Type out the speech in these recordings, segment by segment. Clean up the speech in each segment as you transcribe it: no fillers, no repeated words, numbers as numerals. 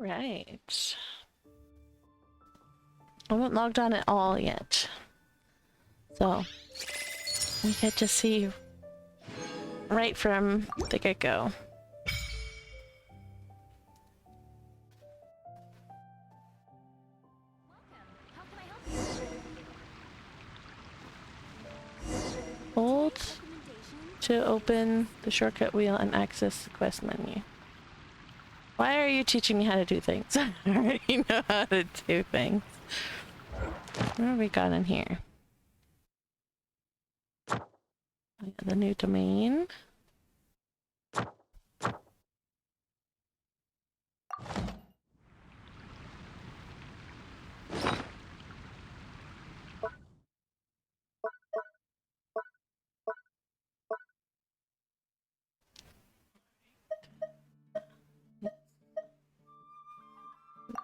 Right. I haven't logged on at all yet. So, we get to see right from the get-go. Hold to open the shortcut wheel and access the quest menu. Why are you teaching me how to do things? I already know how to do things. What have we got in here? The new domain.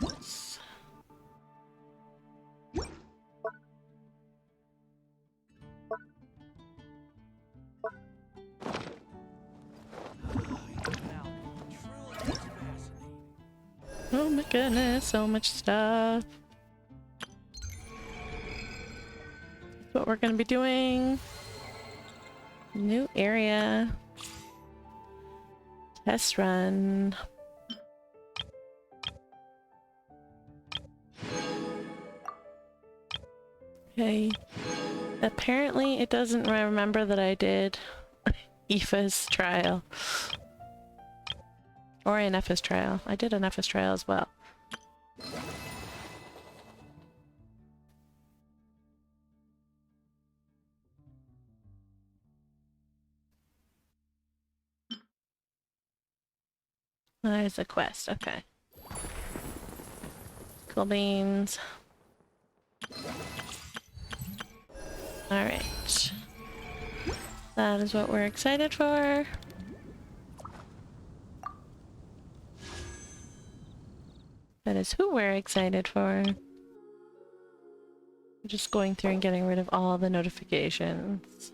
Oops. Oh my goodness, so much stuff. That's what we're gonna be doing. New area. Test run. Okay. Apparently it doesn't remember that I did Aoife's trial. Or an Ephra's trial. I did an Ephra's trial as well. There's a quest, okay. Cool beans. Alright. That is what we're excited for. That is who we're excited for. We're just going through and getting rid of all the notifications.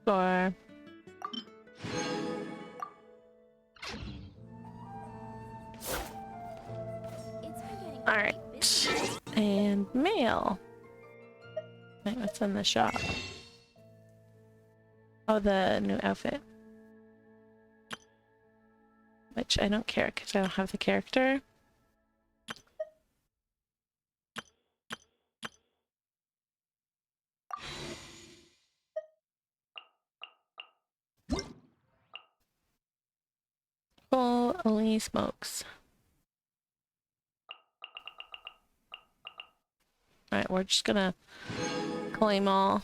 Or alright. And mail. Wait, what's in the shop? Oh, the new outfit. Which I don't care because I don't have the character. Holy smokes. Alright, we're just gonna claim all.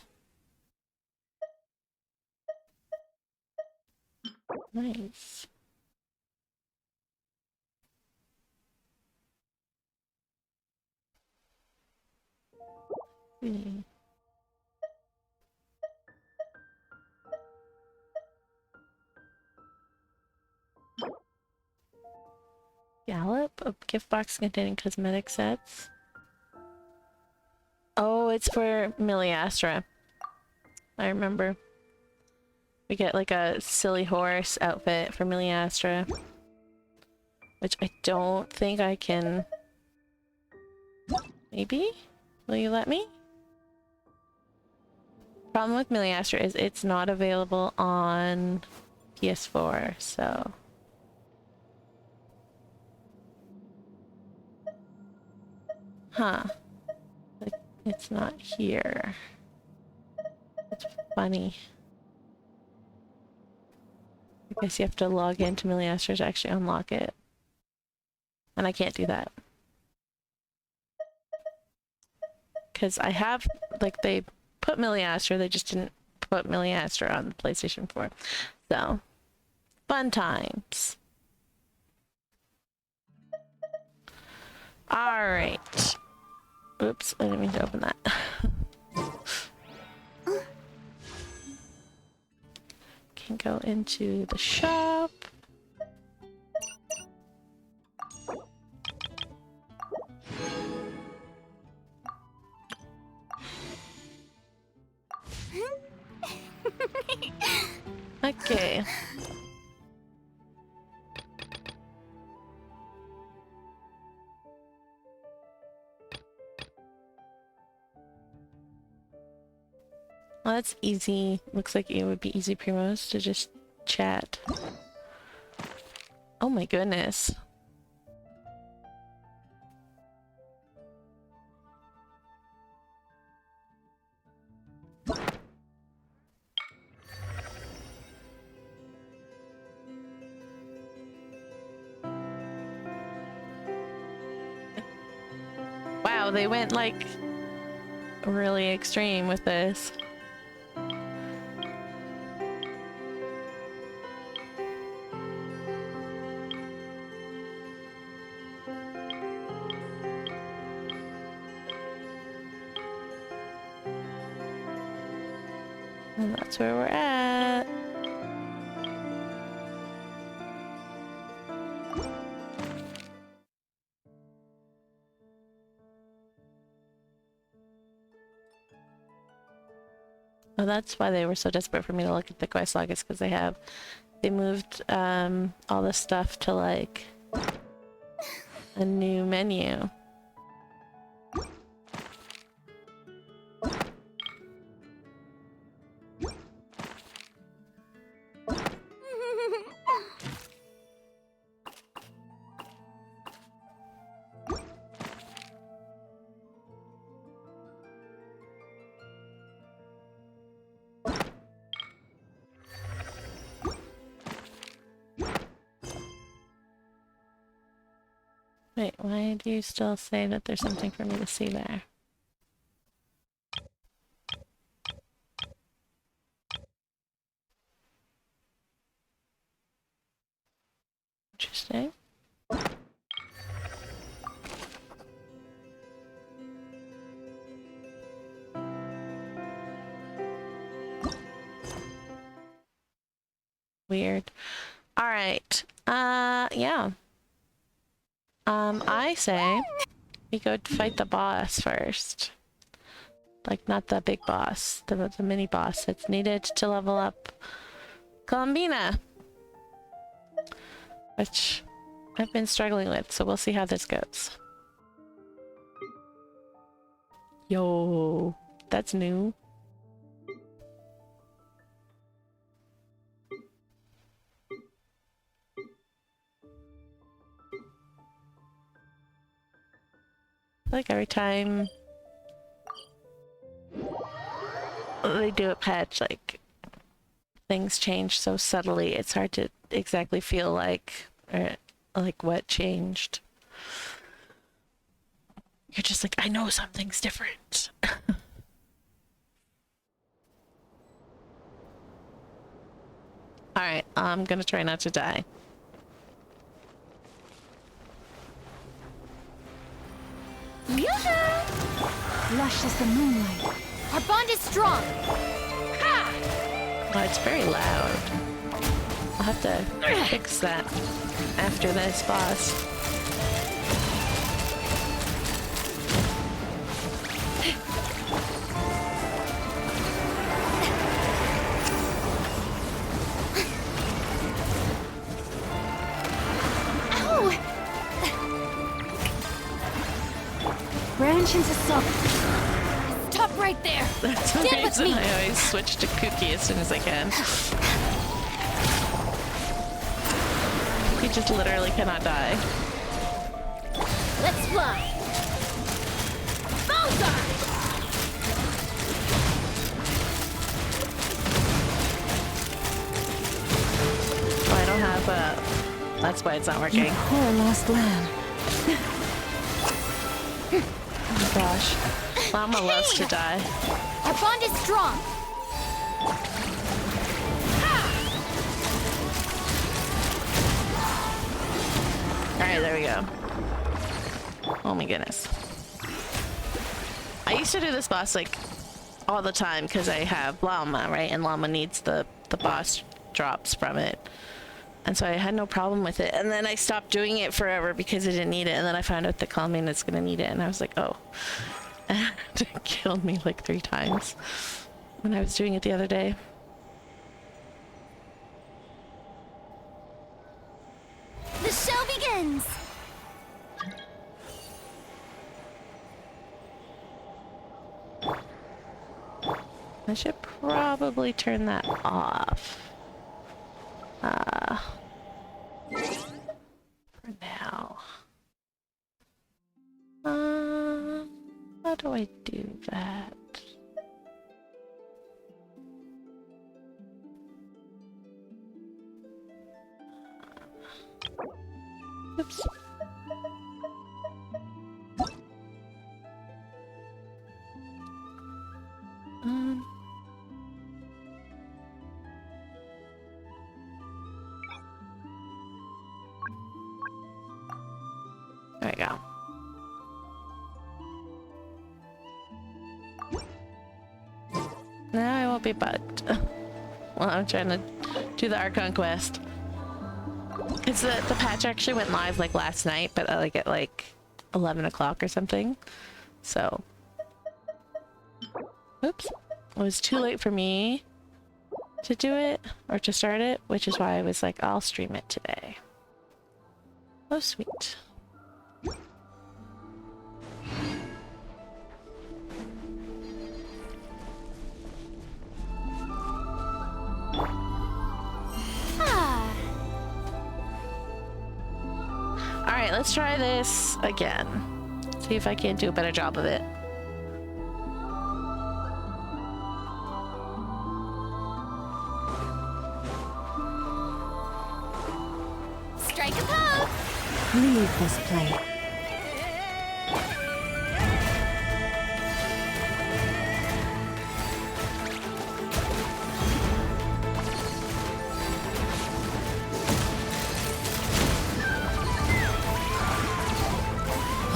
Nice. Hmm. Gallop? A gift box containing cosmetic sets. Oh, it's for Miliastra. I remember. We get like a silly horse outfit for Miliastra. Which I don't think I can... Maybe? Will you let me? Problem with Miliastra is it's not available on PS4, so... Huh. Like, it's not here. It's funny. I guess you have to log into Miliastra to actually unlock it. And I can't do that. Because I have, like, they put Miliastra, they just didn't quote Milliastra on the PlayStation 4. So, fun times. Alright. Oops, I didn't mean to open that. Can go into the shop. Okay. Well, that's easy. Looks like it would be easy primos to just chat. Oh my goodness. Wow, they went like really extreme with this. And that's where we're at. Oh, that's why they were so desperate for me to look at the quest log, is because they moved all this stuff to like a new menu. Wait, why do you still say that there's something for me to see there? Interesting. Weird. Alright. Yeah. I say we go fight the boss first. Like, not the big boss, the mini boss that's needed to level up Columbina. Which I've been struggling with, so we'll see how this goes. Yo, that's new. Like every time they do a patch, like things change so subtly, it's hard to exactly feel like what changed. You're just like, I know something's different. Alright, I'm gonna try not to die. Lush as the moonlight. Our bond is strong. Ha! Oh, it's very loud. I'll have to fix that after this boss. Branch into sock. Stop right there. That's the reason I always switch to Kooky as soon as I can. He just literally cannot die. Let's fly. Bullseye! Oh, I don't have a... That's why it's not working. You poor lost lamb. Oh my gosh. Llama loves to die. Our bond is strong. Alright, there we go. Oh my goodness. I used to do this boss like all the time because I have Llama, right? And Llama needs the boss drops from it. And so I had no problem with it. And then I stopped doing it forever because I didn't need it. And then I found out that Calming is going to need it. And I was like, oh. And it killed me like 3 times when I was doing it the other day. The show begins! I should probably turn that off. For now. How do I do that? Oops. There we go. Now I won't be bugged while I'm trying to do the Archon quest. It's the patch actually went live like last night, but like at like 11 o'clock or something. So, oops, it was too late for me to do it or to start it, which is why I was like, I'll stream it today. Oh, sweet. Alright, let's try this again. See if I can do a better job of it. Strike a pose! Leave this place.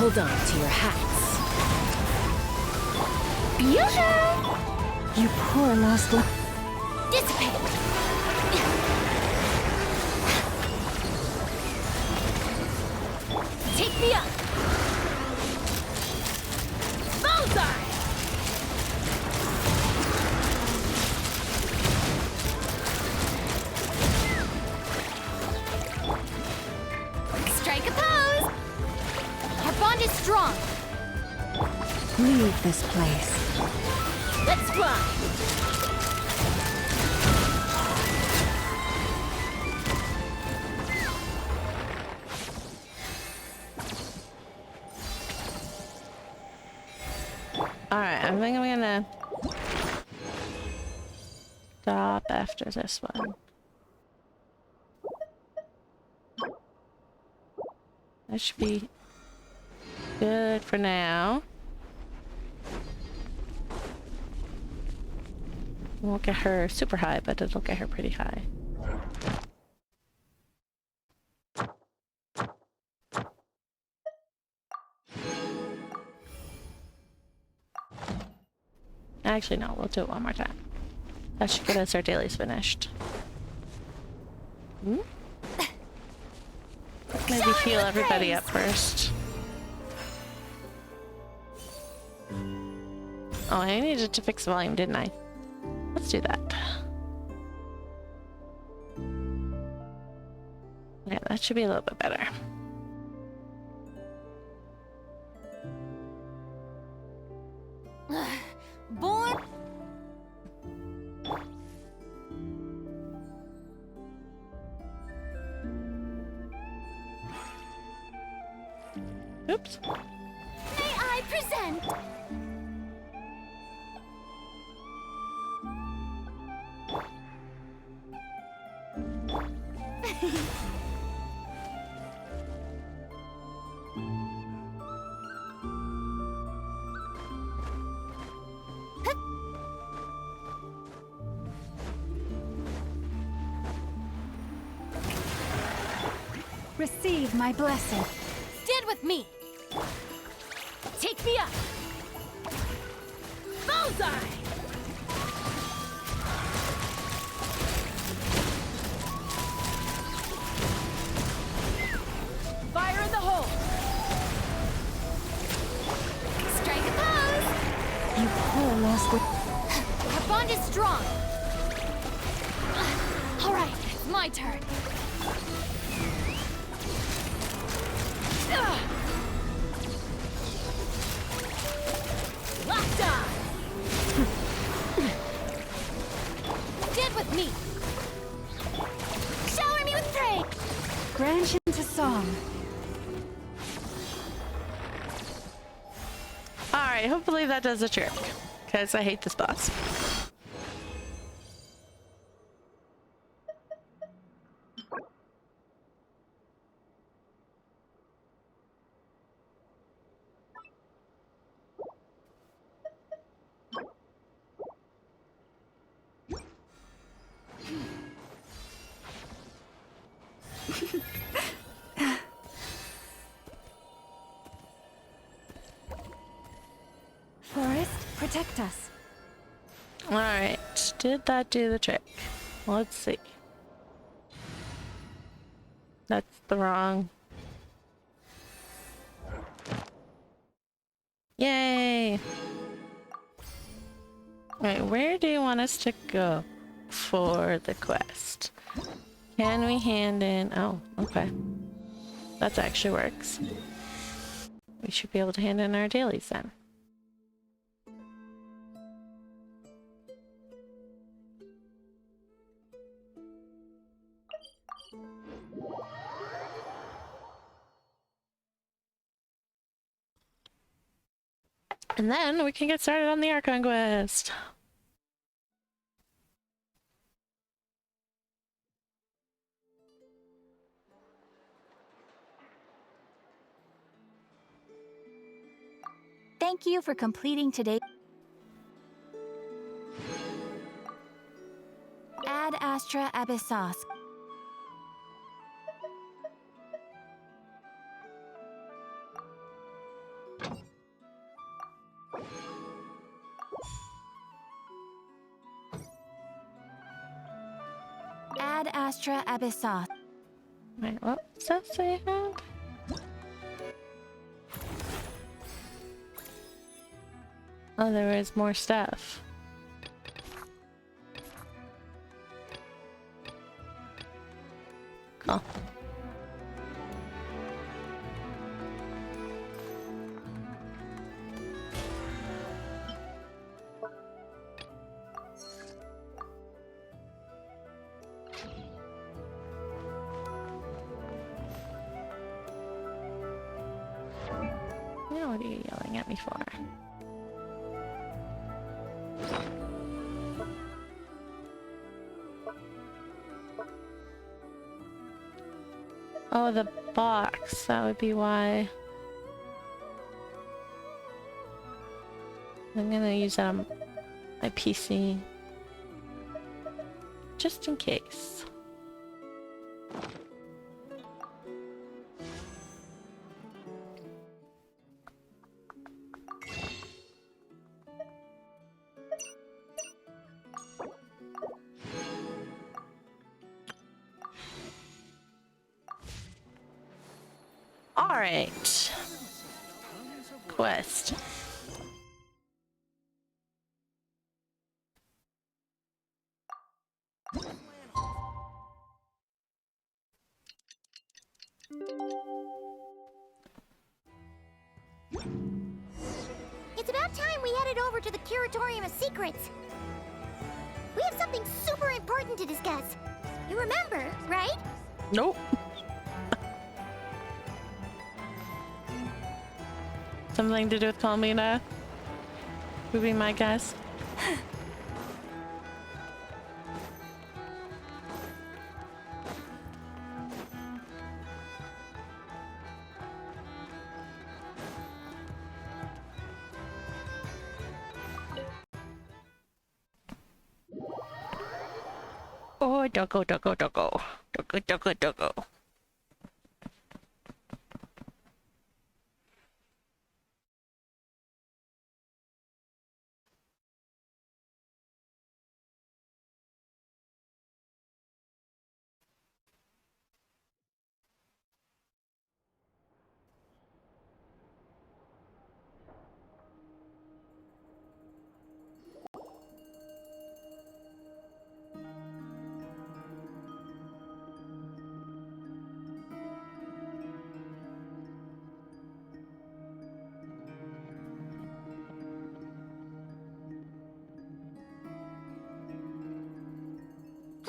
Hold on to your hats. Yoo-hoo! You poor lost love. Dissipate! Take me up! Bullseye! Strike a pose! Our bond is strong! Leave this place. Let's run! Alright, I think I'm gonna stop after this one. That should be good for now. Won't get her super high, but it'll get her pretty high. Actually, no, we'll do it one more time. That should get us our dailies finished. Hmm? Maybe heal everybody up first. Oh, I needed to fix the volume, didn't I? Let's do that. Yeah, that should be a little bit better. Born. Oops. May I present? Receive my blessing. Stand with me! Take me up! Bullseye! Fire in the hole! Strike a pose! You poor lost with. Our bond is strong! Alright, it's my turn. Locked on! Stand with me! Shower me with praise! Genshin to song. Alright, hopefully that does the trick. Because I hate this boss. Forest, protect us. Alright, did that do the trick? Let's see. That's the wrong. Yay! Alright, where do you want us to go for the quest? Can we hand in... Oh, okay. That actually works. We should be able to hand in our dailies then. And then we can get started on the Archon quest. Thank you for completing today. Ad Astra Abyssos. Ad Astra Abyssos. Wait, what stuff do you have? Oh, there is more stuff. Cool. Now what are you yelling at me for? Oh, the box. That would be why. I'm gonna use that on my PC. Just in case. Alright. Quest. It's about time we headed over to the Curatorium of Secrets. We have something super important to discuss. You remember, right? Nope. Something to do with Kalmina? Would be my guess. Oh, doggo, doggo, doggo. Doggo, doggo, doggo.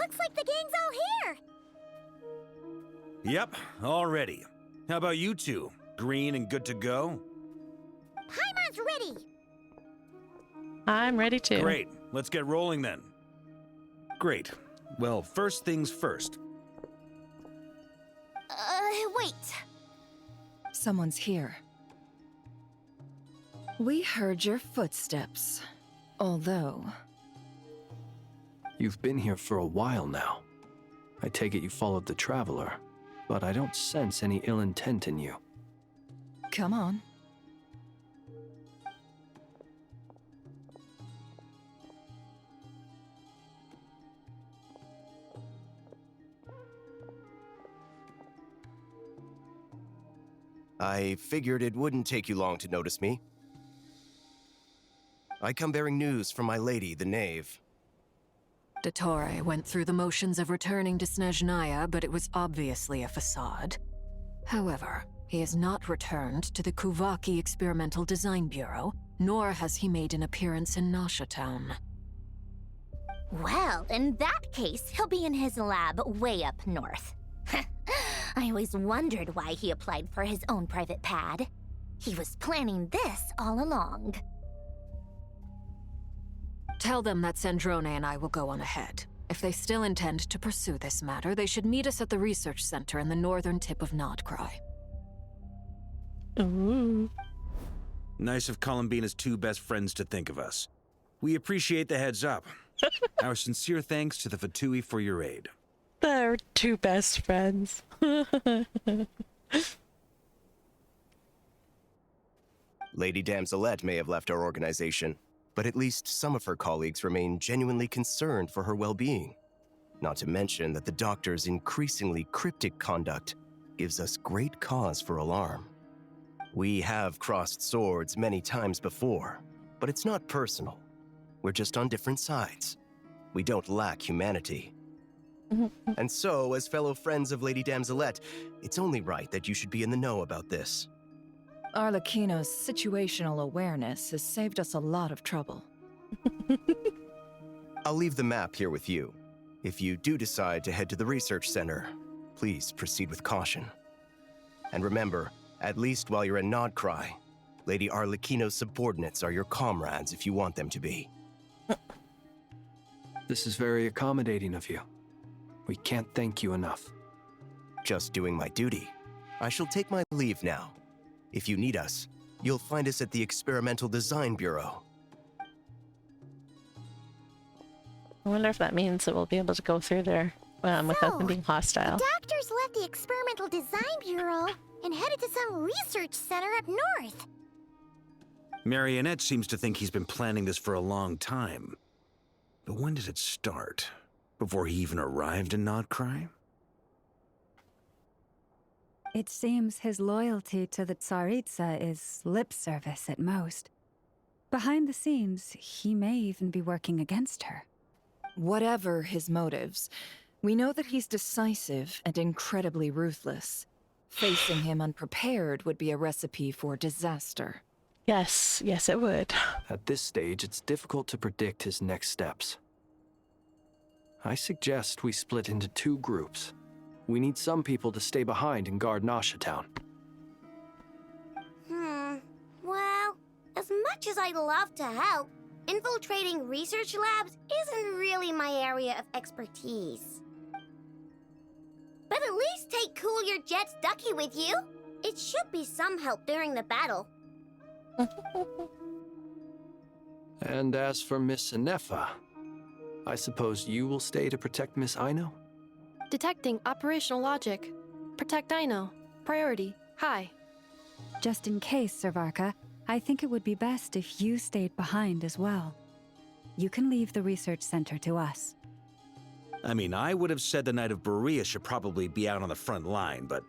Looks like the gang's all here! Yep, all ready. How about you two? Green and good to go? Paimon's ready! I'm ready too. Great, let's get rolling then. Great. Well, first things first. Wait. Someone's here. We heard your footsteps. Although... You've been here for a while now. I take it you followed the Traveler, but I don't sense any ill intent in you. Come on. I figured it wouldn't take you long to notice me. I come bearing news from my lady, the Knave. Dottore went through the motions of returning to Snezhnaya, but it was obviously a facade. However, he has not returned to the Kuvaki Experimental Design Bureau, nor has he made an appearance in Nasha Town. Well, in that case, he'll be in his lab way up north. I always wondered why he applied for his own private pad. He was planning this all along. Tell them that Sandrone and I will go on ahead. If they still intend to pursue this matter, they should meet us at the research center in the northern tip of Nodcry. Ooh. Nice of Columbina's two best friends to think of us. We appreciate the heads up. Our sincere thanks to the Fatui for your aid. They're two best friends. Lady Damselette may have left our organization, but at least some of her colleagues remain genuinely concerned for her well-being. Not to mention that the Doctor's increasingly cryptic conduct gives us great cause for alarm. We have crossed swords many times before, but it's not personal. We're just on different sides. We don't lack humanity. And so, as fellow friends of Lady Damselette, it's only right that you should be in the know about this. Arlecchino's situational awareness has saved us a lot of trouble. I'll leave the map here with you. If you do decide to head to the research center, please proceed with caution. And remember, at least while you're in Nodcry, Lady Arlecchino's subordinates are your comrades if you want them to be. This is very accommodating of you. We can't thank you enough. Just doing my duty. I shall take my leave now. If you need us, you'll find us at the Experimental Design Bureau. I wonder if that means that we'll be able to go through there without them being hostile. The doctors left the Experimental Design Bureau and headed to some research center up north. Marionette seems to think he's been planning this for a long time. But when did it start? Before he even arrived in Nodcry? It seems his loyalty to the Tsaritsa is lip service at most. Behind the scenes, he may even be working against her. Whatever his motives, we know that he's decisive and incredibly ruthless. Facing him unprepared would be a recipe for disaster. Yes, yes it would. At this stage, it's difficult to predict his next steps. I suggest we split into two groups. We need some people to stay behind and guard Nasha Town. Well, as much as I'd love to help, infiltrating research labs isn't really my area of expertise. But at least take Cool Your Jet's Ducky with you. It should be some help during the battle. And as for Miss Inefa, I suppose you will stay to protect Miss Aino? Detecting operational logic. Protect Aino. Priority. High. Just in case, Servarka, I think it would be best if you stayed behind as well. You can leave the research center to us. I mean, I would have said the Knight of Berea should probably be out on the front line, but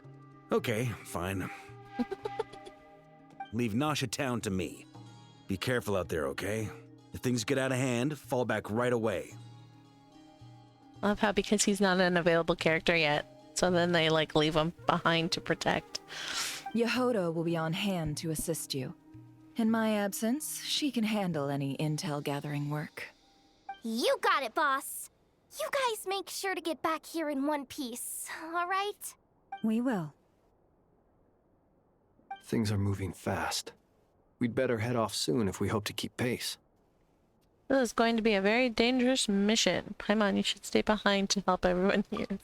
okay, fine. Leave Nasha Town to me. Be careful out there, okay? If things get out of hand, fall back right away. Love how because he's not an available character yet, so then they like leave him behind to protect. Yehoda will be on hand to assist you. In my absence, she can handle any intel gathering work. You got it, boss. You guys make sure to get back here in one piece, all right? We will. Things are moving fast. We'd better head off soon if we hope to keep pace. This is going to be a very dangerous mission. Paimon, you should stay behind to help everyone here. So,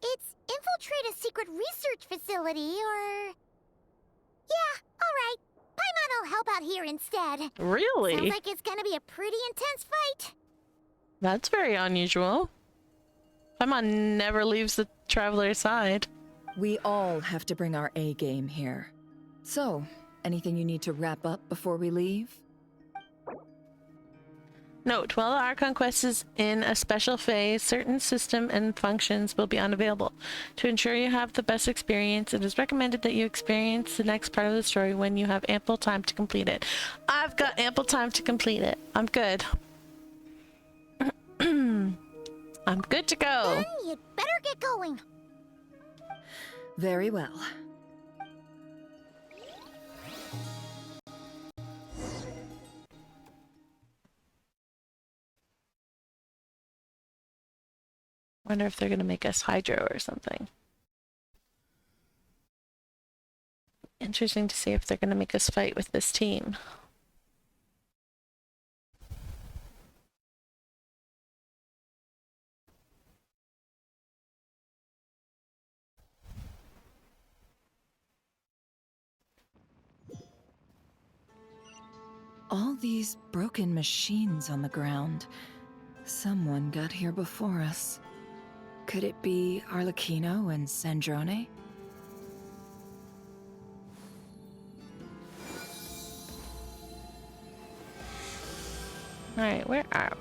it's infiltrate a secret research facility, or... Yeah, alright. Paimon will help out here instead. Really? Sounds like it's gonna be a pretty intense fight. That's very unusual. Paimon never leaves the traveler's side. We all have to bring our A game here. So, anything you need to wrap up before we leave? Note, while the Archon quest is in a special phase, certain system and functions will be unavailable. To ensure you have the best experience, it is recommended that you experience the next part of the story when you have ample time to complete it. I've got ample time to complete it. I'm good. I'm good to go. Then you'd better get going. Very well. Wonder if they're gonna make us Hydro or something. Interesting to see if they're gonna make us fight with this team. All these broken machines on the ground. Someone got here before us. Could it be Arlecchino and Sandrone? Alright, where are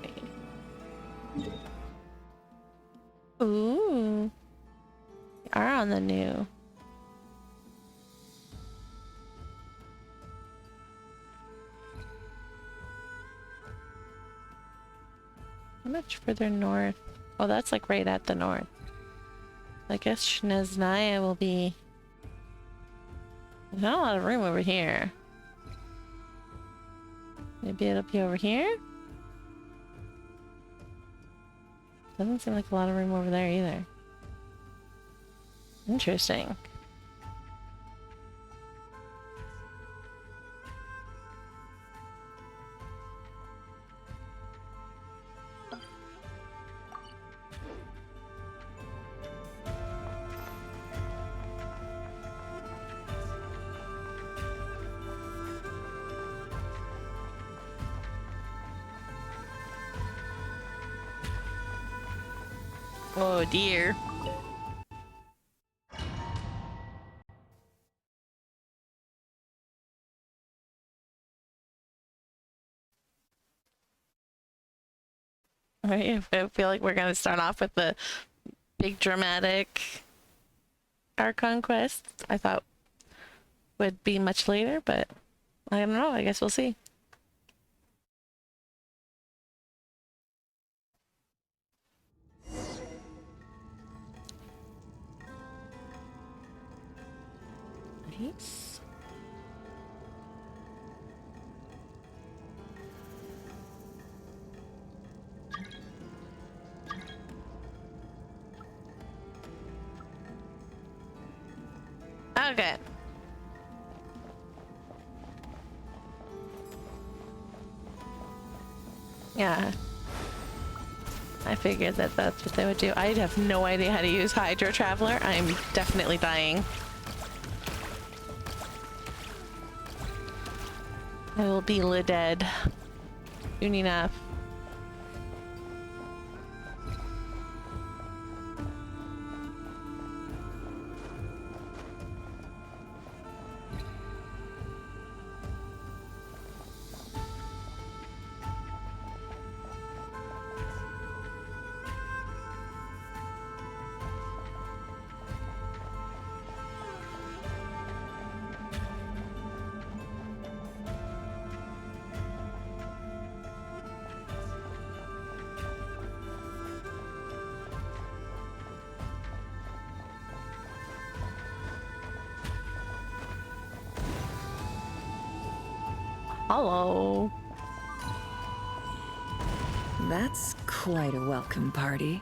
we? Ooh. We are on the new. How much further north? Oh, that's like right at the north. I guess Snezhnaya will be... There's not a lot of room over here. Maybe it'll be over here? Doesn't seem like a lot of room over there either. Interesting. Oh dear. Right, I feel like we're gonna start off with the big dramatic Archon quest. I thought would be much later, but I don't know, I guess we'll see. Nice. Okay. Yeah. I figured that that's what they would do. I have no idea how to use Hydro Traveler. I'm definitely dying. I will be dead soon enough. Hello. That's quite a welcome party.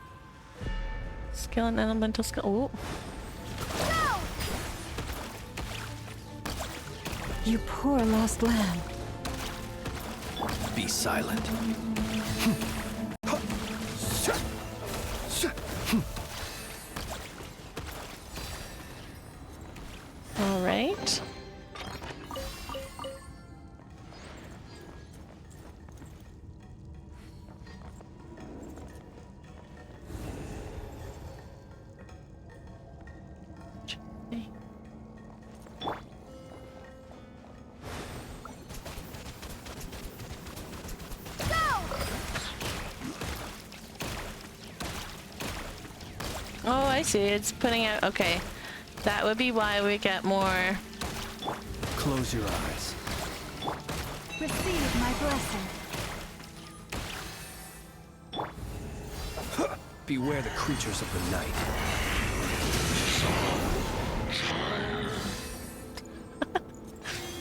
Skill and elemental skill. Oh. You poor lost lamb. Be silent. All right. Oh, I see. It's putting out. Okay. That would be why we get more. Close your eyes. Receive my blessing. Beware the creatures of the night.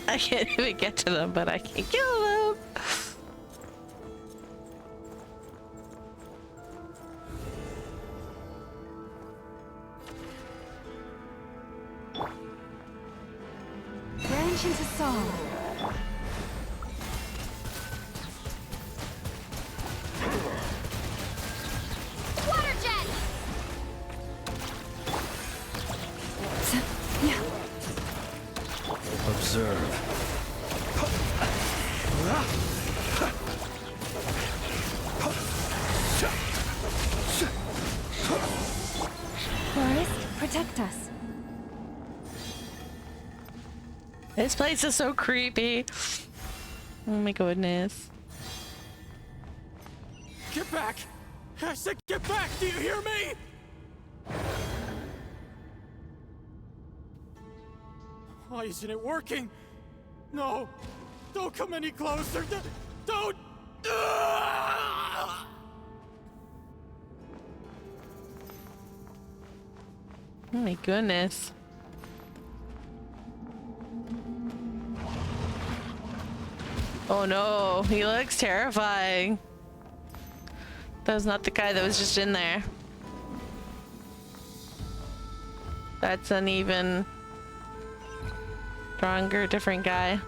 I can't even get to them, but I can kill them. Branch into song. Water jet! Yeah. Observe. Forest, protect us. This place is so creepy. Oh my goodness. Get back! I said get back! Do you hear me? Why isn't it working? No! Don't come any closer! Don't! Oh my goodness. Oh no, he looks terrifying. That was not the guy that was just in there. That's an even stronger, different guy.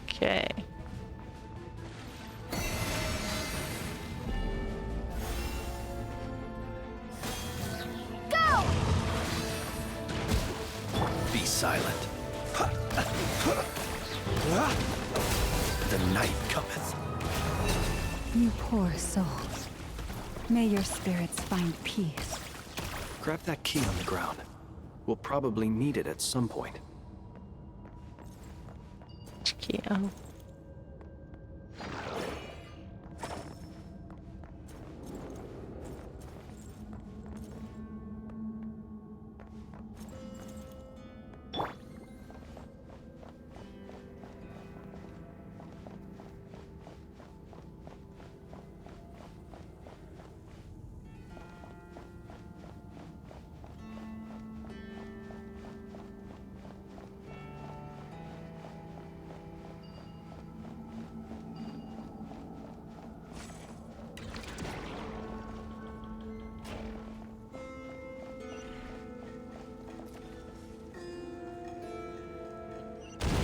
Okay. Go! Be silent. The night cometh. You poor souls. May your spirits find peace. Grab that key on the ground. We'll probably need it at some point. Chiquito.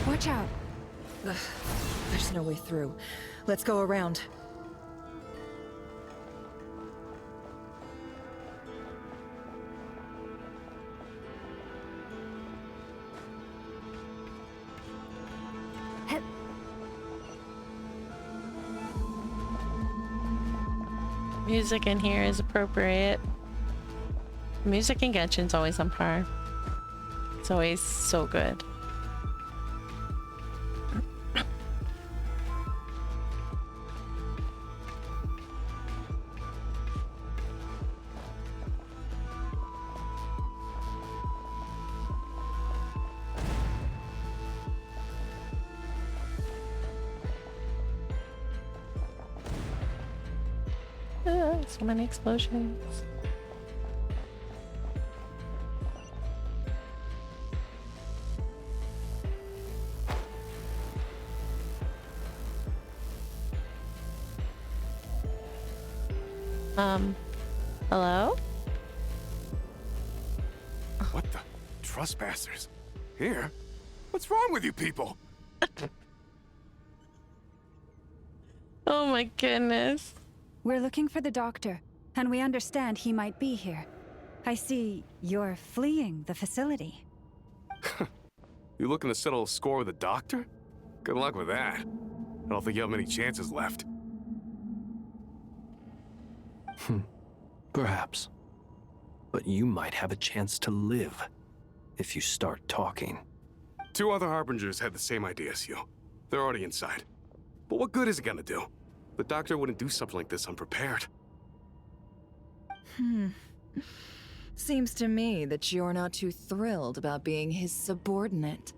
Watch out. Ugh, there's no way through. Let's go around. Music in here is appropriate. Music in Genshin's always on par. It's always so good. So many explosions. Hello? What the? Trespassers? Here? What's wrong with you people? Oh my goodness. We're looking for the doctor, and we understand he might be here. I see you're fleeing the facility. You looking to settle a score with the doctor? Good luck with that. I don't think you have many chances left. Perhaps. But you might have a chance to live if you start talking. 2 other Harbingers had the same idea as you. They're already inside. But what good is it gonna do? The doctor wouldn't do something like this unprepared. Seems to me that you're not too thrilled about being his subordinate.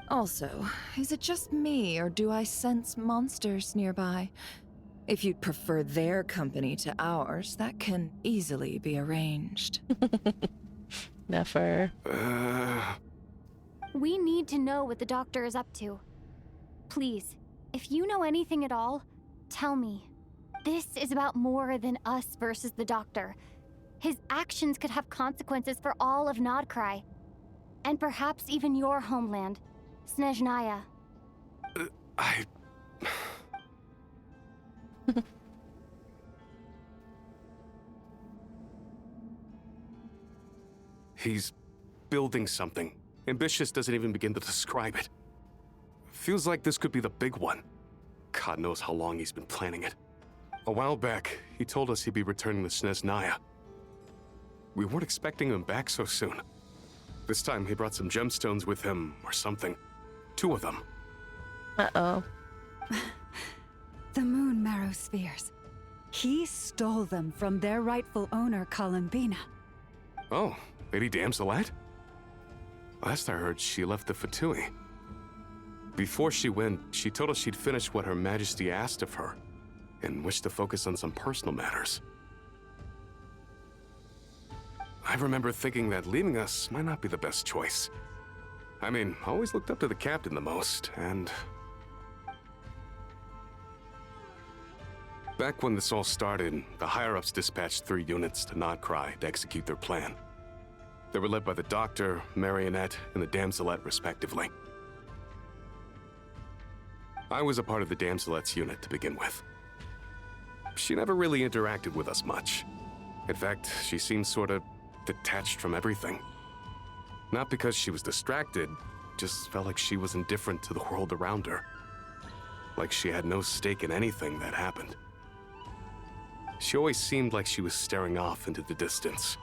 Also, is it just me, or do I sense monsters nearby? If you'd prefer their company to ours, that can easily be arranged. Never. We need to know what the doctor is up to. Please, if you know anything at all, tell me. This is about more than us versus the doctor. His actions could have consequences for all of Nodcry. And perhaps even your homeland, Snezhnaya. He's building something. Ambitious doesn't even begin to describe it. Feels like this could be the big one. God knows how long he's been planning it. A while back, he told us he'd be returning to Snezhnaya. We weren't expecting him back so soon. This time he brought some gemstones with him, or something. 2 of them. Uh-oh. The moon marrow spheres. He stole them from their rightful owner, Columbina. Oh, Lady Damselette? Last I heard, she left the Fatui. Before she went, she told us she'd finished what Her Majesty asked of her, and wished to focus on some personal matters. I remember thinking that leaving us might not be the best choice. I mean, I always looked up to the captain the most, and... Back when this all started, the higher-ups dispatched 3 units to Nodcry to execute their plan. They were led by the Doctor, Marionette, and the Damselette, respectively. I was a part of the Damselette's unit to begin with. She never really interacted with us much. In fact, she seemed sort of detached from everything. Not because she was distracted, just felt like she was indifferent to the world around her. Like she had no stake in anything that happened. She always seemed like she was staring off into the distance.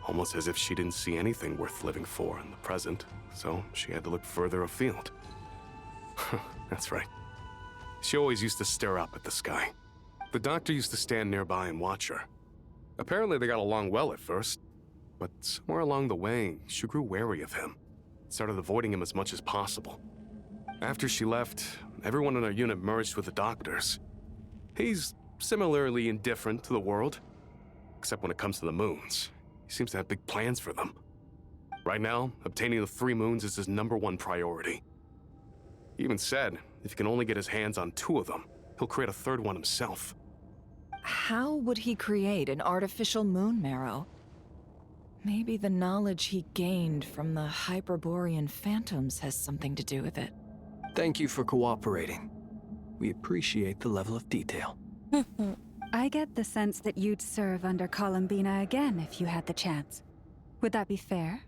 Almost as if she didn't see anything worth living for in the present, so she had to look further afield. That's right. She always used to stare up at the sky. The Doctor used to stand nearby and watch her. Apparently they got along well at first, but somewhere along the way, she grew wary of him. Started avoiding him as much as possible. After she left, everyone in our unit merged with the Doctor's. He's similarly indifferent to the world, except when it comes to the moons. He seems to have big plans for them. Right now, obtaining the 3 moons is his #1 priority. He even said, if he can only get his hands on 2 of them, he'll create a 3rd one himself. How would he create an artificial moon marrow? Maybe the knowledge he gained from the Hyperborean phantoms has something to do with it. Thank you for cooperating. We appreciate the level of detail. I get the sense that you'd serve under Columbina again if you had the chance. Would that be fair?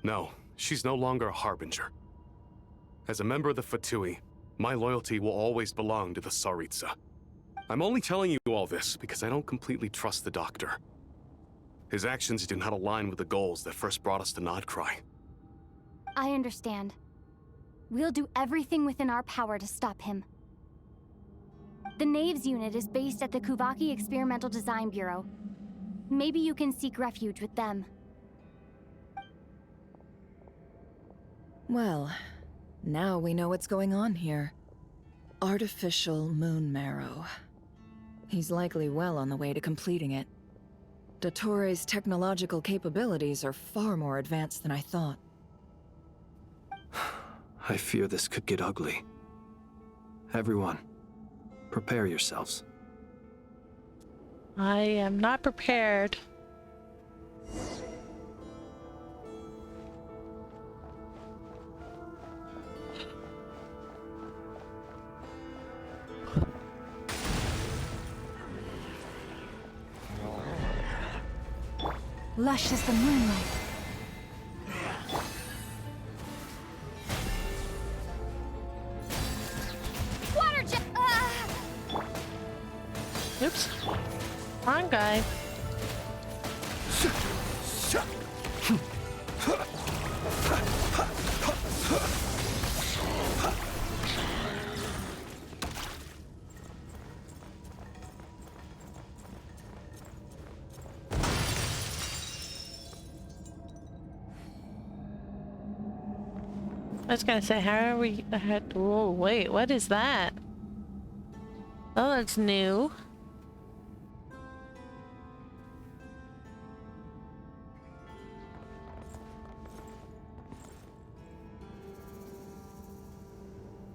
No, she's no longer a Harbinger. As a member of the Fatui, my loyalty will always belong to the Tsaritsa. I'm only telling you all this because I don't completely trust the Doctor. His actions do not align with the goals that first brought us to Nodcry. I understand. We'll do everything within our power to stop him. The Knaves unit is based at the Kuvaki Experimental Design Bureau. Maybe you can seek refuge with them. Well, now we know what's going on here. Artificial moon marrow. He's likely well on the way to completing it. Dottore's technological capabilities are far more advanced than I thought. I fear this could get ugly. Everyone, prepare yourselves. I am not prepared. Lush as the moonlight. Water jet. Oops. Wrong guy. I was gonna say, how are we ahead? Whoa, wait, what is that? Oh, that's new.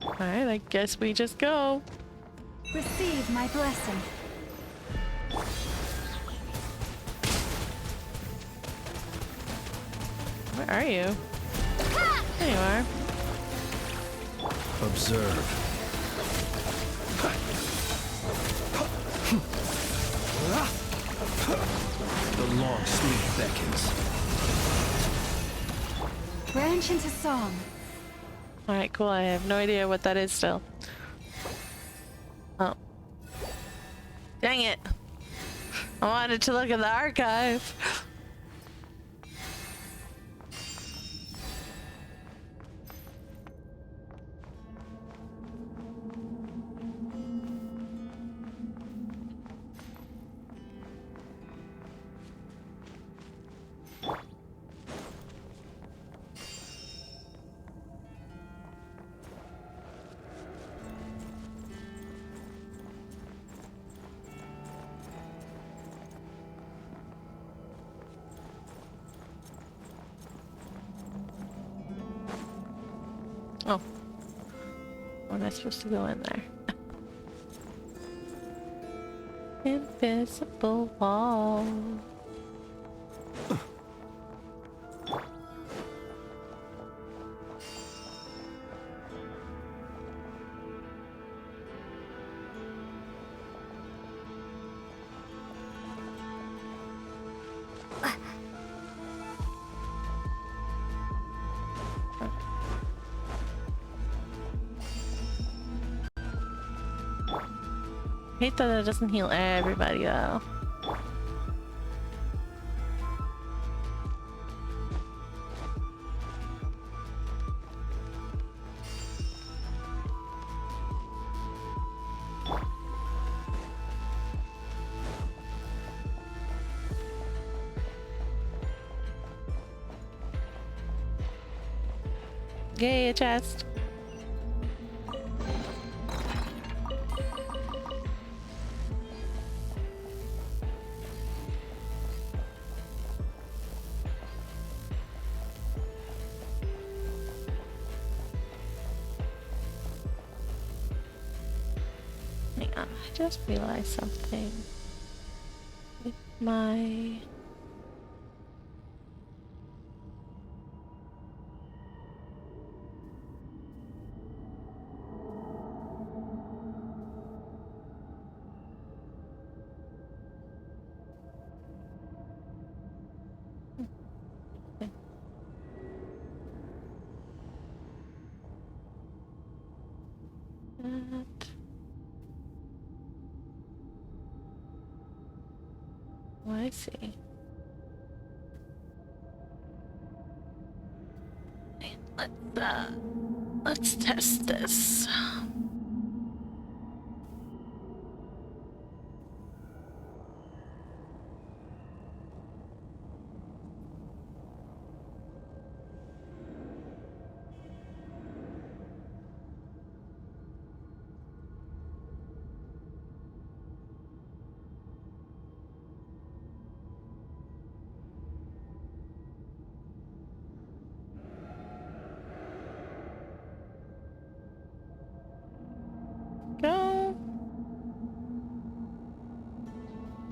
Alright, I guess we just go. Receive my blessing. Where are you? There you are. Observe. The long sleep beckons. Branch into song. Alright, cool. I have no idea what that is still. Oh. Dang it. I wanted to look at the archive. Oh. What am I supposed to go in there? Invisible wall. Hate that it doesn't heal everybody though. Yay, a chest. I just realized something with my Oh, I see. Let's test this.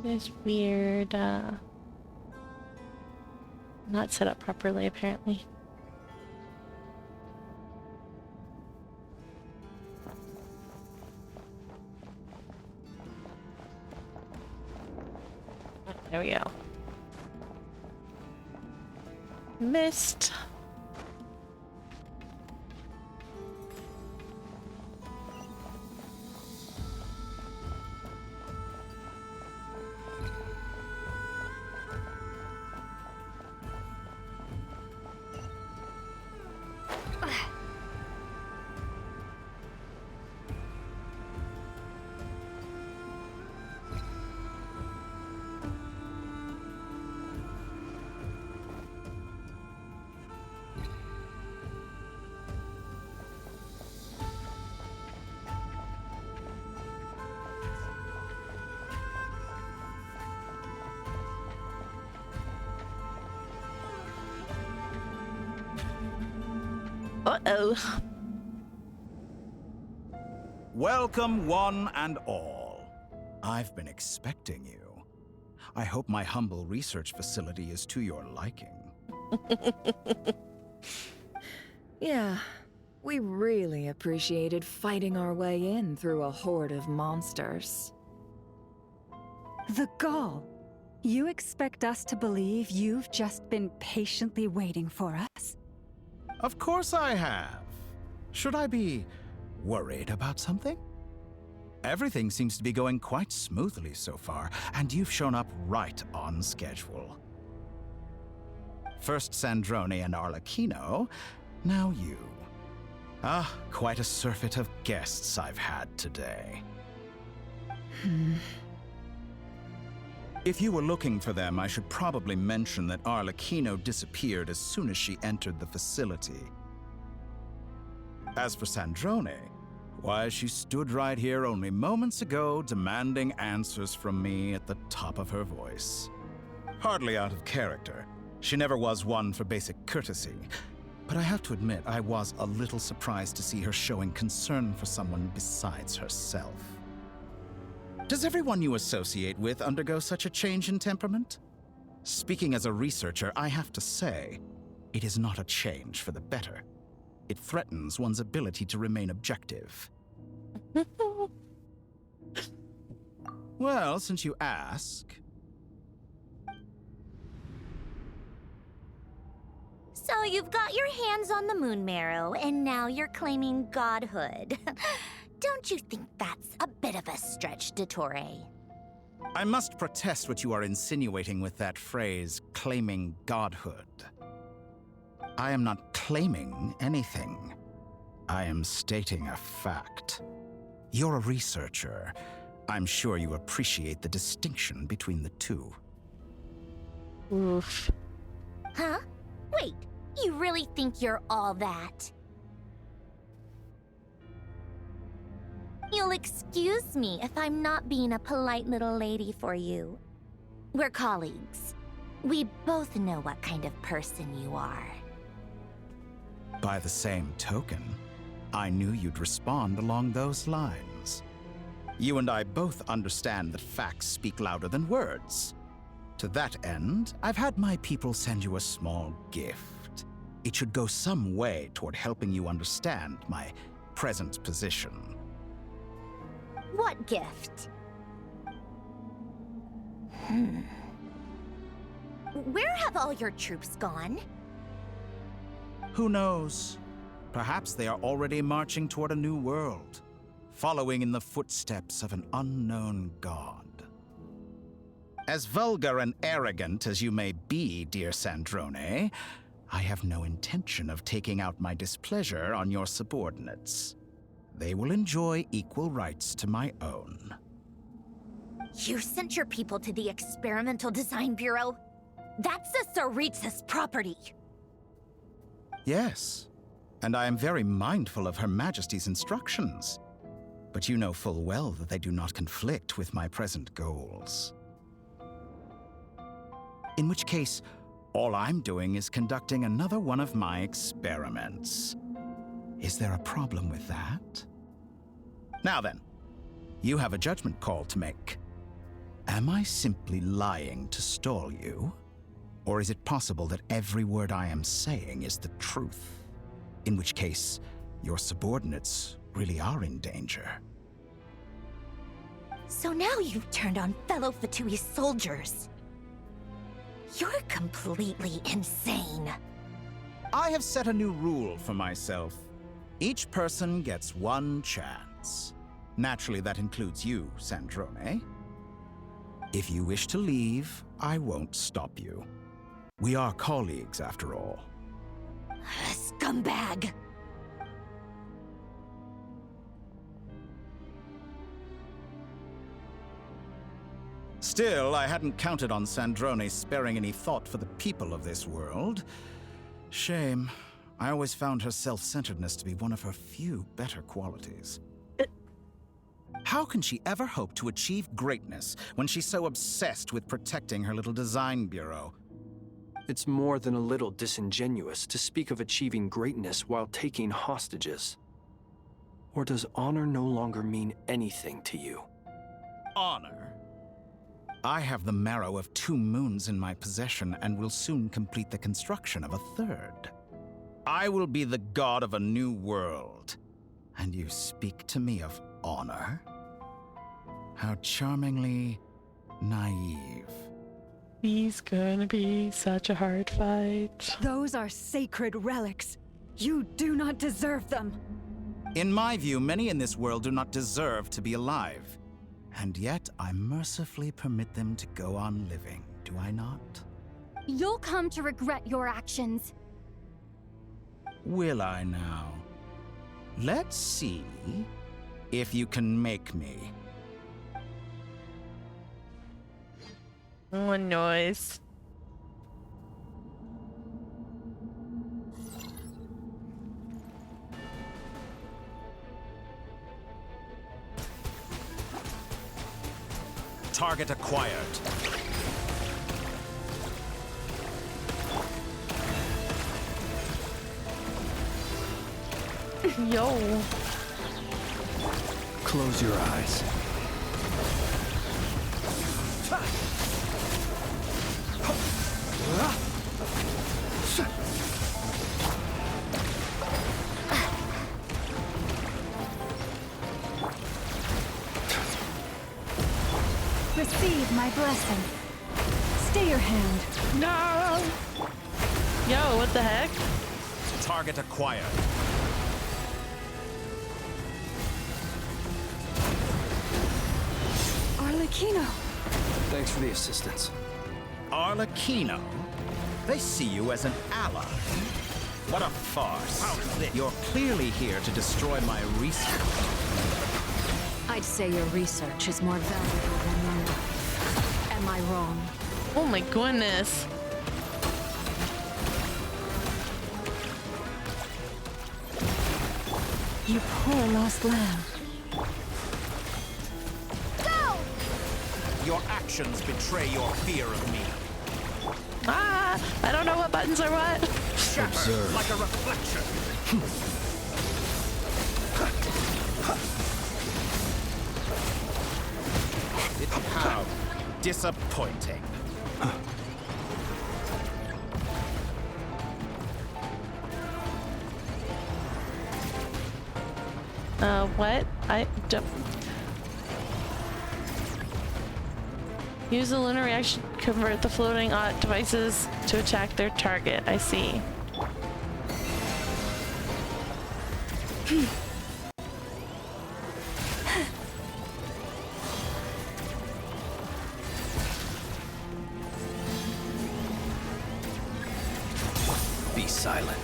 This weird, not set up properly, apparently. There we go. Missed. Uh-oh. Welcome, one and all. I've been expecting you. I hope my humble research facility is to your liking. Yeah, we really appreciated fighting our way in through a horde of monsters. The gall. You expect us to believe you've just been patiently waiting for us? Of course I have. Should I be worried about something? Everything seems to be going quite smoothly so far, and you've shown up right on schedule. First Sandrone and Arlecchino, now you. Ah, quite a surfeit of guests I've had today. If you were looking for them, I should probably mention that Arlecchino disappeared as soon as she entered the facility. As for Sandrone, why, she stood right here only moments ago demanding answers from me at the top of her voice. Hardly out of character. She never was one for basic courtesy. But I have to admit, I was a little surprised to see her showing concern for someone besides herself. Does everyone you associate with undergo such a change in temperament? Speaking as a researcher, I have to say, it is not a change for the better. It threatens one's ability to remain objective. Well, since you ask... So you've got your hands on the moon marrow, and now you're claiming godhood. Don't you think that's a bit of a stretch, Dottore? I must protest what you are insinuating with that phrase, claiming godhood. I am not claiming anything. I am stating a fact. You're a researcher. I'm sure you appreciate the distinction between the two. Oof. Huh? Wait, you really think you're all that? You'll excuse me if I'm not being a polite little lady for you. We're colleagues. We both know what kind of person you are. By the same token, I knew you'd respond along those lines. You and I both understand that facts speak louder than words. To that end, I've had my people send you a small gift. It should go some way toward helping you understand my present position. What gift? Where have all your troops gone? Who knows? Perhaps they are already marching toward a new world, following in the footsteps of an unknown god. As vulgar and arrogant as you may be, dear Sandrone, I have no intention of taking out my displeasure on your subordinates. They will enjoy equal rights to my own. You sent your people to the Experimental Design Bureau? That's the Tsaritsa's property! Yes, and I am very mindful of Her Majesty's instructions. But you know full well that they do not conflict with my present goals. In which case, all I'm doing is conducting another one of my experiments. Is there a problem with that? Now then, you have a judgment call to make. Am I simply lying to stall you? Or is it possible that every word I am saying is the truth? In which case, your subordinates really are in danger. So now you've turned on fellow Fatui soldiers. You're completely insane. I have set a new rule for myself. Each person gets one chance. Naturally, that includes you, Sandrone. If you wish to leave, I won't stop you. We are colleagues, after all. Scumbag! Still, I hadn't counted on Sandrone sparing any thought for the people of this world. Shame. I always found her self-centeredness to be one of her few better qualities. How can she ever hope to achieve greatness when she's so obsessed with protecting her little design bureau? It's more than a little disingenuous to speak of achieving greatness while taking hostages. Or does honor no longer mean anything to you? Honor? I have the marrow of 2 moons in my possession and will soon complete the construction of a 3rd. I will be the god of a new world. And you speak to me of honor? How charmingly naive. He's gonna be such a hard fight. Those are sacred relics. You do not deserve them. In my view, many in this world do not deserve to be alive. And yet, I mercifully permit them to go on living, do I not? You'll come to regret your actions. Will I now? Let's see if you can make me. Oh, noise. Target acquired. Yo. Close your eyes. Receive my blessing. Stay your hand. No! Yo, what the heck? Target acquired. Arlecchino. Thanks for the assistance. Arlecchino? They see you as an ally. What a farce. You're clearly here to destroy my research. I'd say your research is more valuable than your life. Am I wrong? Oh my goodness. You poor lost lamb. Go! Your actions betray your fear of me. Ah! I don't know what buttons are what. Shatter like a reflection. How disappointing. What? I don't... Use the lunar reaction to convert the floating devices to attack their target. I see. Be silent.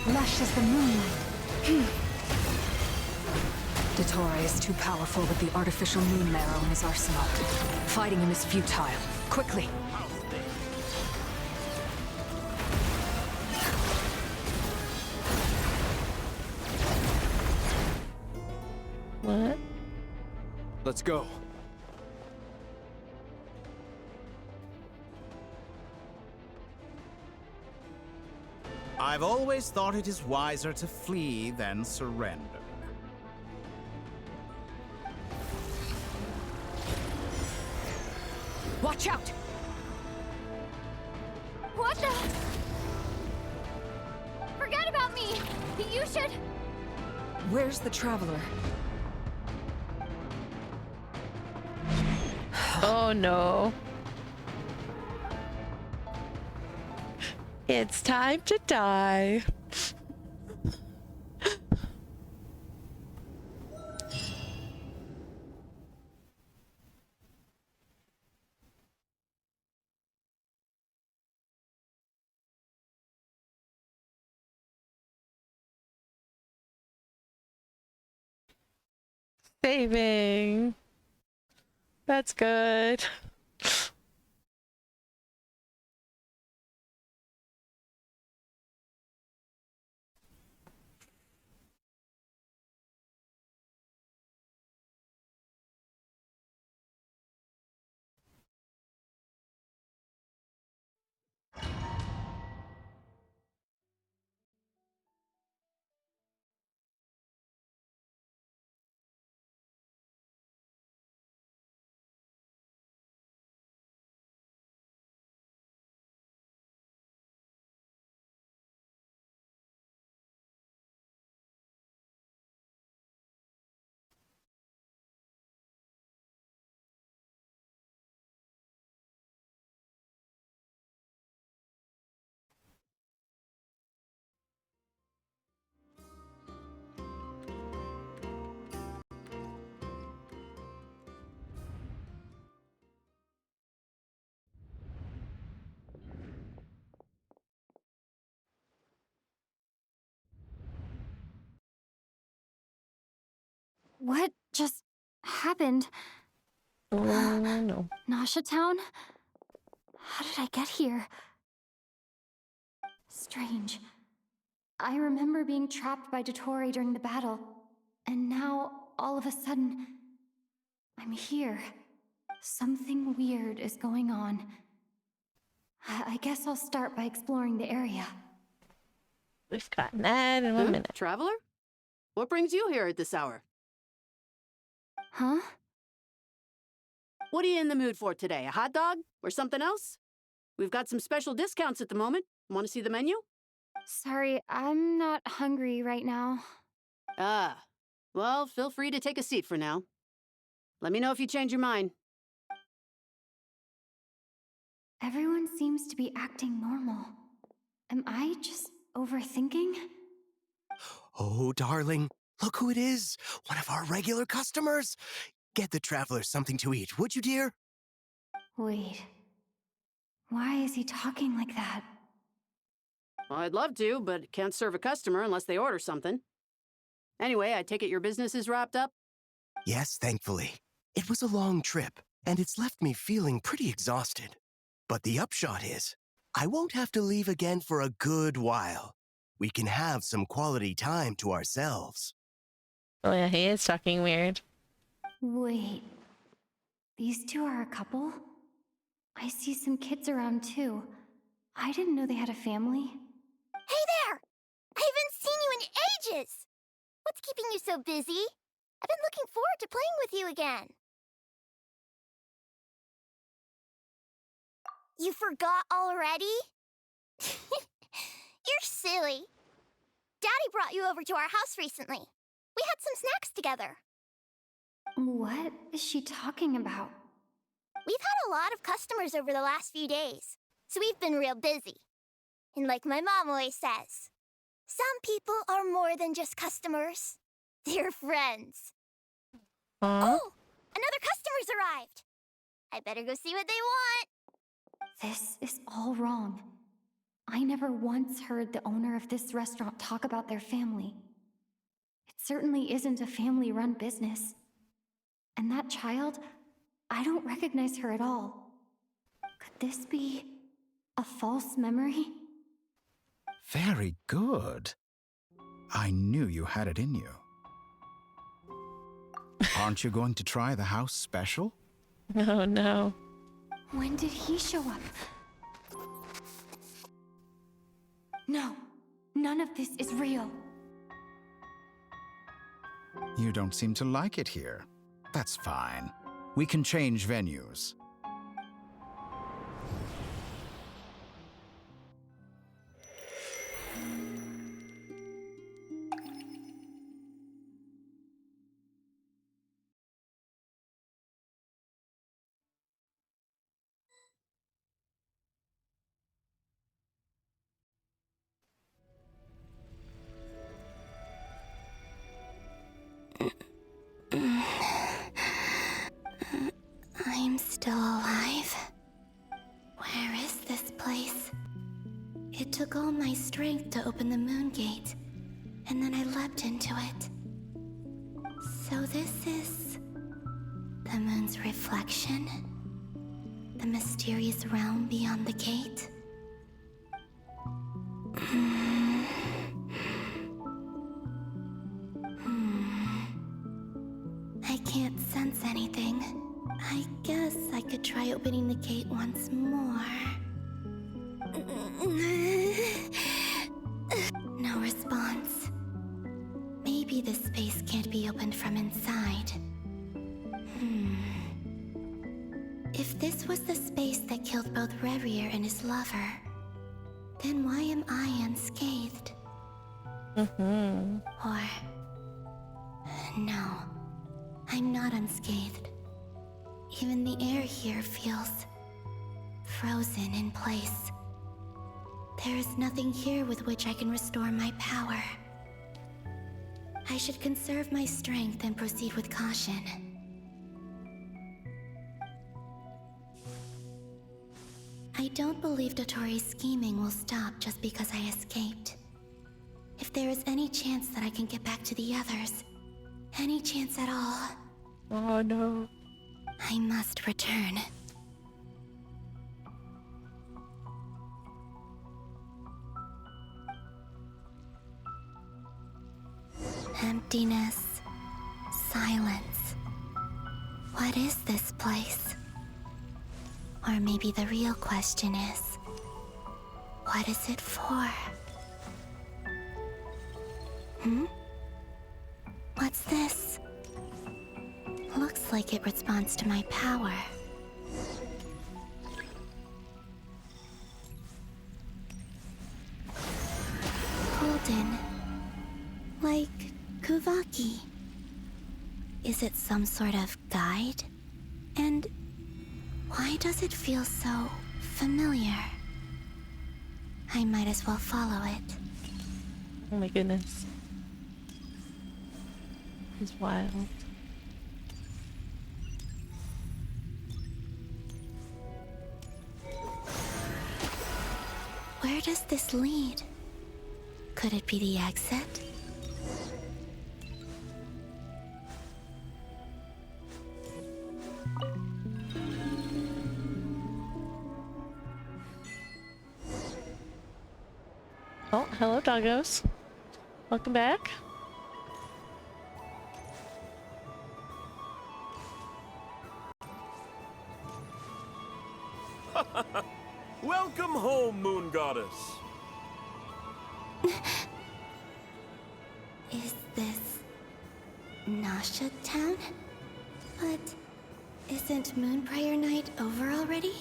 Lush as the moonlight. Dottore is too powerful with the artificial moon marrow in his arsenal. Fighting him is futile. Quickly! What? Let's go. I've always thought it is wiser to flee than surrender. Watch out! What the? Forget about me! You should... Where's the Traveler? Oh no. It's time to die. Saving. That's good. What just happened? Oh no. Nasha Town? How did I get here? Strange. I remember being trapped by Dottore during the battle, and now, all of a sudden, I'm here. Something weird is going on. I guess I'll start by exploring the area. We've got that in 1 minute. Traveler? What brings you here at this hour? Huh? What are you in the mood for today? A hot dog? Or something else? We've got some special discounts at the moment. Want to see the menu? Sorry, I'm not hungry right now. Ah. Well, feel free to take a seat for now. Let me know if you change your mind. Everyone seems to be acting normal. Am I just overthinking? Oh, darling, look who it is. One of our regular customers. Get the Traveler something to eat, would you, dear? Wait. Why is he talking like that? Well, I'd love to, but can't serve a customer unless they order something. Anyway, I take it your business is wrapped up? Yes, thankfully. It was a long trip, and it's left me feeling pretty exhausted. But the upshot is, I won't have to leave again for a good while. We can have some quality time to ourselves. Oh yeah, he is talking weird. Wait. These two are a couple? I see some kids around too. I didn't know they had a family. Hey there! I haven't seen you in ages! What's keeping you so busy? I've been looking forward to playing with you again. You forgot already? You're silly. Daddy brought you over to our house recently. We had some snacks together. What is she talking about? We've had a lot of customers over the last few days, so we've been real busy. And like my mom always says, some people are more than just customers. They're friends. Oh, another customer's arrived. I better go see what they want. This is all wrong. I never once heard the owner of this restaurant talk about their family. It certainly isn't a family-run business. And that child, I don't recognize her at all. Could this be a false memory? Very good. I knew you had it in you. Aren't you going to try the house special? Oh no. When did he show up? No, None of this is real. You don't seem to like it here. That's fine. We can change venues. I'm still alive. Where is this place? It took all my strength to open the moon gate, and then I leapt into it. So this is the moon's reflection? The mysterious realm beyond the gate? I can't sense anything. I guess I could try opening the gate once more. No response. Maybe this space can't be opened from inside. If this was the space that killed both Revier and his lover, then why am I unscathed? Or... no, I'm not unscathed. Even the air here feels frozen in place. There is nothing here with which I can restore my power. I should conserve my strength and proceed with caution. I don't believe Dotori's scheming will stop just because I escaped. If there is any chance that I can get back to the others, any chance at all... oh no. I must return. Emptiness. Silence. What is this place? Or maybe the real question is, what is it for? What's this? Looks like it responds to my power. Golden. Like Kuvaki. Is it some sort of guide? And why does it feel so familiar? I might as well follow it. Oh my goodness. It's wild. Where does this lead? Could it be the exit? Oh, hello doggos. Welcome back. Welcome home, Moon Goddess. Is this Nasha Town? But isn't Moonbriar Night over already?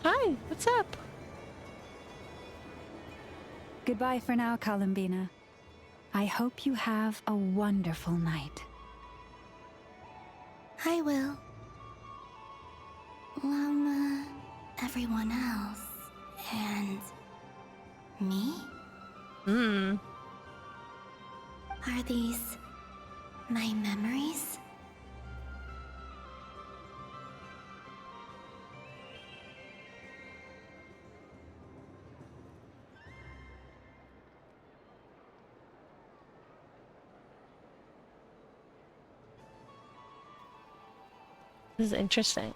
Hi, what's up? Goodbye for now, Columbina. I hope you have a wonderful night. I will. Llama, everyone else, and me? Are these my memories? This is interesting.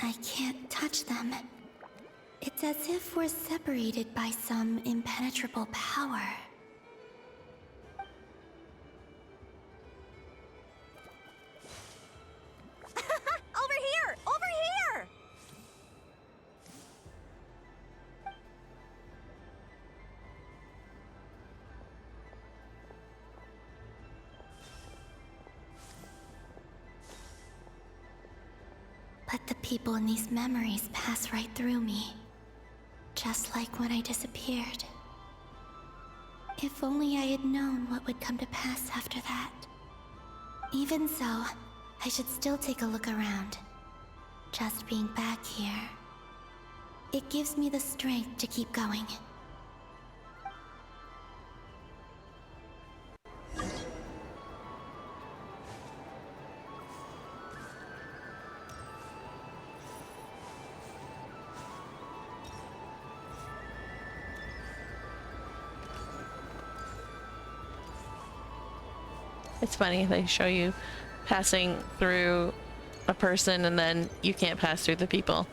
I can't touch them. It's as if we're separated by some impenetrable power. Over here! Over here! But the people in these memories pass right through me. Just like when I disappeared. If only I had known what would come to pass after that. Even so, I should still take a look around. Just being back here, it gives me the strength to keep going. It's funny, they show you passing through a person and then you can't pass through the people.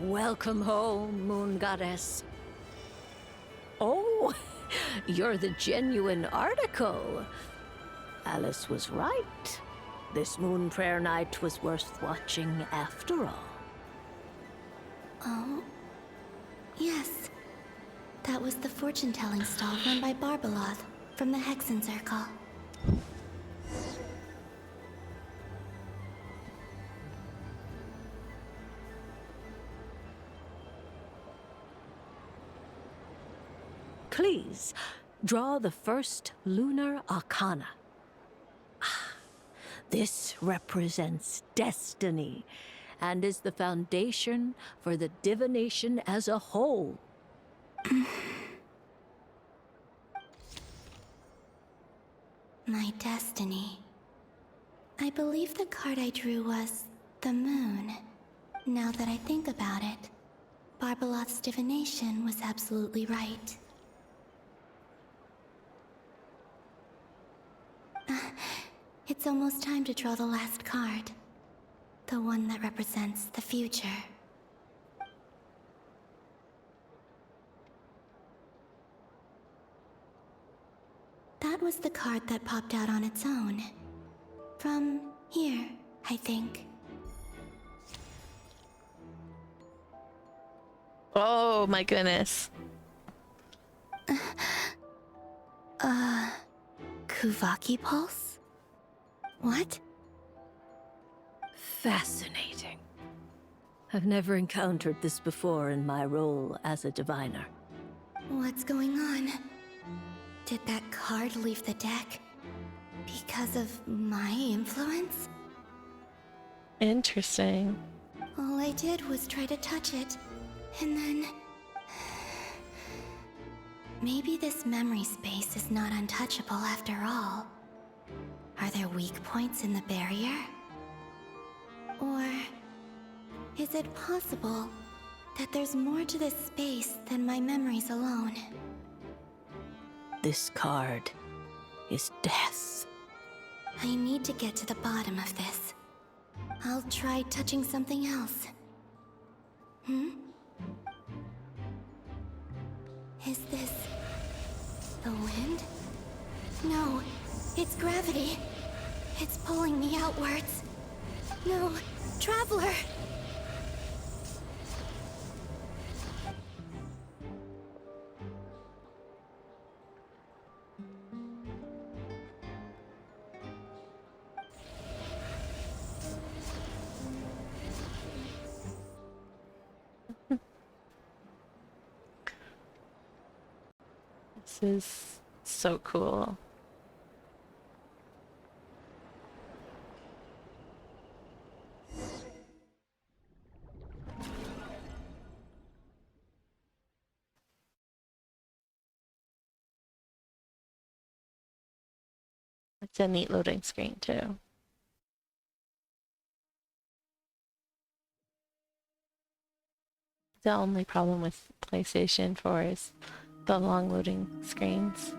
Welcome home, Moon Goddess. Oh, you're the genuine article. Alice was right. This moon prayer night was worth watching after all. Oh, yes. That was the fortune-telling stall run by Barbeloth from the Hexen Circle. Please, draw the first lunar arcana. This represents destiny and is the foundation for the divination as a whole. My destiny. I believe the card I drew was the moon. Now that I think about it, Barbeloth's divination was absolutely right. It's almost time to draw the last card. The one that represents the future. That was the card that popped out on its own. From here, I think. Oh my goodness. Kuvaki Pulse? What? Fascinating. I've never encountered this before in my role as a diviner. What's going on? Did that card leave the deck because of my influence? Interesting. All I did was try to touch it, and then... Maybe this memory space is not untouchable after all. Are there weak points in the barrier? Or is it possible that there's more to this space than my memories alone? This card is death. I need to get to the bottom of this. I'll try touching something else. Is this the wind? No, it's gravity. It's pulling me outwards. No, Traveler! This is so cool. It's a neat loading screen too. The only problem with PlayStation 4 is the long loading screens.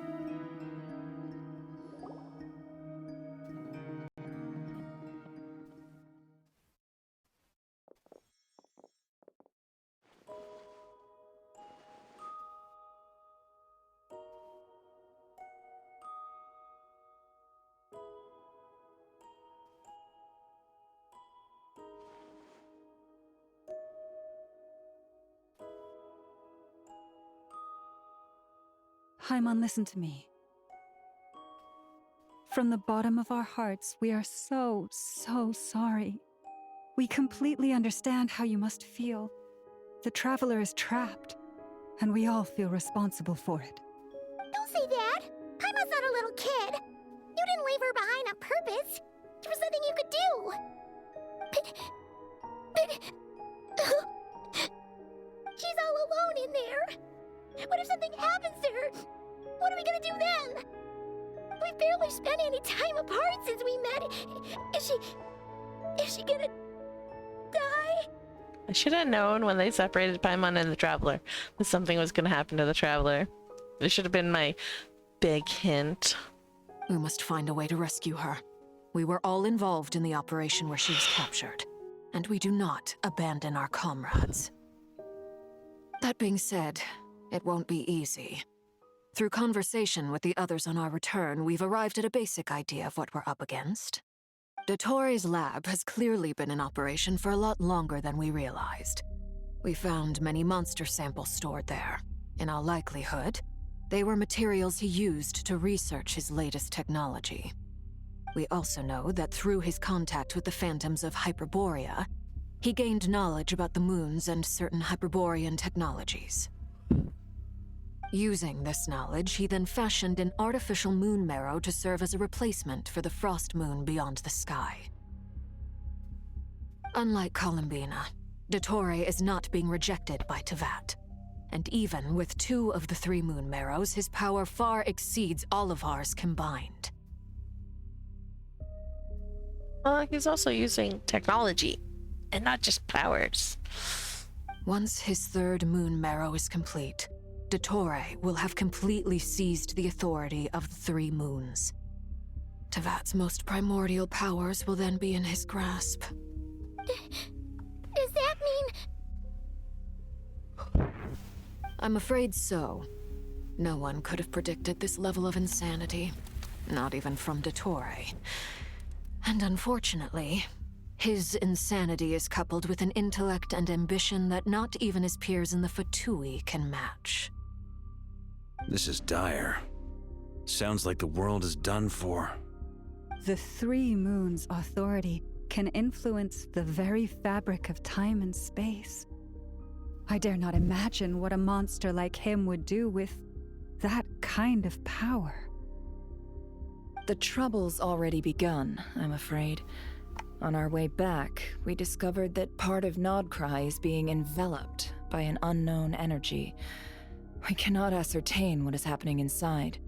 Paimon, listen to me. From the bottom of our hearts, we are so sorry. We completely understand how you must feel. The Traveler is trapped, and we all feel responsible for it. Don't say that! Paimon's not a little kid! You didn't leave her behind on purpose! There was nothing you could do! But... she's all alone in there! What if something happens to her? What are we gonna do then? We've barely spent any time apart since we met. Is she gonna die? I should have known when they separated Paimon and the Traveler that something was going to happen to the Traveler. This should have been my big hint. We must find a way to rescue her. We were all involved in the operation where she was captured, and we do not abandon our comrades. That being said, it won't be easy. Through conversation with the others on our return, we've arrived at a basic idea of what we're up against. Dottore's lab has clearly been in operation for a lot longer than we realized. We found many monster samples stored there. In all likelihood, they were materials he used to research his latest technology. We also know that through his contact with the phantoms of Hyperborea, he gained knowledge about the moons and certain Hyperborean technologies. Using this knowledge, he then fashioned an artificial moon marrow to serve as a replacement for the frost moon beyond the sky. Unlike Columbina, Dottore is not being rejected by Teyvat. And even with 2 of the 3 moon marrows, his power far exceeds all of ours combined. He's also using technology, and not just powers. Once his 3rd moon marrow is complete, Dottore will have completely seized the authority of the 3 moons. Teyvat's most primordial powers will then be in his grasp. Does that mean... I'm afraid so. No one could have predicted this level of insanity. Not even from Dottore. And unfortunately, his insanity is coupled with an intellect and ambition that not even his peers in the Fatui can match. This is dire. Sounds like the world is done for. The 3 moons' authority can influence the very fabric of time and space. I dare not imagine what a monster like him would do with that kind of power. The trouble's already begun, I'm afraid. On our way back, we discovered that part of Nodcry is being enveloped by an unknown energy. We cannot ascertain what is happening inside.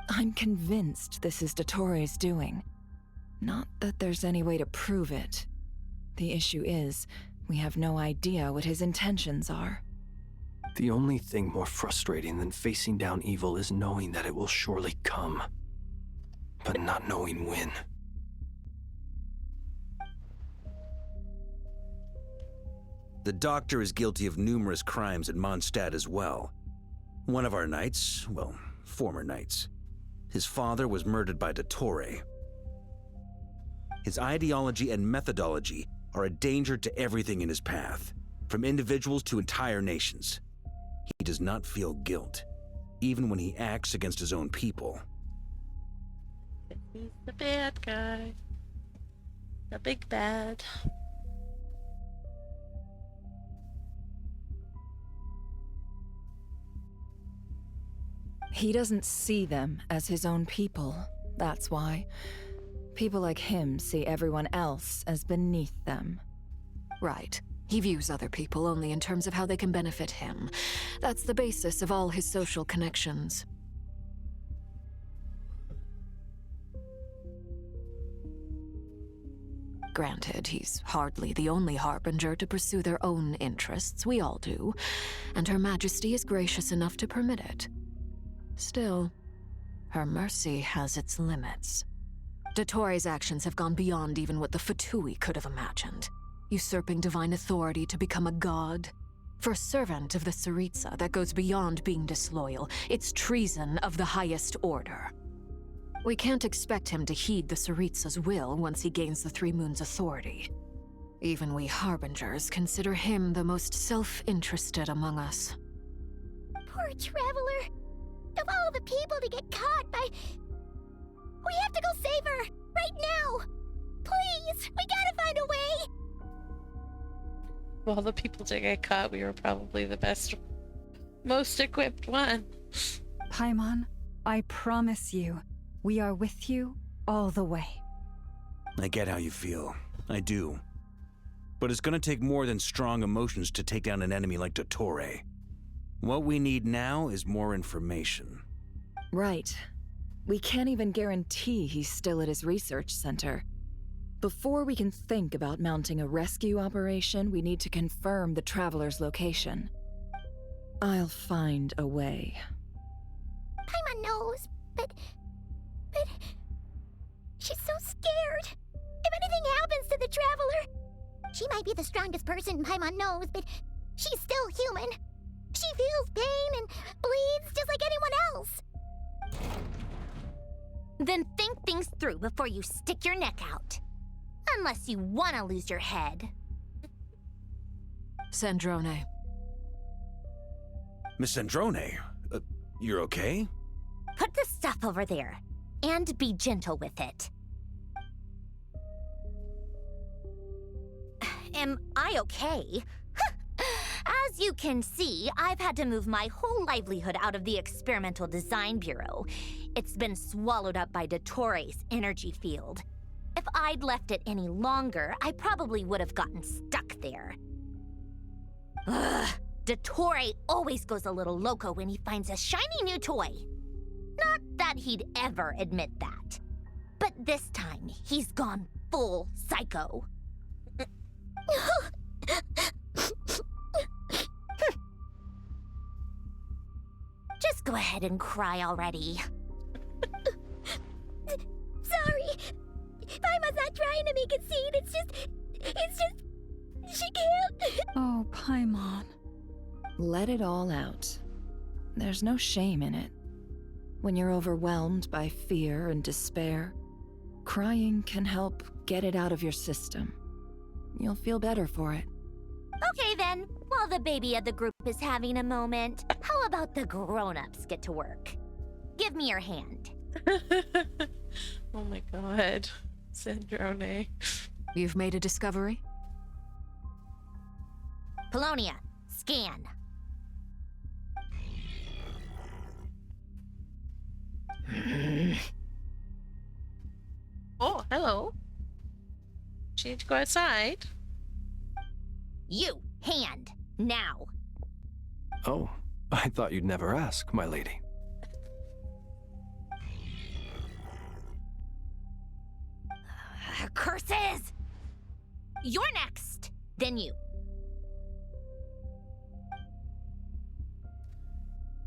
I'm convinced this is Dottore's doing. Not that there's any way to prove it. The issue is, we have no idea what his intentions are. The only thing more frustrating than facing down evil is knowing that it will surely come, but not knowing when. The Doctor is guilty of numerous crimes at Mondstadt as well. One of our knights, well, former knights, his father was murdered by Dottore. His ideology and methodology are a danger to everything in his path, from individuals to entire nations. He does not feel guilt, even when he acts against his own people. He's the bad guy. The big bad. He doesn't see them as his own people, that's why. People like him see everyone else as beneath them. Right. He views other people only in terms of how they can benefit him. That's the basis of all his social connections. Granted, he's hardly the only harbinger to pursue their own interests. We all do. And Her Majesty is gracious enough to permit it. Still, her mercy has its limits. Dottore's actions have gone beyond even what the Fatui could have imagined. Usurping divine authority to become a god. For a servant of the Tsaritsa, that goes beyond being disloyal. It's treason of the highest order. We can't expect him to heed the Tsaritsa's will once he gains the 3 Moons' authority. Even we Harbingers consider him the most self-interested among us. Poor Traveler. Of all the people to get caught by... We have to go save her! Right now! Please! We gotta find a way! Of all the people to get caught, we were probably the best, most equipped one. Paimon, I promise you, we are with you all the way. I get how you feel. I do. But it's gonna take more than strong emotions to take down an enemy like Dottore. What we need now is more information. Right. We can't even guarantee he's still at his research center. Before we can think about mounting a rescue operation, we need to confirm the Traveler's location. I'll find a way. Paimon knows, but... She's so scared. If anything happens to the Traveler... She might be the strongest person Paimon knows, but she's still human. She feels pain and bleeds just like anyone else. Then think things through before you stick your neck out. Unless you want to lose your head. Sandrone. Miss Sandrone, you're okay? Put the stuff over there, and be gentle with it. Am I okay? As you can see, I've had to move my whole livelihood out of the Experimental Design Bureau. It's been swallowed up by Dottore's energy field. If I'd left it any longer, I probably would have gotten stuck there. Ugh, Dottore always goes a little loco when he finds a shiny new toy. Not that he'd ever admit that. But this time, he's gone full psycho. Just go ahead and cry already. Sorry. Paimon's not trying to make a scene. It's just... She can't. Oh, Paimon. Let it all out. There's no shame in it. When you're overwhelmed by fear and despair, crying can help get it out of your system. You'll feel better for it. Okay then, while the baby of the group is having a moment, how about the grown-ups get to work? Give me your hand. Oh my god. Sandrone. You've made a discovery? Polonia, scan. Oh, hello. She need to go outside. You, hand, now. Oh, I thought you'd never ask, my lady. Curses! You're next, then you.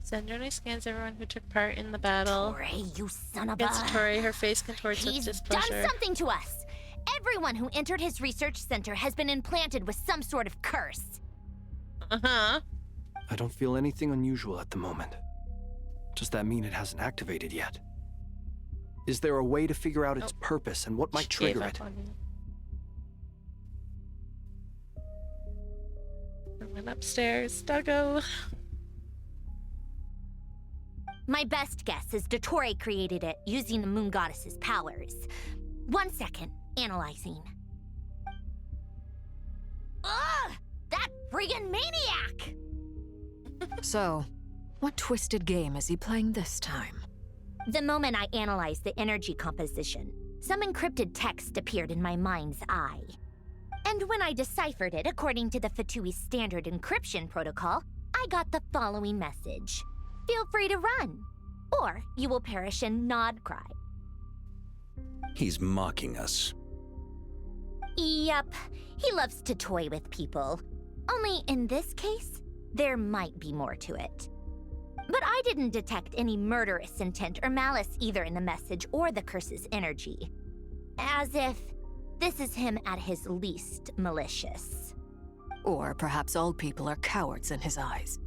Sandrone scans everyone who took part in the battle. Dottore, you son of a... Against Dottore, her face contorts with He's displeasure. done something to us! Everyone who entered his research center has been implanted with some sort of curse. Uh-huh. I don't feel anything unusual at the moment. Does that mean it hasn't activated yet? Is there a way to figure out its purpose and what might trigger it? I went upstairs. Doggo. My best guess is Dottore created it using the Moon Goddess's powers. 1 second. Analyzing. Ugh! That friggin' maniac! So, what twisted game is he playing this time? The moment I analyzed the energy composition, some encrypted text appeared in my mind's eye. And when I deciphered it according to the Fatui standard encryption protocol, I got the following message. Feel free to run, or you will perish in nod cry. He's mocking us. Yep, he loves to toy with people. Only in this case, there might be more to it. But I didn't detect any murderous intent or malice either in the message or the curse's energy. As if this is him at his least malicious. Or perhaps all people are cowards in his eyes.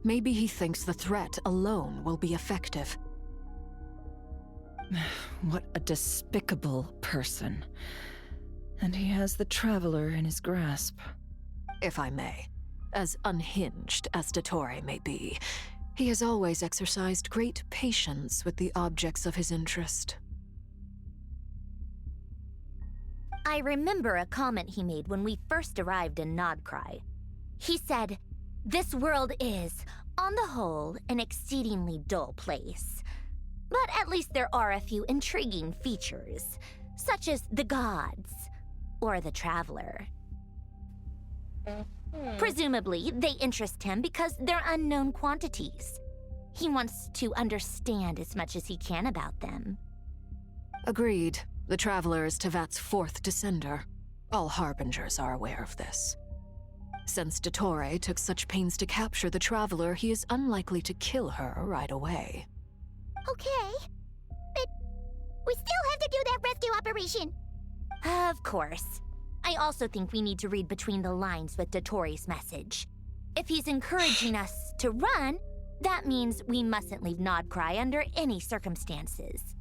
Maybe he thinks the threat alone will be effective. What a despicable person. And he has the Traveler in his grasp. If I may, as unhinged as Dottore may be, he has always exercised great patience with the objects of his interest. I remember a comment he made when we first arrived in Nodcry. He said, "This world is, on the whole, an exceedingly dull place. But at least there are a few intriguing features, such as the gods, or the Traveler." Presumably, they interest him because they're unknown quantities. He wants to understand as much as he can about them. Agreed. The Traveler is Tevat's fourth descender. All Harbingers are aware of this. Since Dottore took such pains to capture the Traveler, he is unlikely to kill her right away. Okay, but we still have to do that rescue operation. Of course. I also think we need to read between the lines with Dottore's message. If he's encouraging us to run, that means we mustn't leave Nodcry under any circumstances.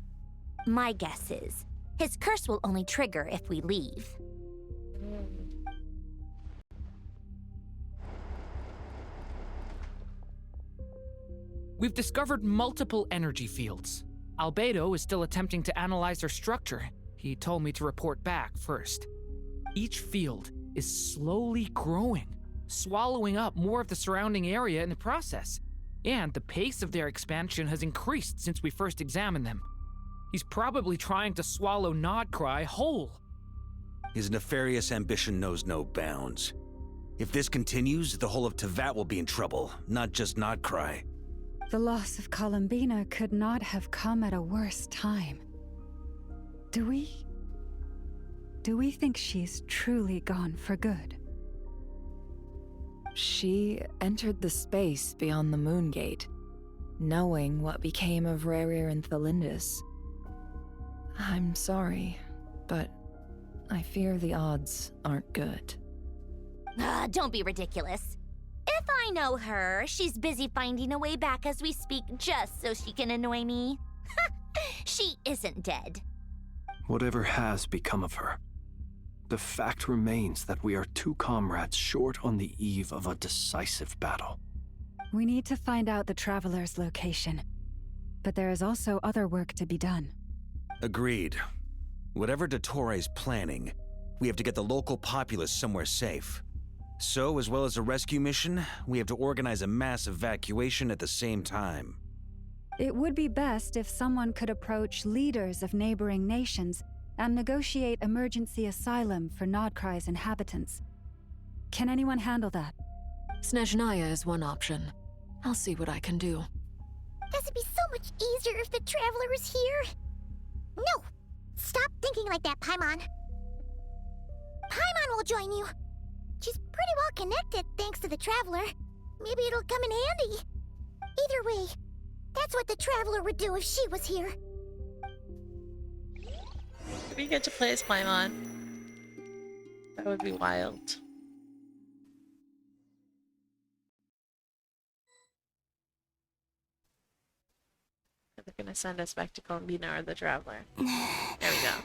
My guess is, his curse will only trigger if we leave. We've discovered multiple energy fields. Albedo is still attempting to analyze their structure. He told me to report back first. Each field is slowly growing, swallowing up more of the surrounding area in the process. And the pace of their expansion has increased since we first examined them. He's probably trying to swallow Nodcry whole. His nefarious ambition knows no bounds. If this continues, the whole of Tevat will be in trouble, not just Nodcry. The loss of Columbina could not have come at a worse time. Do we think she's truly gone for good? She entered the space beyond the Moongate, knowing what became of Rerir and Thalindus. I'm sorry, but I fear the odds aren't good. Don't be ridiculous. If I know her, she's busy finding a way back as we speak just so she can annoy me. She isn't dead. Whatever has become of her, the fact remains that we are two comrades short on the eve of a decisive battle. We need to find out the Traveler's location. But there is also other work to be done. Agreed. Whatever Dottore's planning, we have to get the local populace somewhere safe. So, as well as a rescue mission, we have to organize a mass evacuation at the same time. It would be best if someone could approach leaders of neighboring nations and negotiate emergency asylum for Nodcry's inhabitants. Can anyone handle that? Snezhnaya is one option. I'll see what I can do. This would be so much easier if the Traveler was here. No! Stop thinking like that, Paimon. Paimon will join you. She's pretty well connected thanks to the Traveler. Maybe it'll come in handy. Either way, that's what the Traveler would do if she was here. If we get to play as Paimon, that would be wild. They're gonna send us back to Columbina or the Traveler. There we go.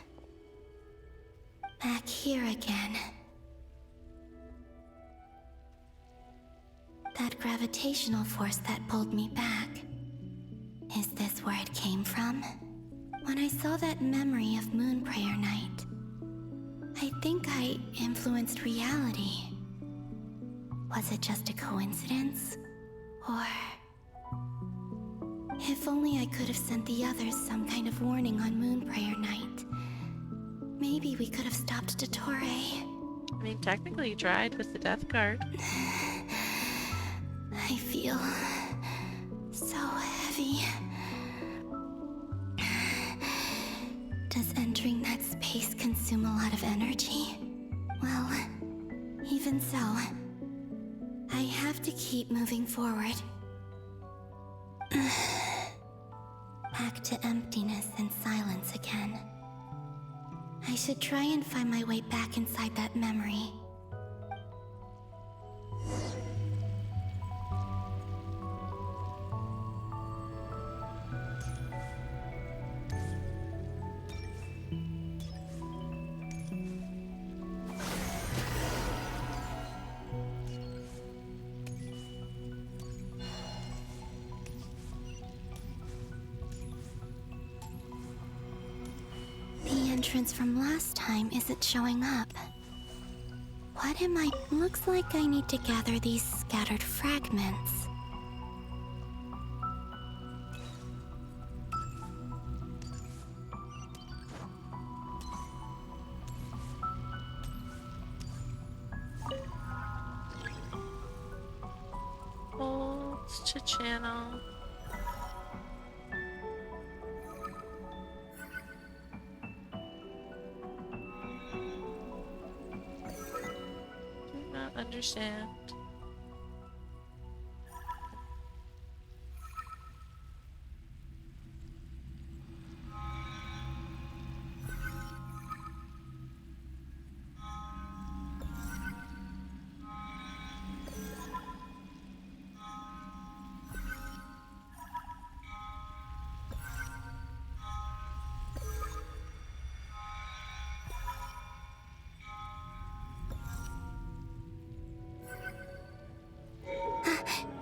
Back here again. That gravitational force that pulled me back. Is this where it came from? When I saw that memory of Moon Prayer Night, I think I influenced reality. Was it just a coincidence? Or... if only I could have sent the others some kind of warning on Moon Prayer Night. Maybe we could have stopped Dottore. I mean, technically you tried with the death card. I feel so heavy. Does entering that space consume a lot of energy? Well, even so, I have to keep moving forward. Back to emptiness and silence again. I should try and find my way back inside that memory. entrance from last time isn't showing up. What am I? Looks like I need to gather these scattered fragments. Bolts to channel. Do not understand.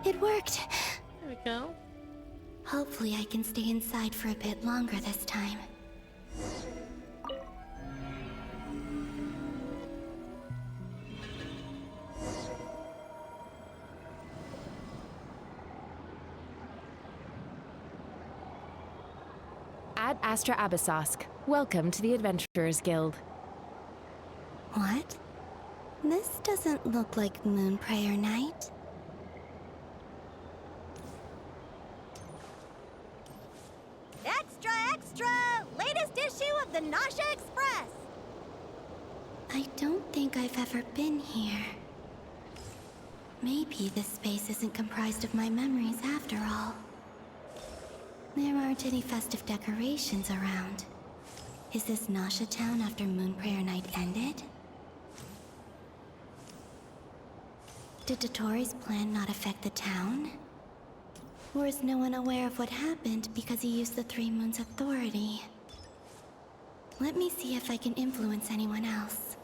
It worked! There we go. Hopefully I can stay inside for a bit longer this time. Ad Astra Abyssosk. Welcome to the Adventurers Guild. What? This doesn't look like Moon Prayer Night. Extra, extra! Latest issue of the Nasha Express! I don't think I've ever been here. Maybe this space isn't comprised of my memories after all. There aren't any festive decorations around. Is this Nasha Town after Moon Prayer Night ended? Did Dottoro's plan not affect the town? Or is no one aware of what happened because he used the Three Moons' authority? Let me see if I can influence anyone else.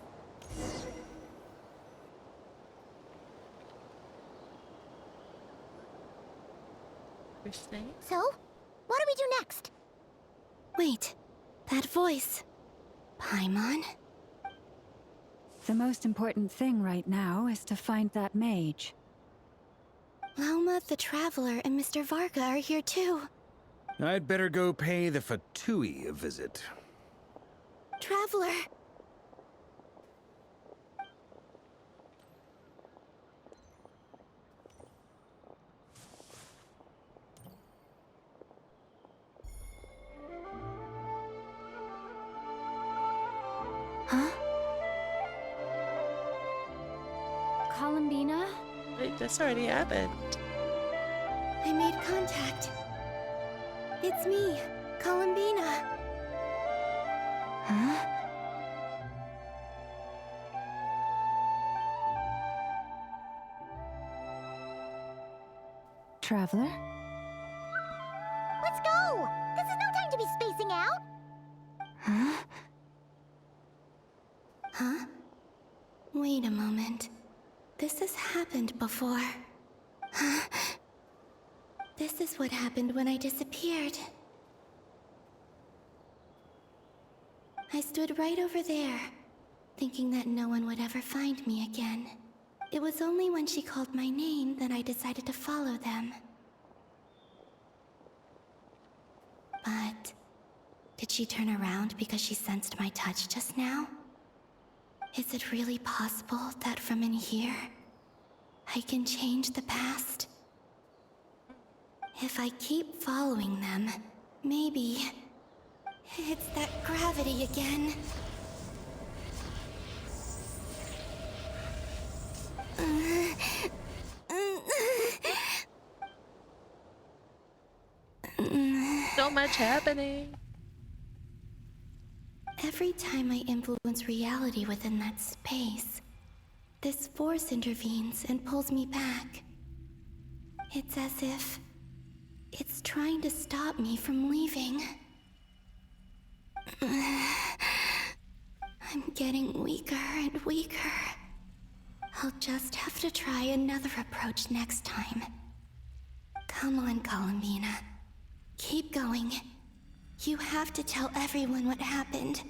Interesting. So, what do we do next? Wait, that voice. Paimon? The most important thing right now is to find that mage. Lauma, the Traveler, and Mr. Varga are here too. I'd better go pay the Fatui a visit. Traveler! Huh? Columbina? Wait, this already happened. I made contact. It's me, Columbina. Huh? Traveler? Let's go! This is no time to be spacing out! Huh? Huh? Wait a moment. This has happened before. Huh? This is what happened when I disappeared. I stood right over there, thinking that no one would ever find me again. It was only when she called my name that I decided to follow them. But did she turn around because she sensed my touch just now? Is it really possible that from in here, I can change the past? If I keep following them, maybe it's that gravity again. So much happening. Every time I influence reality within that space, this force intervenes and pulls me back. It's as if it's trying to stop me from leaving. I'm getting weaker and weaker. I'll just have to try another approach next time. Come on, Columbina. Keep going. You have to tell everyone what happened.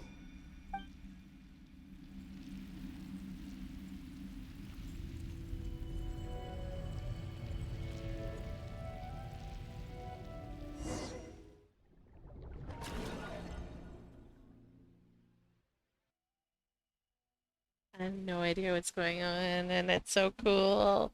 I have no idea what's going on, and it's so cool.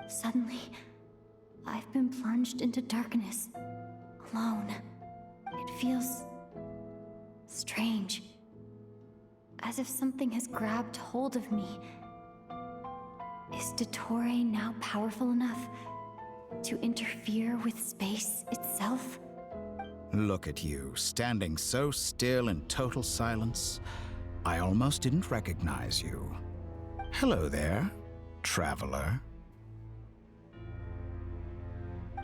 Suddenly, I've been plunged into darkness, alone. It feels strange, as if something has grabbed hold of me. Is Dottore now powerful enough to interfere with space itself? Look at you, standing so still in total silence. I almost didn't recognize you. Hello there, traveler.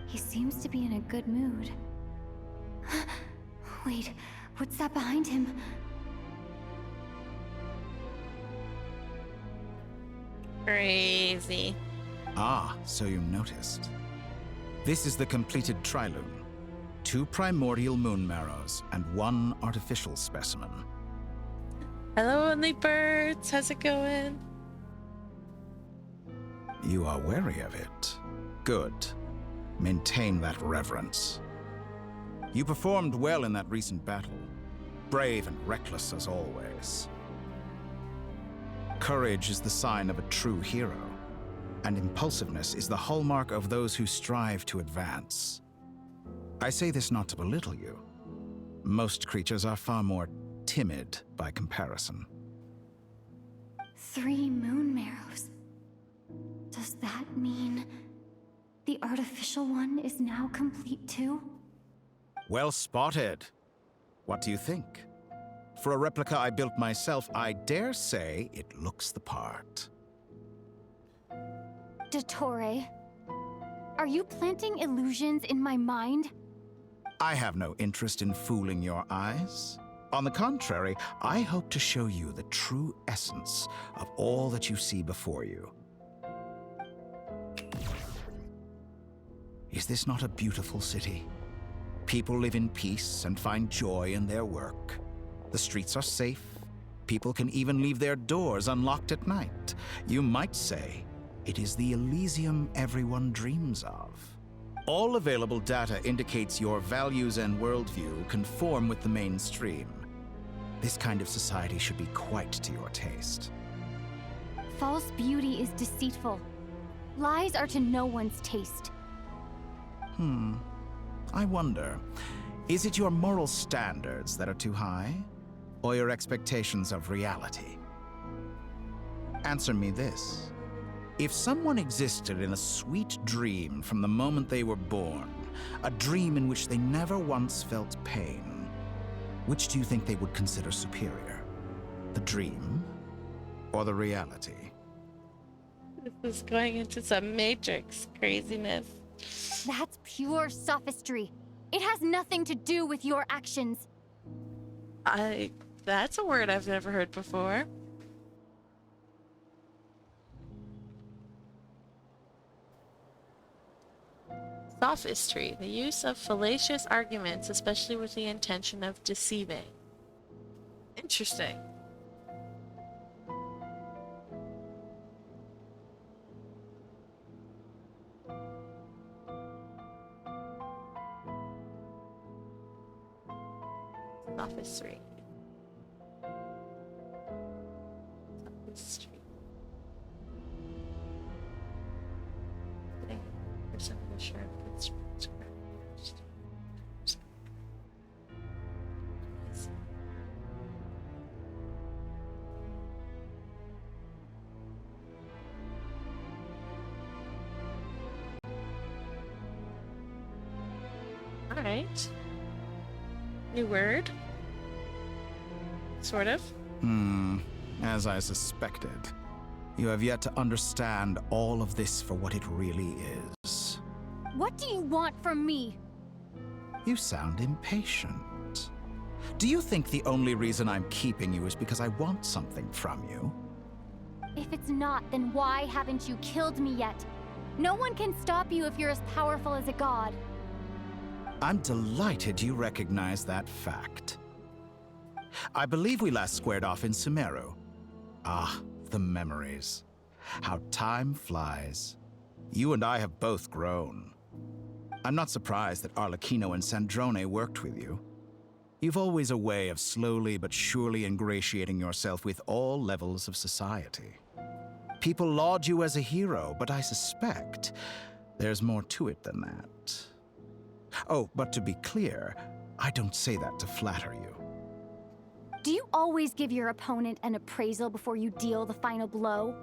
He seems to be in a good mood. Wait, what's that behind him? Crazy. Ah, so you noticed. This is the completed Trilune. 2 primordial moon marrows and 1 artificial specimen. Hello, only birds. How's it going? You are wary of it. Good. Maintain that reverence. You performed well in that recent battle. Brave and reckless as always. Courage is the sign of a true hero, and impulsiveness is the hallmark of those who strive to advance. I say this not to belittle you. Most creatures are far more timid by comparison. 3 moon marrows. Does that mean the artificial one is now complete too? Well spotted. What do you think? For a replica I built myself, I dare say it looks the part. Dottore, are you planting illusions in my mind? I have no interest in fooling your eyes. On the contrary, I hope to show you the true essence of all that you see before you. Is this not a beautiful city? People live in peace and find joy in their work. The streets are safe. People can even leave their doors unlocked at night. You might say it is the Elysium everyone dreams of. All available data indicates your values and worldview conform with the mainstream. This kind of society should be quite to your taste. False beauty is deceitful. Lies are to no one's taste. I wonder, is it your moral standards that are too high, or your expectations of reality? Answer me this. If someone existed in a sweet dream from the moment they were born, a dream in which they never once felt pain, which do you think they would consider superior? The dream or the reality? This is going into some Matrix craziness. That's pure sophistry. It has nothing to do with your actions. That's a word I've never heard before. Sophistry, the use of fallacious arguments, especially with the intention of deceiving. Interesting. Sophistry. Sophistry. All right. New word. Sort of. As I suspected. You have yet to understand all of this for what it really is. What do you want from me? You sound impatient. Do you think the only reason I'm keeping you is because I want something from you? If it's not, then why haven't you killed me yet? No one can stop you if you're as powerful as a god. I'm delighted you recognize that fact. I believe we last squared off in Sumeru. Ah, the memories. How time flies. You and I have both grown. I'm not surprised that Arlecchino and Sandrone worked with you. You've always a way of slowly but surely ingratiating yourself with all levels of society. People laud you as a hero, but I suspect there's more to it than that. Oh, but to be clear, I don't say that to flatter you. Do you always give your opponent an appraisal before you deal the final blow?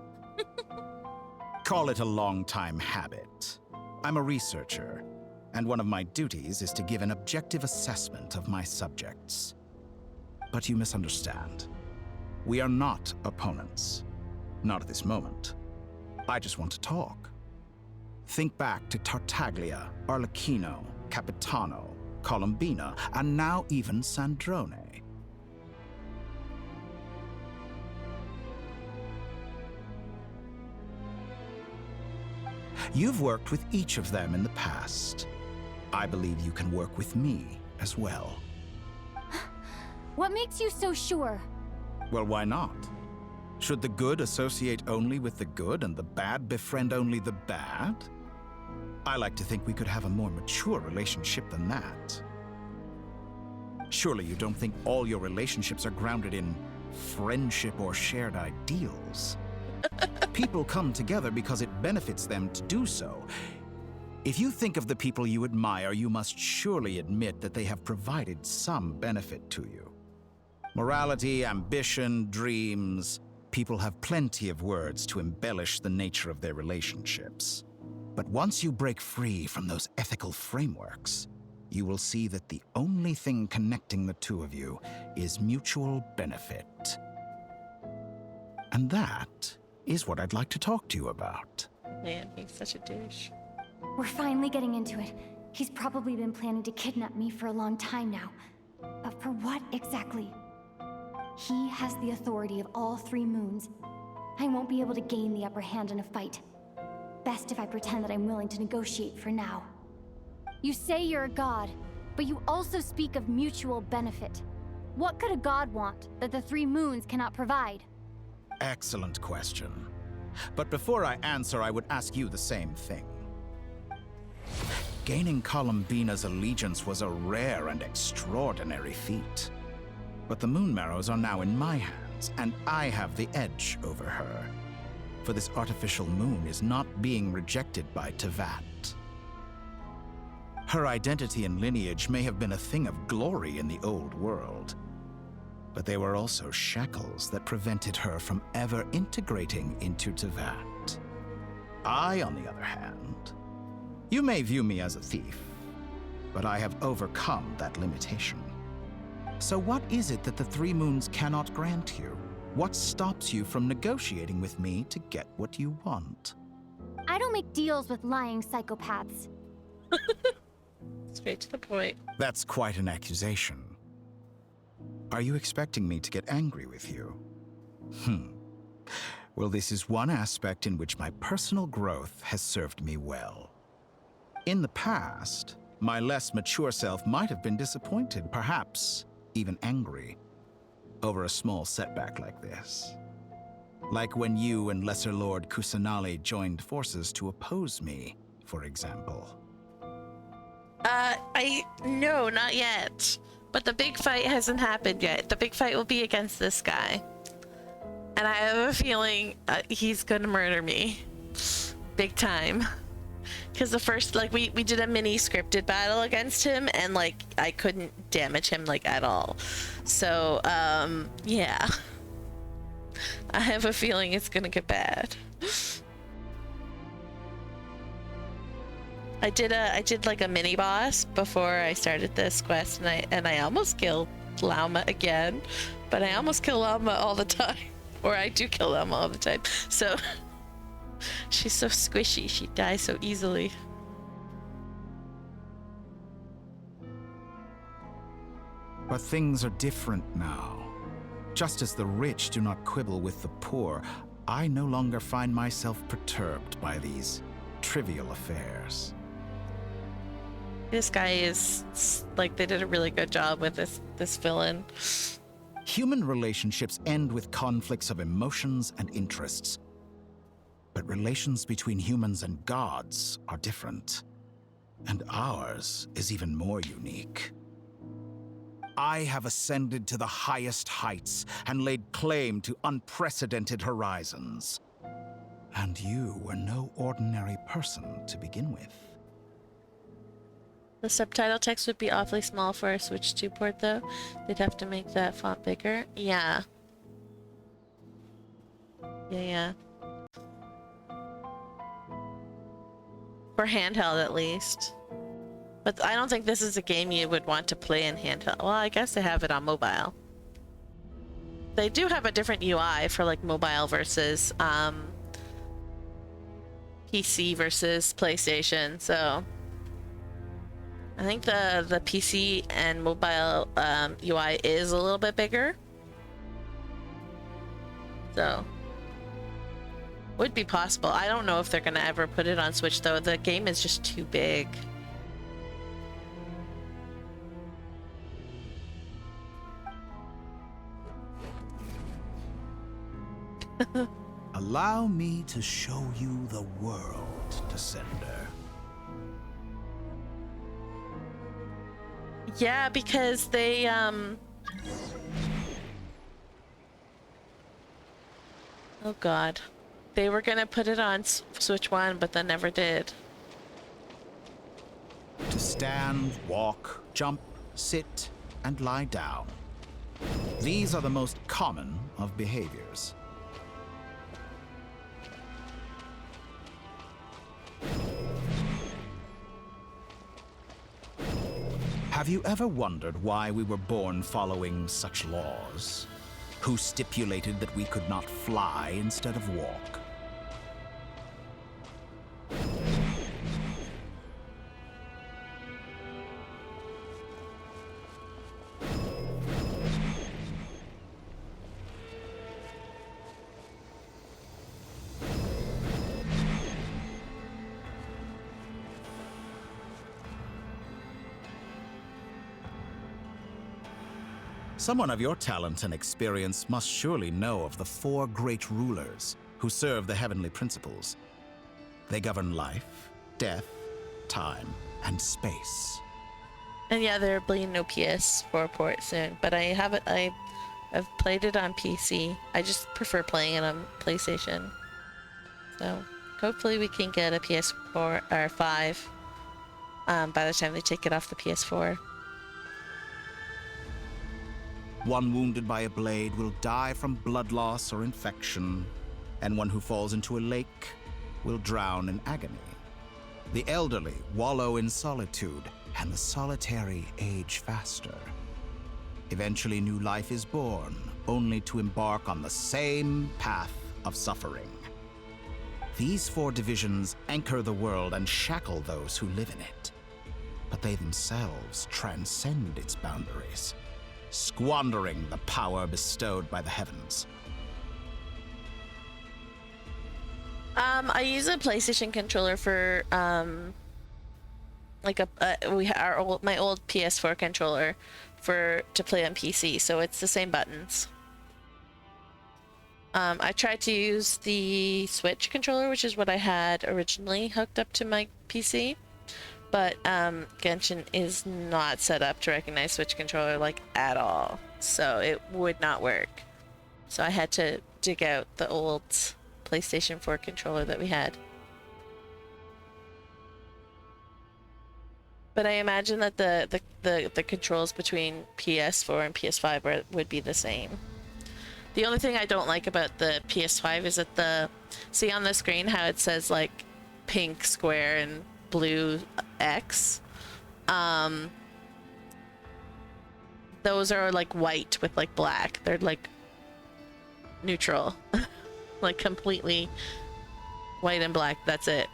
Call it a long-time habit. I'm a researcher, and one of my duties is to give an objective assessment of my subjects. But you misunderstand. We are not opponents. Not at this moment. I just want to talk. Think back to Tartaglia, Arlecchino, Capitano, Columbina, and now even Sandrone. You've worked with each of them in the past. I believe you can work with me as well. What makes you so sure? Well, why not? Should the good associate only with the good and the bad befriend only the bad? I like to think we could have a more mature relationship than that. Surely you don't think all your relationships are grounded in friendship or shared ideals? People come together because it benefits them to do so. If you think of the people you admire, you must surely admit that they have provided some benefit to you. Morality, ambition, dreams. People have plenty of words to embellish the nature of their relationships. But once you break free from those ethical frameworks, you will see that the only thing connecting the two of you is mutual benefit. And that is what I'd like to talk to you about. Man, he's such a douche. We're finally getting into it. He's probably been planning to kidnap me for a long time now. But for what exactly? He has the authority of all 3 moons. I won't be able to gain the upper hand in a fight. Best if I pretend that I'm willing to negotiate for now. You say you're a god, but you also speak of mutual benefit. What could a god want that the 3 moons cannot provide? Excellent question. But before I answer, I would ask you the same thing. Gaining Columbina's allegiance was a rare and extraordinary feat. But the Moon Marrows are now in my hands, and I have the edge over her. For this artificial moon is not being rejected by Tevat. Her identity and lineage may have been a thing of glory in the old world, but they were also shackles that prevented her from ever integrating into Tevat. I, on the other hand, you may view me as a thief, but I have overcome that limitation. So what is it that the 3 moons cannot grant you? What stops you from negotiating with me to get what you want? I don't make deals with lying psychopaths. Straight to the point. That's quite an accusation. Are you expecting me to get angry with you? Well, this is one aspect in which my personal growth has served me well. In the past, my less mature self might have been disappointed, perhaps even angry, over a small setback like this. Like when you and Lesser Lord Kusanali joined forces to oppose me, for example. No, not yet. But the big fight hasn't happened yet. The big fight will be against this guy. And I have a feeling he's gonna murder me. Big time. Because the first, like, we did a mini scripted battle against him, and, like, I couldn't damage him, like, at all. So, yeah. I have a feeling it's gonna get bad. I did like a mini boss before I started this quest, and I almost killed Llama again, but I almost kill Llama all the time, or I do kill Llama all the time. So she's so squishy, she dies so easily. But things are different now. Just as the rich do not quibble with the poor, I no longer find myself perturbed by these trivial affairs. This guy is like, they did a really good job with this villain. Human relationships end with conflicts of emotions and interests. But relations between humans and gods are different. And ours is even more unique. I have ascended to the highest heights and laid claim to unprecedented horizons. And you were no ordinary person to begin with. The subtitle text would be awfully small for a Switch 2 port, though. They'd have to make that font bigger. Yeah. Yeah. For handheld, at least. But I don't think this is a game you would want to play in handheld. Well, I guess they have it on mobile. They do have a different UI for like mobile versus PC versus PlayStation, so I think the PC and mobile UI is a little bit bigger. So would be possible. I don't know if they're gonna ever put it on Switch though. The game is just too big. Allow me to show you the world, Descender. Yeah, because they oh god. They were gonna put it on Switch 1, but then never did. To stand, walk, jump, sit, and lie down. These are the most common of behaviors. Have you ever wondered why we were born following such laws? Who stipulated that we could not fly instead of walk? Someone of your talent and experience must surely know of the 4 great rulers who serve the heavenly principles. They govern life, death, time, and space. And yeah, there will be no PS4 port soon, but I've played it on PC. I just prefer playing it on PlayStation. So hopefully we can get a PS4 or 5 by the time they take it off the PS4. One wounded by a blade will die from blood loss or infection, and one who falls into a lake will drown in agony. The elderly wallow in solitude, and the solitary age faster. Eventually, new life is born, only to embark on the same path of suffering. These 4 divisions anchor the world and shackle those who live in it, but they themselves transcend its boundaries, squandering the power bestowed by the heavens. I use a PlayStation controller for like my old PS4 controller to play on PC, so it's the same buttons. I tried to use the Switch controller, which is what I had originally hooked up to my PC. But Genshin is not set up to recognize Switch controller like at all, so it would not work. So I had to dig out the old PlayStation 4 controller that we had. But I imagine that the controls between PS4 and PS5 would be the same. The only thing I don't like about the PS5 is that see on the screen how it says like pink square and blue X, those are like white with like black. They're like neutral. Like completely white and black, that's it.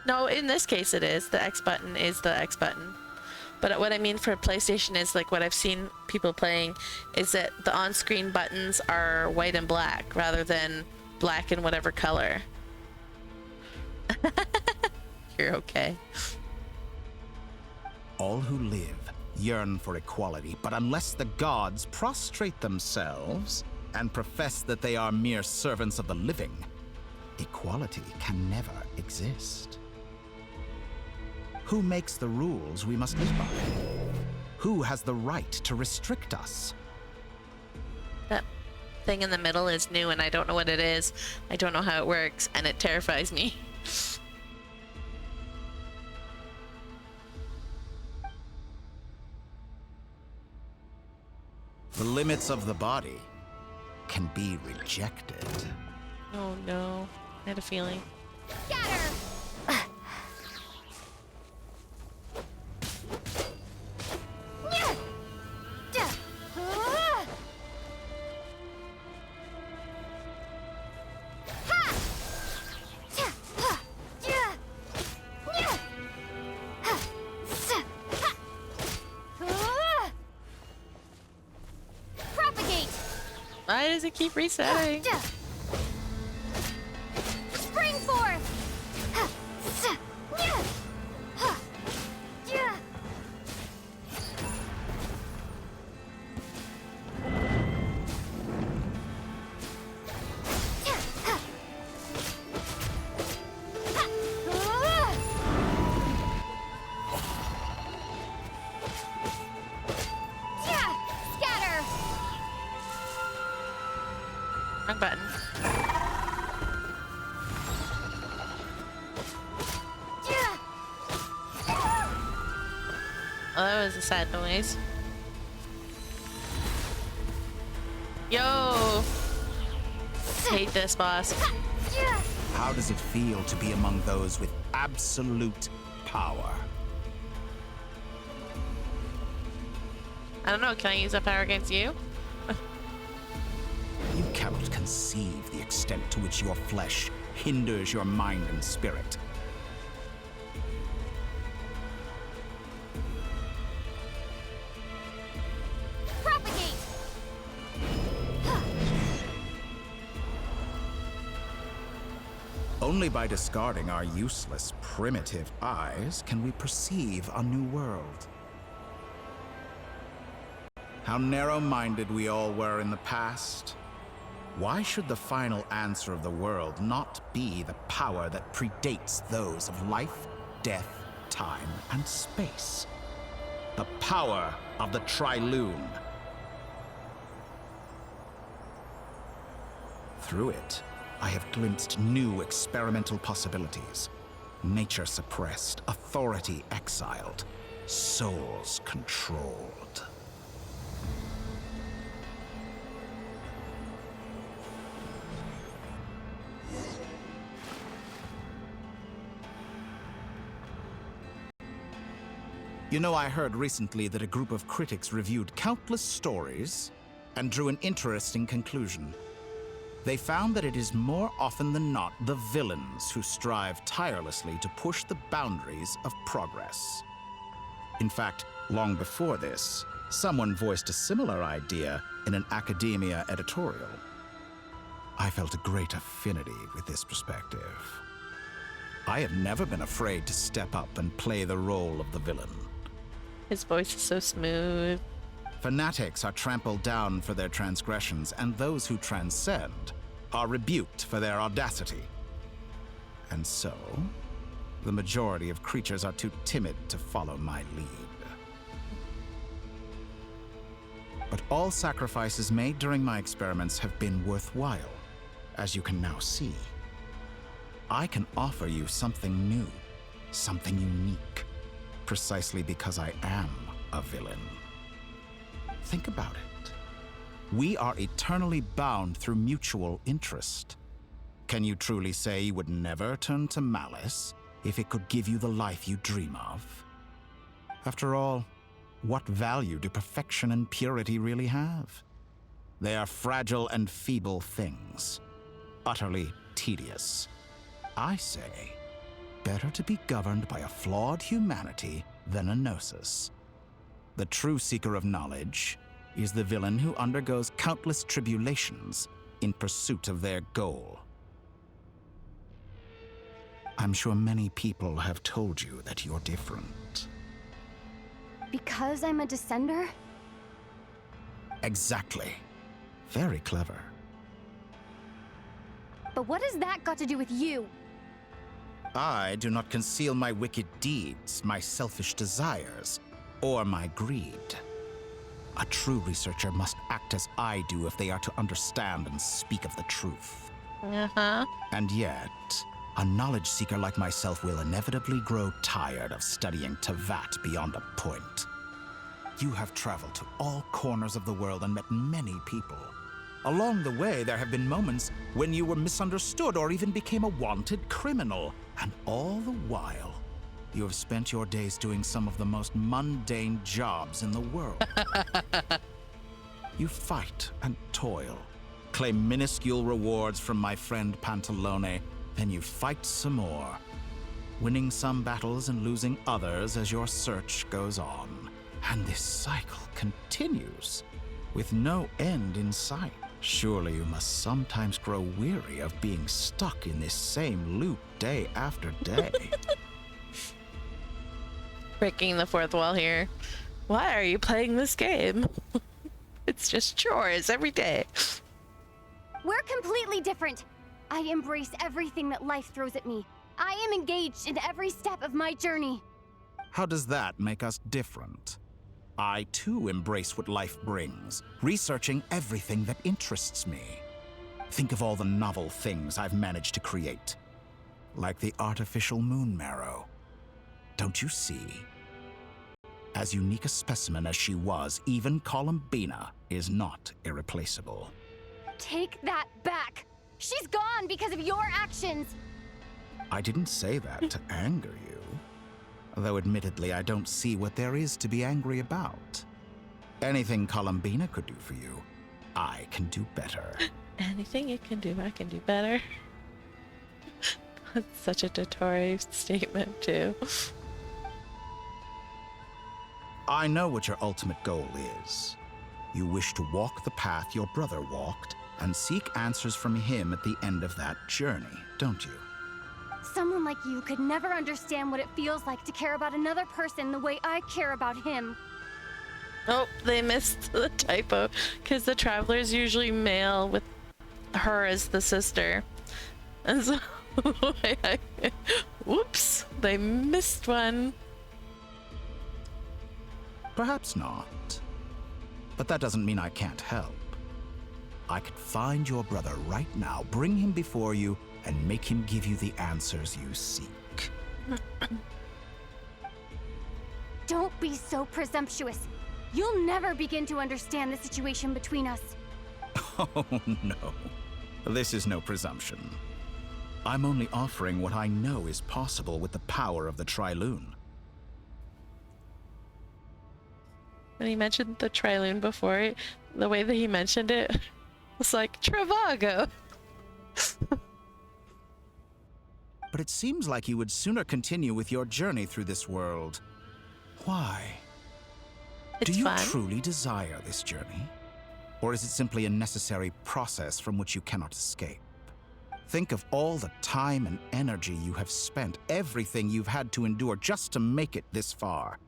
No, in this case it is. The X button is the X button. But what I mean for PlayStation is like what I've seen people playing is that the on-screen buttons are white and black rather than black and whatever color. You're okay. All who live yearn for equality, but unless the gods prostrate themselves and profess that they are mere servants of the living, equality can never exist. Who makes the rules we must live by? Who has the right to restrict us? That thing in the middle is new and I don't know what it is. I don't know how it works and it terrifies me. The limits of the body can be rejected. Oh no, I had a feeling. Scatter! Why does it keep resetting? Spring forth! Wrong button. Oh, that was a sad noise. Yo! I hate this boss. How does it feel to be among those with absolute power? I don't know, can I use that power against you? You cannot conceive the extent to which your flesh hinders your mind and spirit. Propagate! Only by discarding our useless, primitive eyes can we perceive a new world. How narrow-minded we all were in the past. Why should the final answer of the world not be the power that predates those of life, death, time, and space? The power of the Trilune. Through it, I have glimpsed new experimental possibilities. Nature suppressed, authority exiled, souls controlled. You know, I heard recently that a group of critics reviewed countless stories and drew an interesting conclusion. They found that it is more often than not the villains who strive tirelessly to push the boundaries of progress. In fact, long before this, someone voiced a similar idea in an academia editorial. I felt a great affinity with this perspective. I have never been afraid to step up and play the role of the villain. His voice is so smooth. Fanatics are trampled down for their transgressions, and those who transcend are rebuked for their audacity. And so, the majority of creatures are too timid to follow my lead. But all sacrifices made during my experiments have been worthwhile, as you can now see. I can offer you something new, something unique, precisely because I am a villain. Think about it. We are eternally bound through mutual interest. Can you truly say you would never turn to malice if it could give you the life you dream of? After all, what value do perfection and purity really have? They are fragile and feeble things, utterly tedious. I say, better to be governed by a flawed humanity than a gnosis, The true seeker of knowledge is the villain who undergoes countless tribulations in pursuit of their goal. I'm sure many people have told you that you're different. Because I'm a descender? Exactly. Very clever. But what has that got to do with you? I do not conceal my wicked deeds, my selfish desires, or my greed. A true researcher must act as I do if they are to understand and speak of the truth. Uh-huh. And yet, a knowledge seeker like myself will inevitably grow tired of studying Tevat beyond a point. You have traveled to all corners of the world and met many people. Along the way, there have been moments when you were misunderstood or even became a wanted criminal. And all the while, you have spent your days doing some of the most mundane jobs in the world. You fight and toil, claim minuscule rewards from my friend Pantalone, then you fight some more, winning some battles and losing others as your search goes on. And this cycle continues, with no end in sight. Surely you must sometimes grow weary of being stuck in this same loop day after day. Breaking the fourth wall here. Why are you playing this game? It's just chores every day. We're completely different. I embrace everything that life throws at me. I am engaged in every step of my journey. How does that make us different? I too embrace what life brings, researching everything that interests me. Think of all the novel things I've managed to create, like the artificial moon marrow. Don't you see? As unique a specimen as she was, even Columbina is not irreplaceable. Take that back. She's gone because of your actions. I didn't say that to anger you. Though admittedly, I don't see what there is to be angry about. Anything Columbina could do for you, I can do better. Anything you can do, I can do better. That's such a Dottore statement, too. I know what your ultimate goal is. You wish to walk the path your brother walked and seek answers from him at the end of that journey, don't you? Someone like you could never understand what it feels like to care about another person the way I care about him. Oh, they missed the typo, because the Traveler's usually male with her as the sister. And so, whoops, they missed one. Perhaps not. But that doesn't mean I can't help. I could find your brother right now, bring him before you, and make him give you the answers you seek. Don't be so presumptuous. You'll never begin to understand the situation between us. Oh, no. This is no presumption. I'm only offering what I know is possible with the power of the Triloon. When he mentioned the Triloon before, the way that he mentioned it was like, Travago! But it seems like you would sooner continue with your journey through this world. Why? It's Do you fun. truly desire this journey? Or is it simply a necessary process from which you cannot escape? Think of all the time and energy you have spent, everything you've had to endure just to make it this far.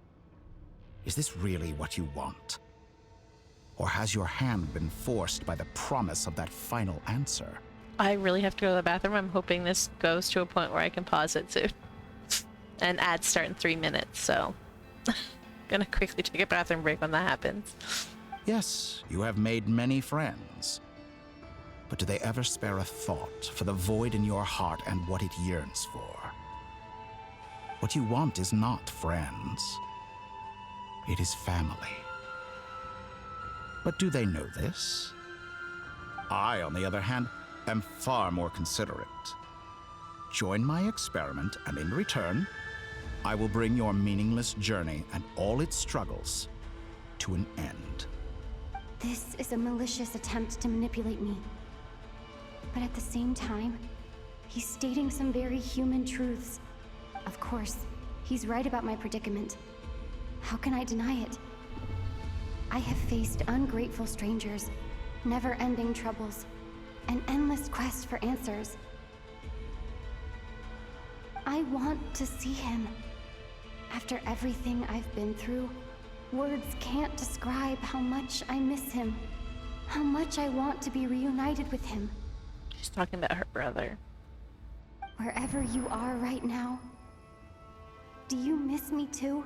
Is this really what you want? Or has your hand been forced by the promise of that final answer? I really have to go to the bathroom. I'm hoping this goes to a point where I can pause it soon. And ads start in 3 minutes, so gonna quickly take a bathroom break when that happens. Yes, you have made many friends. But do they ever spare a thought for the void in your heart and what it yearns for? What you want is not friends. It is family. But do they know this? I, on the other hand, am far more considerate. Join my experiment, and in return, I will bring your meaningless journey and all its struggles to an end. This is a malicious attempt to manipulate me. But at the same time, he's stating some very human truths. Of course, he's right about my predicament. How can I deny it? I have faced ungrateful strangers, never-ending troubles, an endless quest for answers. I want to see him. After everything I've been through, words can't describe how much I miss him, how much I want to be reunited with him. She's talking about her brother. Wherever you are right now, do you miss me too?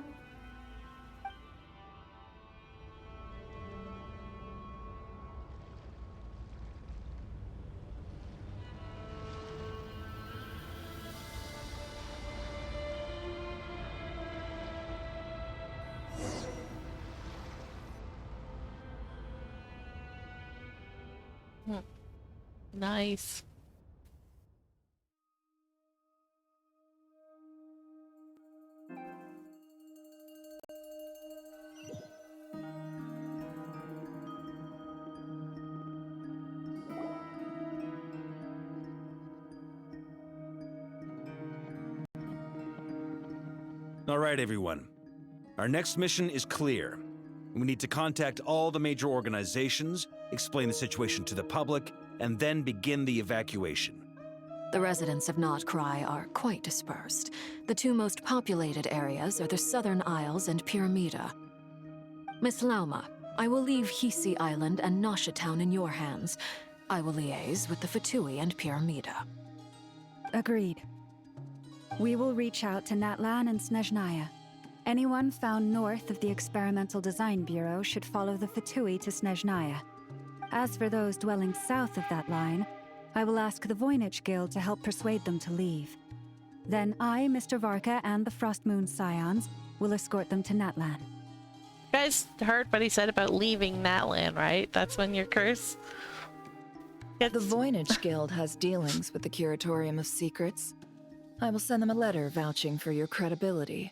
Nice. All right, everyone. Our next mission is clear. We need to contact all the major organizations, explain the situation to the public, and then begin the evacuation. The residents of Notcry are quite dispersed. The two most populated areas are the Southern Isles and Pyramida. Miss Lauma, I will leave Hisi Island and Nasha Town in your hands. I will liaise with the Fatui and Pyramida. Agreed. We will reach out to Natlan and Snezhnaya. Anyone found north of the Experimental Design Bureau should follow the Fatui to Snezhnaya. As for those dwelling south of that line, I will ask the Voynich Guild to help persuade them to leave. Then I, Mr. Varka, and the Frostmoon Scions will escort them to Natlan. You guys heard what he said about leaving Natlan, right? That's when your curse gets... The Voynich Guild has dealings with the Curatorium of Secrets. I will send them a letter vouching for your credibility.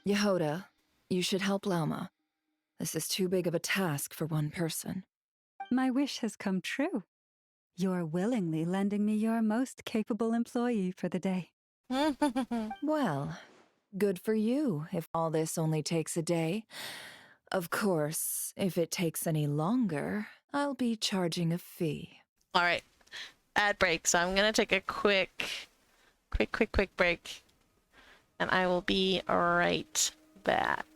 Yehoda, you should help Lauma. This is too big of a task for one person. My wish has come true. You're willingly lending me your most capable employee for the day. Well, good for you if all this only takes a day. Of course, if it takes any longer, I'll be charging a fee. All right, ad break. So I'm gonna take a quick break, and I will be right back.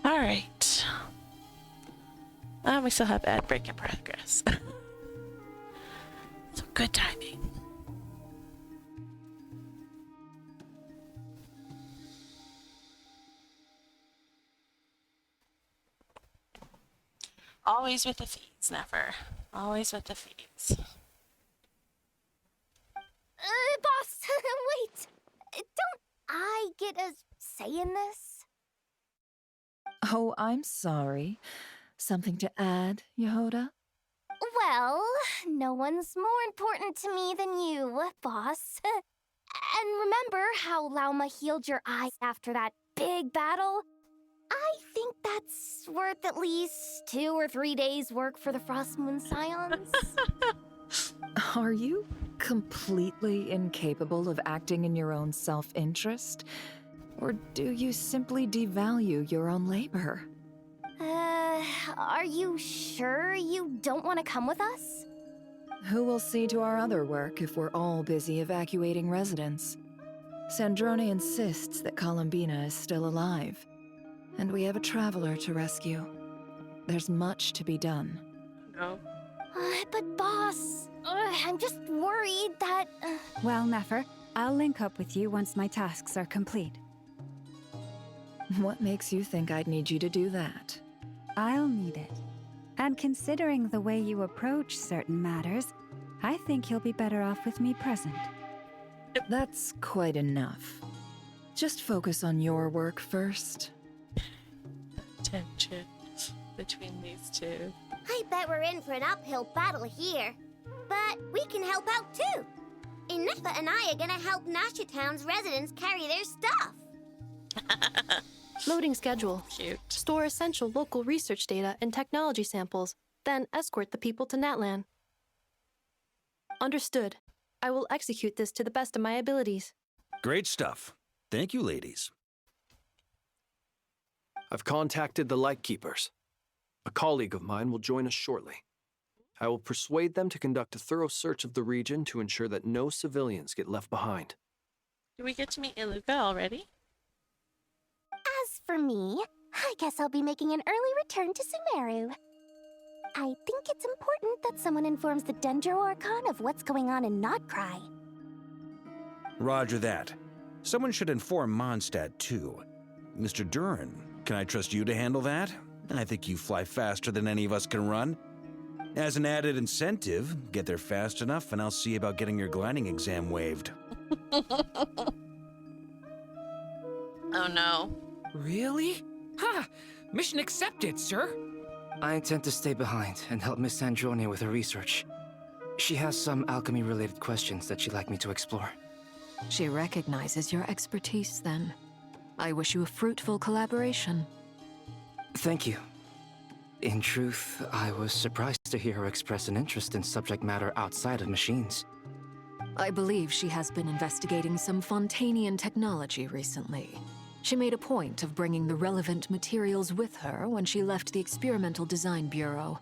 All right. We still have ad break in progress. So good timing. Always with the feeds, never. Always with the feeds. Boss, wait. Don't I get a say in this? Oh, I'm sorry. Something to add, Yehoda? Well, no one's more important to me than you, boss. And remember how Lauma healed your eyes after that big battle? I think that's worth at least 2 or 3 days' work for the Frost Moon Scions. Are you completely incapable of acting in your own self-interest? Or do you simply devalue your own labor? Are you sure you don't want to come with us? Who will see to our other work if we're all busy evacuating residents? Sandrone insists that Columbina is still alive, and we have a traveler to rescue. There's much to be done. No. But boss, I'm just worried that... Well, Nefer, I'll link up with you once my tasks are complete. What makes you think I'd need you to do that? I'll need it. And considering the way you approach certain matters, I think you'll be better off with me present. That's quite enough. Just focus on your work first. Tension between these two. I bet we're in for an uphill battle here. But we can help out too. Inefa and I are gonna help Nasha Town's residents carry their stuff. Loading schedule. Cute. Store essential local research data and technology samples, then escort the people to Natlan. Understood. I will execute this to the best of my abilities. Great stuff. Thank you, ladies. I've contacted the Lightkeepers. A colleague of mine will join us shortly. I will persuade them to conduct a thorough search of the region to ensure that no civilians get left behind. Do we get to meet Iluka already? As for me, I guess I'll be making an early return to Sumeru. I think it's important that someone informs the Dendro Archon of what's going on in Nodcry. Roger that. Someone should inform Mondstadt, too. Mr. Duran, can I trust you to handle that? I think you fly faster than any of us can run. As an added incentive, get there fast enough and I'll see about getting your gliding exam waived. Oh no. Really? Ha! Mission accepted, sir. I intend to stay behind and help Miss Sandrone with her research. She has some alchemy-related questions that she'd like me to explore. She recognizes your expertise, then. I wish you a fruitful collaboration. Thank you. In truth, I was surprised to hear her express an interest in subject matter outside of machines. I believe she has been investigating some Fontanian technology recently. She made a point of bringing the relevant materials with her when she left the Experimental Design Bureau.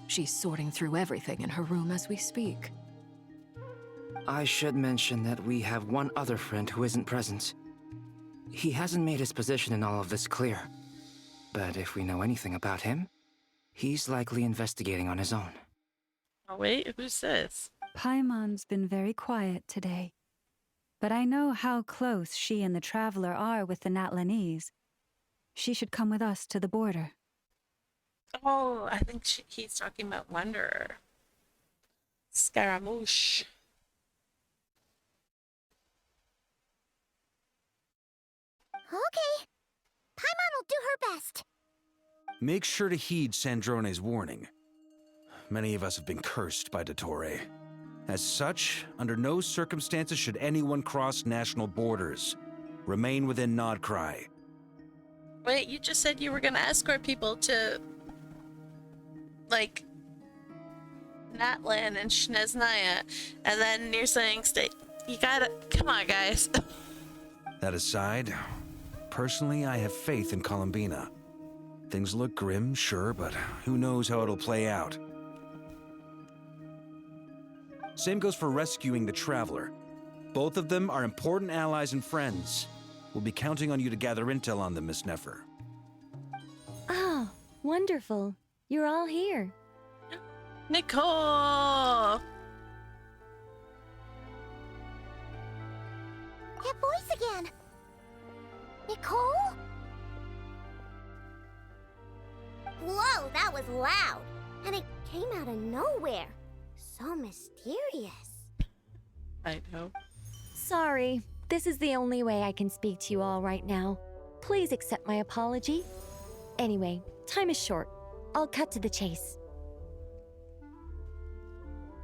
She's sorting through everything in her room as we speak. I should mention that we have one other friend who isn't present. He hasn't made his position in all of this clear. But if we know anything about him, he's likely investigating on his own. Oh wait, who's this? Paimon's been very quiet today. But I know how close she and the Traveler are with the Natlanese. She should come with us to the border. Oh, I think he's talking about Wanderer. Scaramouche. Okay. Paimon will do her best. Make sure to heed Sandrone's warning. Many of us have been cursed by Dottore. As such, under no circumstances should anyone cross national borders. Remain within Nodcry. Wait, you just said you were gonna escort people to, like, Natlan and Shneznaya, and then you're saying stay. You gotta, come on, guys. That aside, personally, I have faith in Columbina. Things look grim, sure, but who knows how it'll play out. Same goes for rescuing the Traveler. Both of them are important allies and friends. We'll be counting on you to gather intel on them, Miss Nefer. Oh, wonderful. You're all here. Nicole! That voice again. Nicole? Whoa, that was loud. And it came out of nowhere. So mysterious. I know. Sorry, this is the only way I can speak to you all right now. Please accept my apology. Anyway, time is short. I'll cut to the chase.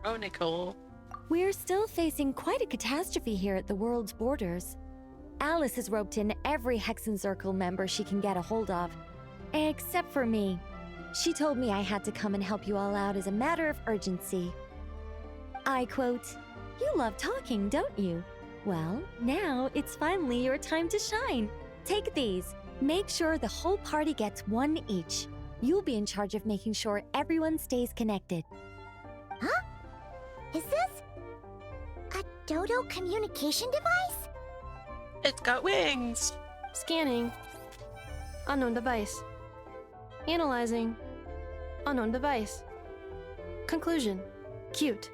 Oh, Nicole. We're still facing quite a catastrophe here at the world's borders. Alice has roped in every Hexencircle member she can get a hold of. Except for me. She told me I had to come and help you all out as a matter of urgency. I quote, "You love talking, don't you? Well, now it's finally your time to shine. Take these. Make sure the whole party gets one each. You'll be in charge of making sure everyone stays connected." Huh? Is this a Dodo communication device? It's got wings. Scanning. Unknown device. Analyzing. Unknown device. Conclusion. Cute.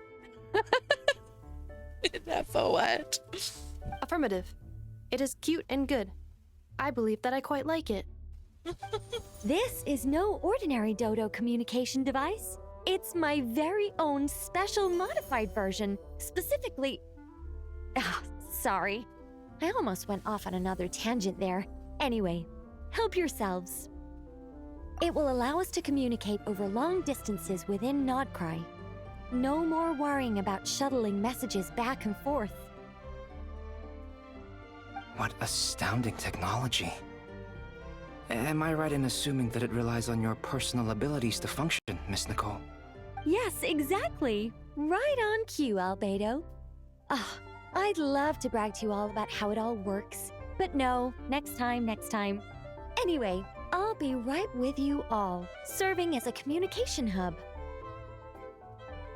That for what? Affirmative. It is cute and good. I believe that I quite like it. This is no ordinary Dodo communication device. It's my very own special modified version, specifically... sorry. I almost went off on another tangent there. Anyway, help yourselves. It will allow us to communicate over long distances within Nodcry. No more worrying about shuttling messages back and forth. What astounding technology. Am I right in assuming that it relies on your personal abilities to function, Miss Nicole? Yes, exactly. Right on cue, Albedo. I'd love to brag to you all about how it all works. But no, next time. Anyway, I'll be right with you all, serving as a communication hub.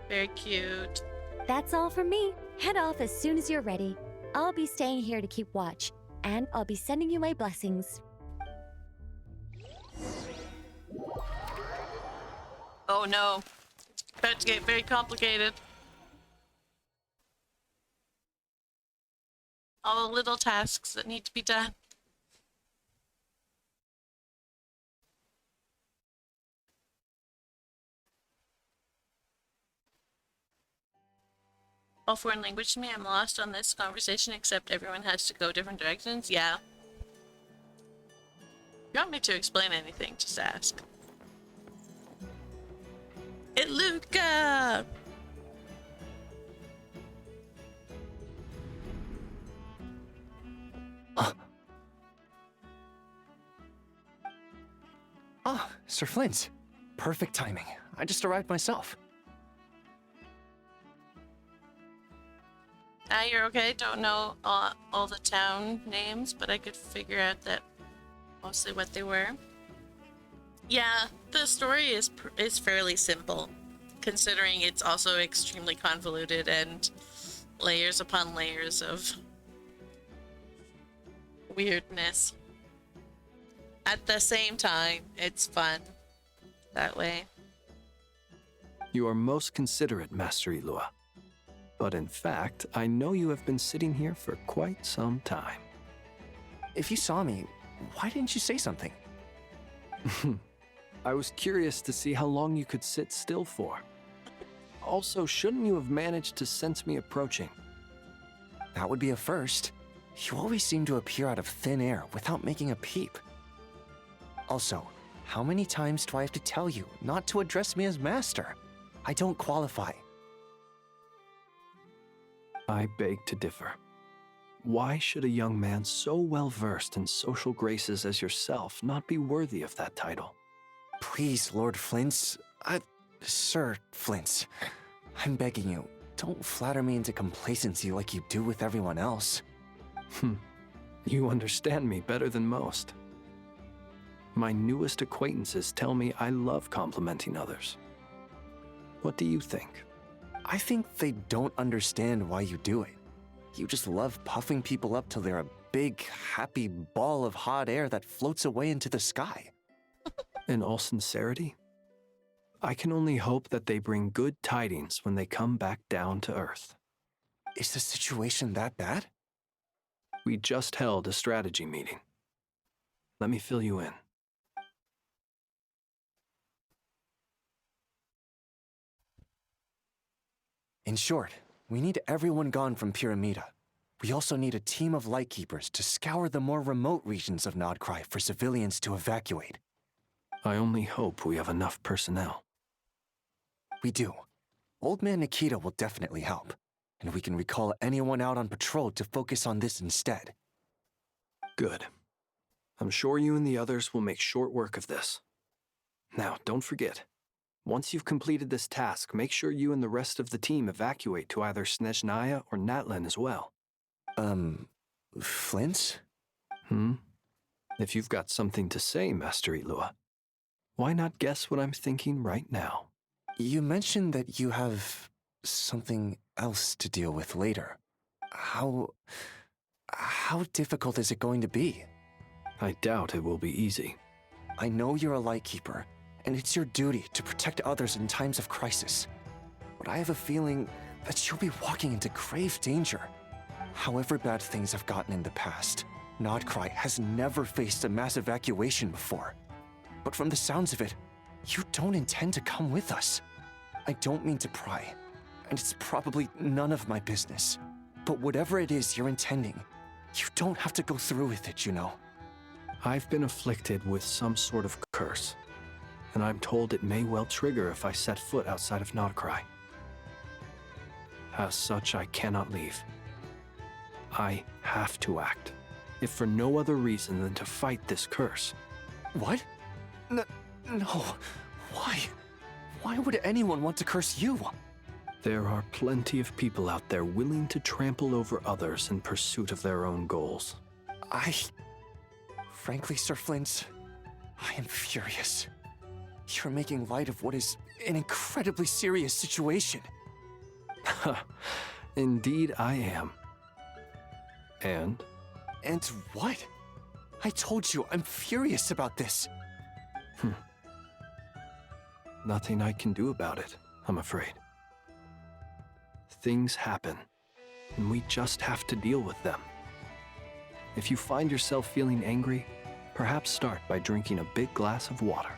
Very cute. That's all from me. Head off as soon as you're ready. I'll be staying here to keep watch, and I'll be sending you my blessings. Oh no. It's about to get very complicated. All the little tasks that need to be done. All foreign language to me, I'm lost on this conversation except everyone has to go different directions. Yeah. If you want me to explain anything, just ask. Hey, Luca! Ah, Sir Flint. Perfect timing. I just arrived myself. You're okay. Don't know all the town names, but I could figure out that mostly what they were. Yeah, the story is fairly simple, considering it's also extremely convoluted and layers upon layers of weirdness. At the same time, it's fun that way. You are most considerate, Master Ilua. But in fact, I know you have been sitting here for quite some time. If you saw me, why didn't you say something? I was curious to see how long you could sit still for. Also, shouldn't you have managed to sense me approaching? That would be a first. You always seem to appear out of thin air without making a peep. Also, how many times do I have to tell you not to address me as master? I don't qualify. I beg to differ. Why should a young man so well versed in social graces as yourself not be worthy of that title? Please, Lord Flint's... Sir Flint's. I'm begging you, don't flatter me into complacency like you do with everyone else. You understand me better than most. My newest acquaintances tell me I love complimenting others. What do you think? I think they don't understand why you do it. You just love puffing people up till they're a big, happy ball of hot air that floats away into the sky. In all sincerity, I can only hope that they bring good tidings when they come back down to Earth. Is the situation that bad? We just held a strategy meeting. Let me fill you in. In short, we need everyone gone from Pyramida. We also need a team of lightkeepers to scour the more remote regions of Nodcry for civilians to evacuate. I only hope we have enough personnel. We do. Old Man Nikita will definitely help, and we can recall anyone out on patrol to focus on this instead. Good. I'm sure you and the others will make short work of this. Now, don't forget, once you've completed this task, make sure you and the rest of the team evacuate to either Snezhnaya or Natlan as well. Flint? If you've got something to say, Master Ilua, why not guess what I'm thinking right now? You mentioned that you have something else to deal with later. How difficult is it going to be? I doubt it will be easy. I know you're a lightkeeper, and it's your duty to protect others in times of crisis. But I have a feeling that you'll be walking into grave danger. However bad things have gotten in the past, Nodcry has never faced a mass evacuation before. But from the sounds of it, you don't intend to come with us. I don't mean to pry, and it's probably none of my business. But whatever it is you're intending, you don't have to go through with it, you know. I've been afflicted with some sort of curse, and I'm told it may well trigger if I set foot outside of Nodcry. As such, I cannot leave. I have to act, if for no other reason than to fight this curse. What? No. Why? Why would anyone want to curse you? There are plenty of people out there willing to trample over others in pursuit of their own goals. Frankly, Sir Flint, I am furious. You're making light of what is an incredibly serious situation. Indeed I am. And? And what? I told you, I'm furious about this. Nothing I can do about it, I'm afraid. Things happen, and we just have to deal with them. If you find yourself feeling angry, perhaps start by drinking a big glass of water.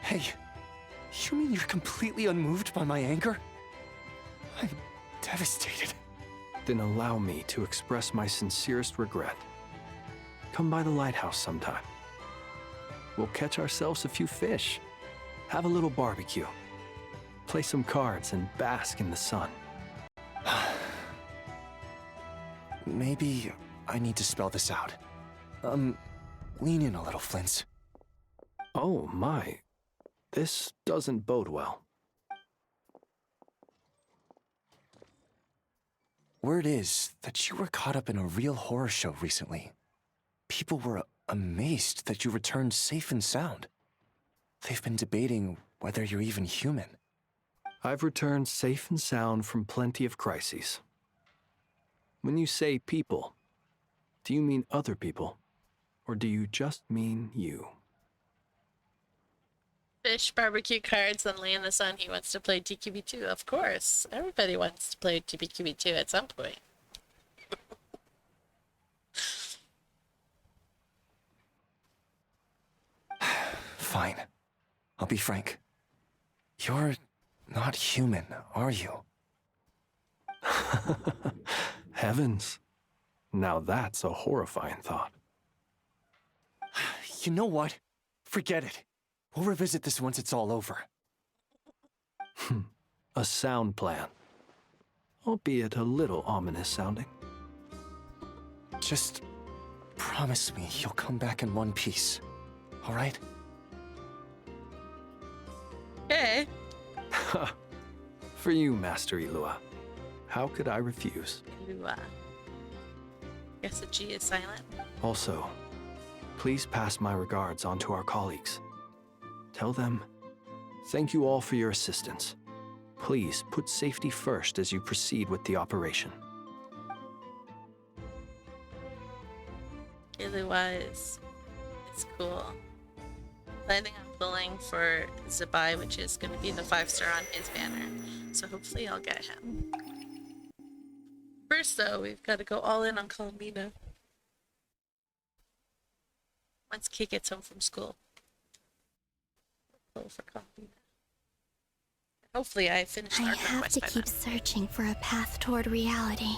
Hey, you mean you're completely unmoved by my anger? I'm devastated. Then allow me to express my sincerest regret. Come by the lighthouse sometime. We'll catch ourselves a few fish, have a little barbecue, play some cards, and bask in the sun. Maybe I need to spell this out. Lean in a little, Flint. Oh my, this doesn't bode well. Word is that you were caught up in a real horror show recently. People were amazed that you returned safe and sound. They've been debating whether you're even human. I've returned safe and sound from plenty of crises. When you say people, do you mean other people, or do you just mean you? Fish, barbecue, cards, and lay in the sun. He wants to play TQB2. Of course. Everybody wants to play TQB2 at some point. Fine. I'll be frank. You're not human, are you? Heavens. Now that's a horrifying thought. You know what? Forget it. We'll revisit this once it's all over. A sound plan. Albeit a little ominous sounding. Just promise me you'll come back in one piece, all right? Okay. For you, Master Ilua. How could I refuse? Ilua. Guess the G is silent. Also, please pass my regards on to our colleagues. Tell them, thank you all for your assistance. Please put safety first as you proceed with the operation. Gateway-wise, it's cool. Planning on pulling for Zabai, which is going to be the 5-star on his banner. So hopefully I'll get him. First though, we've got to go all in on Colomina. Once Kate gets home from school. Pull for Colomina. Hopefully I finish I Archon have quest to by keep then. searching for a path toward reality.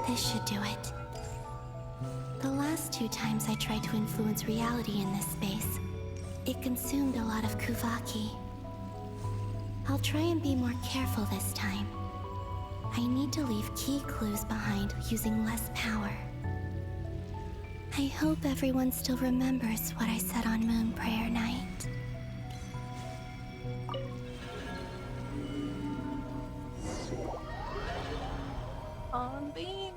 This should do it. The last 2 times I tried to influence reality in this space, it consumed a lot of Kuvaki. I'll try and be more careful this time. I need to leave key clues behind using less power. I hope everyone still remembers what I said on Moon Prayer Night. Colomina!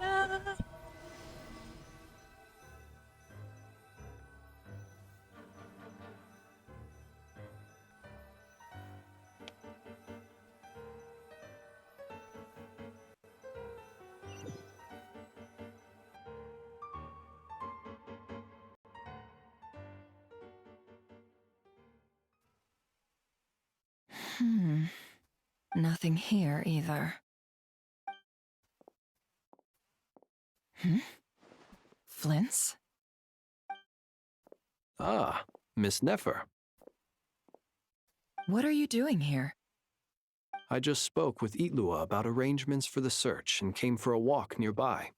Nothing here either. Flints? Ah, Miss Nefer. What are you doing here? I just spoke with Itlua about arrangements for the search and came for a walk nearby.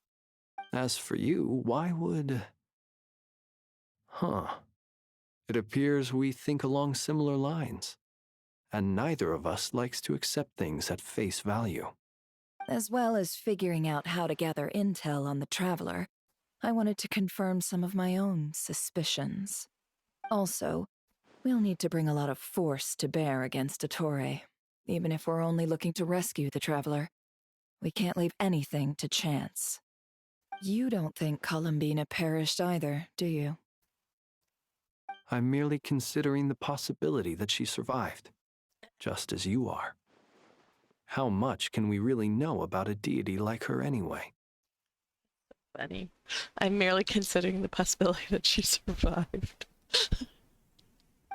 As for you, why would... Huh. It appears we think along similar lines, and neither of us likes to accept things at face value. As well as figuring out how to gather intel on the Traveler, I wanted to confirm some of my own suspicions. Also, we'll need to bring a lot of force to bear against Ettore, even if we're only looking to rescue the Traveler. We can't leave anything to chance. You don't think Columbina perished either, do you? I'm merely considering the possibility that she survived, just as you are. How much can we really know about a deity like her anyway? Funny. I'm merely considering the possibility that she survived.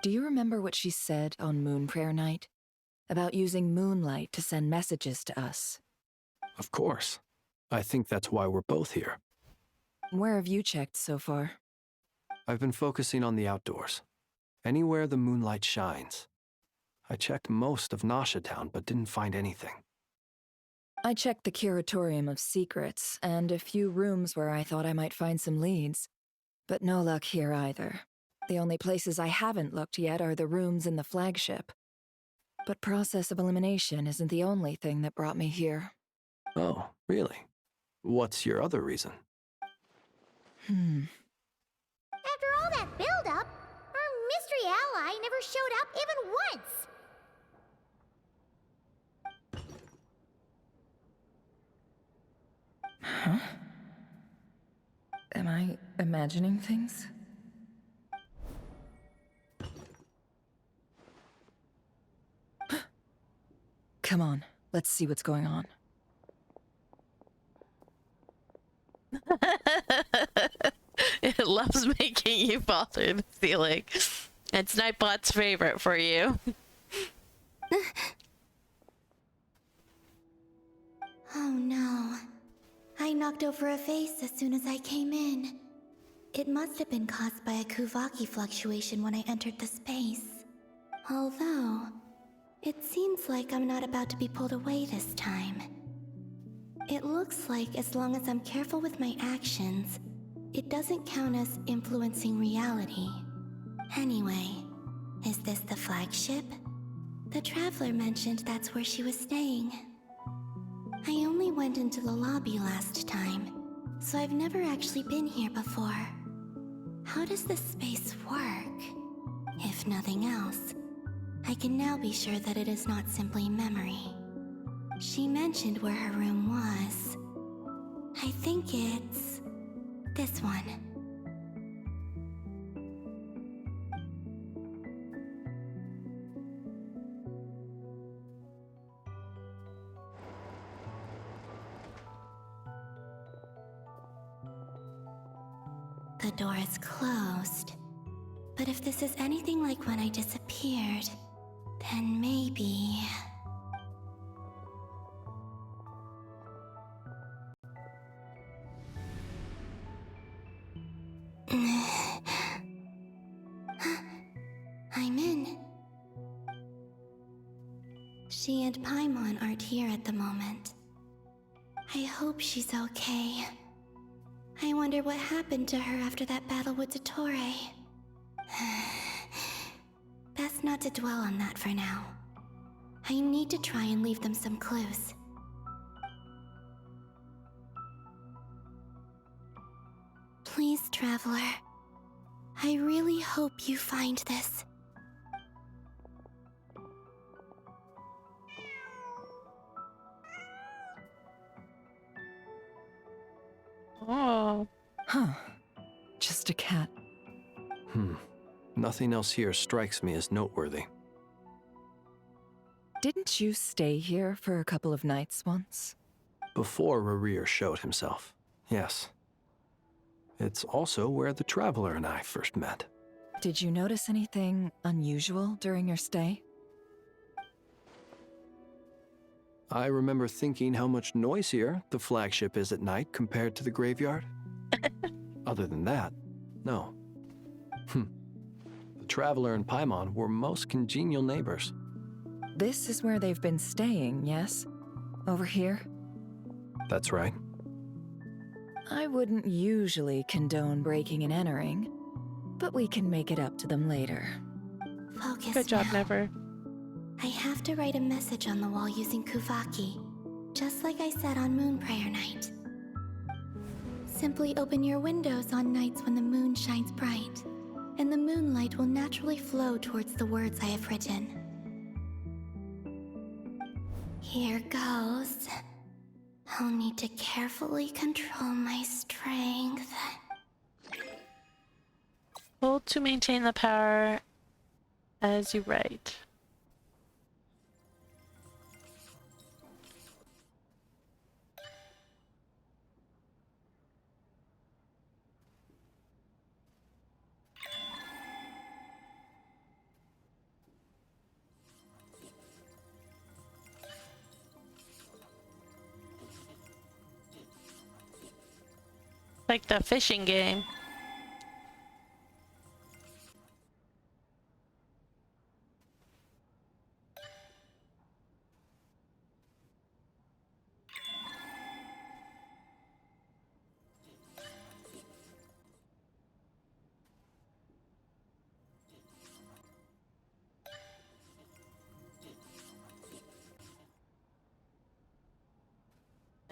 Do you remember what she said on Moon Prayer Night? About using moonlight to send messages to us? Of course. I think that's why we're both here. Where have you checked so far? I've been focusing on the outdoors. Anywhere the moonlight shines. I checked most of Nasha Town, but didn't find anything. I checked the Curatorium of Secrets, and a few rooms where I thought I might find some leads. But no luck here either. The only places I haven't looked yet are the rooms in the flagship. But process of elimination isn't the only thing that brought me here. Oh, really? What's your other reason? After all that build-up, our mystery ally never showed up even once! Huh? Am I imagining things? Come on, let's see what's going on. It loves making you fall through the ceiling. It's Nightbot's favorite for you. Oh no. I knocked over a vase as soon as I came in. It must have been caused by a Kuvaki fluctuation when I entered the space. Although, it seems like I'm not about to be pulled away this time. It looks like as long as I'm careful with my actions, it doesn't count as influencing reality. Anyway, is this the flagship? The Traveler mentioned that's where she was staying. I only went into the lobby last time, so I've never actually been here before. How does this space work? If nothing else, I can now be sure that it is not simply memory. She mentioned where her room was. I think it's this one. The door is closed. But if this is anything like when I disappeared, then maybe... I'm in. She and Paimon aren't here at the moment. I hope she's okay. I wonder what happened to her after that battle with Dottore. Best not to dwell on that for now. I need to try and leave them some clues. Please, Traveler. I really hope you find this. Oh. Huh. Just a cat. Nothing else here strikes me as noteworthy. Didn't you stay here for a couple of nights once? Before Rarir showed himself, yes. It's also where the Traveler and I first met. Did you notice anything unusual during your stay? I remember thinking how much noisier the flagship is at night compared to the graveyard. Other than that, no. The Traveler and Paimon were most congenial neighbors. This is where they've been staying, yes? Over here? That's right. I wouldn't usually condone breaking and entering, but we can make it up to them later. Focus. Good job, now. Never. I have to write a message on the wall using Kuvaki, just like I said on Moon Prayer Night. Simply open your windows on nights when the moon shines bright, and the moonlight will naturally flow towards the words I have written. Here goes. I'll need to carefully control my strength. Hold to maintain the power as you write. Like the fishing game.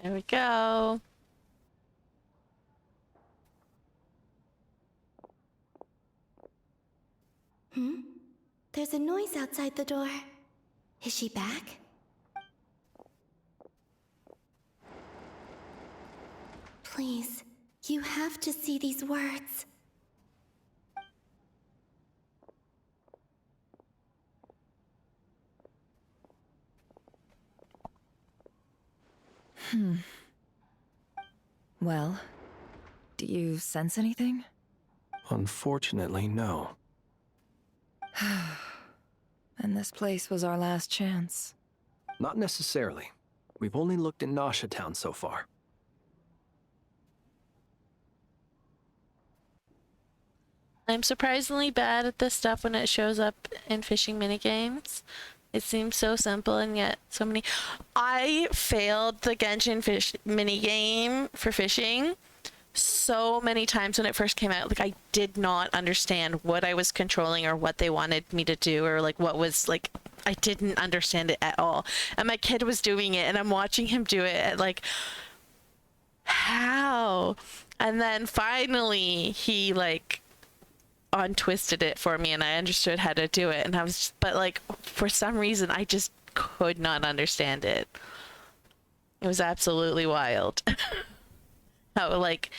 There we go. There's a noise outside the door. Is she back? Please, you have to see these words. Well, do you sense anything? Unfortunately, no. And this place was our last chance. Not necessarily. We've only looked in Nasha Town so far. I'm surprisingly bad at this stuff when it shows up in fishing minigames. It seems so simple and yet so many. I failed the Genshin fish minigame for fishing so many times when it first came out. Like, I did not understand what I was controlling or what they wanted me to do, or like what was like, I didn't understand it at all. And my kid was doing it and I'm watching him do it at like, how? And then finally he like untwisted it for me and I understood how to do it, and I was just, but like for some reason I just could not understand it. It was absolutely wild. How like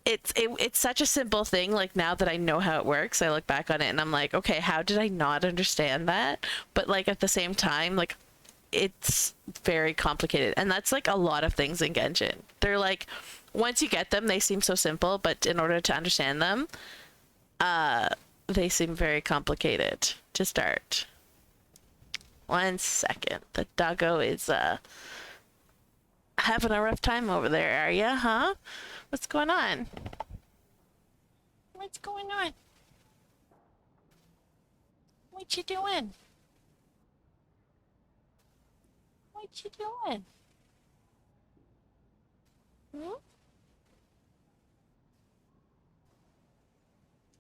it's such a simple thing. Like, now that I know how it works, I look back on it and I'm like, okay, how did I not understand that? But like at the same time, like, it's very complicated, and that's like a lot of things in Genshin. They're like, once you get them, they seem so simple, but in order to understand them, they seem very complicated to start. 1 second. The doggo is having a rough time over there, are ya, huh? What's going on? What's going on? What you doing? What you doing? Hmm?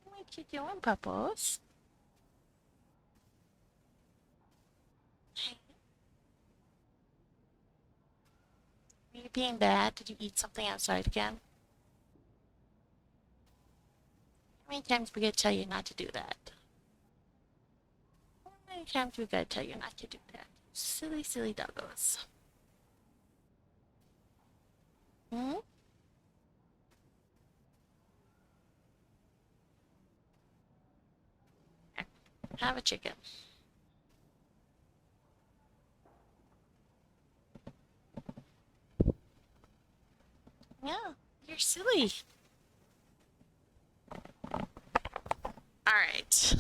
What you doing, Puppos? Are you being bad? Did you eat something outside again? How many times we gotta tell you not to do that? How many times we gotta tell you not to do that? Silly, silly doggos. Hmm? Here, have a chicken. Yeah, you're silly. Alright.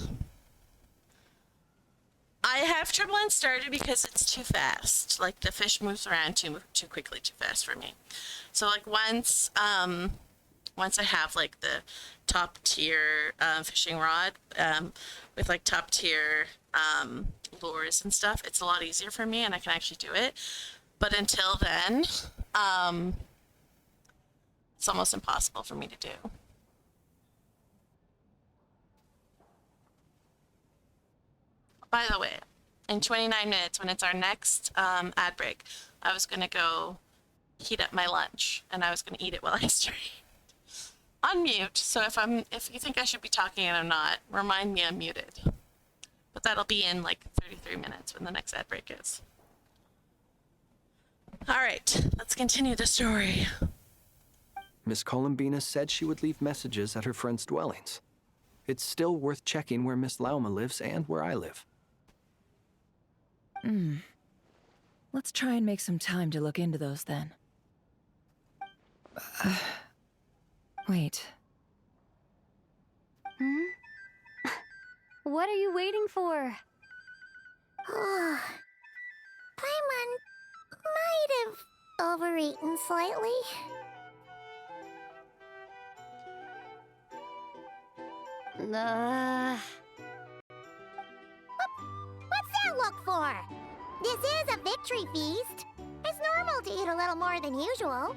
I have trouble in starter because it's too fast. Like, the fish moves around too quickly, too fast for me. So like once I have like the top tier fishing rod with like top tier lures and stuff, it's a lot easier for me and I can actually do it. But until then, it's almost impossible for me to do. By the way, in 29 minutes, when it's our next ad break, I was gonna go heat up my lunch, and I was gonna eat it while I stream. On mute, so if you think I should be talking and I'm not, remind me I'm muted. But that'll be in like 33 minutes when the next ad break is. Alright, let's continue the story. Miss Columbina said she would leave messages at her friends' dwellings. It's still worth checking where Miss Lauma lives and where I live. Let's try and make some time to look into those then. Wait. What are you waiting for? Paimon might have overeaten slightly. What's that look for? This is a victory feast. It's normal to eat a little more than usual.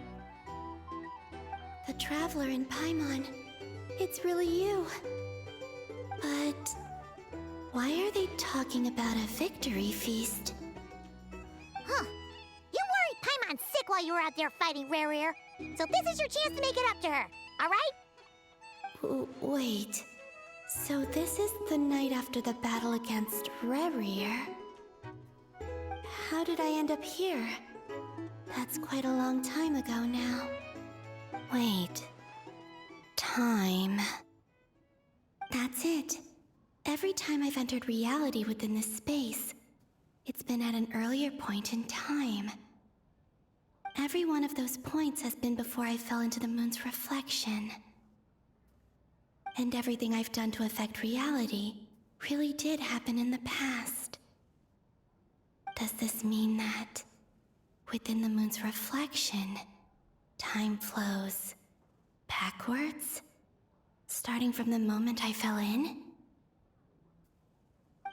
The Traveler in Paimon. It's really you. But why are they talking about a victory feast? Huh. You worried Paimon sick while you were out there fighting Rare. So this is your chance to make it up to her, alright? Wait. So this is the night after the battle against Rare. How did I end up here? That's quite a long time ago now. Wait. Time. That's it. Every time I've entered reality within this space, it's been at an earlier point in time. Every one of those points has been before I fell into the moon's reflection. And everything I've done to affect reality really did happen in the past. Does this mean that, within the moon's reflection, time flows backwards? Starting from the moment I fell in?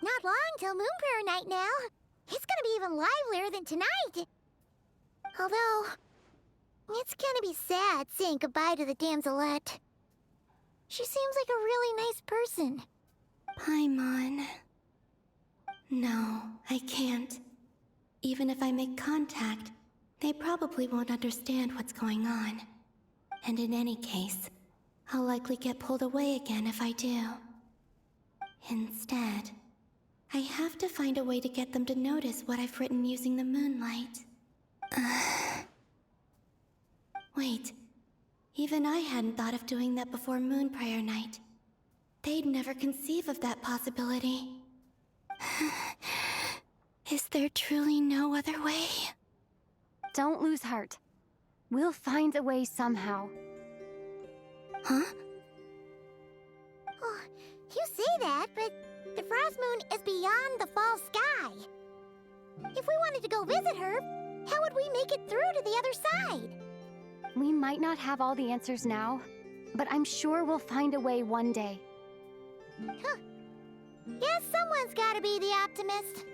Not long till Moon Prayer Night now. It's gonna be even livelier than tonight. Although, it's gonna be sad saying goodbye to the damselette. She seems like a really nice person. Paimon. No, I can't. Even if I make contact, they probably won't understand what's going on. And in any case, I'll likely get pulled away again if I do. Instead, I have to find a way to get them to notice what I've written using the moonlight. Wait, even I hadn't thought of doing that before Moon Prayer Night. They'd never conceive of that possibility. Is there truly no other way? Don't lose heart. We'll find a way somehow. Huh? Oh, you say that, but the Frost Moon is beyond the fall sky. If we wanted to go visit her, how would we make it through to the other side? We might not have all the answers now, but I'm sure we'll find a way one day. Huh. Guess someone's gotta be the optimist.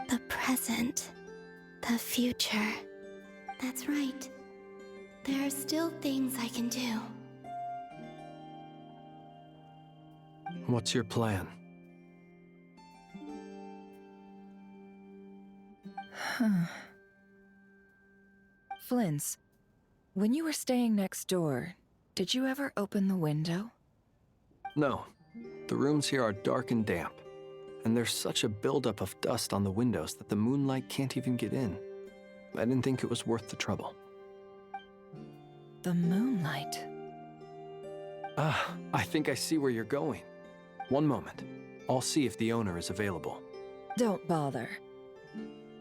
The present. The future. That's right. There are still things I can do. What's your plan? Flint's, when you were staying next door, did you ever open the window? No. The rooms here are dark and damp, and there's such a buildup of dust on the windows that the moonlight can't even get in. I didn't think it was worth the trouble. The moonlight? I think I see where you're going. One moment. I'll see if the owner is available. Don't bother.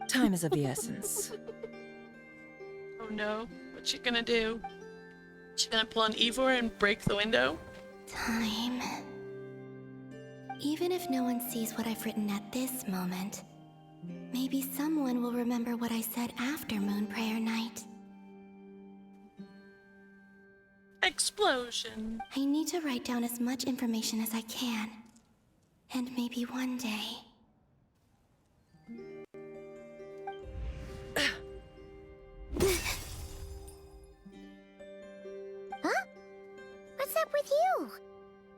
Time is of the essence. Oh no, what's she gonna do? She gonna pull an Ivor and break the window? Time. Even if no one sees what I've written at this moment, maybe someone will remember what I said after Moon Prayer Night. Explosion. I need to write down as much information as I can. And maybe one day... Huh? What's up with you?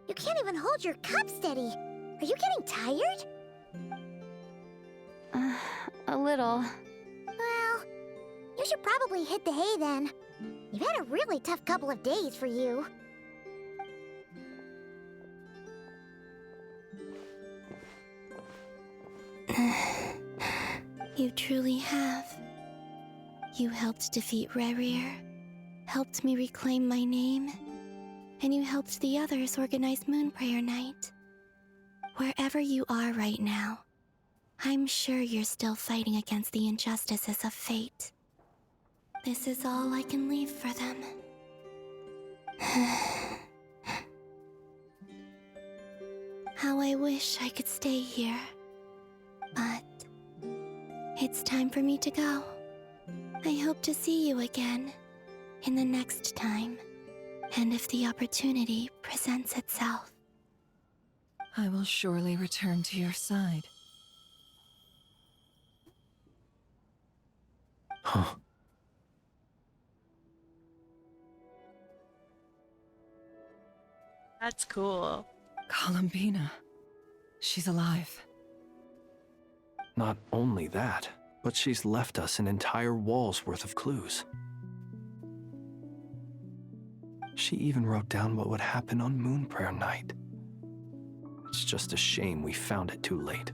You can't even hold your cup steady. Are you getting tired? A little. Well, you should probably hit the hay then. You've had a really tough couple of days for you. You truly have. You helped defeat Rerir, helped me reclaim my name, and you helped the others organize Moon Prayer Night. Wherever you are right now, I'm sure you're still fighting against the injustices of fate. This is all I can leave for them. How I wish I could stay here. But it's time for me to go. I hope to see you again in the next time, and if the opportunity presents itself. I will surely return to your side. Huh. That's cool. Columbina. She's alive. Not only that, but she's left us an entire wall's worth of clues. She even wrote down what would happen on Moon Prayer Night. It's just a shame we found it too late.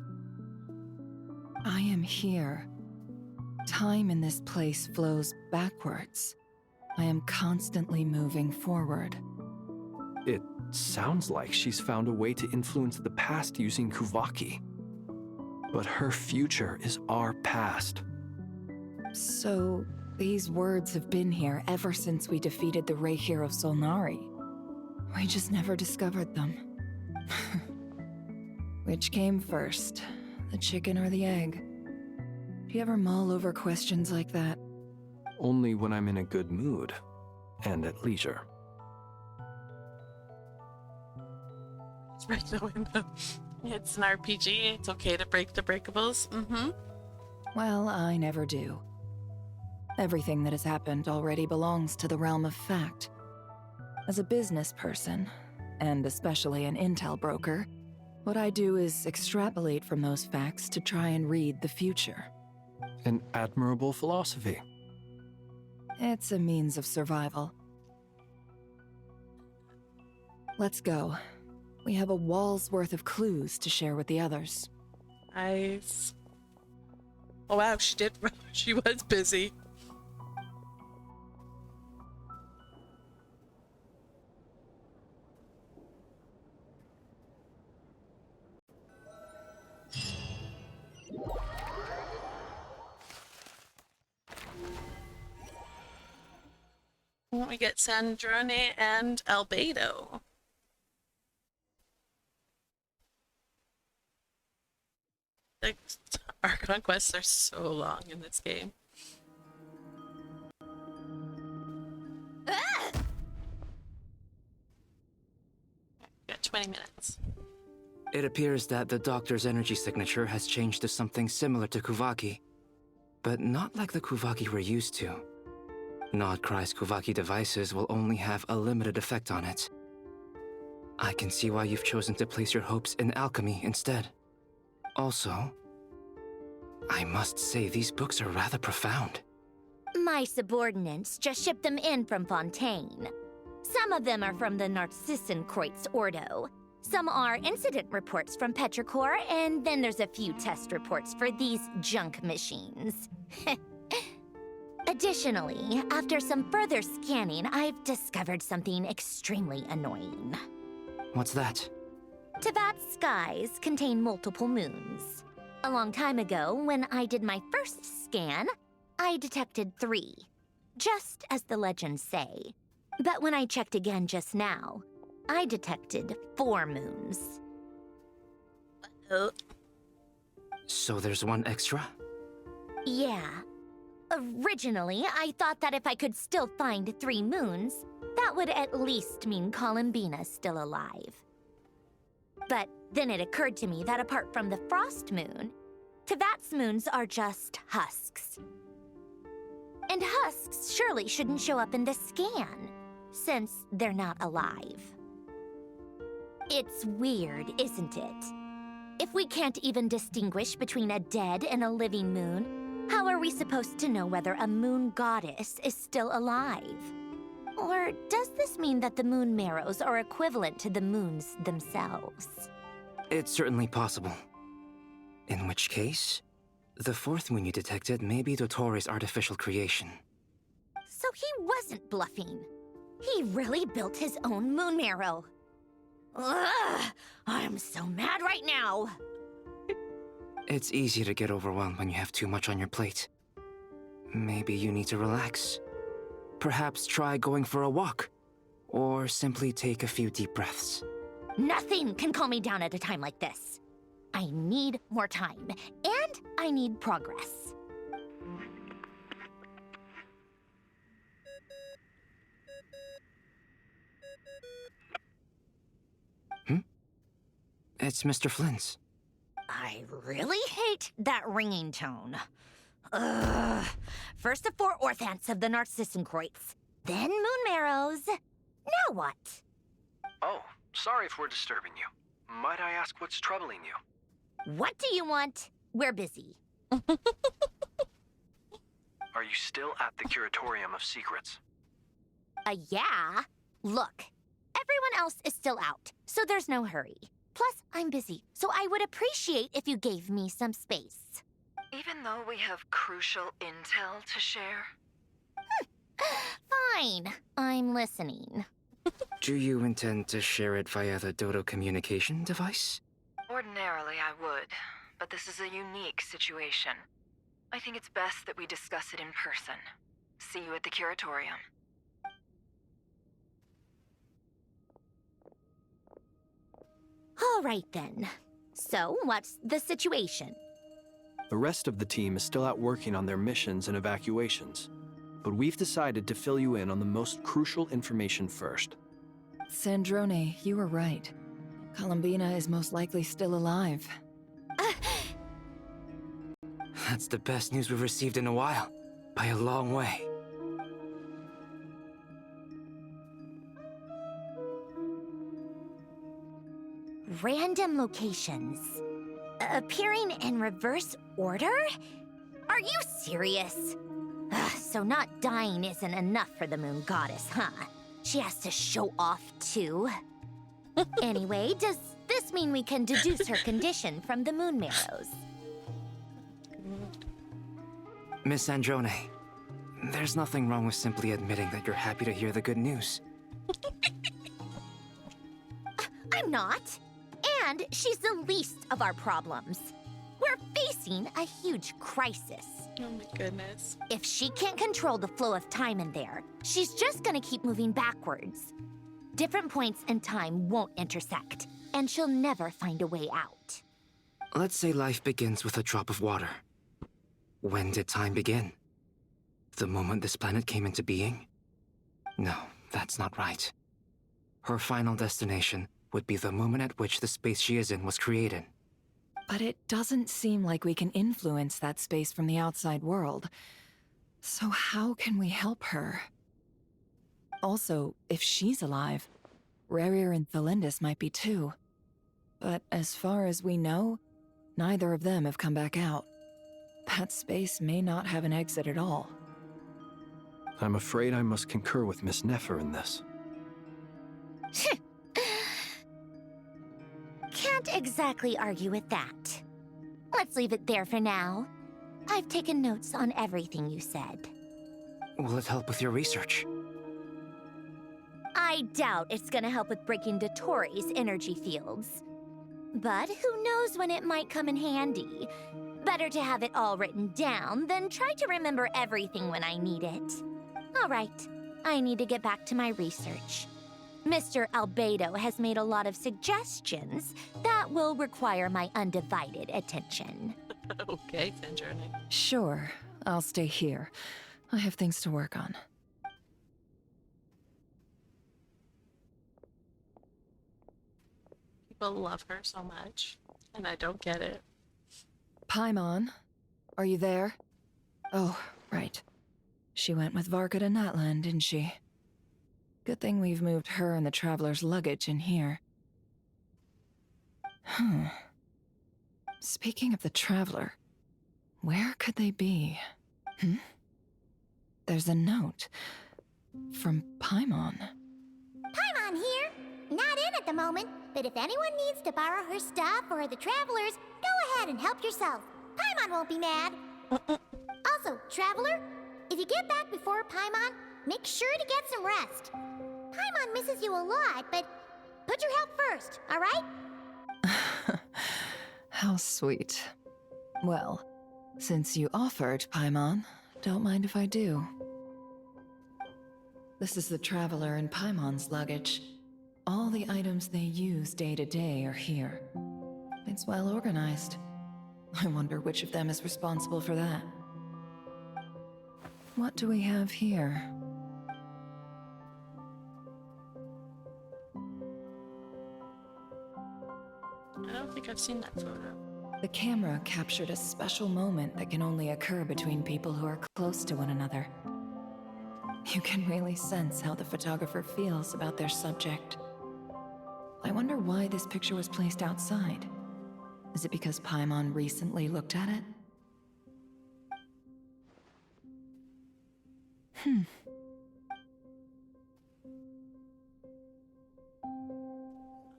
I am here. Time in this place flows backwards. I am constantly moving forward. It sounds like she's found a way to influence the past using Kuvaki. But her future is our past. So, these words have been here ever since we defeated the Reihir of Solnari. We just never discovered them. Which came first, the chicken or the egg? Do you ever mull over questions like that? Only when I'm in a good mood and at leisure. Break the window. It's an RPG. It's okay to break the breakables. Mm-hmm. Well, I never do. Everything that has happened already belongs to the realm of fact. As a business person, and especially an intel broker, what I do is extrapolate from those facts to try and read the future. An admirable philosophy. It's a means of survival. Let's go. We have a wall's worth of clues to share with the others. Nice. Oh wow, she was busy. We get Sandrone and Albedo. The Archon quests are so long in this game. Got 20 minutes. It appears that the doctor's energy signature has changed to something similar to Kuvaki, but not like the Kuvaki we're used to. Nodcry's Kuvaki devices will only have a limited effect on it. I can see why you've chosen to place your hopes in alchemy instead. Also, I must say these books are rather profound. My subordinates just shipped them in from Fontaine. Some of them are from the Narcissenkreuz Ordo. Some are incident reports from Petrichor, and then there's a few test reports for these junk machines. Additionally, after some further scanning, I've discovered something extremely annoying. What's that? Teyvat's skies contain multiple moons. A long time ago, when I did my first scan, I detected 3, just as the legends say. But when I checked again just now, I detected 4 moons. So there's one extra? Yeah. Originally, I thought that if I could still find 3 moons, that would at least mean Columbina's still alive. But then it occurred to me that apart from the frost moon, Teyvat's moons are just husks. And husks surely shouldn't show up in the scan, since they're not alive. It's weird, isn't it? If we can't even distinguish between a dead and a living moon, how are we supposed to know whether a moon goddess is still alive? Or does this mean that the moon marrows are equivalent to the moons themselves? It's certainly possible. In which case, the 4th moon you detected may be Dottore artificial creation. So he wasn't bluffing. He really built his own moon marrow. Ugh! I'm so mad right now! It's easy to get overwhelmed when you have too much on your plate. Maybe you need to relax. Perhaps try going for a walk. Or simply take a few deep breaths. Nothing can calm me down at a time like this. I need more time, and I need progress. It's Mr. Flynn's. I really hate that ringing tone. Ugh. First the 4 orthants of the Narcissenkreuz, then moon marrows. Now what? Oh, sorry if we're disturbing you. Might I ask what's troubling you? What do you want? We're busy. Are you still at the Curatorium of Secrets? Yeah. Look, everyone else is still out, so there's no hurry. Plus, I'm busy, so I would appreciate if you gave me some space. Even though we have crucial intel to share? Fine. I'm listening. Do you intend to share it via the Dodo communication device? Ordinarily, I would, but this is a unique situation. I think it's best that we discuss it in person. See you at the Curatorium. All right, then. So, what's the situation? The rest of the team is still out working on their missions and evacuations, but we've decided to fill you in on the most crucial information first. Sandrone, you were right. Columbina is most likely still alive. That's the best news we've received in a while, by a long way. Random locations. Appearing in reverse order? Are you serious? Ugh, so not dying isn't enough for the moon goddess, huh? She has to show off too. Anyway, does this mean we can deduce her condition from the moon marrows? Miss Androne, there's nothing wrong with simply admitting that you're happy to hear the good news. I'm not. And she's the least of our problems. We're facing a huge crisis. Oh my goodness. If she can't control the flow of time in there, she's just gonna keep moving backwards. Different points in time won't intersect, and she'll never find a way out. Let's say life begins with a drop of water. When did time begin? The moment this planet came into being? No, that's not right. Her final destination would be the moment at which the space she is in was created. But it doesn't seem like we can influence that space from the outside world. So how can we help her? Also, if she's alive, Rarier and Thalindus might be too. But as far as we know, neither of them have come back out. That space may not have an exit at all. I'm afraid I must concur with Miss Nefer in this. Can't exactly argue with that. Let's leave it there for now. I've taken notes on everything you said. Will it help with your research? I doubt it's gonna help with breaking Dottoro's energy fields. But who knows when it might come in handy. Better to have it all written down than try to remember everything when I need it. All right, I need to get back to my research. Mr. Albedo has made a lot of suggestions that will require my undivided attention. Okay, Sanjoni. Sure, I'll stay here. I have things to work on. People love her so much, and I don't get it. Paimon, are you there? Oh, right. She went with Varka to Natlan, didn't she? Good thing we've moved her and the Traveler's luggage in here. Speaking of the Traveler, where could they be? There's a note from Paimon. Paimon here. Not in at the moment, but if anyone needs to borrow her stuff or the Travelers, go ahead and help yourself. Paimon won't be mad. Also, Traveler, if you get back before Paimon, make sure to get some rest. Paimon misses you a lot, but put your health first, all right? How sweet. Well, since you offered, Paimon, don't mind if I do. This is the Traveler and Paimon's luggage. All the items they use day to day are here. It's well organized. I wonder which of them is responsible for that. What do we have here? I don't think I've seen that photo. The camera captured a special moment that can only occur between people who are close to one another. You can really sense how the photographer feels about their subject. I wonder why this picture was placed outside. Is it because Paimon recently looked at it?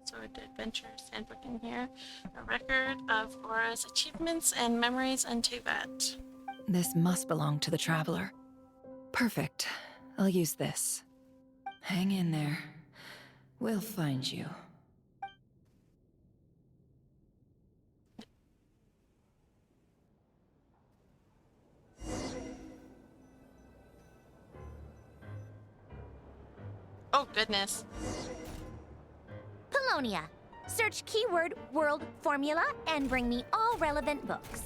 So an adventurer's handbook in here. A record of Aura's achievements and memories on Tevat. This must belong to the Traveler. Perfect. I'll use this. Hang in there. We'll find you. Oh, goodness. Polonia. Search keyword world formula and bring me all relevant books.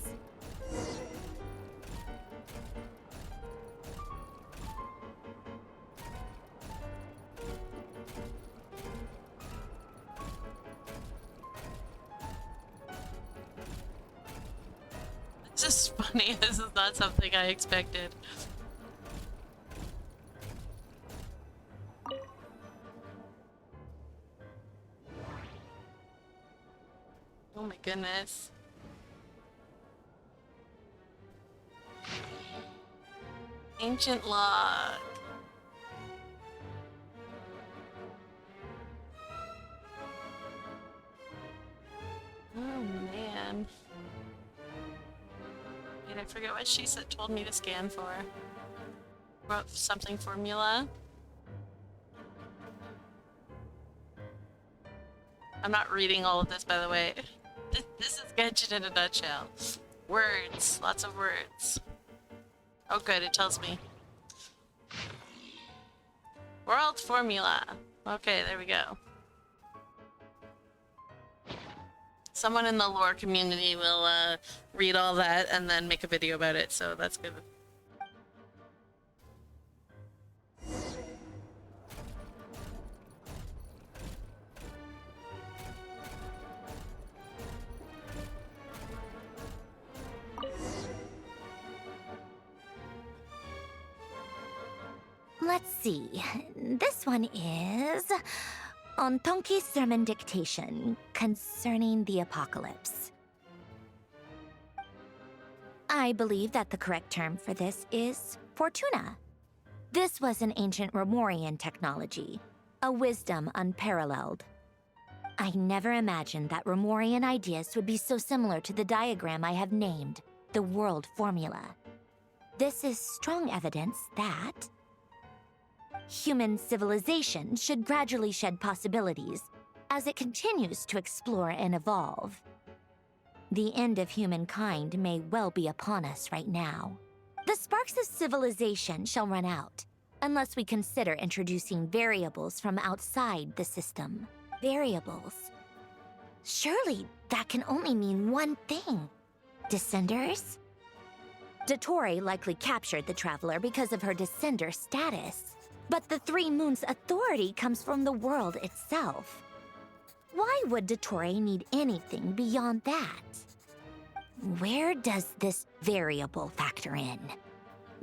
This is funny. This is not something I expected. Oh my goodness. Ancient log. Oh man. Wait, I forget what she said, told me to scan for. Wrote something formula. I'm not reading all of this, by the way. This is Genshin in a nutshell. Words. Lots of words. Oh good, it tells me. World formula. Okay, there we go. Someone in the lore community will read all that and then make a video about it, so that's good. Let's see. This one is on Tonki's sermon dictation concerning the apocalypse. I believe that the correct term for this is Fortuna. This was an ancient Remorian technology, a wisdom unparalleled. I never imagined that Remorian ideas would be so similar to the diagram I have named, the world formula. This is strong evidence that human civilization should gradually shed possibilities as it continues to explore and evolve. The end of humankind may well be upon us right now. The sparks of civilization shall run out, unless we consider introducing variables from outside the system. Variables. Surely that can only mean one thing. Descenders? Dottore likely captured the traveler because of her descender status. But the Three Moons' authority comes from the world itself. Why would Dottore need anything beyond that? Where does this variable factor in?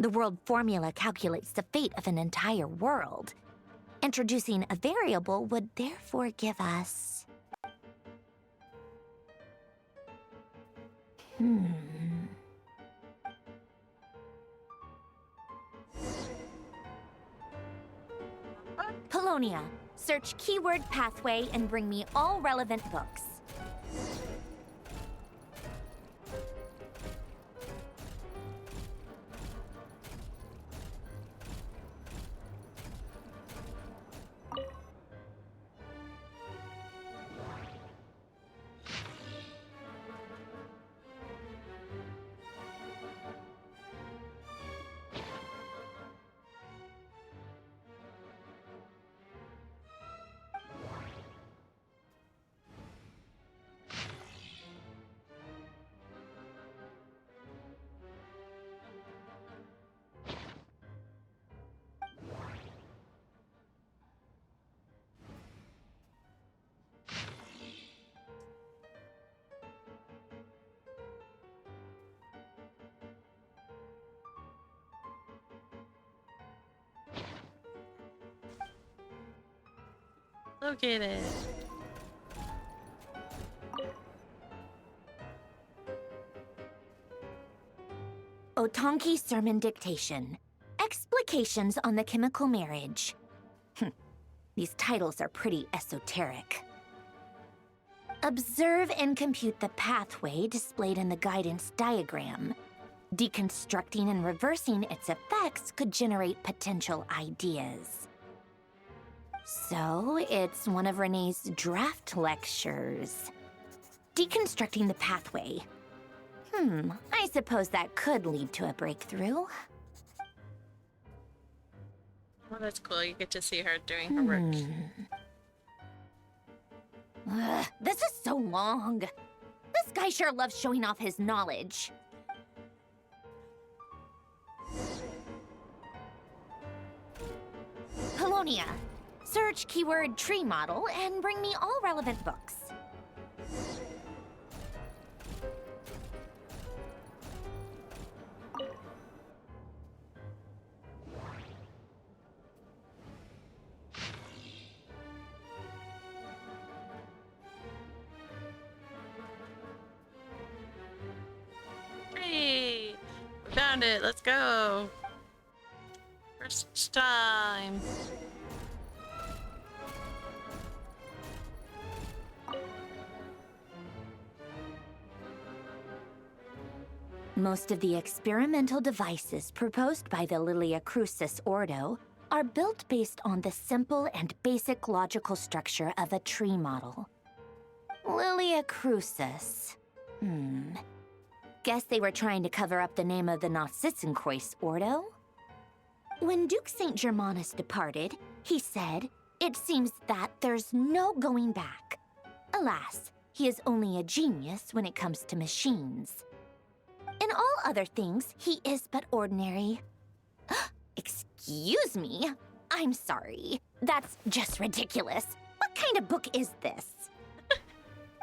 The world formula calculates the fate of an entire world. Introducing a variable would therefore give us... Polonia, search keyword pathway and bring me all relevant books. Located. Otonki Sermon Dictation. Explications on the Chemical Marriage. These titles are pretty esoteric. Observe and compute the pathway displayed in the guidance diagram. Deconstructing and reversing its effects could generate potential ideas. So, it's one of Renee's draft lectures. Deconstructing the pathway. I suppose that could lead to a breakthrough. Oh, that's cool. You get to see her doing her work. This is so long. This guy sure loves showing off his knowledge. Polonia. Search keyword tree model and bring me all relevant books. found it. Let's go. First time. Most of the experimental devices proposed by the Lilia Crucis Ordo are built based on the simple and basic logical structure of a tree model. Lilia Crucis. Guess they were trying to cover up the name of the Nautitzenkreuz Ordo? When Duke St. Germanus departed, he said, "It seems that there's no going back." Alas, he is only a genius when it comes to machines. In all other things, he is but ordinary. Excuse me? I'm sorry. That's just ridiculous. What kind of book is this?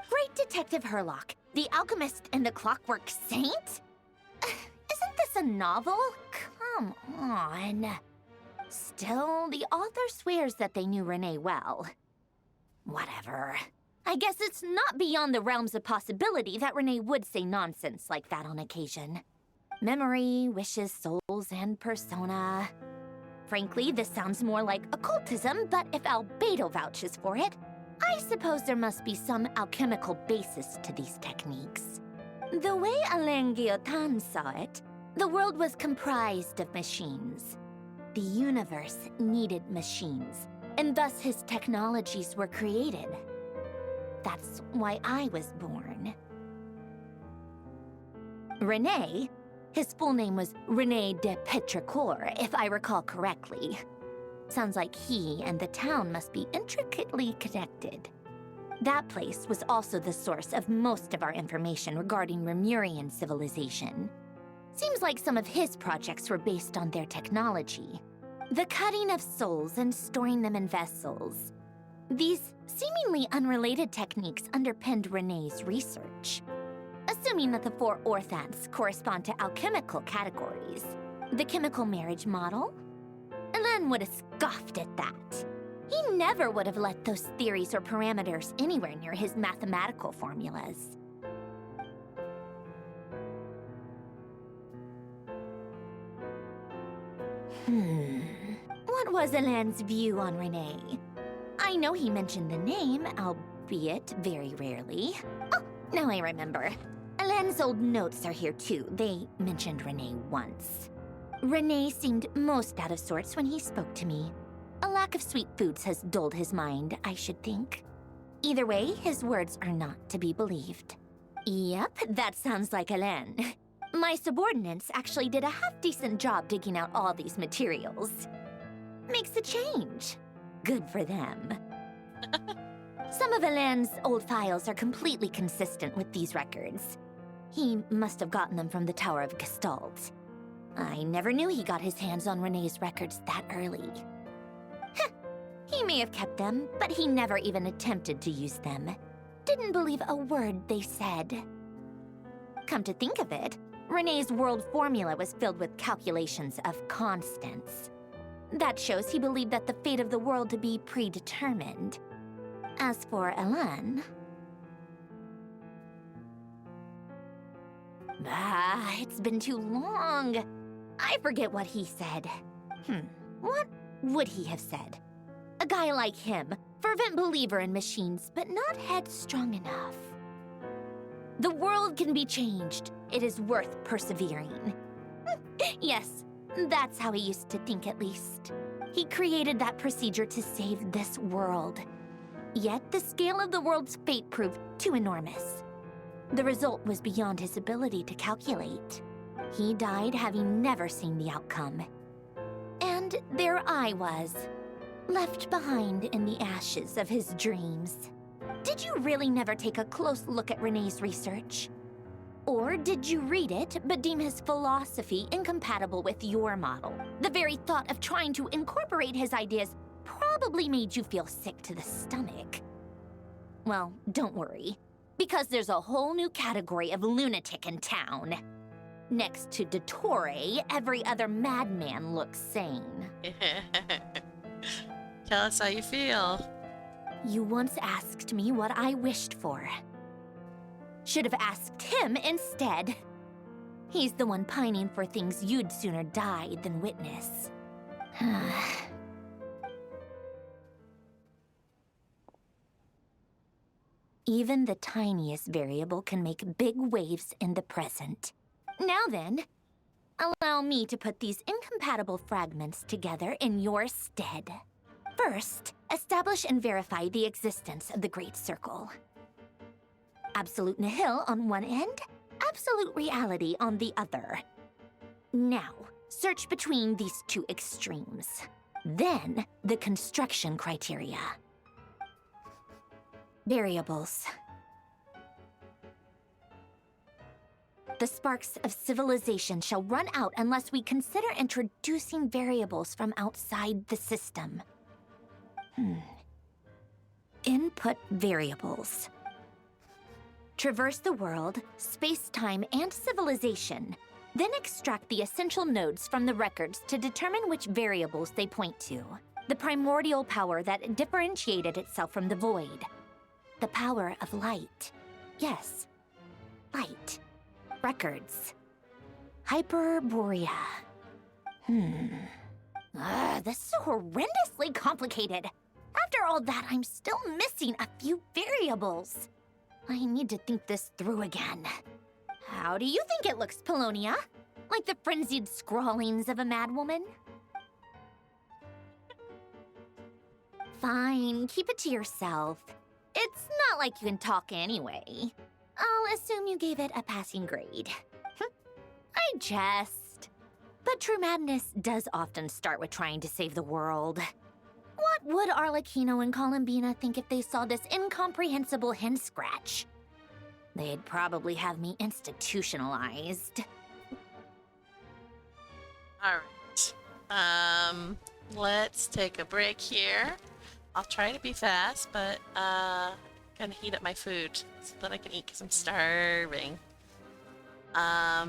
Great Detective Herlock, the Alchemist and the Clockwork Saint? Isn't this a novel? Come on. Still, the author swears that they knew Renee well. Whatever. I guess it's not beyond the realms of possibility that Renee would say nonsense like that on occasion. Memory, wishes, souls, and persona. Frankly, this sounds more like occultism, but if Albedo vouches for it, I suppose there must be some alchemical basis to these techniques. The way Alain Guillotin saw it, the world was comprised of machines. The universe needed machines, and thus his technologies were created. That's why I was born. René, his full name was René de Petrichor, if I recall correctly. Sounds like he and the town must be intricately connected. That place was also the source of most of our information regarding Remurian civilization. Seems like some of his projects were based on their technology. The cutting of souls and storing them in vessels. These seemingly unrelated techniques underpinned René's research. Assuming that the 4 orthants correspond to alchemical categories. The chemical marriage model? Alain would have scoffed at that. He never would have let those theories or parameters anywhere near his mathematical formulas. What was Alain's view on René? I know he mentioned the name, albeit very rarely. Oh, now I remember. Alain's old notes are here too. They mentioned René once. René seemed most out of sorts when he spoke to me. A lack of sweet foods has dulled his mind, I should think. Either way, his words are not to be believed. Yep, that sounds like Alain. My subordinates actually did a half-decent job digging out all these materials. Makes a change. Good for them. Some of Alain's old files are completely consistent with these records. He must have gotten them from the Tower of Gestalt. I never knew he got his hands on René's records that early. He may have kept them, but he never even attempted to use them. Didn't believe a word they said. Come to think of it, René's world formula was filled with calculations of constants. That shows he believed that the fate of the world to be predetermined. As for Alain... it's been too long. I forget what he said. What would he have said? A guy like him, fervent believer in machines, but not headstrong enough. The world can be changed. It is worth persevering. Yes, that's how he used to think at least. He created that procedure to save this world. Yet the scale of the world's fate proved too enormous. The result was beyond his ability to calculate. He died having never seen the outcome. And there I was, left behind in the ashes of his dreams. Did you really never take a close look at René's research? Or did you read it, but deem his philosophy incompatible with your model? The very thought of trying to incorporate his ideas probably made you feel sick to the stomach. Well, don't worry, because there's a whole new category of lunatic in town. Next to Dottore, every other madman looks sane. Tell us how you feel. You once asked me what I wished for. Should have asked him instead. He's the one pining for things you'd sooner die than witness. Even the tiniest variable can make big waves in the present. Now then, allow me to put these incompatible fragments together in your stead. First, establish and verify the existence of the Great Circle. Absolute nihil on one end, absolute reality on the other. Now, search between these two extremes. Then, the construction criteria. Variables. The sparks of civilization shall run out unless we consider introducing variables from outside the system. Input variables. Traverse the world, space-time, and civilization. Then extract the essential nodes from the records to determine which variables they point to. The primordial power that differentiated itself from the void. The power of light. Yes, light. Records. Hyperborea. This is so horrendously complicated. After all that, I'm still missing a few variables. I need to think this through again. How do you think it looks, Polonia? Like the frenzied scrawlings of a madwoman? Fine, keep it to yourself. It's not like you can talk anyway. I'll assume you gave it a passing grade. I jest. But true madness does often start with trying to save the world. What would Arlecchino and Columbina think if they saw this incomprehensible hen scratch? They'd probably have me institutionalized. Alright. Let's take a break here. I'll try to be fast, but gonna heat up my food so that I can eat because I'm starving. I'll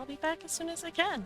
be back as soon as I can.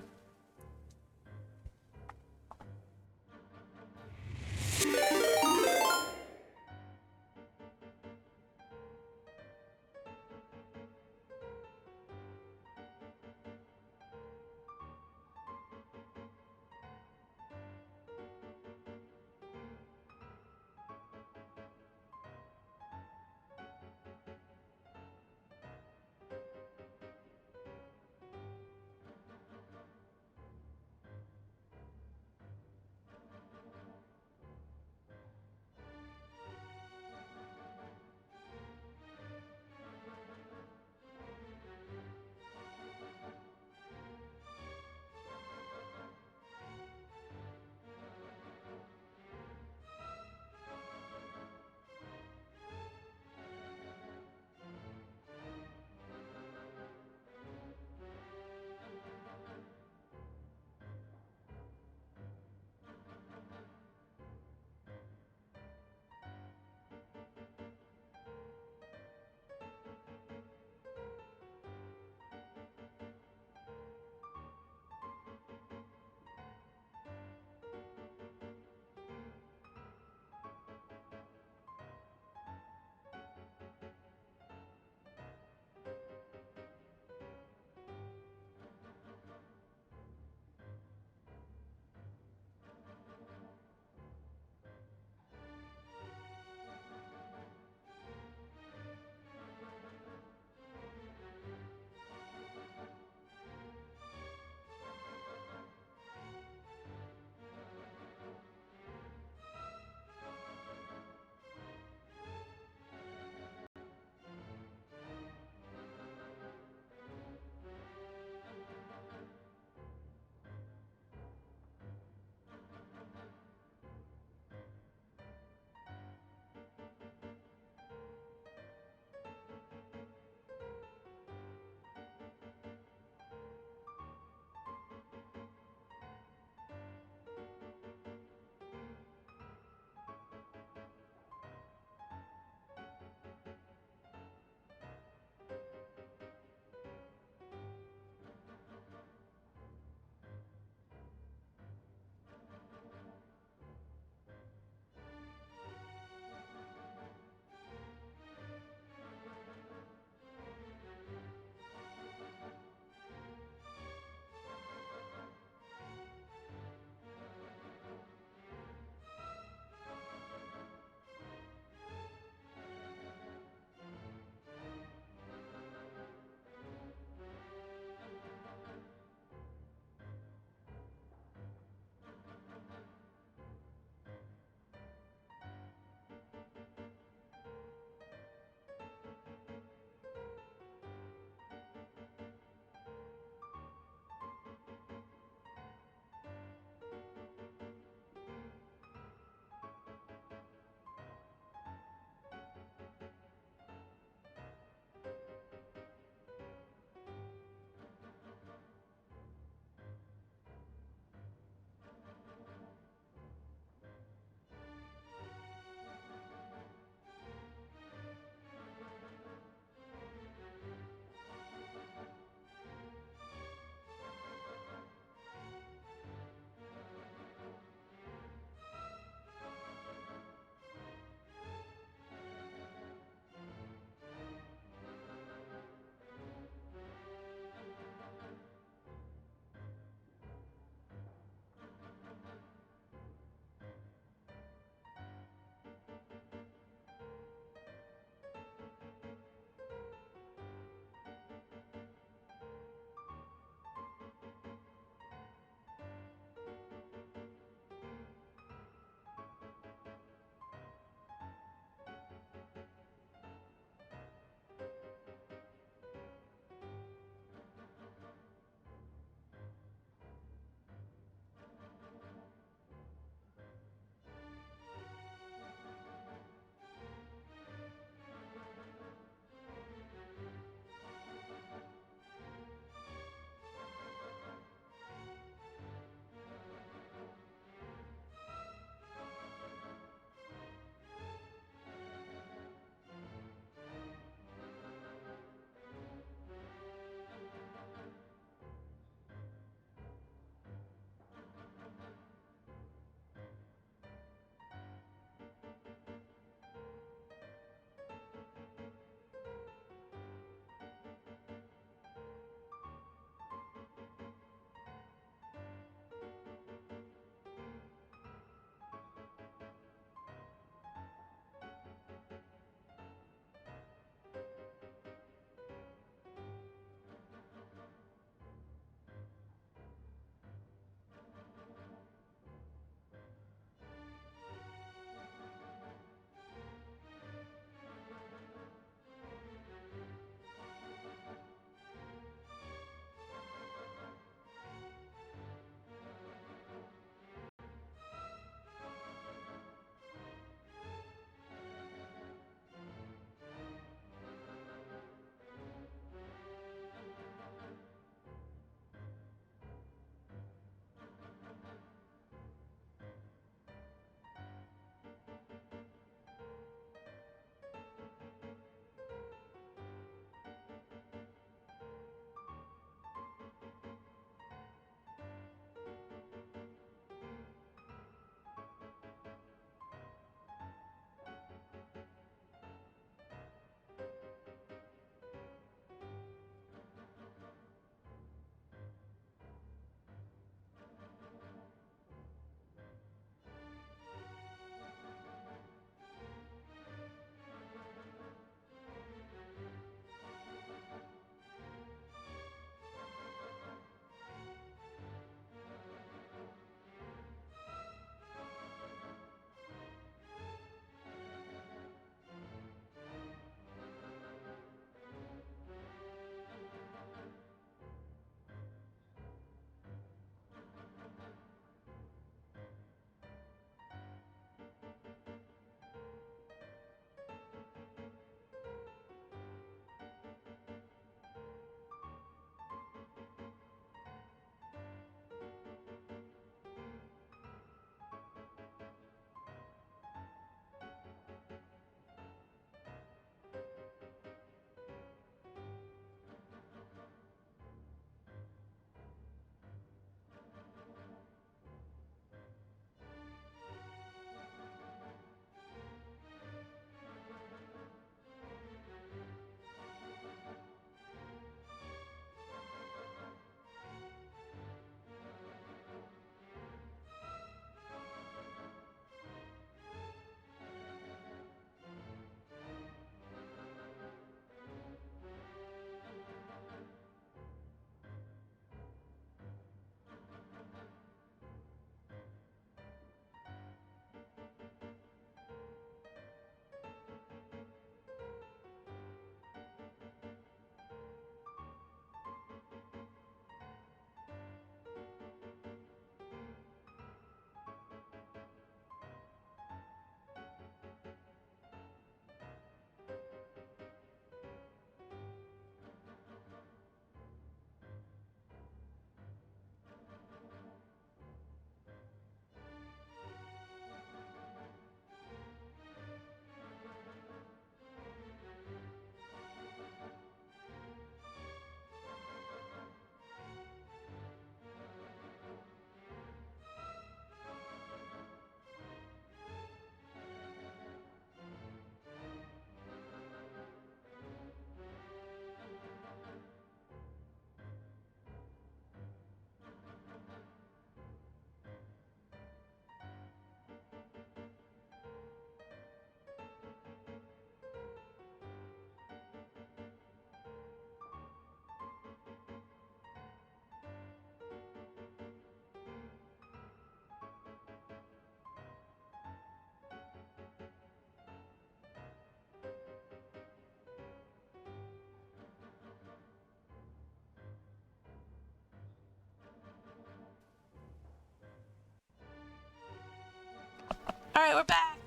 we're back.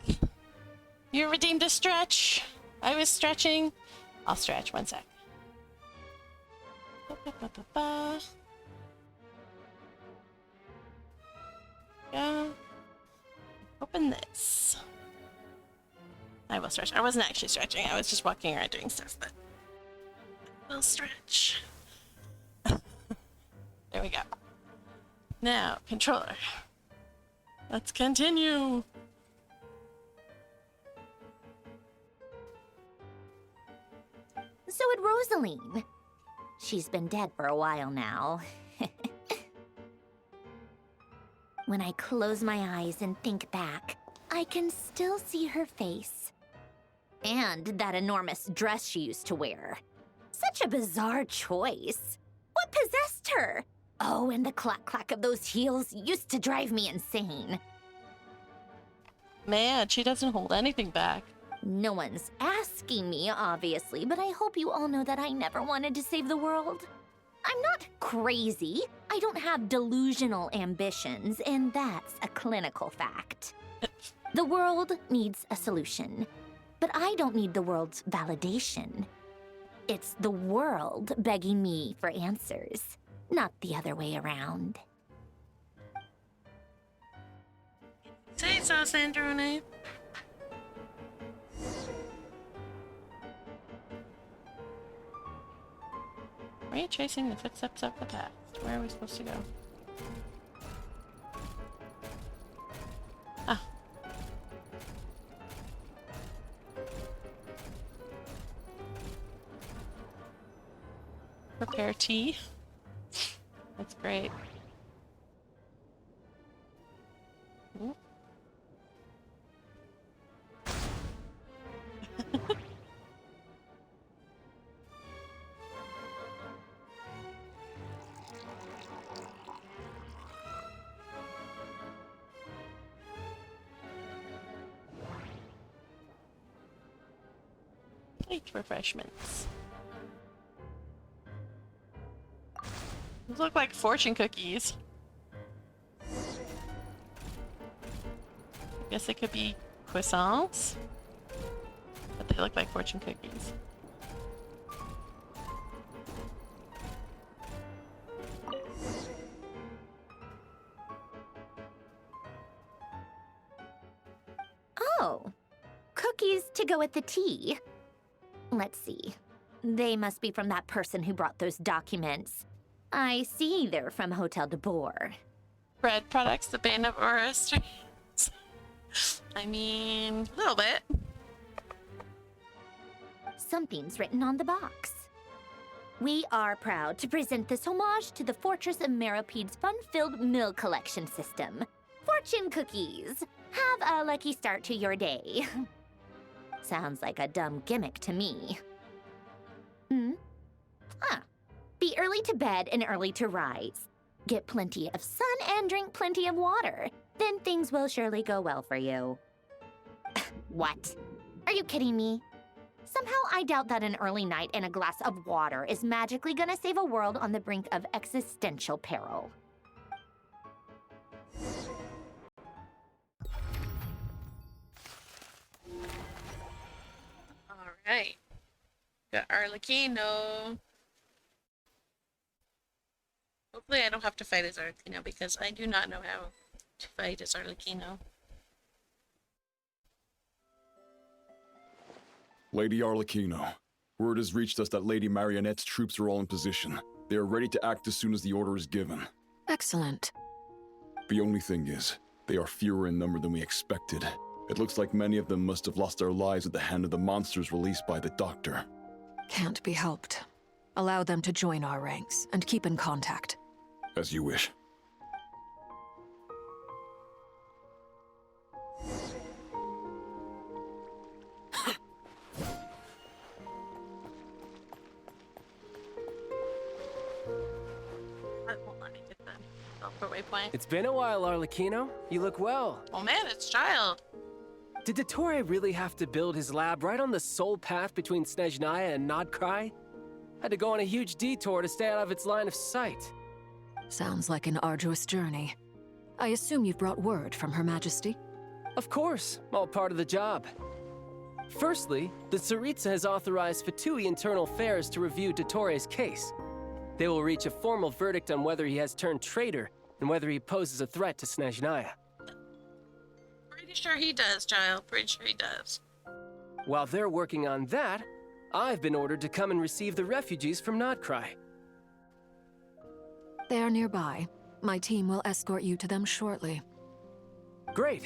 You redeemed a stretch. I was stretching. I'll stretch 1 sec. Yeah. Open this. I will stretch. I wasn't actually stretching. I was just walking around doing stuff, but I will stretch. There we go. Now, controller. Let's continue. So had Rosaline. She's been dead for a while now. When I close my eyes and think back, I can still see her face. And that enormous dress she used to wear. Such a bizarre choice. What possessed her? Oh, and the clack-clack of those heels used to drive me insane. Man, she doesn't hold anything back. No one's asking me, obviously, but I hope you all know that I never wanted to save the world. I'm not crazy. I don't have delusional ambitions, and that's a clinical fact. The world needs a solution, but I don't need the world's validation. It's the world begging me for answers, not the other way around. Say so, Sandrone. Are you tracing the footsteps of the past? Where are we supposed to go? Ah. Prepare tea. That's great. Ooh. Light refreshments. These look like fortune cookies. Guess it could be croissants, but they look like fortune cookies. Oh, cookies to go with the tea. Let's see. They must be from that person who brought those documents. I see they're from Hotel de Boer. Bread products, the bane of Aura streams. I mean, a little bit. Something's written on the box. We are proud to present this homage to the Fortress of Meropede's fun-filled mill collection system. Fortune cookies. Have a lucky start to your day. Sounds like a dumb gimmick to me. Be early to bed and early to rise. Get plenty of sun and drink plenty of water. Then things will surely go well for you. What? Are you kidding me? Somehow I doubt that an early night and a glass of water is magically gonna save a world on the brink of existential peril. Alright. Got Arlecchino. Hopefully I don't have to fight as Arlecchino, because I do not know how to fight as Arlecchino. Lady Arlecchino, word has reached us that Lady Marionette's troops are all in position. They are ready to act as soon as the order is given. Excellent. The only thing is, they are fewer in number than we expected. It looks like many of them must have lost their lives at the hand of the monsters released by the Doctor. Can't be helped. Allow them to join our ranks, and keep in contact. As you wish. It's been a while, Arlecchino. You look well. Oh man, it's Child. Did Dottore really have to build his lab right on the sole path between Snezhnaya and Nodkrai? Had to go on a huge detour to stay out of its line of sight. Sounds like an arduous journey. I assume you've brought word from Her Majesty? Of course, all part of the job. Firstly, the Tsaritsa has authorized Fatui Internal Affairs to review Dottore's case. They will reach a formal verdict on whether he has turned traitor and whether he poses a threat to Snezhnaya. Pretty sure he does, child. Pretty sure he does. While they're working on that, I've been ordered to come and receive the refugees from Nodcry. They are nearby. My team will escort you to them shortly. Great.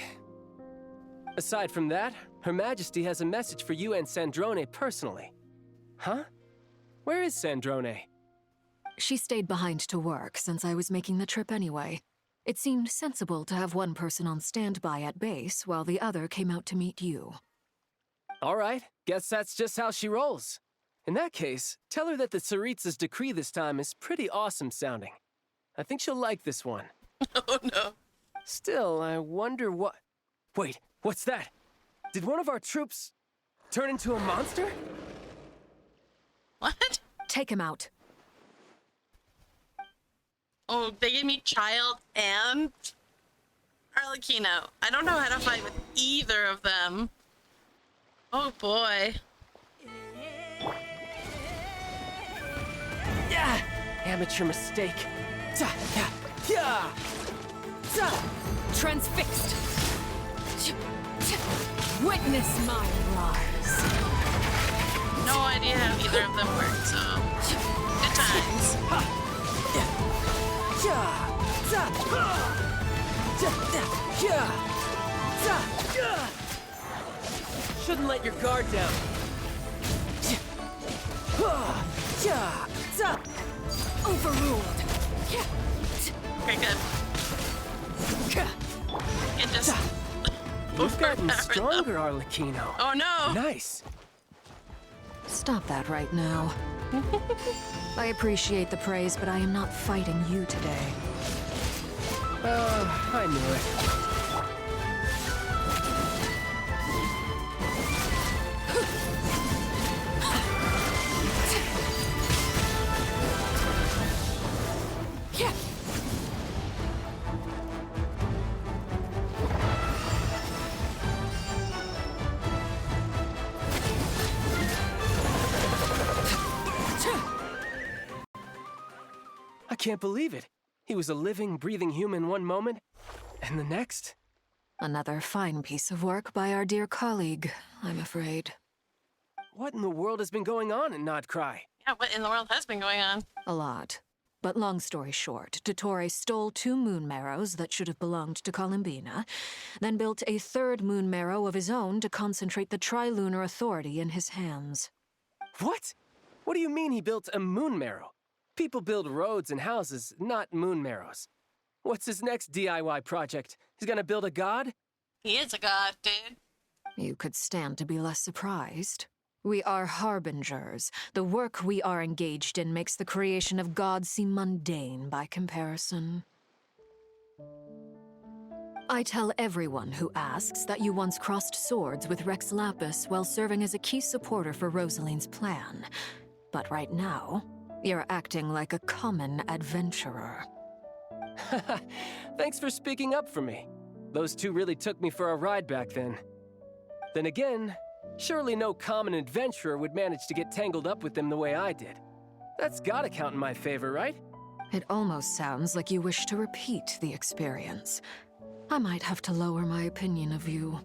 Aside from that, Her Majesty has a message for you and Sandrone personally. Huh? Where is Sandrone? She stayed behind to work since I was making the trip anyway. It seemed sensible to have one person on standby at base while the other came out to meet you. All right, guess that's just how she rolls. In that case, tell her that the Tsaritsa's decree this time is pretty awesome sounding. I think she'll like this one. Oh no. Still, I wonder what... Wait, what's that? Did one of our troops turn into a monster? What? Take him out. Oh, they gave me Child and Arlecchino. I don't know how to fight with either of them. Oh boy. Yeah! Amateur mistake. Transfixed. Witness my rise. No idea how either of them work, so good times. Shouldn't let your guard down. Overruled. Okay, good. It just... You've gotten stronger, Arlecchino. Oh no! Nice. Stop that right now. I appreciate the praise, but I am not fighting you today. I knew it. I can't believe it. He was a living, breathing human one moment, and the next? Another fine piece of work by our dear colleague, I'm afraid. What in the world has been going on in Nodcry? Yeah, what in the world has been going on? A lot. But long story short, Dottore stole 2 moon marrows that should have belonged to Columbina, then built a 3rd moon marrow of his own to concentrate the Tri-Lunar Authority in his hands. What? What do you mean he built a moon marrow? People build roads and houses, not moon marrows. What's his next DIY project? He's gonna build a god? He is a god, dude. You could stand to be less surprised. We are harbingers. The work we are engaged in makes the creation of gods seem mundane by comparison. I tell everyone who asks that you once crossed swords with Rex Lapis while serving as a key supporter for Rosaline's plan. But right now, you're acting like a common adventurer. Thanks for speaking up for me. Those 2 really took me for a ride back then. Then again, surely no common adventurer would manage to get tangled up with them the way I did. That's gotta count in my favor, right? It almost sounds like you wish to repeat the experience. I might have to lower my opinion of you.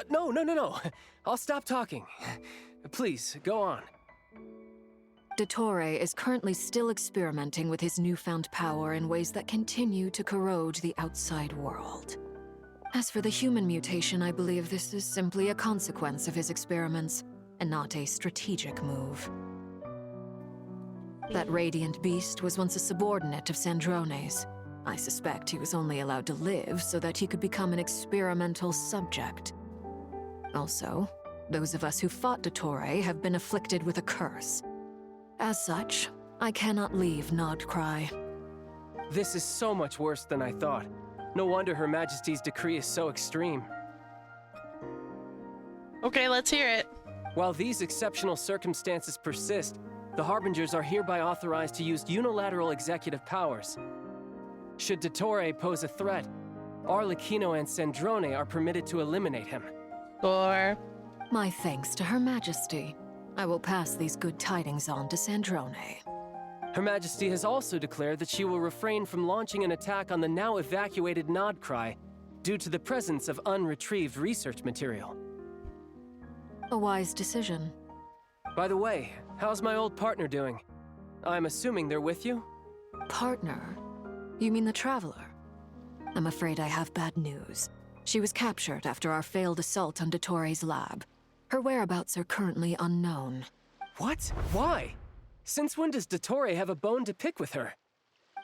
No. I'll stop talking. Please, go on. Dottore is currently still experimenting with his newfound power in ways that continue to corrode the outside world. As for the human mutation, I believe this is simply a consequence of his experiments, and not a strategic move. That radiant beast was once a subordinate of Sandrone's. I suspect he was only allowed to live so that he could become an experimental subject. Also, those of us who fought Dottore have been afflicted with a curse. As such, I cannot leave Nodcry. This is so much worse than I thought. No wonder Her Majesty's decree is so extreme. Okay, let's hear it. While these exceptional circumstances persist, the Harbingers are hereby authorized to use unilateral executive powers. Should Dottore pose a threat, Arlecchino and Sandrone are permitted to eliminate him. Or my thanks to Her Majesty. I will pass these good tidings on to Sandrone. Her Majesty has also declared that she will refrain from launching an attack on the now evacuated Nodcry due to the presence of unretrieved research material. A wise decision. By the way, how's my old partner doing? I'm assuming they're with you? Partner? You mean the Traveler? I'm afraid I have bad news. She was captured after our failed assault on Dottore lab. Her whereabouts are currently unknown. What? Why? Since when does Dottore have a bone to pick with her?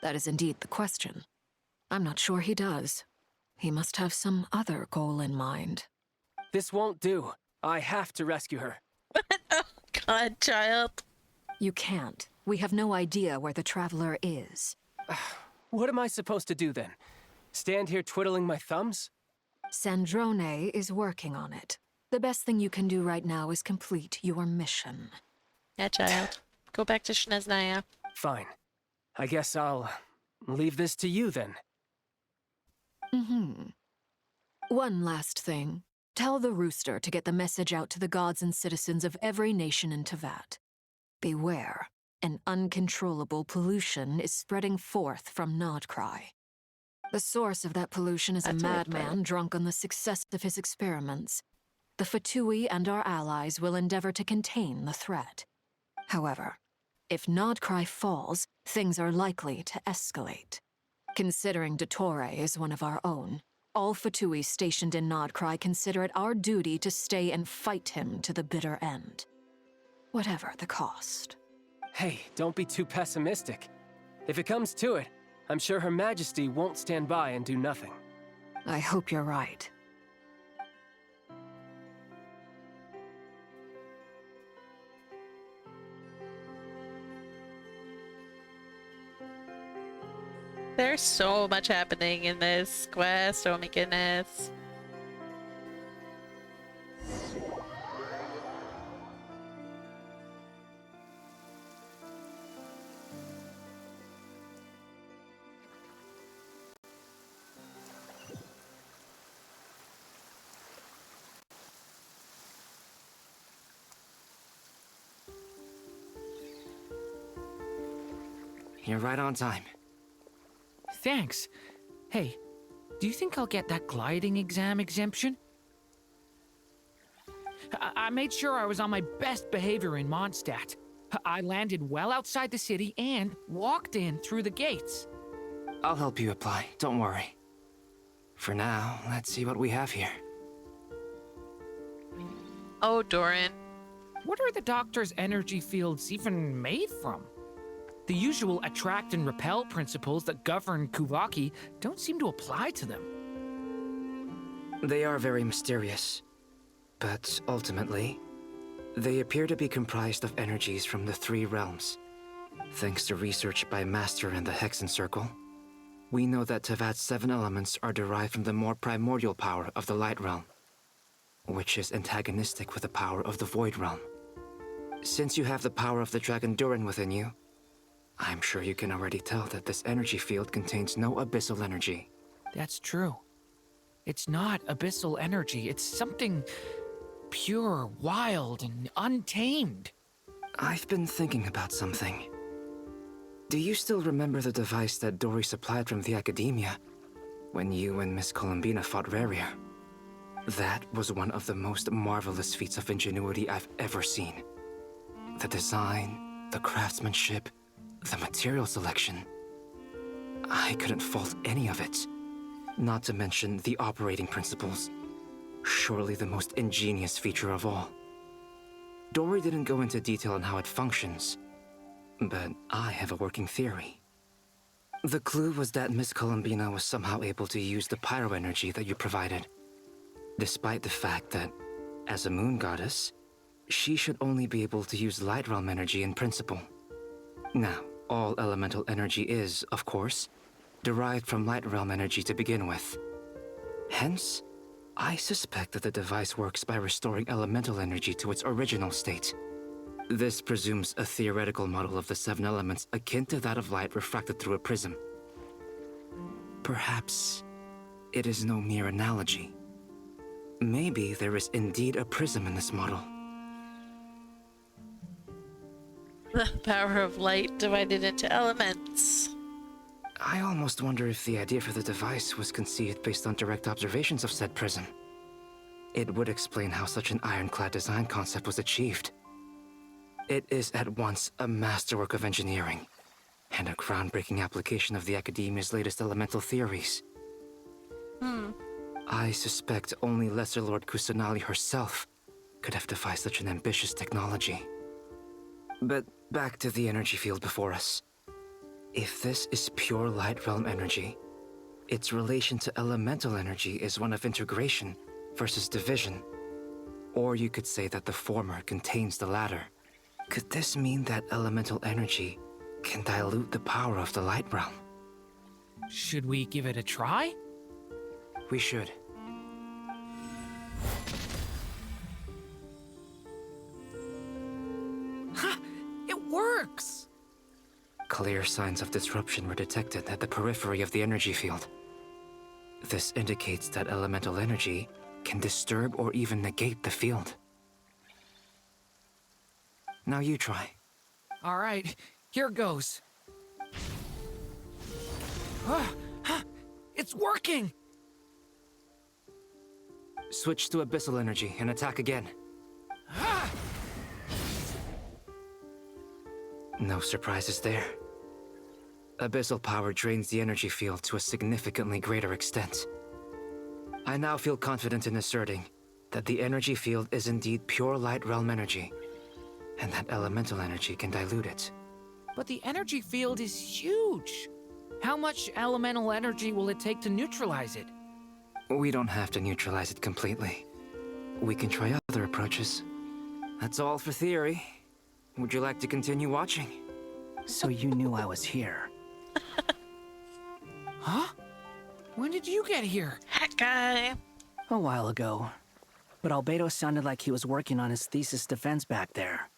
That is indeed the question. I'm not sure he does. He must have some other goal in mind. This won't do. I have to rescue her. Oh, God, child. You can't. We have no idea where the Traveler is. What am I supposed to do then? Stand here twiddling my thumbs? Sandrone is working on it. The best thing you can do right now is complete your mission. Yeah, child. Go back to Snezhnaya. Fine. I guess I'll leave this to you then. One last thing. Tell the Rooster to get the message out to the gods and citizens of every nation in Teyvat. Beware. An uncontrollable pollution is spreading forth from Nodcry. The source of that pollution is a madman drunk on the success of his experiments. The Fatui and our allies will endeavor to contain the threat. However, if Nodcry falls, things are likely to escalate. Considering Dottore is one of our own, all Fatui stationed in Nodcry consider it our duty to stay and fight him to the bitter end. Whatever the cost. Hey, don't be too pessimistic. If it comes to it, I'm sure Her Majesty won't stand by and do nothing. I hope you're right. There's so much happening in this quest, oh my goodness. You're right on time. Thanks. Hey, do you think I'll get that gliding exam exemption? I made sure I was on my best behavior in Mondstadt. I landed well outside the city and walked in through the gates. I'll help you apply, don't worry. For now, let's see what we have here. Oh, Doran. What are the Doctor's energy fields even made from? The usual attract and repel principles that govern Kuvaki don't seem to apply to them. They are very mysterious, but ultimately, they appear to be comprised of energies from the three realms. Thanks to research by Master in the Hexen Circle, we know that Teyvat's 7 elements are derived from the more primordial power of the Light Realm, which is antagonistic with the power of the Void Realm. Since you have the power of the Dragon Durin within you, I'm sure you can already tell that this energy field contains no abyssal energy. That's true. It's not abyssal energy, it's something pure, wild, and untamed. I've been thinking about something. Do you still remember the device that Dory supplied from the Academia when you and Miss Columbina fought Rarier? That was one of the most marvelous feats of ingenuity I've ever seen. The design, the craftsmanship, the material selection. I couldn't fault any of it. Not to mention the operating principles. Surely the most ingenious feature of all. Dory didn't go into detail on how it functions, but I have a working theory. The clue was that Miss Columbina was somehow able to use the pyro energy that you provided, despite the fact that, as a moon goddess, she should only be able to use Light Realm energy in principle. Now, all elemental energy is, of course, derived from Light Realm energy to begin with. Hence, I suspect that the device works by restoring elemental energy to its original state. This presumes a theoretical model of the 7 elements akin to that of light refracted through a prism. Perhaps it is no mere analogy. Maybe there is indeed a prism in this model. The power of light divided into elements. I almost wonder if the idea for the device was conceived based on direct observations of said prism. It would explain how such an ironclad design concept was achieved. It is at once a masterwork of engineering and a groundbreaking application of the Academia's latest elemental theories. I suspect only Lesser Lord Kusanali herself could have devised such an ambitious technology. But back to the energy field before us. If this is pure light realm energy, its relation to elemental energy is one of integration versus division. Or you could say that the former contains the latter. Could this mean that elemental energy can dilute the power of the light realm? Should we give it a try? We should. Ha! It works! Clear signs of disruption were detected at the periphery of the energy field. This indicates that elemental energy can disturb or even negate the field. Now you try. All right, here goes. It's working! Switch to abyssal energy and attack again. No surprises there. Abyssal power drains the energy field to a significantly greater extent. I now feel confident in asserting that the energy field is indeed pure light realm energy, and that elemental energy can dilute it. But the energy field is huge! How much elemental energy will it take to neutralize it? We don't have to neutralize it completely. We can try other approaches. That's all for theory. Would you like to continue watching? So you knew I was here. Huh? When did you get here? That guy. A while ago. But Albedo sounded like he was working on his thesis defense back there.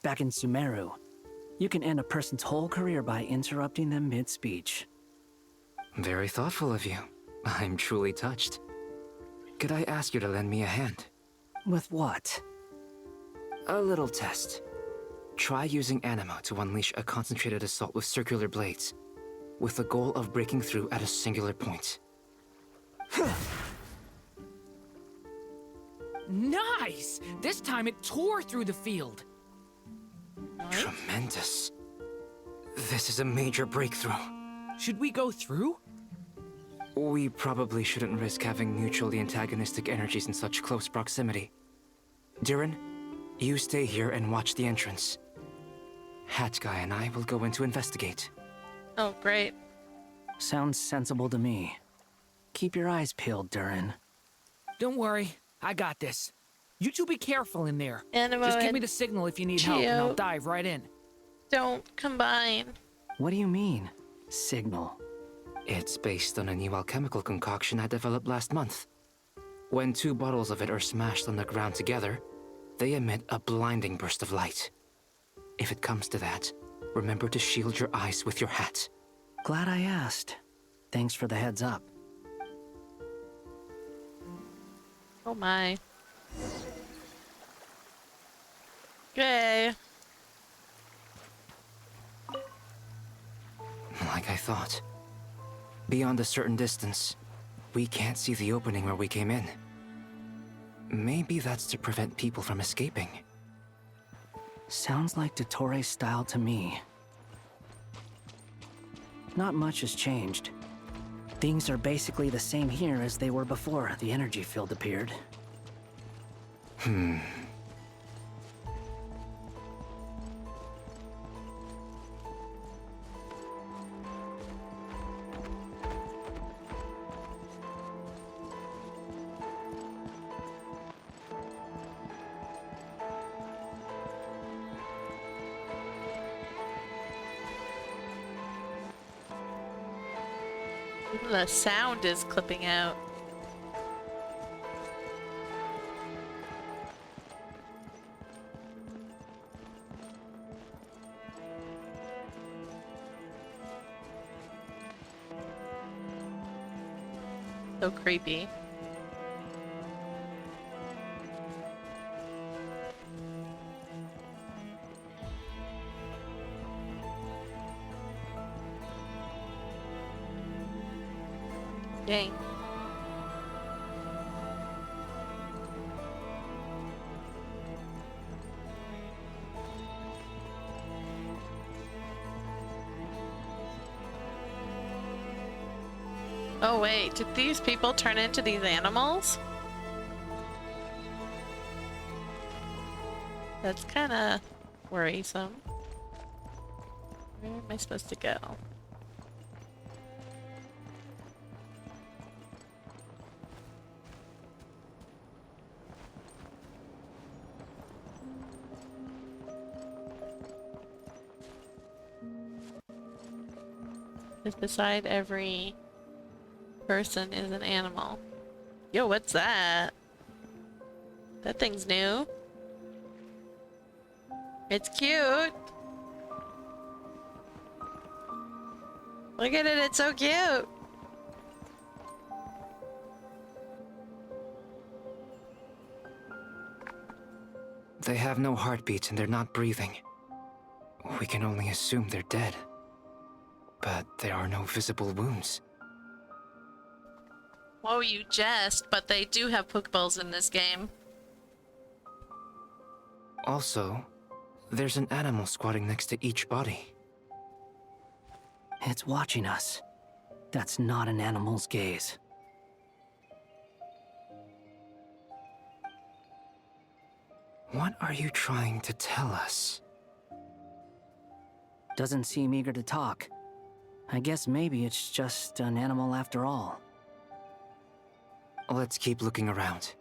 Back in Sumeru. You can end a person's whole career by interrupting them mid-speech. Very thoughtful of you. I'm truly touched. Could I ask you to lend me a hand? With what? A little test. Try using Anima to unleash a concentrated assault with circular blades, with the goal of breaking through at a singular point. Nice! This time it tore through the field. Tremendous. This is a major breakthrough. Should we go through? We probably shouldn't risk having mutually antagonistic energies in such close proximity. Durin, you stay here and watch the entrance. Hat Guy and I will go in to investigate. Oh, great. Sounds sensible to me. Keep your eyes peeled, Durin. Don't worry, I got this. You two be careful in there. Animo Just give and me the signal if you need help and I'll dive right in. Don't combine. What do you mean, signal? It's based on a new alchemical concoction I developed last month. When 2 bottles of it are smashed on the ground together, they emit a blinding burst of light. If it comes to that, remember to shield your eyes with your hat. Glad I asked. Thanks for the heads up. Oh my. Okay. Like I thought. Beyond a certain distance, we can't see the opening where we came in. Maybe that's to prevent people from escaping. Sounds like Dottore style to me. Not much has changed. Things are basically the same here as they were before the energy field appeared. The sound is clipping out. So creepy. Dang. Oh wait, did these people turn into these animals? That's kind of worrisome. Where am I supposed to go? Because beside every person is an animal. Yo, what's that? That thing's new. It's cute. Look at it, it's so cute. They have no heartbeats and they're not breathing. We can only assume they're dead. But there are no visible wounds. Whoa, you jest, but they do have Pokeballs in this game. Also, there's an animal squatting next to each body. It's watching us. That's not an animal's gaze. What are you trying to tell us? Doesn't seem eager to talk. I guess maybe it's just an animal after all. Let's keep looking around.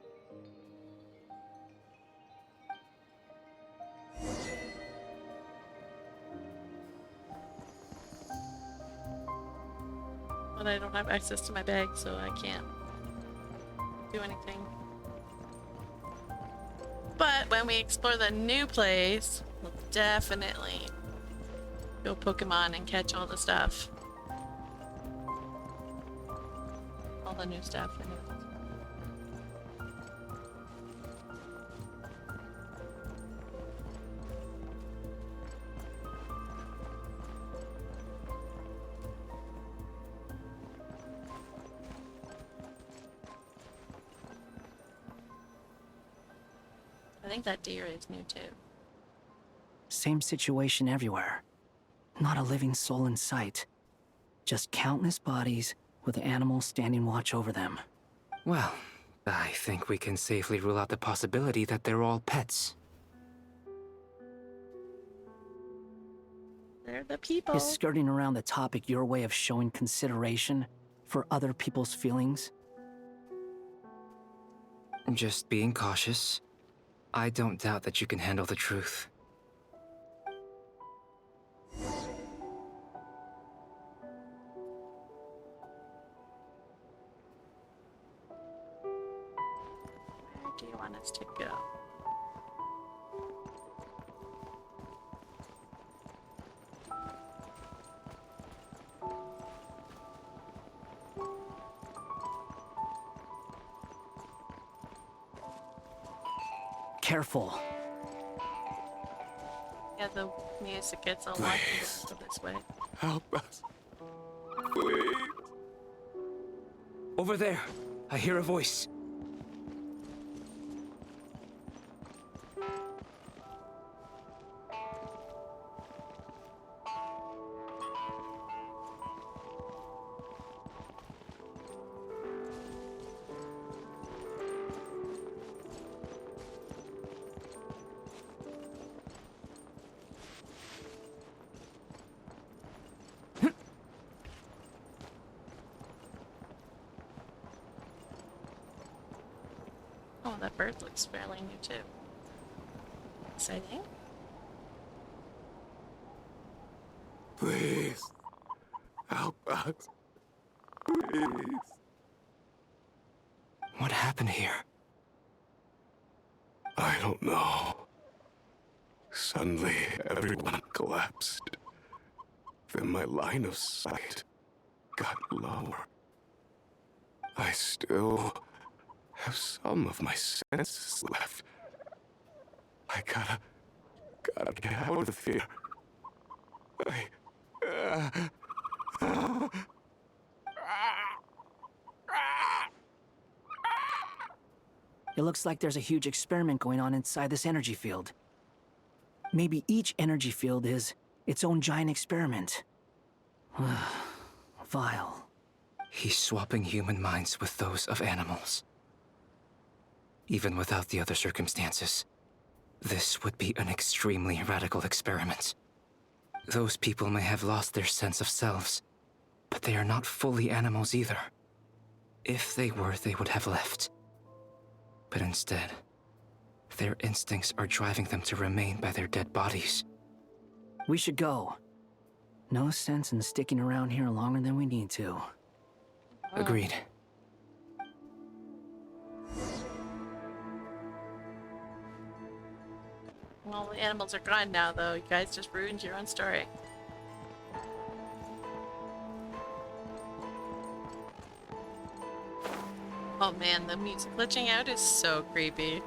But I don't have access to my bag, so I can't do anything. But when we explore the new place, we'll definitely go Pokemon and catch all the stuff. All the new stuff. I think that deer is new too. Same situation everywhere. Not a living soul in sight. Just countless bodies with animals standing watch over them. Well, I think we can safely rule out the possibility that they're all pets. They're the people. Is skirting around the topic your way of showing consideration for other people's feelings? Just being cautious. I don't doubt that you can handle the truth. Where do you want us to go? Careful. Yeah, the music gets a lot closer this way. Help us. Please. Over there. I hear a voice. Oh, that bird looks fairly new too. Exciting. Please. Help us. Please. What happened here? I don't know. Suddenly, everyone collapsed. Then my line of sight got lower. I still have some of my senses left. I gotta get out of here. It looks like there's a huge experiment going on inside this energy field. Maybe each energy field is its own giant experiment. Vile. He's swapping human minds with those of animals. Even without the other circumstances, this would be an extremely radical experiment. Those people may have lost their sense of selves, but they are not fully animals either. If they were, they would have left. But instead, their instincts are driving them to remain by their dead bodies. We should go. No sense in sticking around here longer than we need to. Agreed. Well, the animals are gone now, though. You guys just ruined your own story. Oh man, the music glitching out is so creepy.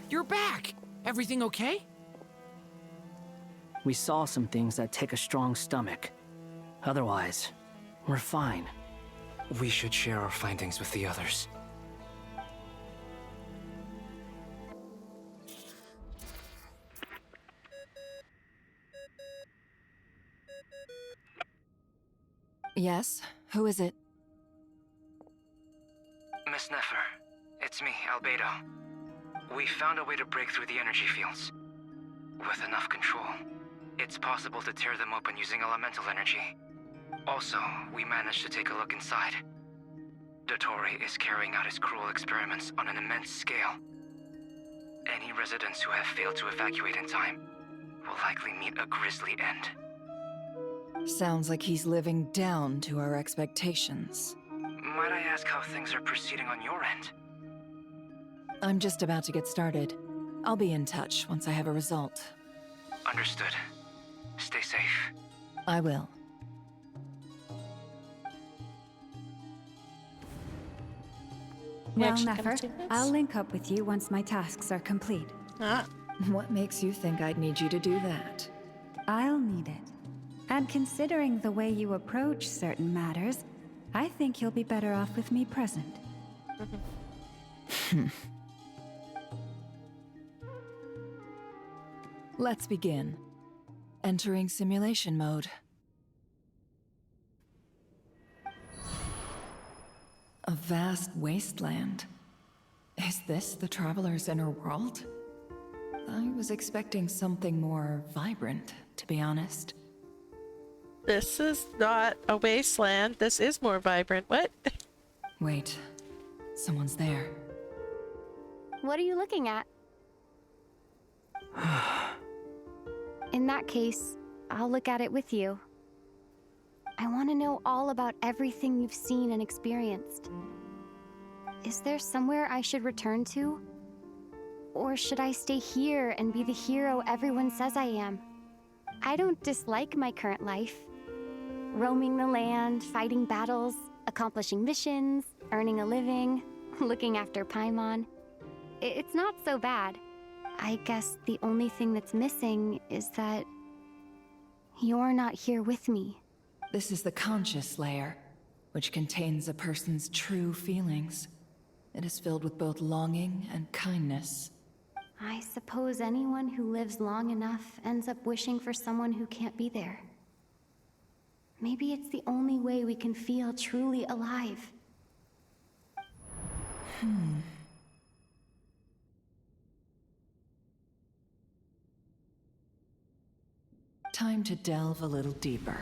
You're back! Everything okay? We saw some things that take a strong stomach. Otherwise, we're fine. We should share our findings with the others. Yes? Who is it? Miss Nefer, it's me, Albedo. We found a way to break through the energy fields. With enough control, it's possible to tear them open using elemental energy. Also, we managed to take a look inside. Dottore is carrying out his cruel experiments on an immense scale. Any residents who have failed to evacuate in time will likely meet a grisly end. Sounds like he's living down to our expectations. Might I ask how things are proceeding on your end? I'm just about to get started. I'll be in touch once I have a result. Understood. Stay safe. I will. Well, Nefer, I'll link up with you once my tasks are complete. What makes you think I'd need you to do that? I'll need it. And considering the way you approach certain matters, I think you'll be better off with me present. Let's begin. Entering simulation mode. A vast wasteland. Is this the Traveler's inner world? I was expecting something more vibrant, to be honest. This is not a wasteland. This is more vibrant. What? Wait. Someone's there. What are you looking at? In that case, I'll look at it with you. I want to know all about everything you've seen and experienced. Is there somewhere I should return to? Or should I stay here and be the hero everyone says I am? I don't dislike my current life. Roaming the land, fighting battles, accomplishing missions, earning a living, looking after Paimon. It's not so bad. I guess the only thing that's missing is that you're not here with me. This is the conscious layer, which contains a person's true feelings. It is filled with both longing and kindness. I suppose anyone who lives long enough ends up wishing for someone who can't be there. Maybe it's the only way we can feel truly alive. Time to delve a little deeper.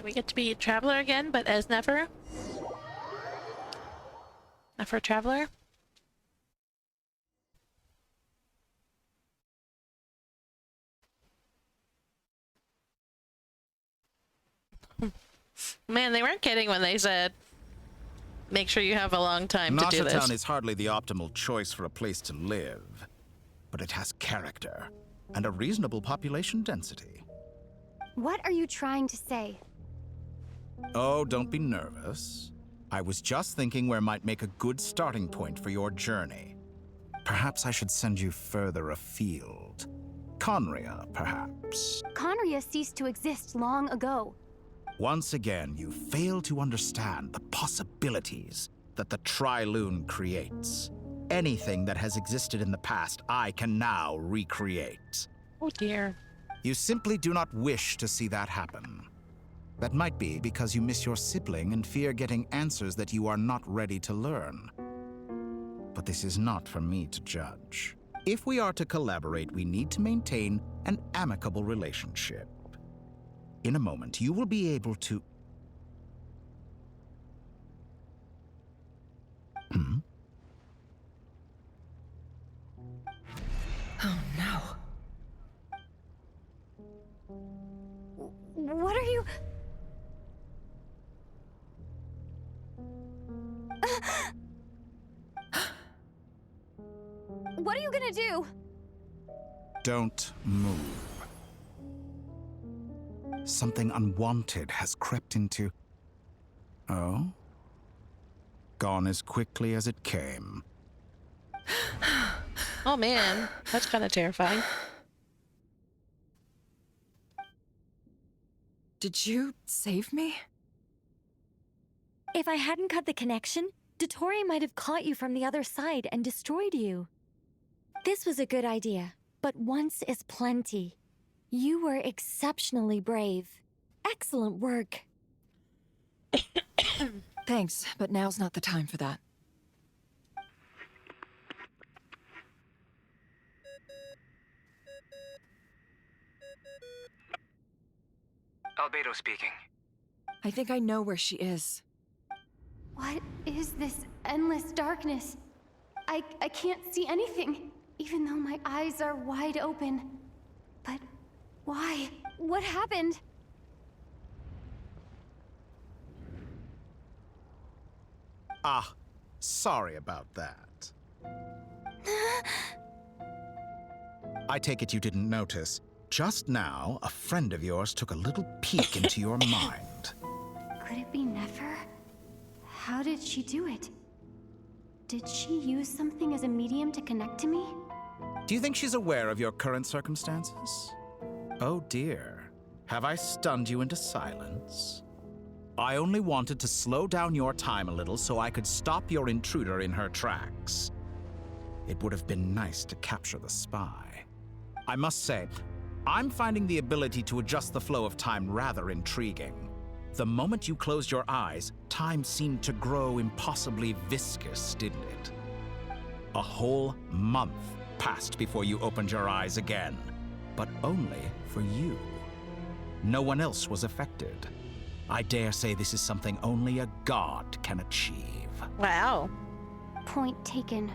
Alright, we get to be Traveler again, but as Nefer. Nefer Traveler. Man, they weren't kidding when they said, make sure you have a long time to do this. Town is hardly the optimal choice for a place to live, but it has character and a reasonable population density. What are you trying to say? Oh, don't be nervous. I was just thinking where might make a good starting point for your journey. Perhaps I should send you further afield. Conria, perhaps. Conria ceased to exist long ago. Once again, you fail to understand the possibilities that the Tri-Lune creates. Anything that has existed in the past, I can now recreate. Oh dear. You simply do not wish to see that happen. That might be because you miss your sibling and fear getting answers that you are not ready to learn. But this is not for me to judge. If we are to collaborate, we need to maintain an amicable relationship. In a moment, you will be able to... Oh no. What are you... What are you gonna do? Don't move. Something unwanted has crept into... Oh? Gone as quickly as it came. Oh man, that's kind of terrifying. Did you save me? If I hadn't cut the connection, Dottore might have caught you from the other side and destroyed you. This was a good idea, but once is plenty. You were exceptionally brave. Excellent work. Thanks, but now's not the time for that. Albedo speaking. I think I know where she is. What is this endless darkness? I can't see anything, even though my eyes are wide open. But why? What happened? Ah, sorry about that. I take it you didn't notice. Just now, a friend of yours took a little peek into your mind. Could it be Nefer? How did she do it? Did she use something as a medium to connect to me? Do you think she's aware of your current circumstances? Oh dear. Have I stunned you into silence? I only wanted to slow down your time a little so I could stop your intruder in her tracks. It would have been nice to capture the spy. I must say, I'm finding the ability to adjust the flow of time rather intriguing. The moment you closed your eyes, time seemed to grow impossibly viscous, didn't it? A whole month passed before you opened your eyes again, but only for you. No one else was affected. I dare say this is something only a god can achieve. Wow. Point taken.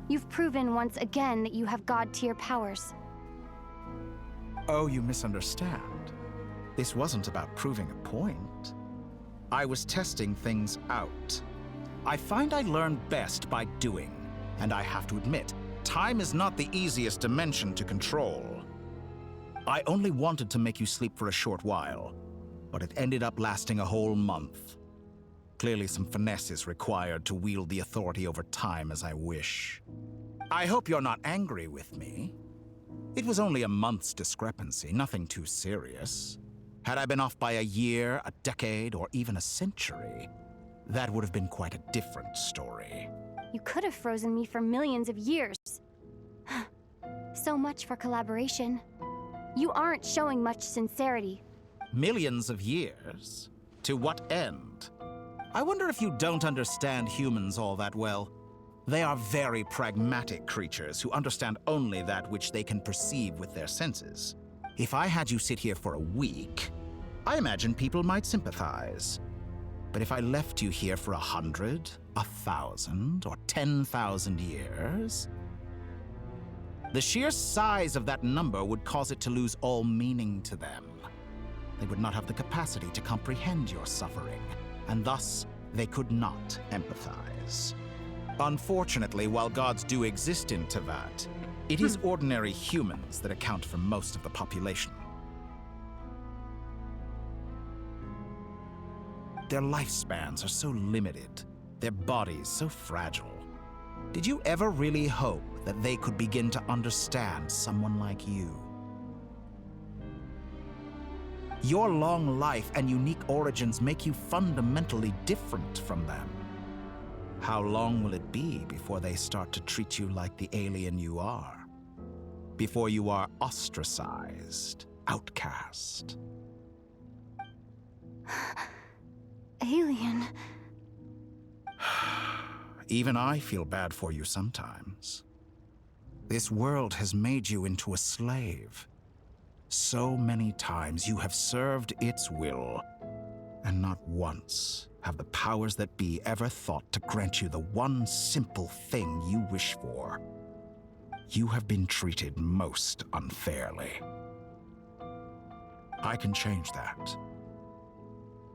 You've proven once again that you have god-tier powers. Oh, you misunderstand. This wasn't about proving a point. I was testing things out. I find I learn best by doing, and I have to admit, time is not the easiest dimension to control. I only wanted to make you sleep for a short while, but it ended up lasting a whole month. Clearly some finesse is required to wield the authority over time as I wish. I hope you're not angry with me. It was only a month's discrepancy, nothing too serious. Had I been off by a year, a decade, or even a century, that would have been quite a different story. You could have frozen me for millions of years. So much for collaboration. You aren't showing much sincerity. Millions of years? To what end? I wonder if you don't understand humans all that well. They are very pragmatic creatures who understand only that which they can perceive with their senses. If I had you sit here for a week, I imagine people might sympathize. But if I left you here for 100, 1,000, or 10,000 years, the sheer size of that number would cause it to lose all meaning to them. They would not have the capacity to comprehend your suffering, and thus they could not empathize. Unfortunately, while gods do exist in Teyvat, it is ordinary humans that account for most of the population. Their lifespans are so limited, their bodies so fragile. Did you ever really hope that they could begin to understand someone like you? Your long life and unique origins make you fundamentally different from them. How long will it be before they start to treat you like the alien you are? Before you are ostracized, outcast? Alien. Even I feel bad for you sometimes. This world has made you into a slave. So many times you have served its will, and not once have the powers that be ever thought to grant you the one simple thing you wish for. You have been treated most unfairly. I can change that.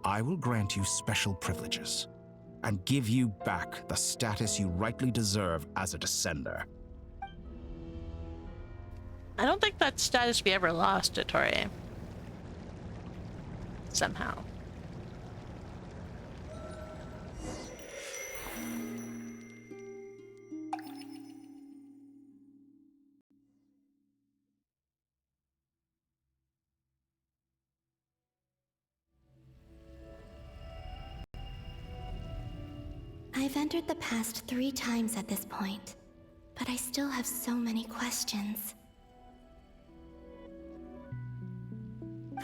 I will grant you special privileges and give you back the status you rightly deserve as a descender. I don't think that status we ever lost to Torii. Somehow. I've entered the past 3 times at this point, but I still have so many questions.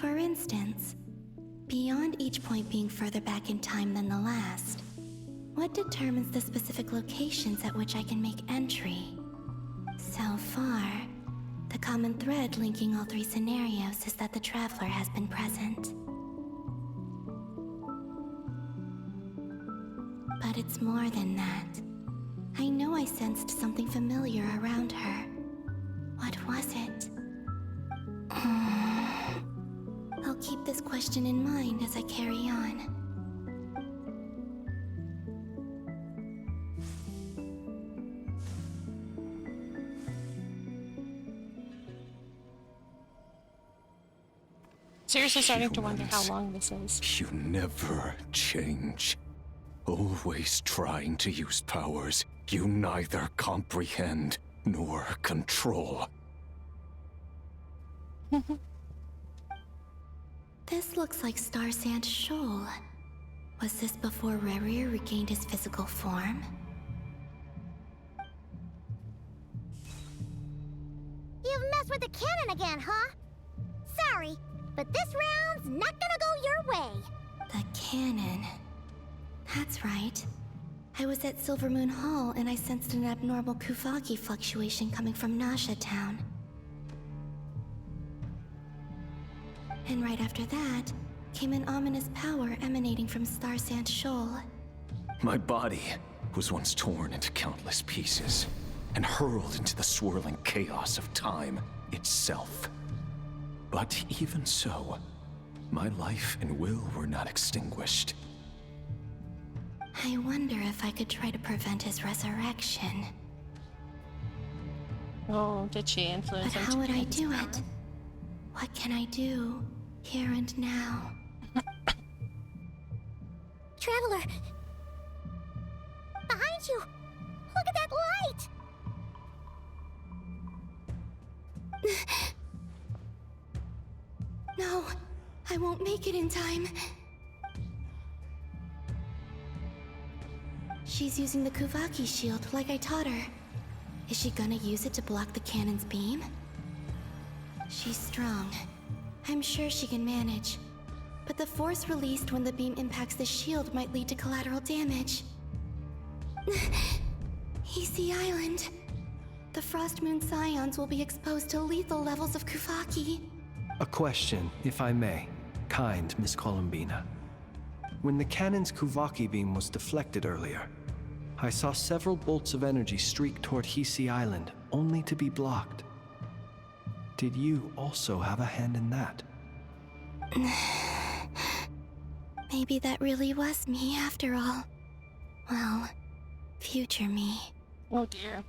For instance, beyond each point being further back in time than the last, what determines the specific locations at which I can make entry? So far, the common thread linking all 3 scenarios is that the Traveler has been present. But it's more than that. I know I sensed something familiar around her. What was it? I'll keep this question in mind as I carry on. Seriously starting to wonder how long this is. You never change. Always trying to use powers you neither comprehend nor control. This looks like Star Sand Shoal. Was this before Rerier regained his physical form? You've messed with the cannon again, huh? Sorry, but this round's not gonna go your way. The cannon. That's right. I was at Silvermoon Hall and I sensed an abnormal Kuvagi fluctuation coming from Nasha Town. And right after that, came an ominous power emanating from Star Sand Shoal. My body was once torn into countless pieces and hurled into the swirling chaos of time itself. But even so, my life and will were not extinguished. I wonder if I could try to prevent his resurrection. Oh, did she influence him? But how would I do it? What can I do, here and now? Traveler! Behind you! Look at that light! No, I won't make it in time. She's using the Kuvaki shield like I taught her. Is she gonna use it to block the cannon's beam? She's strong. I'm sure she can manage. But the force released when the beam impacts the shield might lead to collateral damage. Easy Island. The Frost Moon Scions will be exposed to lethal levels of Kuvaki. A question, if I may. kind, Miss Columbina. When the cannon's Kuvaki beam was deflected earlier, I saw several bolts of energy streak toward Hisi Island, only to be blocked. Did you also have a hand in that? Maybe that really was me after all. Well, future me. Oh dear.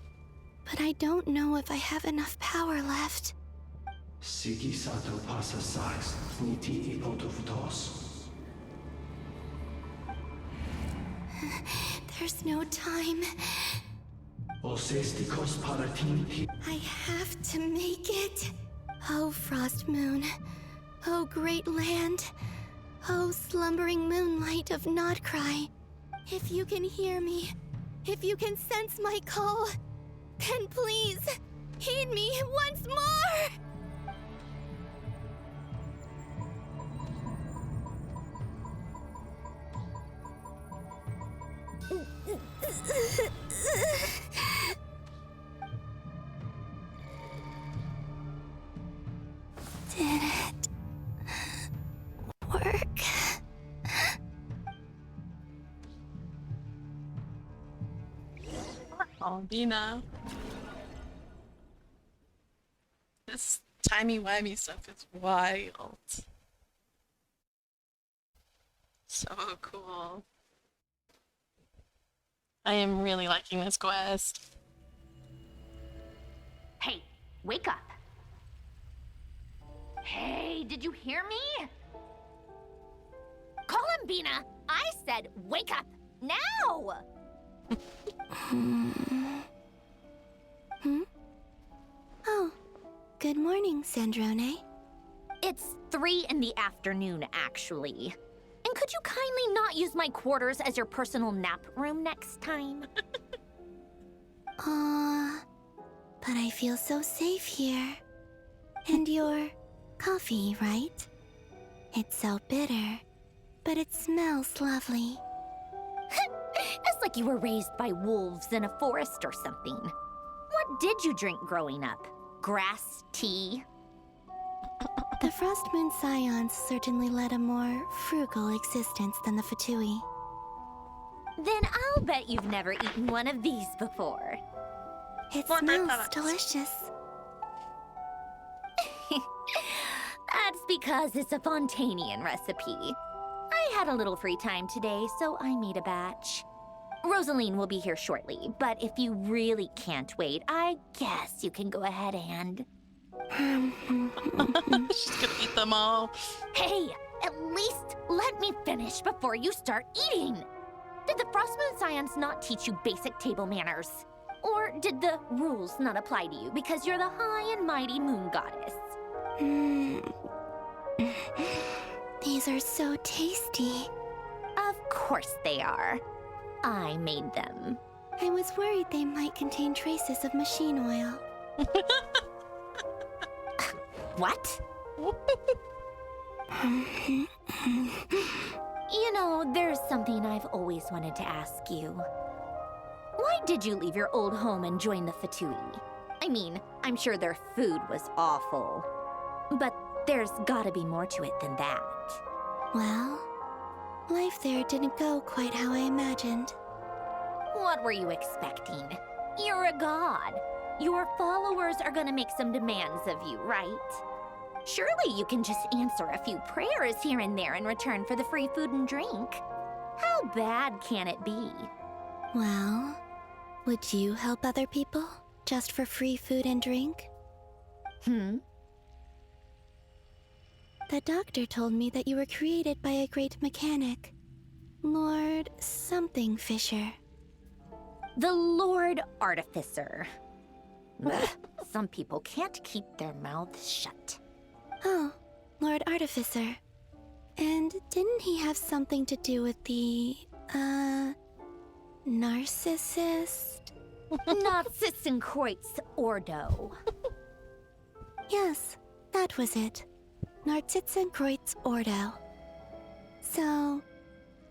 But I don't know if I have enough power left. Sigi sato pasa sais, niti ipotofutos. There's no time. I have to make it. Oh, Frost Moon. Oh, great land. Oh, slumbering moonlight of Nodcry. If you can hear me, if you can sense my call, then please, heed me once more! Did it work? Oh, Dina. This timey-wimey stuff is wild. So cool. I am really liking this quest. Hey, wake up. Hey, did you hear me? Columbina, I said wake up now! Oh, good morning, Sandrone. It's 3 in the afternoon, actually. And could you kindly not use my quarters as your personal nap room next time? But I feel so safe here. And your coffee, right? It's so bitter, but it smells lovely. It's like you were raised by wolves in a forest or something. What did you drink growing up? Grass tea? The Frost Moon Scions certainly led a more frugal existence than the Fatui. Then I'll bet you've never eaten one of these before. It smells delicious. That's because it's a Fontanian recipe. I had a little free time today, so I made a batch. Rosaline will be here shortly, but if you really can't wait, I guess you can go ahead and... She's gonna eat them all. Hey, at least let me finish before you start eating. Did the Frost Moon Scions not teach you basic table manners? Or did the rules not apply to you because you're the high and mighty moon goddess? These are so tasty. Of course they are. I made them. I was worried they might contain traces of machine oil. What? You know, there's something I've always wanted to ask you. Why did you leave your old home and join the Fatui? I mean, I'm sure their food was awful. But there's gotta be more to it than that. Well, life there didn't go quite how I imagined. What were you expecting? You're a god. Your followers are gonna make some demands of you, right? Surely you can just answer a few prayers here and there in return for the free food and drink. How bad can it be? Well, would you help other people just for free food and drink? The doctor told me that you were created by a great mechanic, Lord something Fisher. The Lord Artificer. Ugh, some people can't keep their mouths shut. Oh, Lord Artificer. And didn't he have something to do with the, narcissist? Narcissenkreuz Ordo. Yes, that was it. Narcissenkreuz Ordo. So,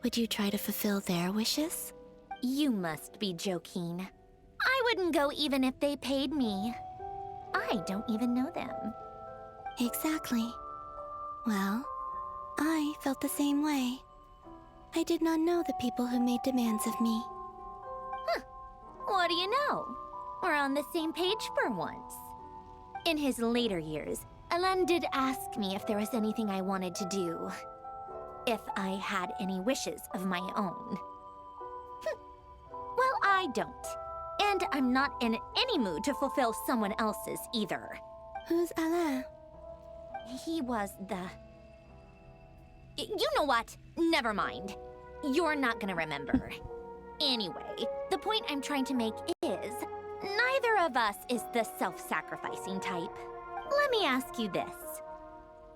would you try to fulfill their wishes? You must be joking. I wouldn't go even if they paid me. I don't even know them. Exactly. Well, I felt the same way. I did not know the people who made demands of me. Huh. What do you know? We're on the same page for once. In his later years, Alan did ask me if there was anything I wanted to do. If I had any wishes of my own. Well, I don't. And I'm not in any mood to fulfill someone else's either. Who's Alain? He was the... You know what? Never mind. You're not gonna remember. Anyway, the point I'm trying to make is, neither of us is the self-sacrificing type. Let me ask you this.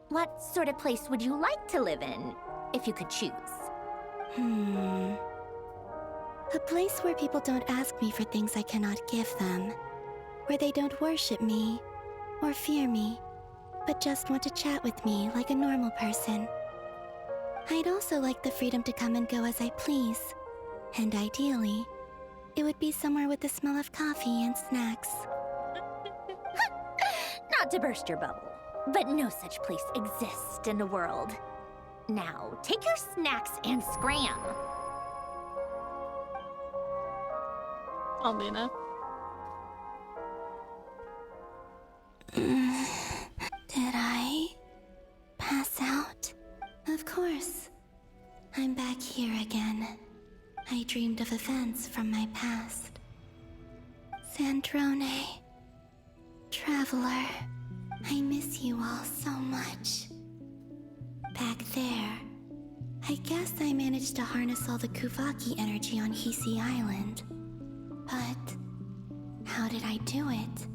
What sort of place would you like to live in, if you could choose? A place where people don't ask me for things I cannot give them. Where they don't worship me, or fear me, but just want to chat with me like a normal person. I'd also like the freedom to come and go as I please. And ideally, it would be somewhere with the smell of coffee and snacks. Not to burst your bubble, but no such place exists in the world. Now, take your snacks and scram. Albina. Did I pass out? Of course. I'm back here again. I dreamed of events from my past. Sandrone. Traveler. I miss you all so much. Back there, I guess I managed to harness all the Kuvaki energy on Hisi Island. But how did I do it?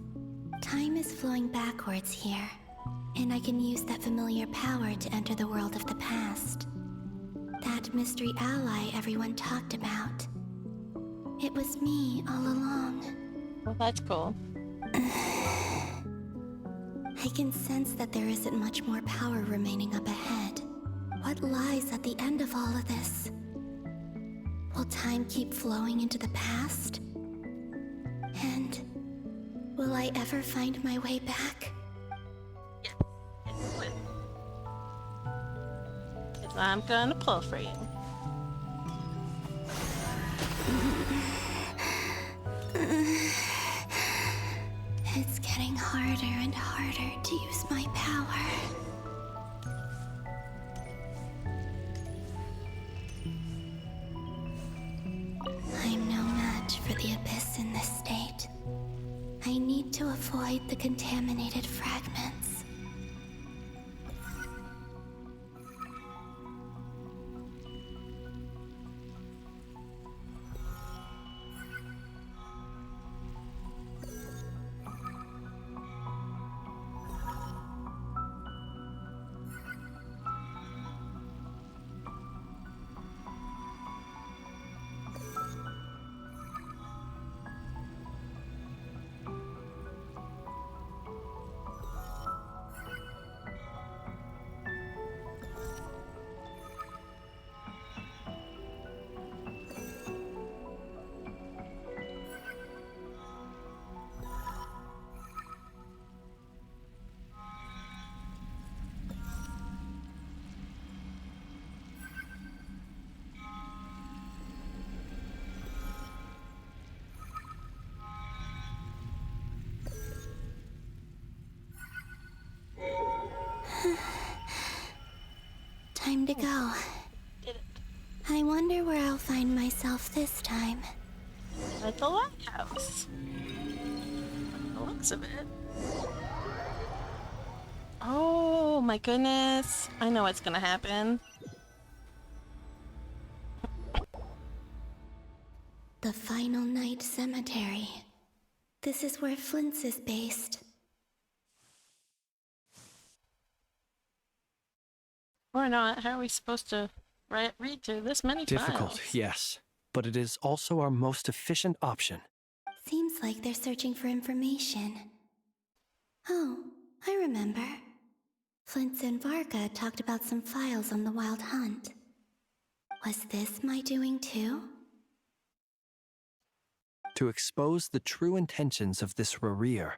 Time is flowing backwards here, and I can use that familiar power to enter the world of the past. That mystery ally everyone talked about. It was me all along. Well, that's cool. I can sense that there isn't much more power remaining up ahead. What lies at the end of all of this? Will time keep flowing into the past? And will I ever find my way back? Because I'm gonna pull for you. It's getting harder and harder to use my power. I'm no match for the Abyss in this state. I need to avoid the contaminated fragments. Time to go. I wonder where I'll find myself this time. At the lighthouse. The looks of it. Oh my goodness. I know what's gonna happen. The Final Night Cemetery. This is where Flint's is based. Or not. How are we supposed to read through this many Difficult, files? yes. But it is also our most efficient option. Seems like they're searching for information. Oh, I remember. Flint's and Varga talked about some files on the Wild Hunt. Was this my doing too? To expose the true intentions of this Rerir,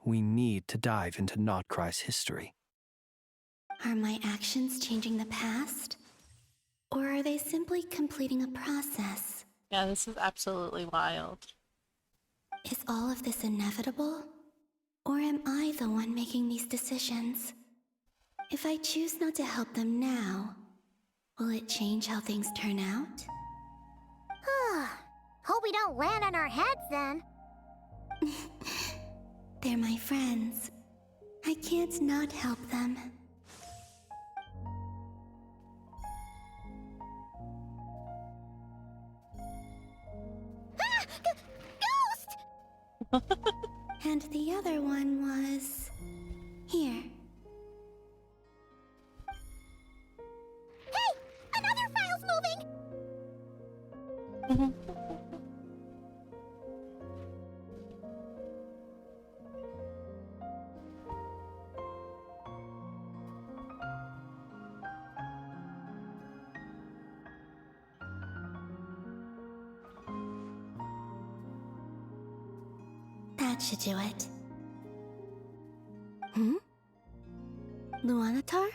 we need to dive into Notcry's history. Are my actions changing the past? Or are they simply completing a process? Yeah, this is absolutely wild. Is all of this inevitable? Or am I the one making these decisions? If I choose not to help them now, will it change how things turn out? Hope we don't land on our heads then. They're my friends. I can't not help them. Ghost! And the other one was... here. Hey! Another file's moving! That should do it. Luanatar?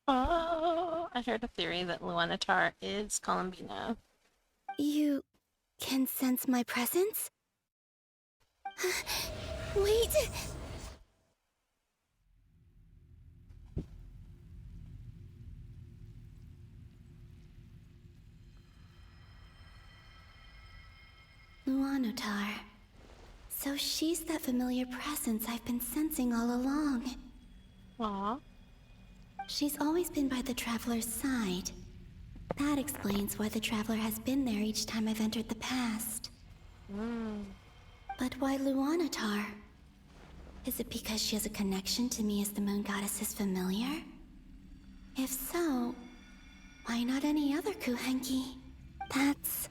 Oh, I heard a theory that Luanatar is Columbina. You can sense my presence? Wait! Luanatar. So she's that familiar presence I've been sensing all along. Aww. She's always been by the Traveler's side. That explains why the Traveler has been there each time I've entered the past. But why Luanatar? Is it because she has a connection to me as the Moon Goddess's familiar? If so, why not any other Kuhenki? That's...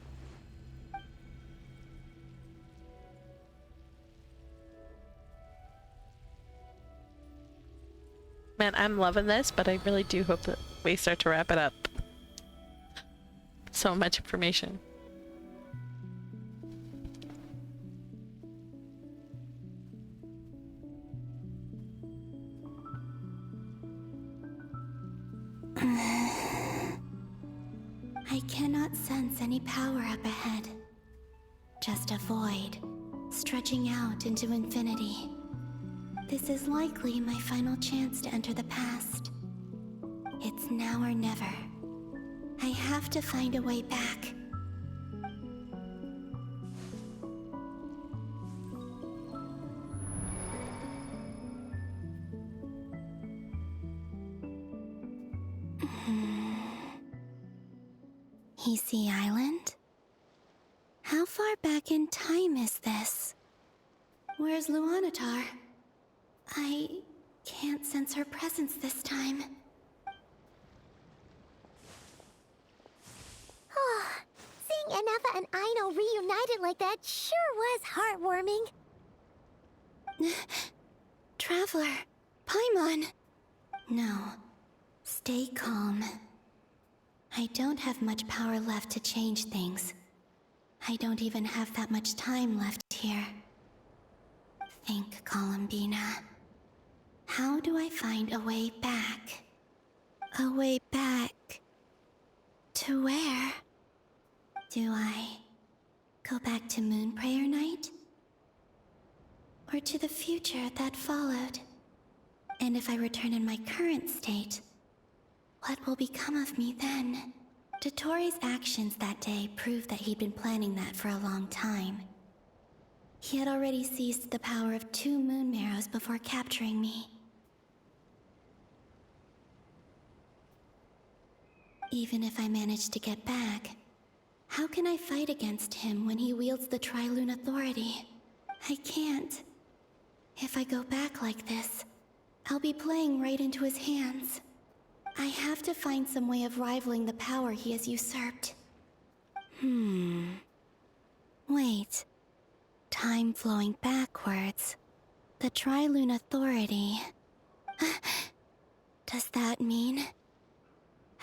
Man, I'm loving this, but I really do hope that we start to wrap it up. So much information. I cannot sense any power up ahead. Just a void, stretching out into infinity. This is likely my final chance to enter the past. It's now or never. I have to find a way back. Easy Island? How far back in time is this? Where's Luanatar? I can't sense her presence this time. Seeing Anafa and Aino reunited like that sure was heartwarming. Traveler, Paimon. No, stay calm. I don't have much power left to change things. I don't even have that much time left here. Think, Columbina. How do I find a way back? A way back... to where? Do I go back to Moon Prayer Night? Or to the future that followed? And if I return in my current state, what will become of me then? Dottoro's actions that day proved that he'd been planning that for a long time. He had already seized the power of 2 moon marrows before capturing me. Even if I manage to get back, how can I fight against him when he wields the Tri-Lune Authority? I can't. If I go back like this, I'll be playing right into his hands. I have to find some way of rivaling the power he has usurped. Wait. Time flowing backwards. The Tri-Lune Authority. Does that mean...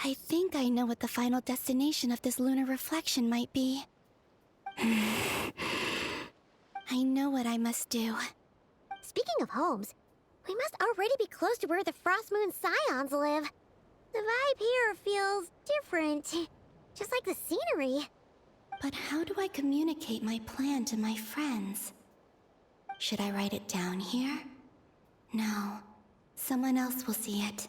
I think I know what the final destination of this lunar reflection might be. I know what I must do. Speaking of homes, We must already be close to where the Frost Moon Scions live. The vibe here feels different. Just like the scenery. But how do I communicate my plan to my friends? Should I write it down here? No. Someone else will see it.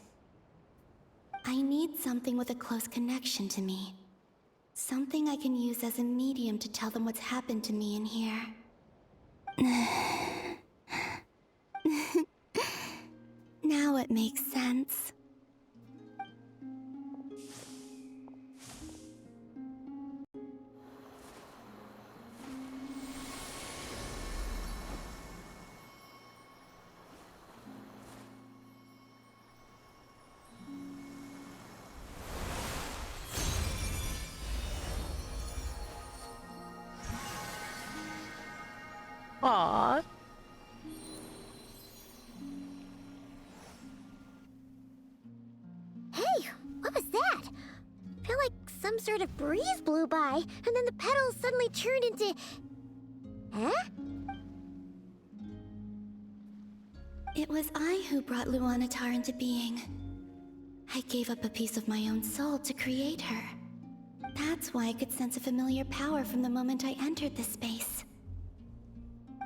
I need something with a close connection to me. Something I can use as a medium to tell them what's happened to me in here. Now it makes sense. Aww. Hey, what was that? I feel like some sort of breeze blew by, and then the petals suddenly turned into... Huh? It was I who brought Luanatar into being. I gave up a piece of my own soul to create her. That's why I could sense a familiar power from the moment I entered this space.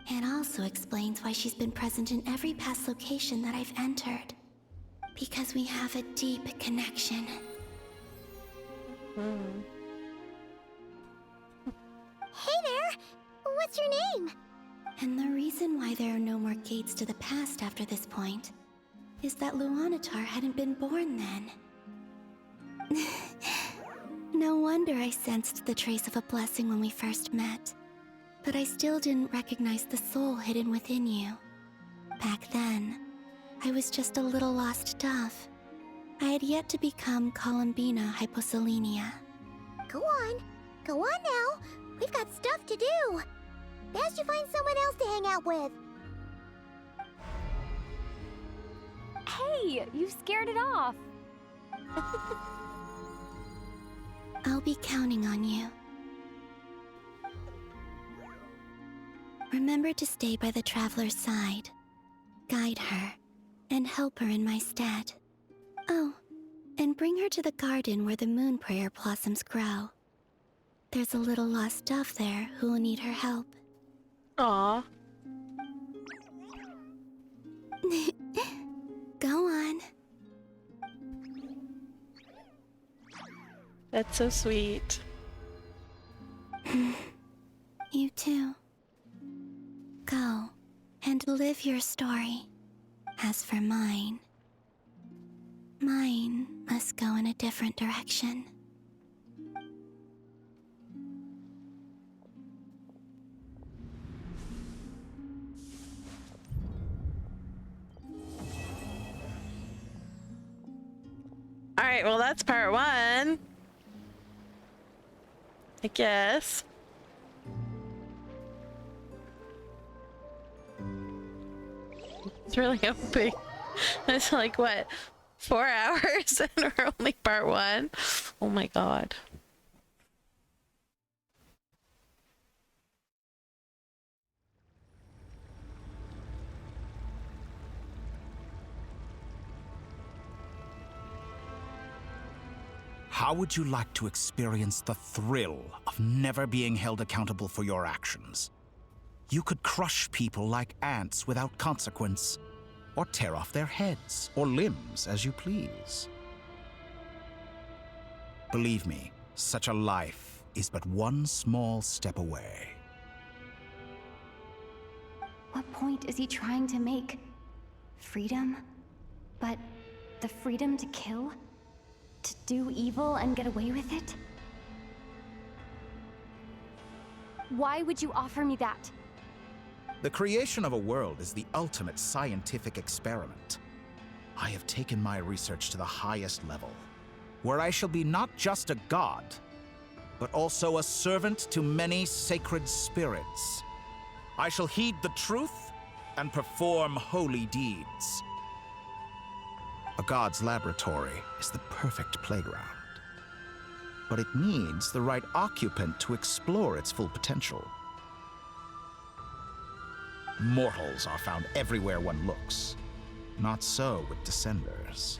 It also explains why she's been present in every past location that I've entered. Because we have a deep connection. Hey there! What's your name? And the reason why there are no more gates to the past after this point is that Luanatar hadn't been born then. No wonder I sensed the trace of a blessing when we first met. But I still didn't recognize the soul hidden within you. Back then, I was just a little lost dove. I had yet to become Columbina Hyposelenia. Go on now. We've got stuff to do. Best you find someone else to hang out with. Hey, you scared it off. I'll be counting on you. Remember to stay by the traveler's side, guide her, and help her in my stead. Oh, and bring her to the garden where the moon prayer blossoms grow. There's a little lost dove there who will need her help. Aww. Go on. That's so sweet. You too. Go and live your story. As for mine must go in a different direction. Alright, well that's part one. I guess. It's really hoping. It's like, what, 4 hours and we're only part one? Oh my god. How would you like to experience the thrill of never being held accountable for your actions? You could crush people like ants without consequence, or tear off their heads or limbs as you please. Believe me, such a life is but one small step away. What point is he trying to make? Freedom? But the freedom to kill? To do evil and get away with it? Why would you offer me that? The creation of a world is the ultimate scientific experiment. I have taken my research to the highest level, where I shall be not just a god, but also a servant to many sacred spirits. I shall heed the truth and perform holy deeds. A god's laboratory is the perfect playground, but it needs the right occupant to explore its full potential. Mortals are found everywhere one looks, Not so with Descenders.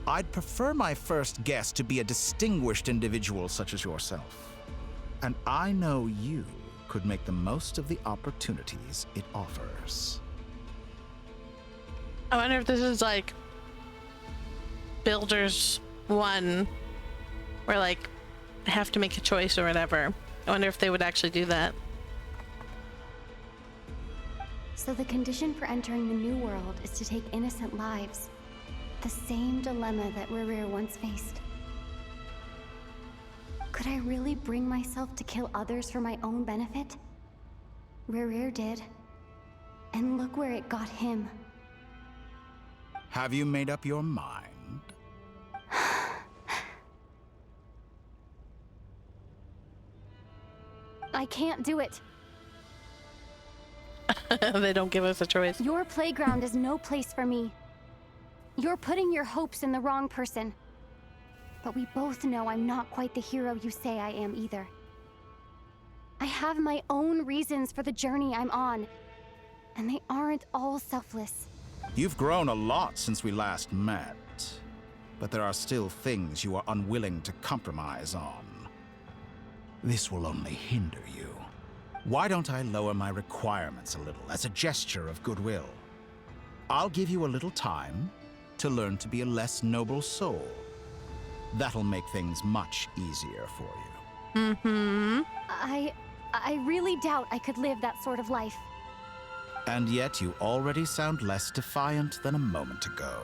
I'd prefer my first guest to be a distinguished individual such as yourself. And I know you could make the most of the opportunities it offers. I wonder if this is like Builders 1, where like I have to make a choice or whatever. I wonder if they would actually do that. So the condition for entering the new world is to take innocent lives. The same dilemma that Rerir once faced. Could I really bring myself to kill others for my own benefit? Rerir did. And look where it got him. Have you made up your mind? I can't do it. They don't give us a choice. Your playground is no place for me. You're putting your hopes in the wrong person. But we both know I'm not quite the hero you say I am either. I have my own reasons for the journey I'm on, and they aren't all selfless. You've grown a lot since we last met, but there are still things you are unwilling to compromise on. This will only hinder you. Why don't I lower my requirements a little as a gesture of goodwill? I'll give you a little time to learn to be a less noble soul. That'll make things much easier for you. Mm-hmm. I really doubt I could live that sort of life. And yet you already sound less defiant than a moment ago.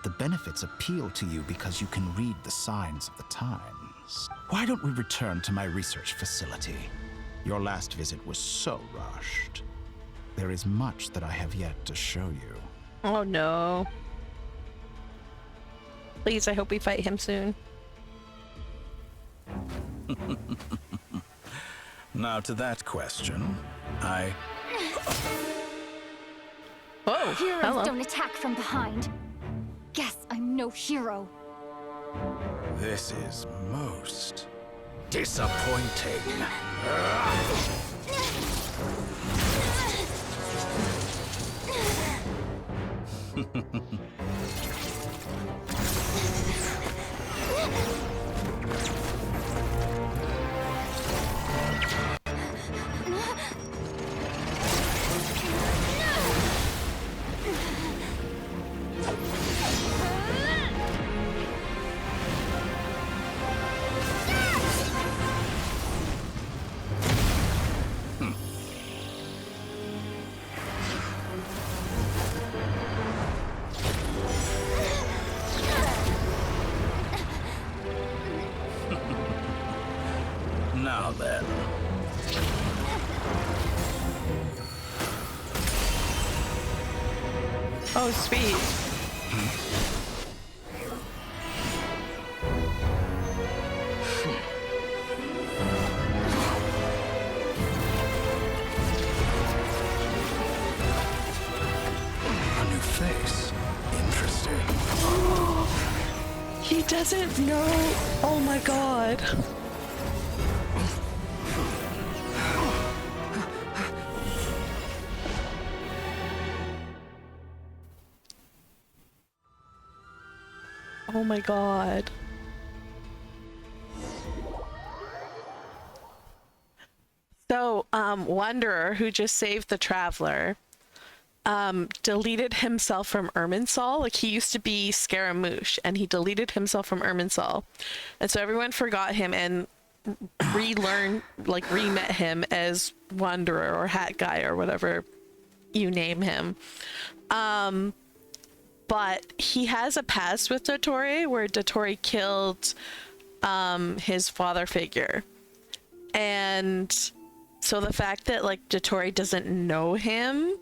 The benefits appeal to you because you can read the signs of the times. Why don't we return to my research facility? Your last visit was so rushed. There is much that I have yet to show you. Oh no. Please, I hope we fight him soon. Now to that question, Whoa, Heroes hello. don't attack from behind. Guess I'm no hero. This is most disappointing. Now then. Oh, sweet. A new face. Interesting. He doesn't know. Oh my god. Oh my god. So, Wanderer, who just saved the Traveler, deleted himself from Irminsul. Like, he used to be Scaramouche, and he deleted himself from Irminsul. And so everyone forgot him and re-met him as Wanderer or Hat Guy or whatever you name him. But he has a past with Dottore where Dottore killed his father figure. And so the fact that like Dottore doesn't know him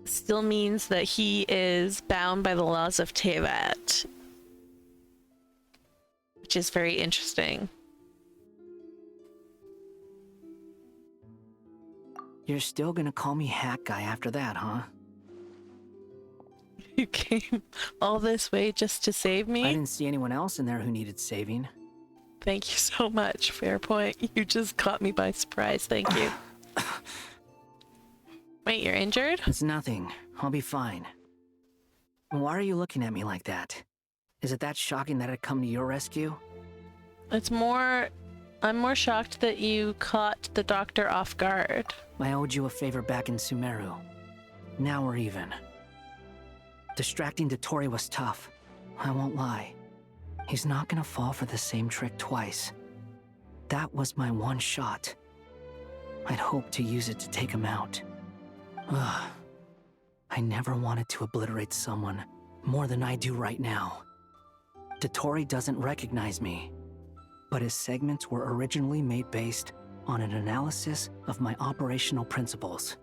still means that he is bound by the laws of Tevat, which is very interesting. You're still gonna call me Hat Guy after that, huh? You came all this way just to save me? I didn't see anyone else in there who needed saving. Thank you so much. Fair point. You just caught me by surprise. Thank you. Wait, you're injured? It's nothing. I'll be fine. Why are you looking at me like that? Is it that shocking that I'd come to your rescue? It's more... I'm more shocked that you caught the doctor off guard. I owed you a favor back in Sumeru. Now we're even. Distracting Dottore was tough. I won't lie. He's not gonna fall for the same trick twice. That was my one shot. I'd hoped to use it to take him out. Ugh. I never wanted to obliterate someone more than I do right now. Dottore doesn't recognize me, but his segments were originally made based on an analysis of my operational principles.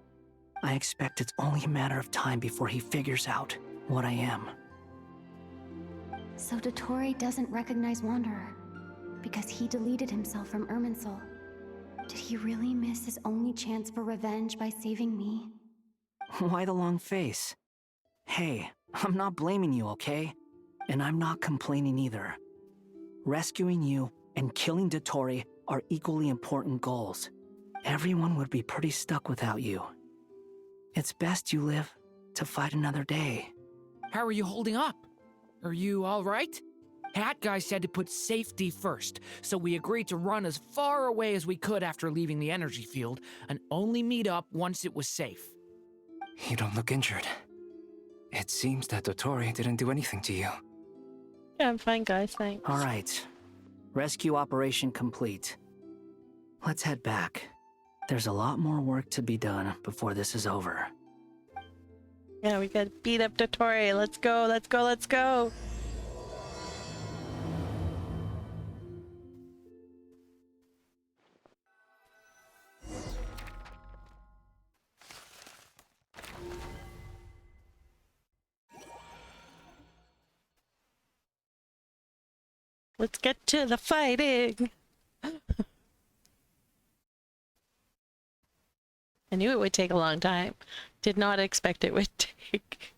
I expect it's only a matter of time before he figures out what I am. So Dottore doesn't recognize Wanderer because he deleted himself from Irminsul. Did he really miss his only chance for revenge by saving me? Why the long face? Hey, I'm not blaming you, okay? And I'm not complaining either. Rescuing you and killing Dottore are equally important goals. Everyone would be pretty stuck without you. It's best you live to fight another day. How are you holding up? Are you all right? Hat Guy said to put safety first, so we agreed to run as far away as we could after leaving the energy field and only meet up once it was safe. You don't look injured. It seems that Dottore didn't do anything to you. Yeah, I'm fine, guys, thanks. All right. Rescue operation complete. Let's head back. There's a lot more work to be done before this is over. Yeah, we gotta beat up Dottore. Let's go, let's go, let's go! Let's get to the fighting! I knew it would take a long time. Did not expect it would take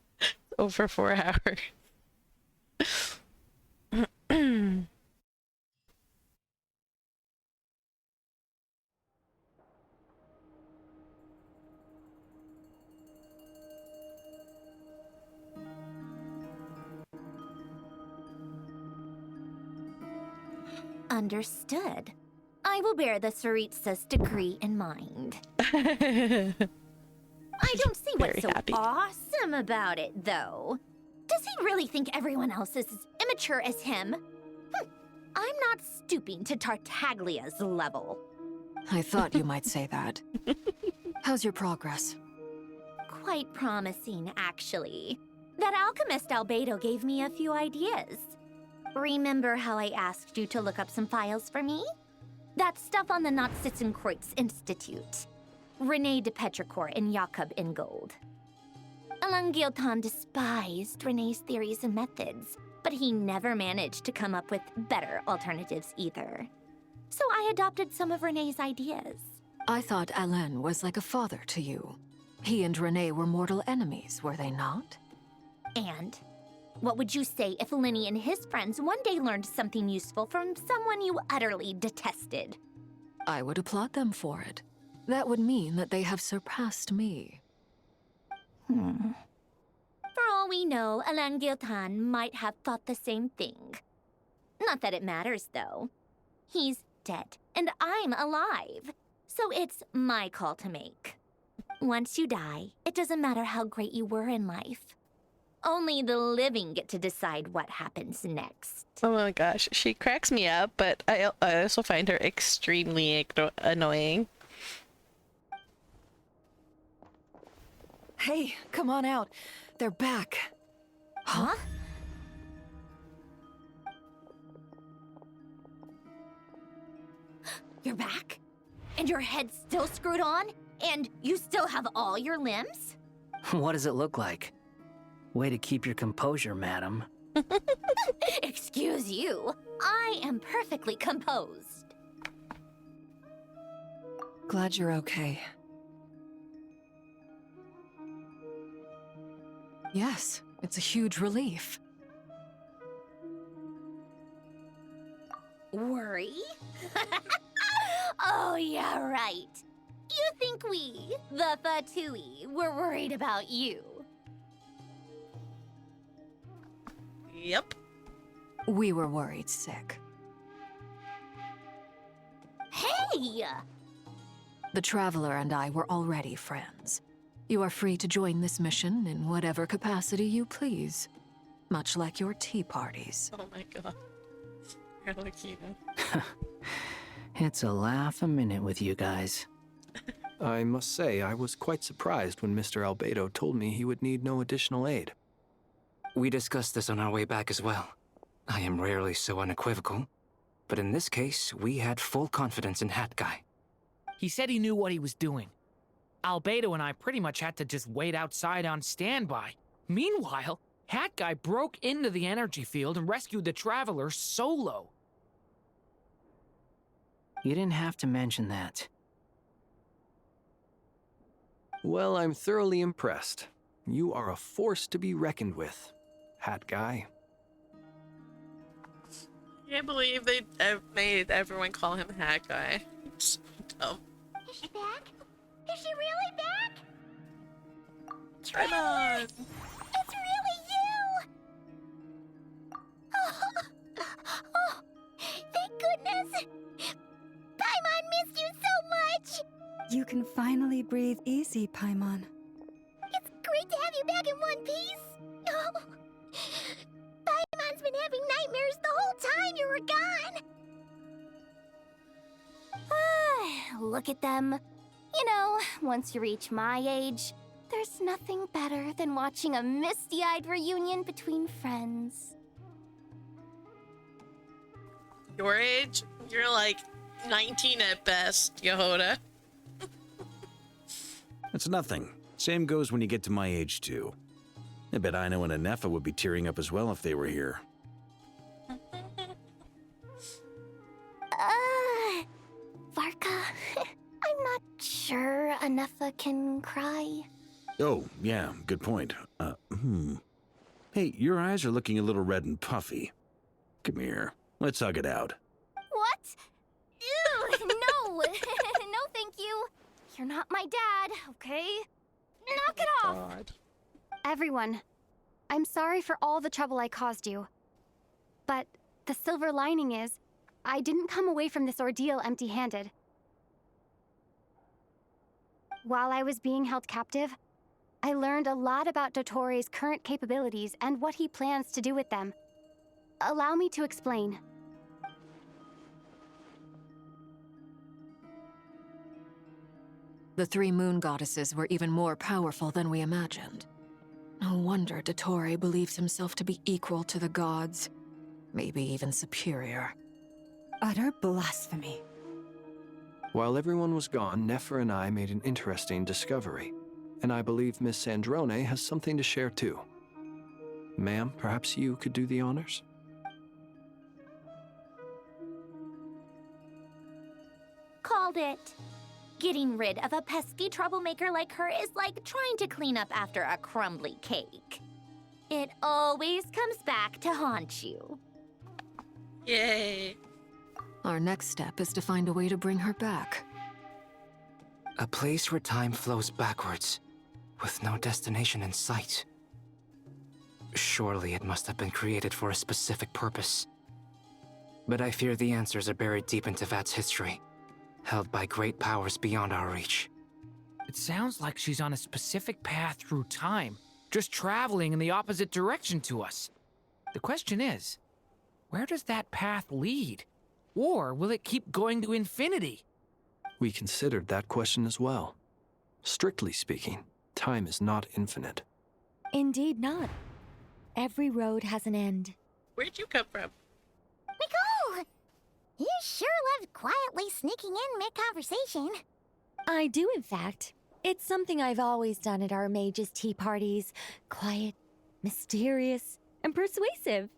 over 4 hours. Understood. I will bear the Tsaritsa's degree in mind. I don't see what's so awesome about it, though. Does he really think everyone else is as immature as him? I'm not stooping to Tartaglia's level. I thought you might say that. How's your progress? Quite promising, actually. That alchemist Albedo gave me a few ideas. Remember how I asked you to look up some files for me? That stuff on the Nazi-Kreuz Institute. René de Petrichor and Jakob Ingold. Alain Guillotin despised René's theories and methods, but he never managed to come up with better alternatives either. So I adopted some of René's ideas. I thought Alain was like a father to you. He and René were mortal enemies, were they not? And what would you say if Lenny and his friends one day learned something useful from someone you utterly detested? I would applaud them for it. That would mean that they have surpassed me. For all we know, Alain Guillotin might have thought the same thing. Not that it matters, though. He's dead, and I'm alive. So it's my call to make. Once you die, it doesn't matter how great you were in life. Only the living get to decide what happens next. Oh my gosh, she cracks me up, but I also find her extremely annoying. Hey, come on out. They're back. Huh? You're back? And your head's still screwed on? And you still have all your limbs? What does it look like? Way to keep your composure, madam. Excuse you. I am perfectly composed. Glad you're okay. Yes, it's a huge relief. Worry? Oh, yeah, right. You think we, the Fatui, were worried about you? Yep. We were worried sick. Hey! The Traveler and I were already friends. You are free to join this mission in whatever capacity you please. Much like your tea parties. Oh my god. You're cute. It's a laugh a minute with you guys. I must say, I was quite surprised when Mr. Albedo told me he would need no additional aid. We discussed this on our way back as well. I am rarely so unequivocal, but in this case, we had full confidence in Hat Guy. He said he knew what he was doing. Albedo and I pretty much had to just wait outside on standby. Meanwhile, Hat Guy broke into the energy field and rescued the Traveler solo. You didn't have to mention that. Well, I'm thoroughly impressed. You are a force to be reckoned with, Hat Guy. I can't believe they made everyone call him Hat Guy. So dumb. Is she back? Is she really back? Right on. It's really you! Oh, thank goodness! Paimon missed you so much! You can finally breathe easy, Paimon. It's great to have you back in one piece! Oh, Paimon's been having nightmares the whole time you were gone! Look at them. You know, once you reach my age, there's nothing better than watching a misty-eyed reunion between friends. Your age? You're like 19 at best, Yehoda. That's nothing. Same goes when you get to my age, too. I bet Ino and Anefa would be tearing up as well if they were here. Varka, I'm not sure Anefa can cry. Oh, yeah, good point. Hey, your eyes are looking a little red and puffy. Come here. Let's hug it out. What? Ew, no! No, thank you. You're not my dad, okay? Knock it off! God. Everyone, I'm sorry for all the trouble I caused you. But the silver lining is, I didn't come away from this ordeal empty-handed. While I was being held captive, I learned a lot about Dottoro's current capabilities and what he plans to do with them. Allow me to explain. The three moon goddesses were even more powerful than we imagined. No wonder Dottore believes himself to be equal to the gods. Maybe even superior. Utter blasphemy. While everyone was gone, Nefer and I made an interesting discovery. And I believe Miss Sandrone has something to share too. Ma'am, perhaps you could do the honors? Called it. Getting rid of a pesky troublemaker like her is like trying to clean up after a crumbly cake. It always comes back to haunt you. Yay. Our next step is to find a way to bring her back. A place where time flows backwards, with no destination in sight. Surely it must have been created for a specific purpose. But I fear the answers are buried deep in Tevat's history, held by great powers beyond our reach. It sounds like she's on a specific path through time, just traveling in the opposite direction to us. The question is, where does that path lead? Or will it keep going to infinity? We considered that question as well. Strictly speaking, time is not infinite. Indeed not. Every road has an end. Where'd you come from? Nicole! You sure loved quietly sneaking in mid-conversation. I do, in fact. It's something I've always done at our mages' tea parties. Quiet, mysterious, and persuasive.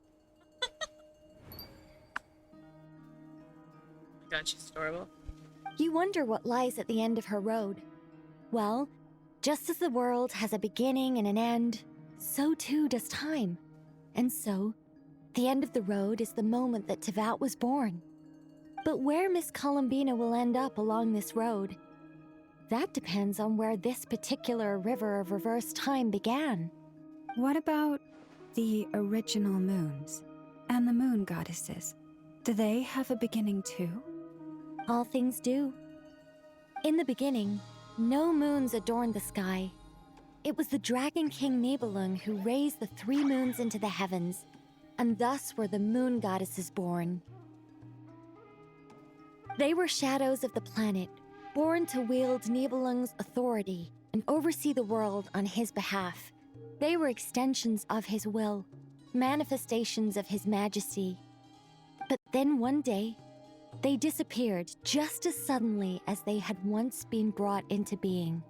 God, she's adorable. You wonder what lies at the end of her road. Well, just as the world has a beginning and an end, so too does time. And so, the end of the road is the moment that Tevat was born. But where Miss Columbina will end up along this road, that depends on where this particular river of reverse time began. What about The original moons and the moon goddesses, do they have a beginning too? All things do. In the beginning, no moons adorned the sky. It was the Dragon King Nibelung who raised the 3 moons into the heavens, and thus were the moon goddesses born. They were shadows of the planet, born to wield Nibelung's authority and oversee the world on his behalf. They were extensions of his will, manifestations of his majesty. But then one day, they disappeared just as suddenly as they had once been brought into being.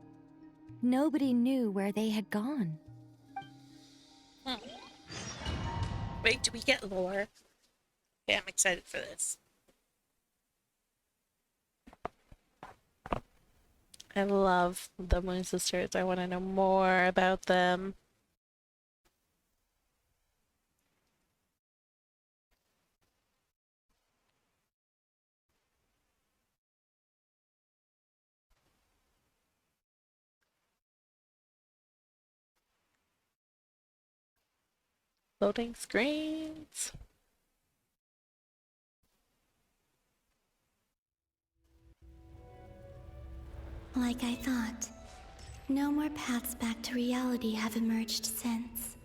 Nobody knew where they had gone. Wait, do we get lore? Okay, I'm excited for this. I love the Moon Sisters. I want to know more about them. Loading screens. Like I thought, no more paths back to reality have emerged since.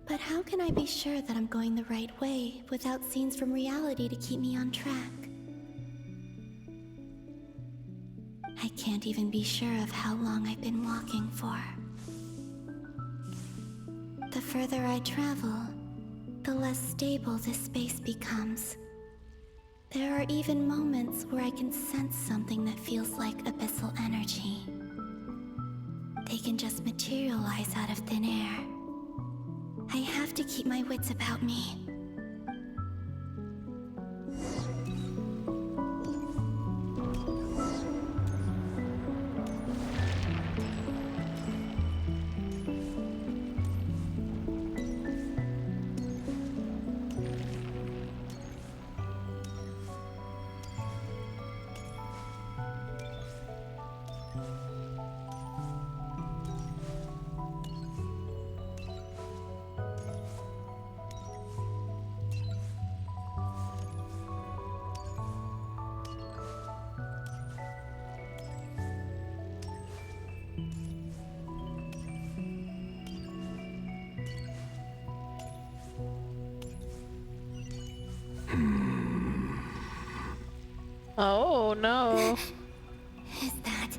But how can I be sure that I'm going the right way without scenes from reality to keep me on track? I can't even be sure of how long I've been walking for. The further I travel, the less stable this space becomes. There are even moments where I can sense something that feels like abyssal energy. They can just materialize out of thin air. I have to keep my wits about me. Oh no. Is that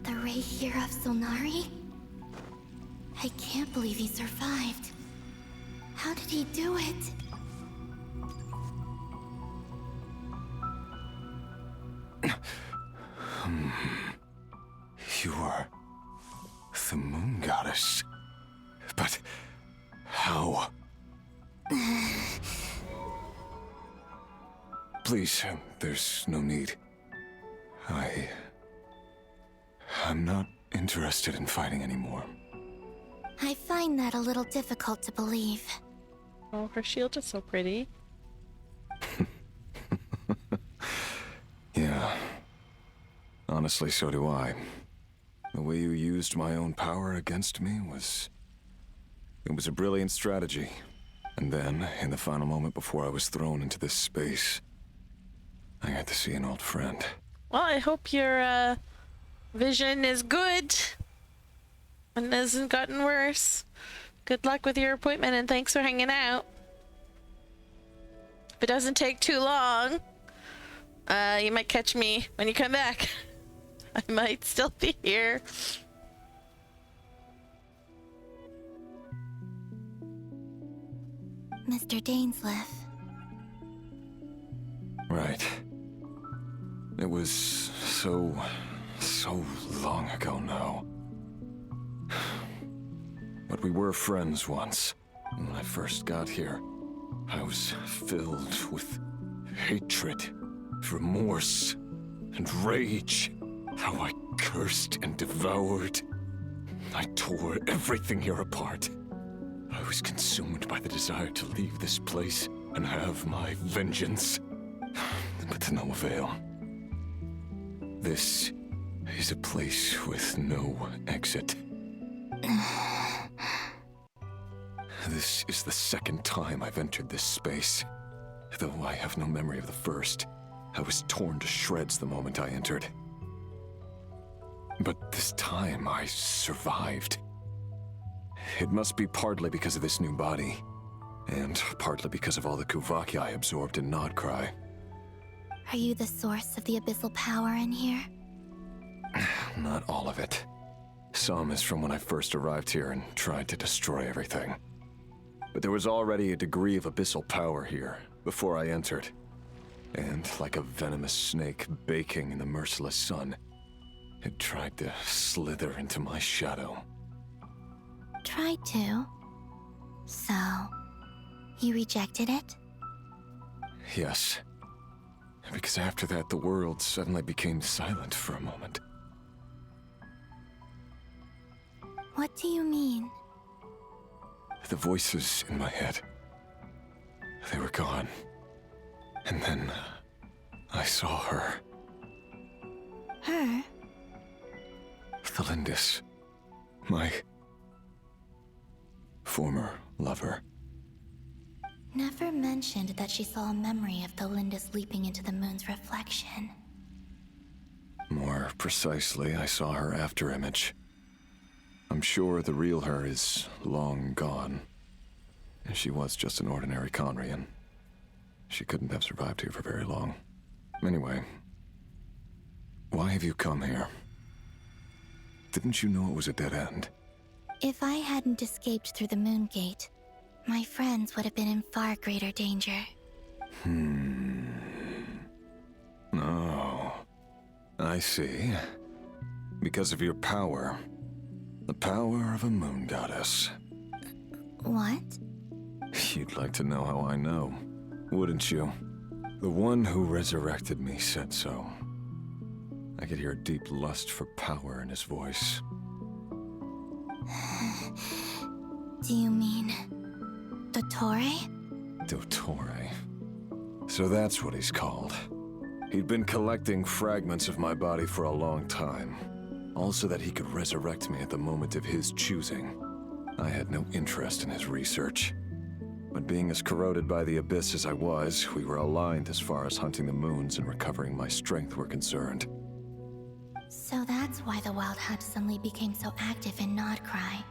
the Ray here of Solnari? I can't believe he survived. How did he do it? You are the moon goddess. But how? Please, there's no need. I'm not interested in fighting anymore. I find that a little difficult to believe. Oh, her shield is so pretty. Yeah. Honestly, so do I. The way you used my own power against me was... It was a brilliant strategy. And then, in the final moment before I was thrown into this space, I got to see an old friend. Well, I hope your vision is good and hasn't gotten worse. Good luck with your appointment and thanks for hanging out. If it doesn't take too long, you might catch me when you come back. I might still be here. Mr. Dainsleif. Right. It was so long ago now. But we were friends once. When I first got here, I was filled with hatred, remorse, and rage. How I cursed and devoured. I tore everything here apart. I was consumed by the desire to leave this place and have my vengeance. But to no avail. This is a place with no exit. This is the second time I've entered this space. Though I have no memory of the first. I was torn to shreds the moment I entered. But this time I survived. It must be partly because of this new body, and partly because of all the Kuvaki I absorbed in Nodcry. Are you the source of the abyssal power in here? Not all of it. Some is from when I first arrived here and tried to destroy everything. But there was already a degree of abyssal power here before I entered. And like a venomous snake baking in the merciless sun, it tried to slither into my shadow. Tried to? So, you rejected it? Yes. Because after that, the world suddenly became silent for a moment. What do you mean? The voices in my head, they were gone. And then I saw her. Her? Thelindis, my former lover. Never mentioned that she saw a memory of Thelindis leaping into the moon's reflection. More precisely, I saw her afterimage. I'm sure the real her is long gone. She was just an ordinary Conrian. She couldn't have survived here for very long. Anyway, why have you come here? Didn't you know it was a dead end? If I hadn't escaped through the moon gate, my friends would have been in far greater danger. Oh, I see. Because of your power. The power of a moon goddess. What? You'd like to know how I know, wouldn't you? The one who resurrected me said so. I could hear a deep lust for power in his voice. Do you mean... Dottore? Dottore. So that's what he's called. He'd been collecting fragments of my body for a long time. All so that he could resurrect me at the moment of his choosing. I had no interest in his research. But being as corroded by the abyss as I was, we were aligned as far as hunting the moons and recovering my strength were concerned. So that's why the Wild Hunt suddenly became so active in Nodcry.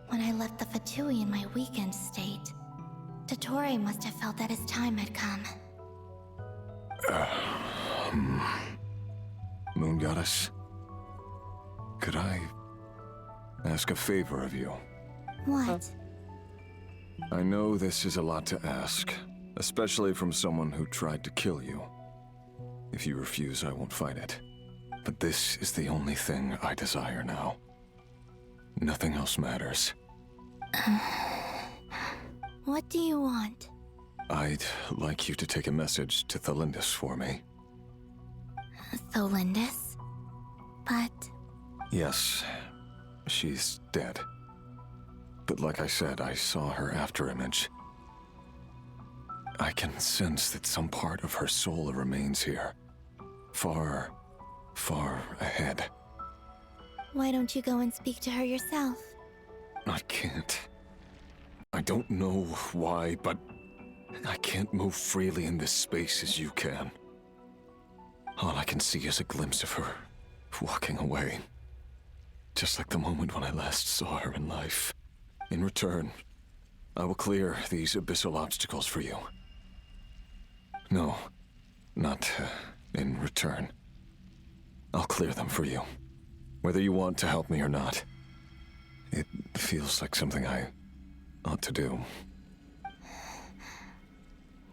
When I left the Fatui in my weakened state, Dottore must have felt that his time had come. Moon Goddess? Could I ask a favor of you? What? I know this is a lot to ask, especially from someone who tried to kill you. If you refuse, I won't fight it. But this is the only thing I desire now. Nothing else matters. What do you want? I'd like you to take a message to Thelindis for me. Thelindis? But... Yes, she's dead. But like I said, I saw her afterimage. I can sense that some part of her soul remains here. Far, far ahead. Why don't you go and speak to her yourself? I can't. I don't know why, but I can't move freely in this space as you can. All I can see is a glimpse of her, walking away. Just like the moment when I last saw her in life. In return, I will clear these abyssal obstacles for you. No, not in return. I'll clear them for you, whether you want to help me or not. It feels like something I ought to do.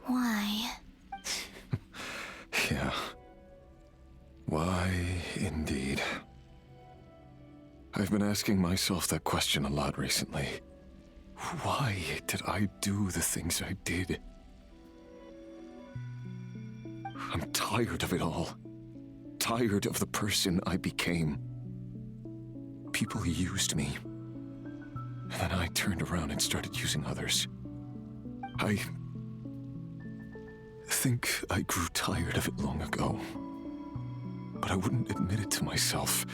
Why? Yeah. Why, indeed. I've been asking myself that question a lot recently. Why did I do the things I did? I'm tired of it all. Tired of the person I became. People used me. And then I turned around and started using others. I think I grew tired of it long ago. But I wouldn't admit it to myself.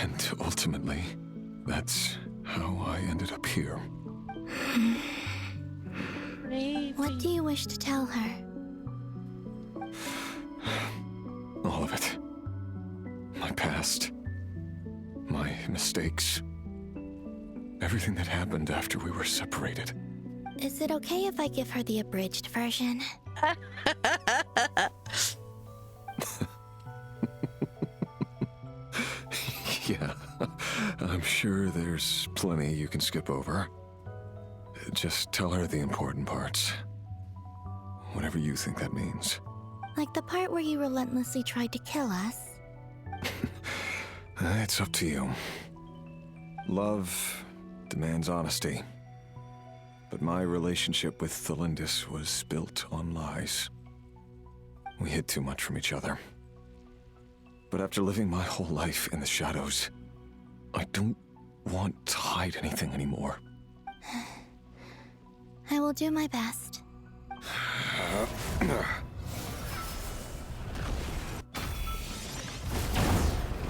And ultimately, that's how I ended up here. What do you wish to tell her? All of it. My past. My mistakes. Everything that happened after we were separated. Is it okay if I give her the abridged version? Yeah, I'm sure there's plenty you can skip over. Just tell her the important parts. Whatever you think that means. Like the part where you relentlessly tried to kill us? It's up to you. Love demands honesty. But my relationship with Thelindis was built on lies. We hid too much from each other. But after living my whole life in the shadows, I don't want to hide anything anymore. I will do my best.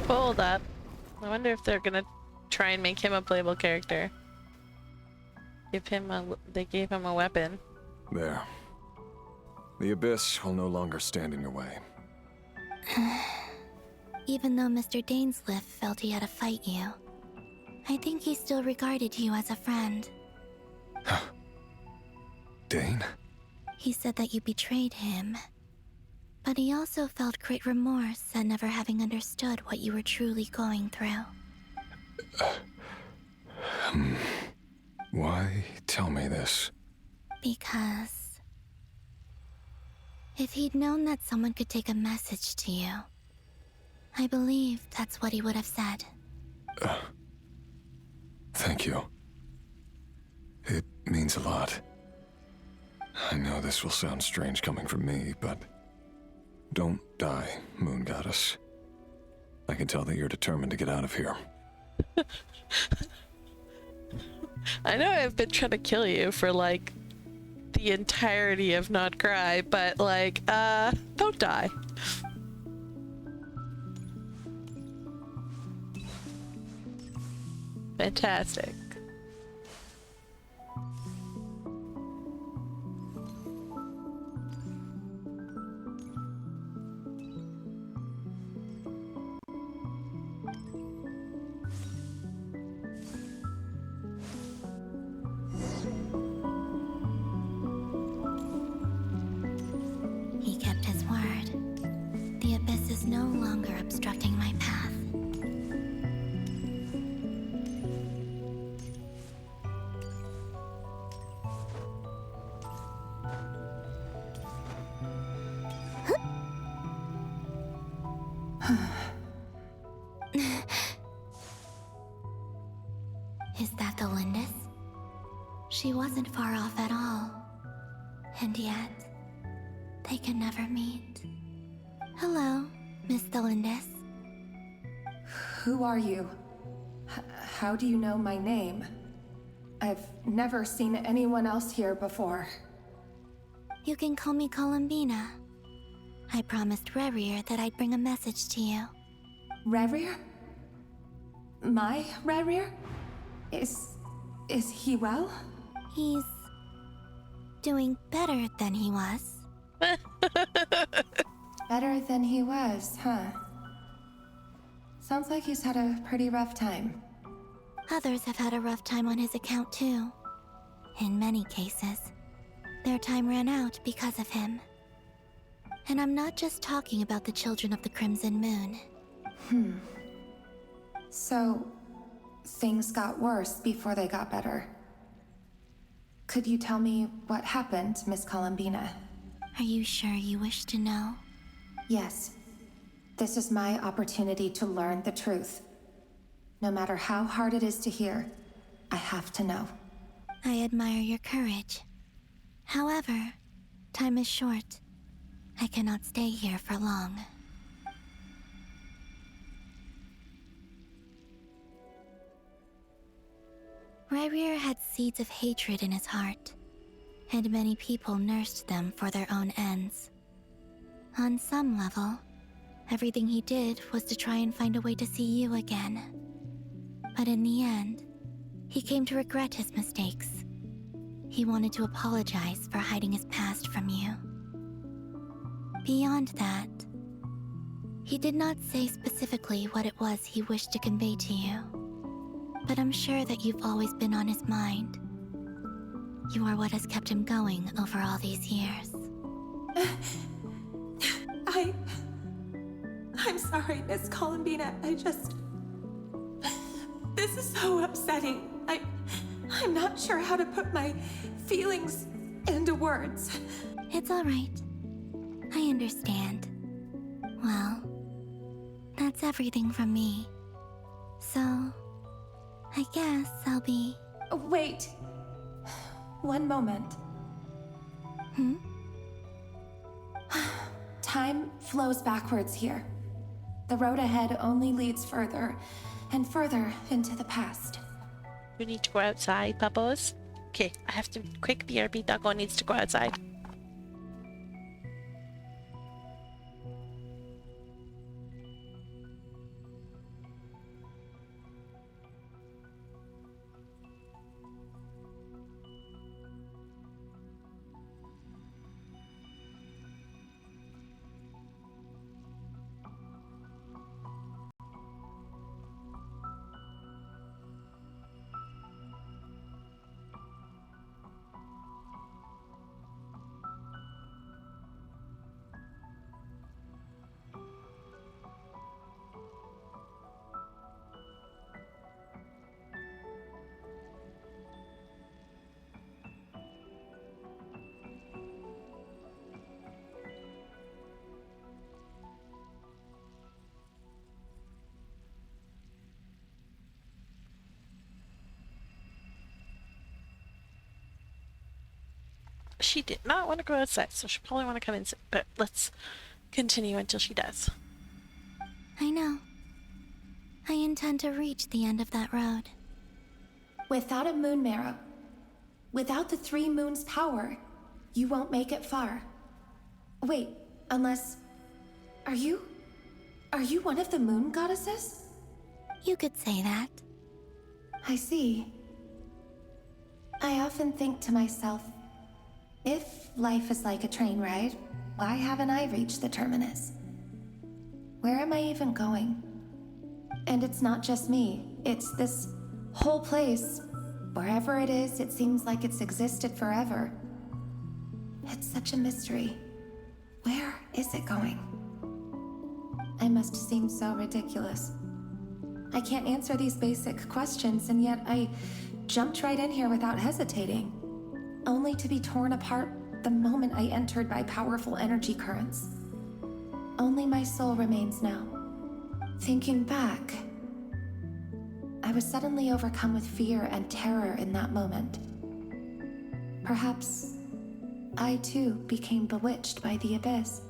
Hold up. I wonder if they're gonna try and make him a playable character. They gave him a weapon. There. The Abyss will no longer stand in your way. Even though Mr. Dainsliff felt he had to fight you, I think he still regarded you as a friend. Dane? He said that you betrayed him. But he also felt great remorse at never having understood what you were truly going through. Why tell me this? Because if he'd known that someone could take a message to you, I believe that's what he would have said. Thank you. It means a lot. I know this will sound strange coming from me, but don't die, Moon Goddess. I can tell that you're determined to get out of here. I know I've been trying to kill you for like the entirety of Not Cry, but like, don't die. Fantastic. He kept his word. The Abyss is no longer obstructing my path. Is that Thelindis? She wasn't far off at all. And yet, they can never meet. Hello, Miss Thelindis. Who are you? How do you know my name? I've never seen anyone else here before. You can call me Columbina. I promised Rerir that I'd bring a message to you. Rerir? My Rerir? Is he well? He's doing better than he was. Better than he was, huh? Sounds like he's had a pretty rough time. Others have had a rough time on his account too. In many cases, their time ran out because of him. And I'm not just talking about the children of the Crimson Moon. So, things got worse before they got better. Could you tell me what happened, Miss Columbina? Are you sure you wish to know? Yes. This is my opportunity to learn the truth. No matter how hard it is to hear, I have to know. I admire your courage. However, time is short. I cannot stay here for long. Rerir had seeds of hatred in his heart, and many people nursed them for their own ends. On some level, everything he did was to try and find a way to see you again. But in the end, He came to regret his mistakes. He wanted to apologize for hiding his past from you. Beyond that, he did not say specifically what it was he wished to convey to you. But I'm sure that you've always been on his mind. You are what has kept him going over all these years. I'm sorry, Miss Columbina. This is so upsetting. I'm not sure how to put my feelings into words. It's all right. I understand. Well, that's everything from me. So, I guess I'll be... Wait. One moment. Time flows backwards here. The road ahead only leads further and further into the past. We need to go outside, Puppos. Okay, I have to quick BRB. Doggo needs to go outside. She did not want to go outside, so she'll probably want to come inside. But let's continue until she does. I know. I intend to reach the end of that road. Without a moon marrow, without the 3 moons' power, you won't make it far. Wait, unless... Are you one of the moon goddesses? You could say that. I see. I often think to myself, if life is like a train ride, why haven't I reached the terminus? Where am I even going? And it's not just me, it's this whole place. Wherever it is, it seems like it's existed forever. It's such a mystery. Where is it going? I must seem so ridiculous. I can't answer these basic questions, and yet I jumped right in here without hesitating, only to be torn apart the moment I entered by powerful energy currents. Only my soul remains now. Thinking back, I was suddenly overcome with fear and terror in that moment. Perhaps I too became bewitched by the abyss.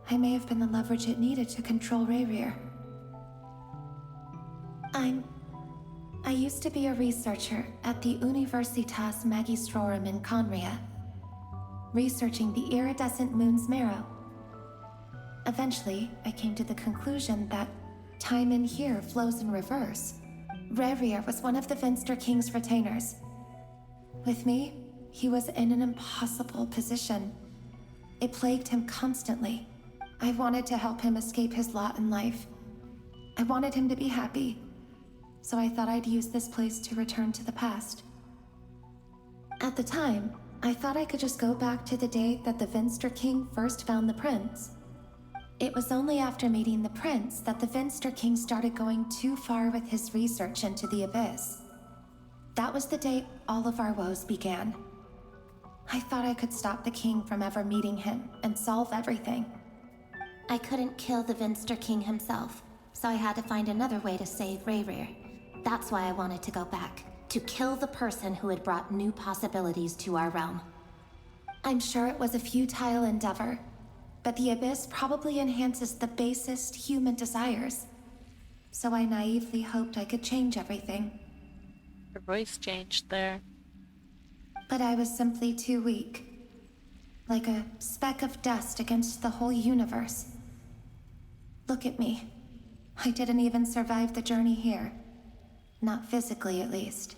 I may have been the leverage it needed to control Rayrir. I used to be a researcher at the Universitas Magistrorum in Conria, researching the iridescent moon's marrow. Eventually, I came to the conclusion that time in here flows in reverse. Rayrir was one of the Finster King's retainers. With me, he was in an impossible position. It plagued him constantly. I wanted to help him escape his lot in life. I wanted him to be happy, so I thought I'd use this place to return to the past. At the time, I thought I could just go back to the day that the Finster King first found the prince. It was only after meeting the prince that the Finster King started going too far with his research into the abyss. That was the day all of our woes began. I thought I could stop the king from ever meeting him and solve everything. I couldn't kill the Finster King himself, so I had to find another way to save Rayrir. That's why I wanted to go back, to kill the person who had brought new possibilities to our realm. I'm sure it was a futile endeavor, but the abyss probably enhances the basest human desires. So I naively hoped I could change everything. Her voice changed there. But I was simply too weak. Like a speck of dust against the whole universe. Look at me. I didn't even survive the journey here. Not physically, at least.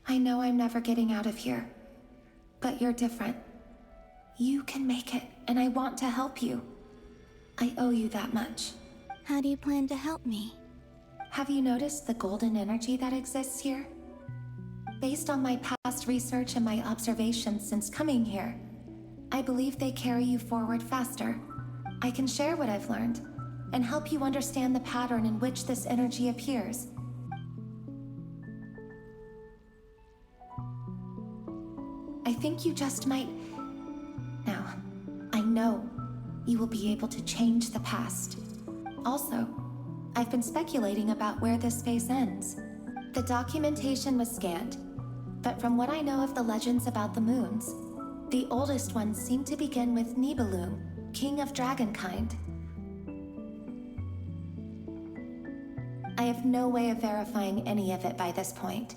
I know I'm never getting out of here. But you're different. You can make it, and I want to help you. I owe you that much. How do you plan to help me? Have you noticed the golden energy that exists here? Based on my past research and my observations since coming here, I believe they carry you forward faster. I can share what I've learned, and help you understand the pattern in which this energy appears. I think you just might... Now, I know you will be able to change the past. Also, I've been speculating about where this phase ends. The documentation was scanned, but from what I know of the legends about the moons, the oldest ones seem to begin with Nibelung, king of dragonkind. I have no way of verifying any of it by this point.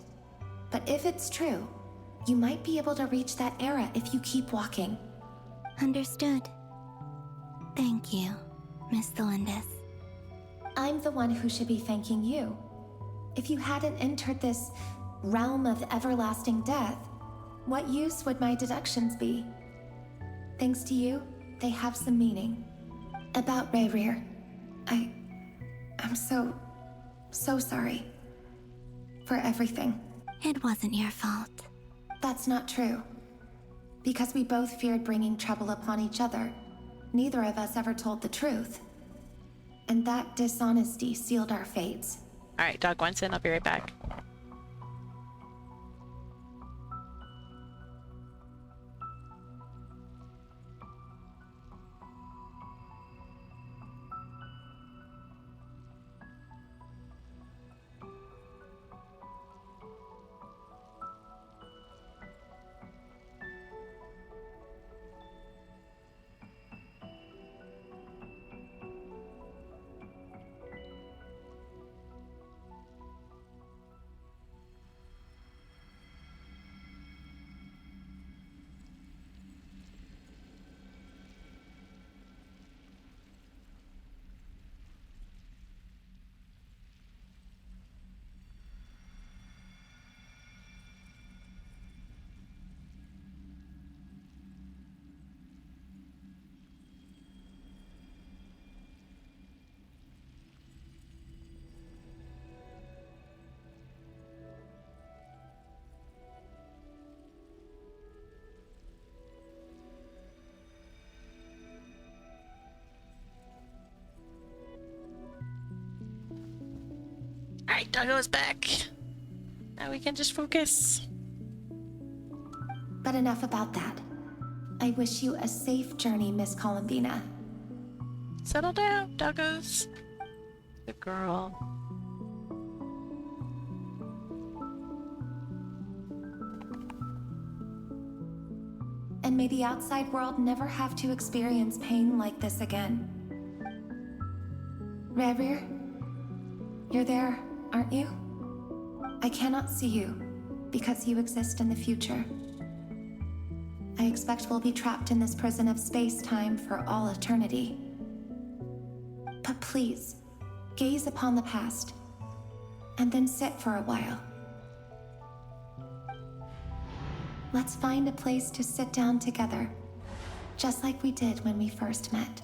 But if it's true, you might be able to reach that era if you keep walking. Understood. Thank you, Miss Thelindis. I'm the one who should be thanking you. If you hadn't entered this realm of everlasting death, what use would my deductions be? Thanks to you, they have some meaning. About Rayrir, I'm so sorry. For everything. It wasn't your fault. That's not true. Because we both feared bringing trouble upon each other, neither of us ever told the truth. And that dishonesty sealed our fates. Alright, Dog wants in. I'll be right back. Alright, Doggo's back. Now we can just focus. But enough about that. I wish you a safe journey, Miss Columbina. Settle down, Doggos. Good girl. And may the outside world never have to experience pain like this again. Rayrir, you're there, aren't you? I cannot see you, because you exist in the future. I expect we'll be trapped in this prison of space-time for all eternity. But please, gaze upon the past, and then sit for a while. Let's find a place to sit down together, just like we did when we first met.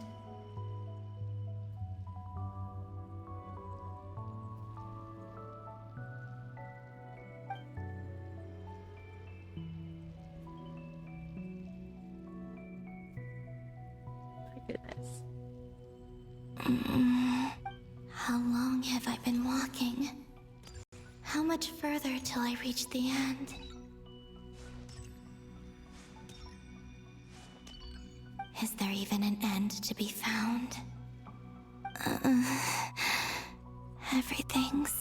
Goodness. How long have I been walking? How much further till I reach the end? Is there even an end to be found? Everything's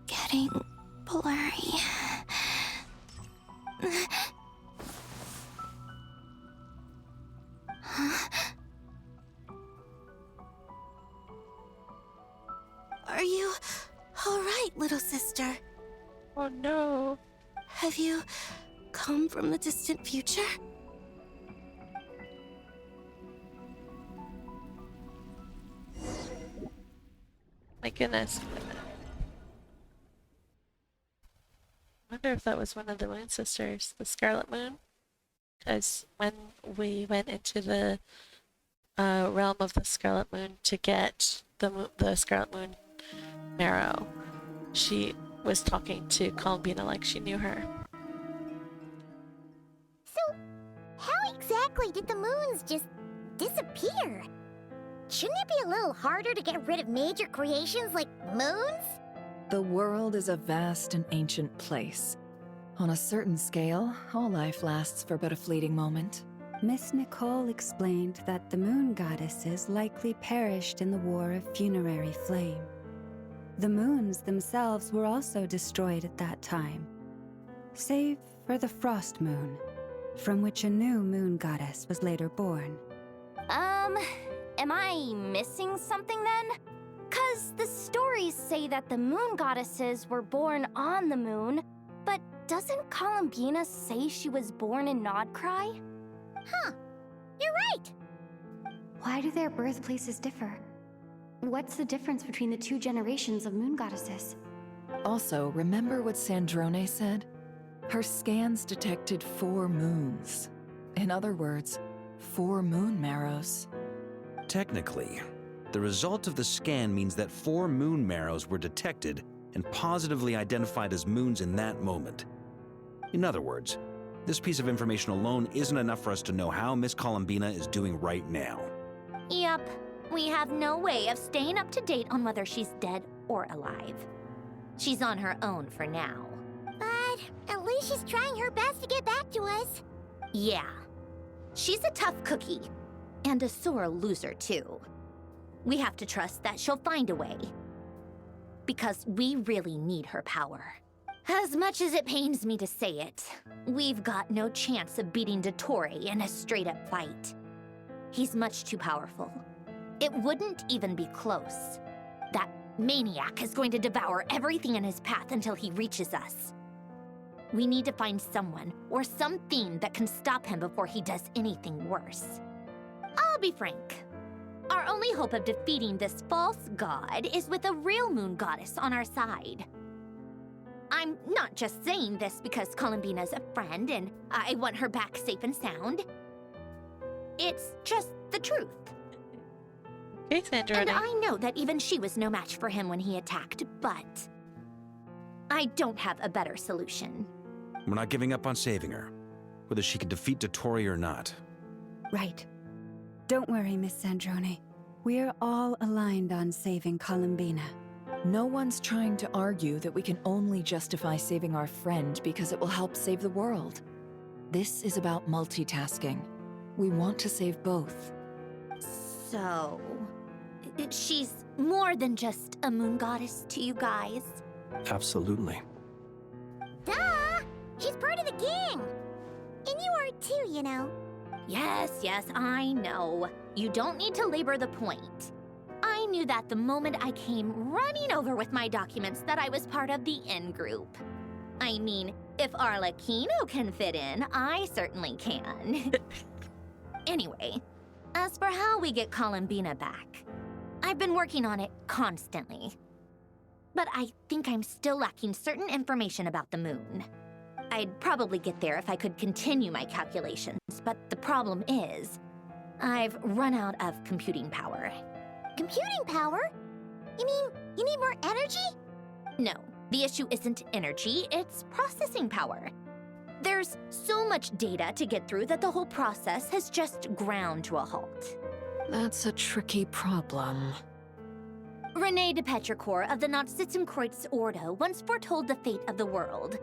getting blurry. Huh? Are you all right, little sister? Oh no. Have you come from the distant future? My goodness. wonder if that was one of the Moon Sisters, the Scarlet Moon. Because when we went into the realm of the Scarlet Moon to get the Scarlet Moon marrow, she was talking to Columbina like she knew her. So, how exactly did the moons just disappear? Shouldn't it be a little harder to get rid of major creations like moons? The world is a vast and ancient place. On a certain scale, all life lasts for but a fleeting moment. Miss Nicole explained that the moon goddesses likely perished in the War of Funerary Flame. The moons themselves were also destroyed at that time, save for the Frost Moon, from which a new moon goddess was later born. Am I missing something then? 'Cause the stories say that the moon goddesses were born on the moon, but doesn't Columbina say she was born in Nodcry? Huh, you're right! Why do their birthplaces differ? What's the difference between the two generations of moon goddesses? Also, remember what Sandrone said? Her scans detected 4 moons. In other words, 4 moon marrows. Technically, the result of the scan means that 4 moon marrows were detected and positively identified as moons in that moment. In other words, this piece of information alone isn't enough for us to know how Miss Columbina is doing right now. Yep, we have no way of staying up to date on whether she's dead or alive. She's on her own for now. But at least she's trying her best to get back to us. Yeah, she's a tough cookie, and a sore loser too. We have to trust that she'll find a way. Because we really need her power. As much as it pains me to say it, we've got no chance of beating Dottore in a straight-up fight. He's much too powerful. It wouldn't even be close. That maniac is going to devour everything in his path until he reaches us. We need to find someone or something that can stop him before he does anything worse. I'll be frank. Our only hope of defeating this false god is with a real moon goddess on our side. I'm not just saying this because Columbina's a friend and I want her back safe and sound. It's just the truth. Okay, Sandra. And I know that even she was no match for him when he attacked, but I don't have a better solution. We're not giving up on saving her, whether she can defeat Dottore or not. Right. Don't worry, Miss Sandrone. We're all aligned on saving Columbina. No one's trying to argue that we can only justify saving our friend because it will help save the world. This is about multitasking. We want to save both. So, she's more than just a moon goddess to you guys? Absolutely. Duh! She's part of the gang! And you are too, you know. Yes, I know. You don't need to labor the point. I knew that the moment I came running over with my documents that I was part of the in-group. I mean, if Arlecchino can fit in, I certainly can. Anyway, as for how we get Columbina back, I've been working on it constantly. But I think I'm still lacking certain information about the moon. I'd probably get there if I could continue my calculations, but the problem is, I've run out of computing power. Computing power? You mean you need more energy? No, the issue isn't energy, it's processing power. There's so much data to get through that the whole process has just ground to a halt. That's a tricky problem. René de Petrichor of the Nazissenkreuz Ordo once foretold the fate of the world.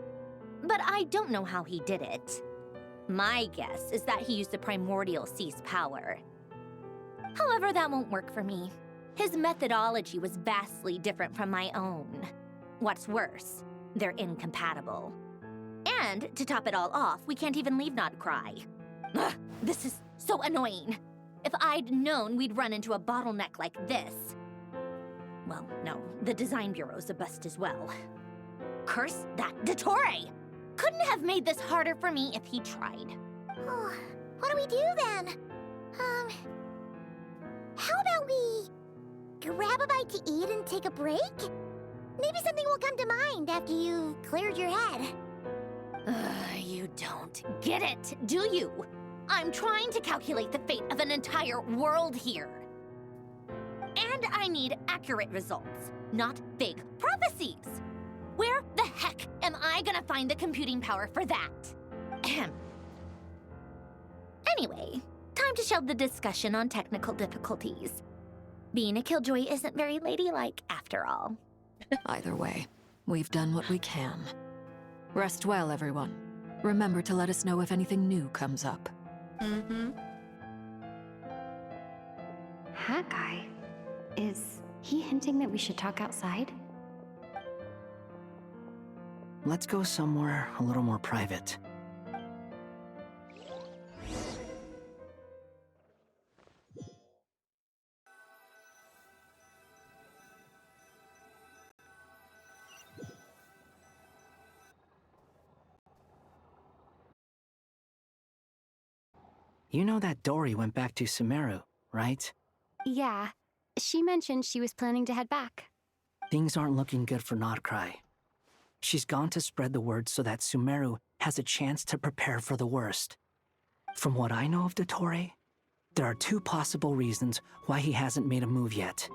But I don't know how he did it. My guess is that he used the primordial sea's power. However, that won't work for me. His methodology was vastly different from my own. What's worse, they're incompatible. And to top it all off, we can't even leave Nodcry. Ugh, this is so annoying. If I'd known we'd run into a bottleneck like this. Well, no, the design bureau's a bust as well. Curse that Dottore! Couldn't have made this harder for me if he tried. Oh, what do we do then? How about we grab a bite to eat and take a break? Maybe something will come to mind after you've cleared your head. You don't get it, do you? I'm trying to calculate the fate of an entire world here. And I need accurate results, not vague prophecies. Where the heck am I gonna find the computing power for that? Ahem. Anyway, time to shelve the discussion on technical difficulties. Being a killjoy isn't very ladylike, after all. Either way, we've done what we can. Rest well, everyone. Remember to let us know if anything new comes up. Mm-hmm. That guy, is he hinting that we should talk outside? Let's go somewhere a little more private. You know that Dory went back to Sumeru, right? Yeah, she mentioned she was planning to head back. Things aren't looking good for Nodcry. She's gone to spread the word so that Sumeru has a chance to prepare for the worst. From what I know of Dottore, there are two possible reasons why he hasn't made a move yet.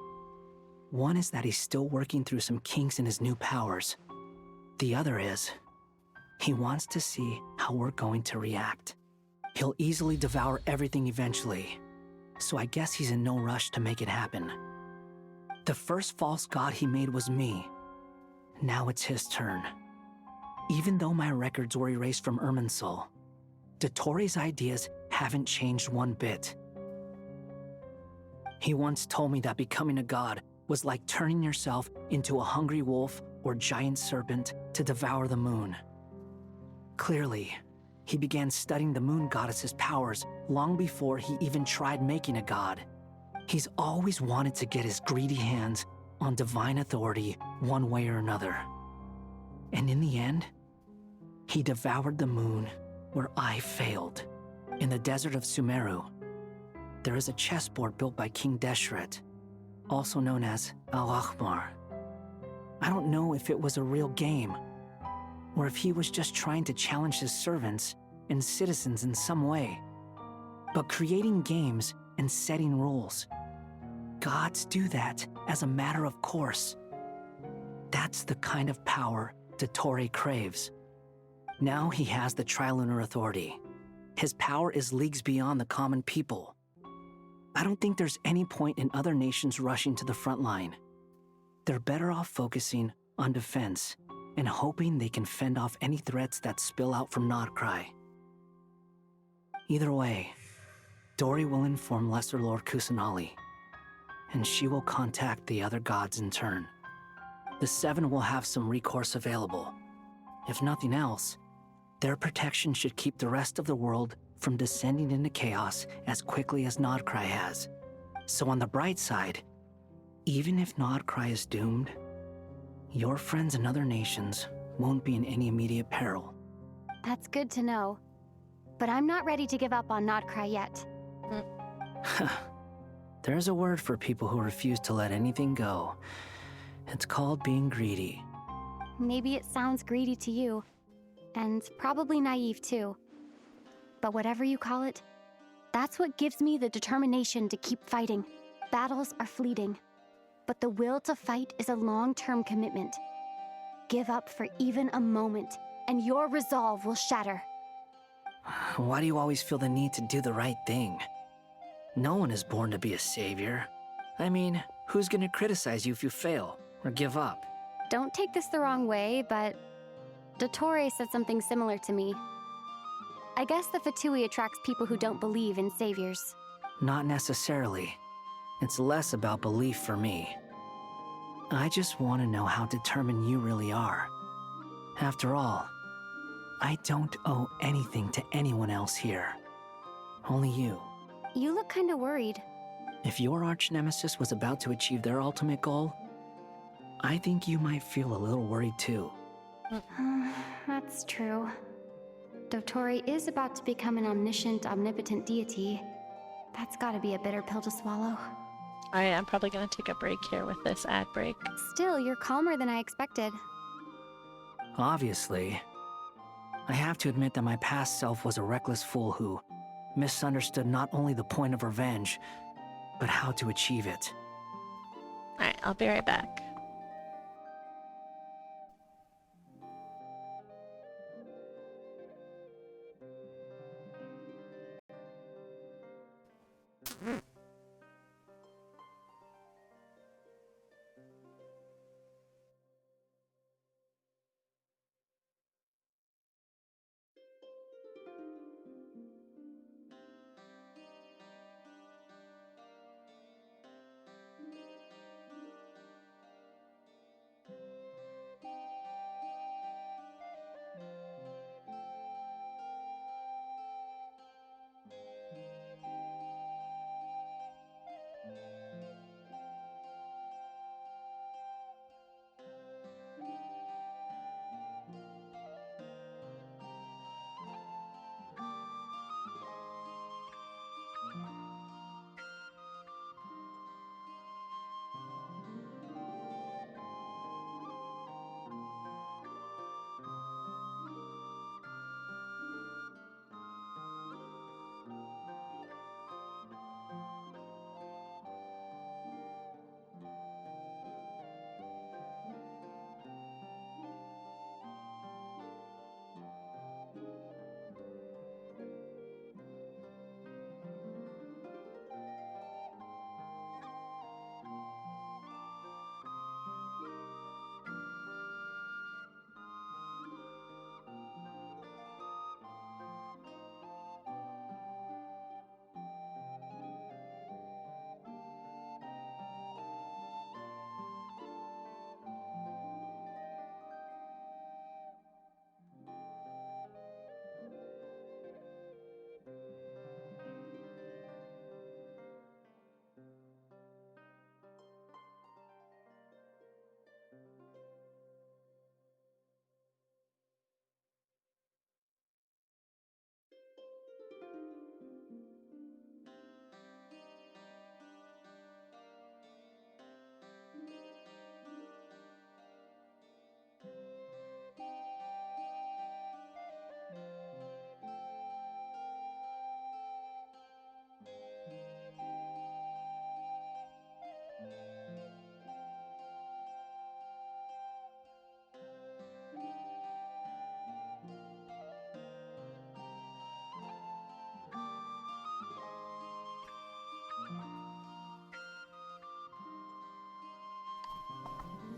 One is that he's still working through some kinks in his new powers. The other is, he wants to see how we're going to react. He'll easily devour everything eventually, so I guess he's in no rush to make it happen. The first false god he made was me. Now it's his turn. Even though my records were erased from Irminsul, Dottore's ideas haven't changed one bit. He once told me that becoming a god was like turning yourself into a hungry wolf or giant serpent to devour the moon. Clearly, he began studying the moon goddess's powers long before he even tried making a god. He's always wanted to get his greedy hands on divine authority one way or another. And in the end, he devoured the moon where I failed. In the desert of Sumeru, there is a chessboard built by King Deshret, also known as Al-Ahmar. I don't know if it was a real game, or if he was just trying to challenge his servants and citizens in some way. But creating games and setting rules, gods do that as a matter of course. That's the kind of power Dottore craves. Now he has the Trilunar Authority. His power is leagues beyond the common people. I don't think there's any point in other nations rushing to the front line. They're better off focusing on defense and hoping they can fend off any threats that spill out from Nodcry. Either way, Dory will inform Lesser Lord Kusanali, and she will contact the other gods in turn. The Seven will have some recourse available. If nothing else, their protection should keep the rest of the world from descending into chaos as quickly as Nodcry has. So on the bright side, even if Nodcry is doomed, your friends in other nations won't be in any immediate peril. That's good to know. But I'm not ready to give up on Nodcry yet. There's a word for people who refuse to let anything go. It's called being greedy. Maybe it sounds greedy to you, and probably naive too. But whatever you call it, that's what gives me the determination to keep fighting. Battles are fleeting, but the will to fight is a long-term commitment. Give up for even a moment, and your resolve will shatter. Why do you always feel the need to do the right thing? No one is born to be a savior. I mean, who's gonna criticize you if you fail or give up? Don't take this the wrong way, but Dottore said something similar to me. I guess the Fatui attracts people who don't believe in saviors. Not necessarily. It's less about belief for me. I just want to know how determined you really are. After all, I don't owe anything to anyone else here. Only you. You look kinda worried. If your arch-nemesis was about to achieve their ultimate goal, I think you might feel a little worried too. That's true. Dottore is about to become an omniscient, omnipotent deity. That's gotta be a bitter pill to swallow. Alright, I'm probably gonna take a break here with this ad break. Still, you're calmer than I expected. Obviously. I have to admit that my past self was a reckless fool who misunderstood not only the point of revenge, but how to achieve it. Alright, I'll be right back.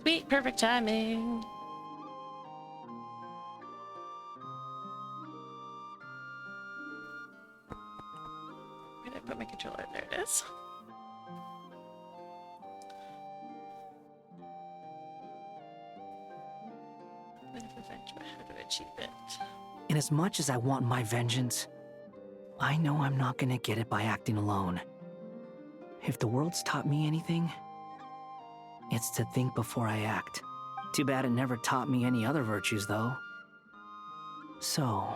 Sweet, perfect timing. Where did I put my controller? There it is. How to achieve it? And as much as I want my vengeance, I know I'm not gonna get it by acting alone. If the world's taught me anything, it's to think before I act. Too bad it never taught me any other virtues, though. So,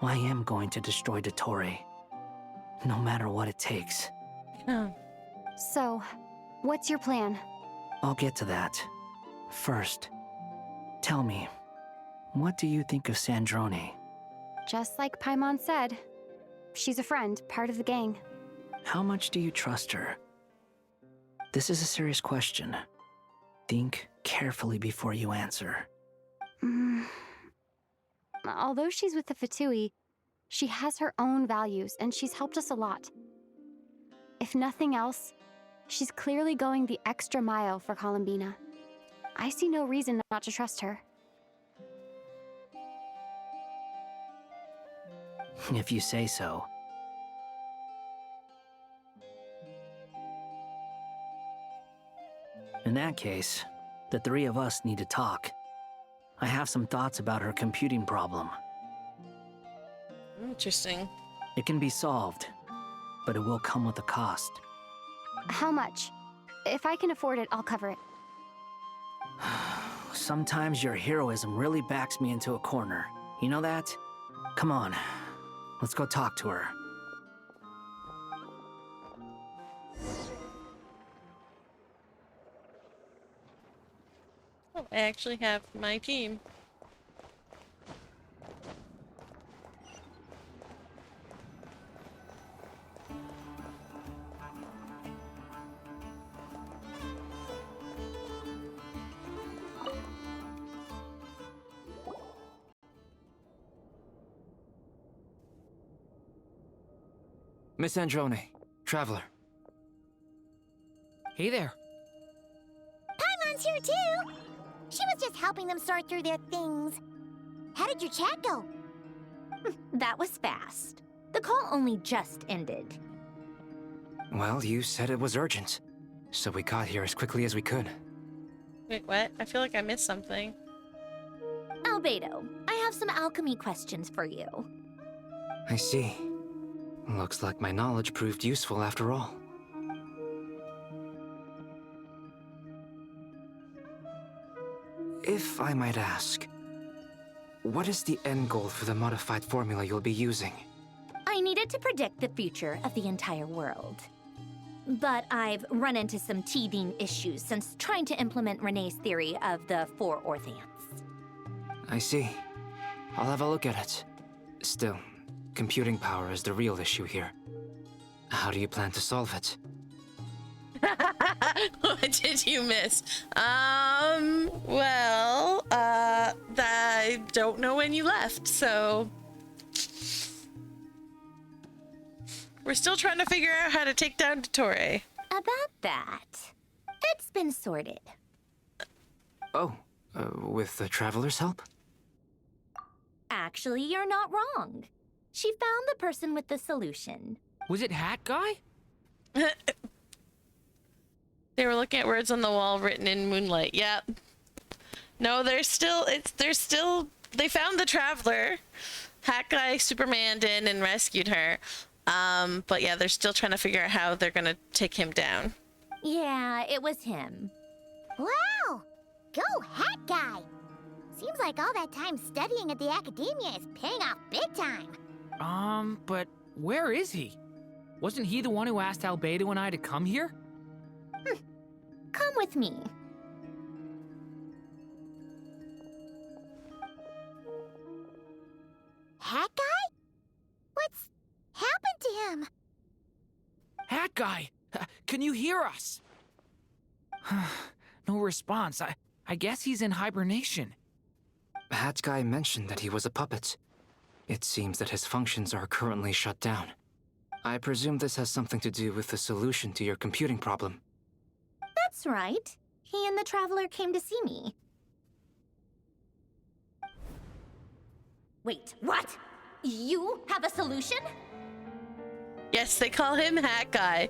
I am going to destroy Dottore, no matter what it takes. So, what's your plan? I'll get to that. First, tell me, what do you think of Sandrone? Just like Paimon said, she's a friend, part of the gang. How much do you trust her? This is a serious question. Think carefully before you answer. Although she's with the Fatui, she has her own values, and she's helped us a lot. If nothing else, she's clearly going the extra mile for Columbina. I see no reason not to trust her. If you say so. In that case, the three of us need to talk. I have some thoughts about her computing problem. Interesting. It can be solved, but it will come with a cost. How much? If I can afford it, I'll cover it. Sometimes your heroism really backs me into a corner. You know that? Come on, let's go talk to her. Oh, I actually have my team. Miss Androne, Traveler. Hey there. Paimon's here too! She was just helping them sort through their things. How did your chat go? That was fast. The call only just ended. Well, you said it was urgent, so we got here as quickly as we could. Wait, what? I feel like I missed something. Albedo, I have some alchemy questions for you. I see. Looks like my knowledge proved useful after all. If I might ask, what is the end goal for the modified formula you'll be using? I needed to predict the future of the entire world. But I've run into some teething issues since trying to implement Renee's theory of the 4 Orthants. I see. I'll have a look at it. Still, computing power is the real issue here. How do you plan to solve it? What did you miss? Well, I don't know when you left, so... We're still trying to figure out how to take down Dottore. About that, it's been sorted. Oh, with the Traveler's help? Actually, you're not wrong. She found the person with the solution. Was it Hat Guy? They were looking at words on the wall written in moonlight. Yep. No, they found the Traveler. Hat Guy Superman'd in and rescued her. But yeah, they're still trying to figure out how they're gonna take him down. Yeah, it was him. Wow! Go Hat Guy! Seems like all that time studying at the academia is paying off big time. But where is he? Wasn't he the one who asked Albedo and I to come here? Come with me. Hat Guy? What's happened to him? Hat Guy! Can you hear us? No response. I guess he's in hibernation. Hat Guy mentioned that he was a puppet. It seems that his functions are currently shut down. I presume this has something to do with the solution to your computing problem. That's right. He and the Traveler came to see me. Wait, what? You have a solution? Yes, they call him Hat Guy.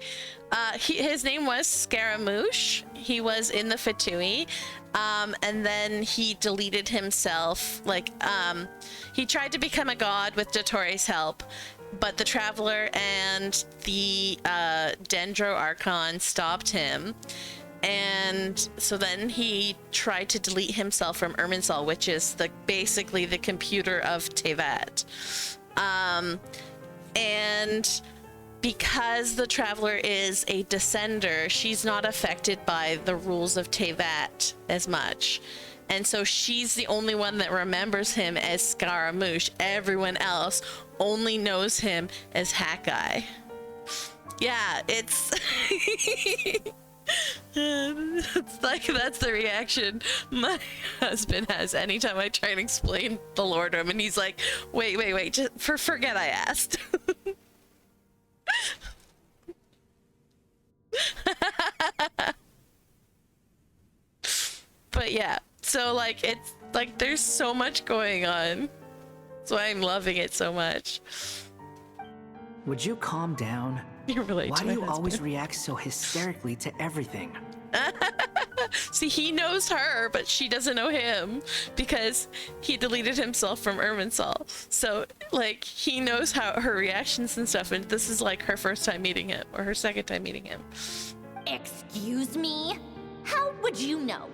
His name was Scaramouche. He was in the Fatui. And then he deleted himself. He tried to become a god with Dottore's help, but the Traveler and the Dendro Archon stopped him. And so then he tried to delete himself from Irminsul, which is basically the computer of Tevat. And because the Traveler is a descender, she's not affected by the rules of Tevat as much. And so she's the only one that remembers him as Scaramouche. Everyone else only knows him as Hat Guy. Yeah, it's... that's the reaction my husband has anytime I try and explain the lore to him, and he's like, wait, just forget I asked. But yeah, so it's there's so much going on. That's why I'm loving it so much. Would you calm down? You're really Why do you always react so hysterically to everything? See, he knows her, but she doesn't know him because he deleted himself from Irminsul. So, he knows her reactions and stuff, and this is her first time meeting him, or her second time meeting him. Excuse me? How would you know?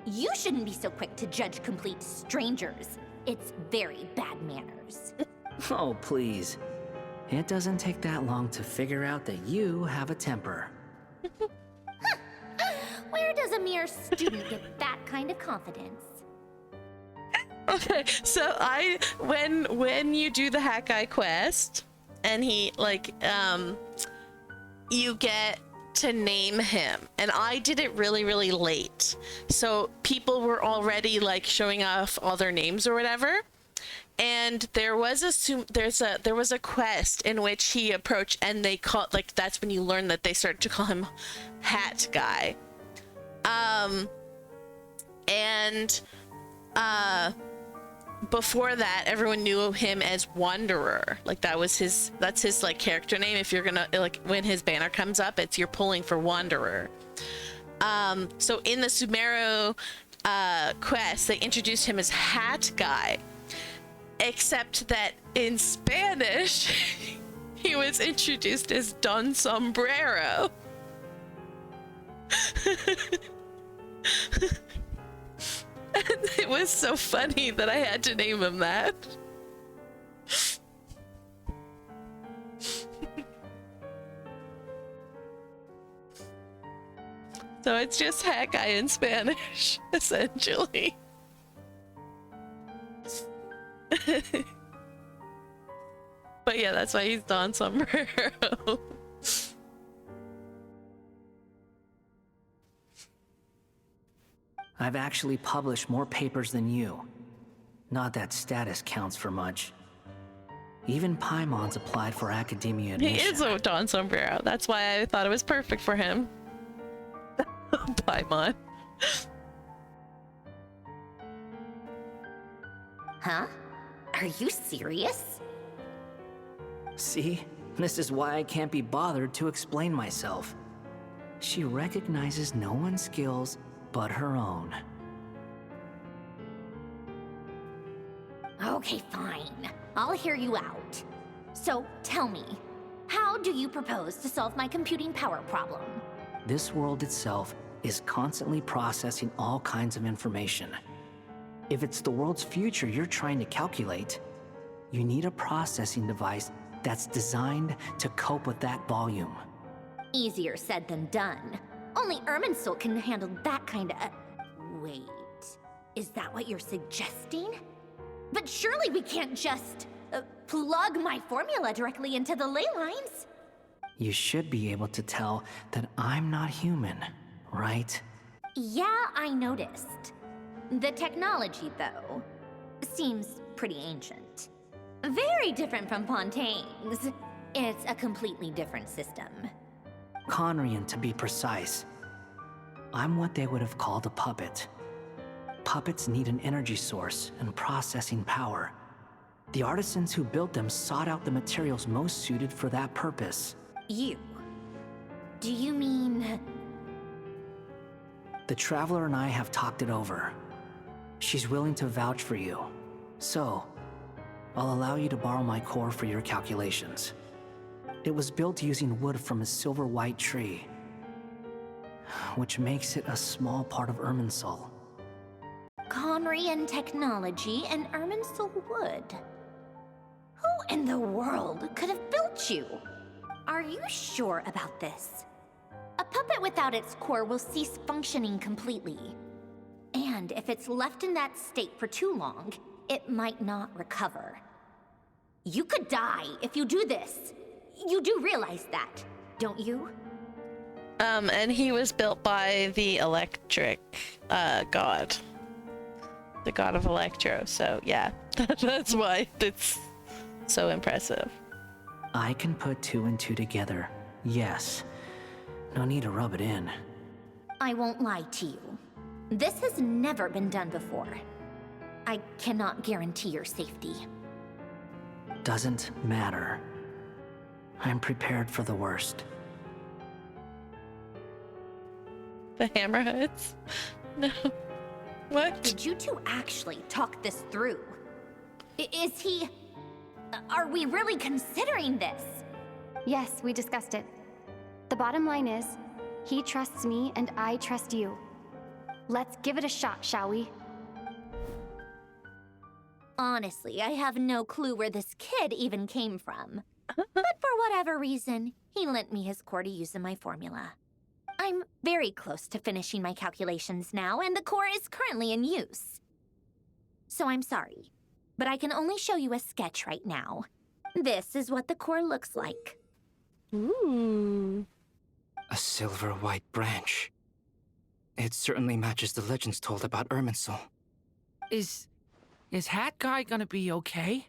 You shouldn't be so quick to judge complete strangers. It's very bad manners. Oh, please. It doesn't take that long to figure out that you have a temper. Where does a mere student get that kind of confidence? Okay, so when you do the Hat Guy quest, and he you get to name him, and I did it really, really late, so people were already showing off all their names or whatever. And there was a quest in which he approached, and they called, like, that's when you learn that they started to call him Hat Guy. Before that, everyone knew him as Wanderer. Like, that's his like character name. If you're gonna, like, when his banner comes up, it's you're pulling for Wanderer. So in the Sumeru quest, they introduced him as Hat Guy, except that in Spanish he was introduced as Don Sombrero. And it was so funny that I had to name him that. So it's just Hat Guy in Spanish, essentially. But yeah, that's why he's Don Sombrero. I've actually published more papers than you. Not that status counts for much. Even Paimon's applied for academia admission. He is a Don Sombrero. That's why I thought it was perfect for him. Paimon. Huh? Are you serious? See? This is why I can't be bothered to explain myself. She recognizes no one's skills but her own. Okay, fine. I'll hear you out. So, tell me, how do you propose to solve my computing power problem? This world itself is constantly processing all kinds of information. If it's the world's future you're trying to calculate, you need a processing device that's designed to cope with that volume. Easier said than done. Only Irminsul can handle that kind of... Wait, is that what you're suggesting? But surely we can't just plug my formula directly into the ley lines. You should be able to tell that I'm not human, right? Yeah, I noticed. The technology, though, seems pretty ancient. Very different from Pontaine's. It's a completely different system. Conrian, to be precise. I'm what they would have called a puppet. Puppets need an energy source and processing power. The artisans who built them sought out the materials most suited for that purpose. You? Do you mean... The Traveler and I have talked it over. She's willing to vouch for you. So, I'll allow you to borrow my core for your calculations. It was built using wood from a silver white tree, which makes it a small part of Irminsul. Conrian technology and Irminsul wood. Who in the world could have built you? Are you sure about this? A puppet without its core will cease functioning completely. And if it's left in that state for too long, it might not recover. You could die if you do this. You do realize that, don't you? And he was built by the electric god. The god of Electro, so yeah. That's why it's so impressive. I can put 2 and 2 together, yes. No need to rub it in. I won't lie to you. This has never been done before. I cannot guarantee your safety. Doesn't matter. I'm prepared for the worst. The hammerheads? No. What? Did you two actually talk this through? Is he... Are we really considering this? Yes, we discussed it. The bottom line is, he trusts me and I trust you. Let's give it a shot, shall we? Honestly, I have no clue where this kid even came from. But for whatever reason, he lent me his core to use in my formula. I'm very close to finishing my calculations now, and the core is currently in use. So I'm sorry, but I can only show you a sketch right now. This is what the core looks like. Ooh. A silver white branch. It certainly matches the legends told about Irminsul. Is Is Hat Guy gonna be okay?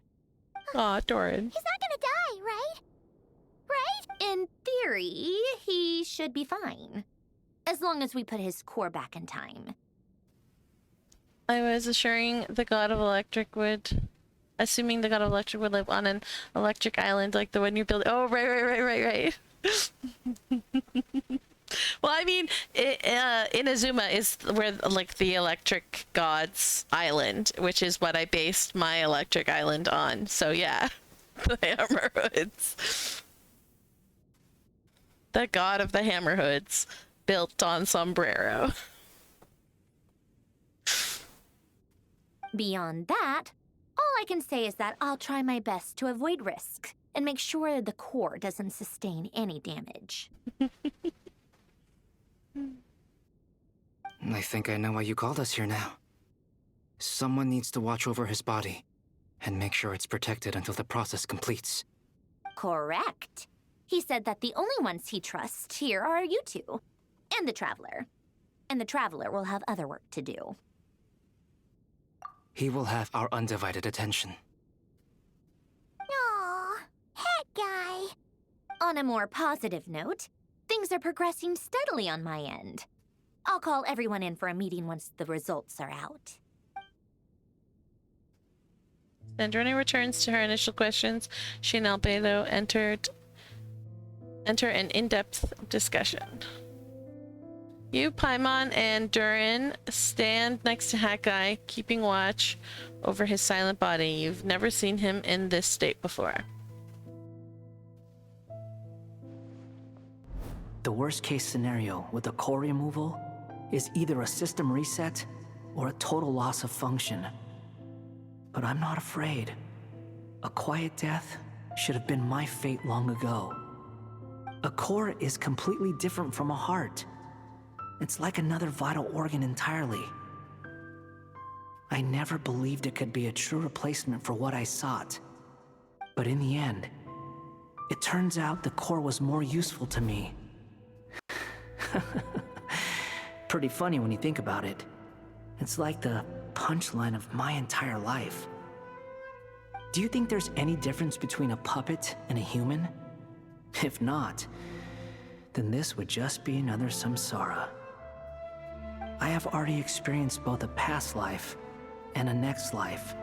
Aw, Doran. He's not gonna die, right? Right? In theory, he should be fine. As long as we put his core back in time. I was assuring the god of electric would... Assuming the god of electric would live on an electric island like the one you built. Oh, right. Well, I mean, Inazuma is where, like, the electric god's island, which is what I based my electric island on. So, yeah. The Hammerhoods. The god of the Hammerhoods built on Sombrero. Beyond that, all I can say is that I'll try my best to avoid risk and make sure the core doesn't sustain any damage. I think I know why you called us here now. Someone needs to watch over his body and make sure it's protected until the process completes. Correct. He said that the only ones he trusts here are you two, and the Traveler. And the Traveler will have other work to do. He will have our undivided attention. Aww, Hat Guy. On a more positive note, things are progressing steadily on my end. I'll call everyone in for a meeting once the results are out. Sandrone returns to her initial questions. She and Albedo enter an in-depth discussion. You, Paimon, and Durin stand next to Hat Guy, keeping watch over his silent body. You've never seen him in this state before. The worst case scenario with the core removal is either a system reset or a total loss of function. But I'm not afraid. A quiet death should have been my fate long ago. A core is completely different from a heart. It's like another vital organ entirely. I never believed it could be a true replacement for what I sought. But in the end, it turns out the core was more useful to me. Pretty funny when you think about it. It's like the punchline of my entire life. Do you think there's any difference between a puppet and a human? If not, then this would just be another samsara. I have already experienced both a past life and a next life.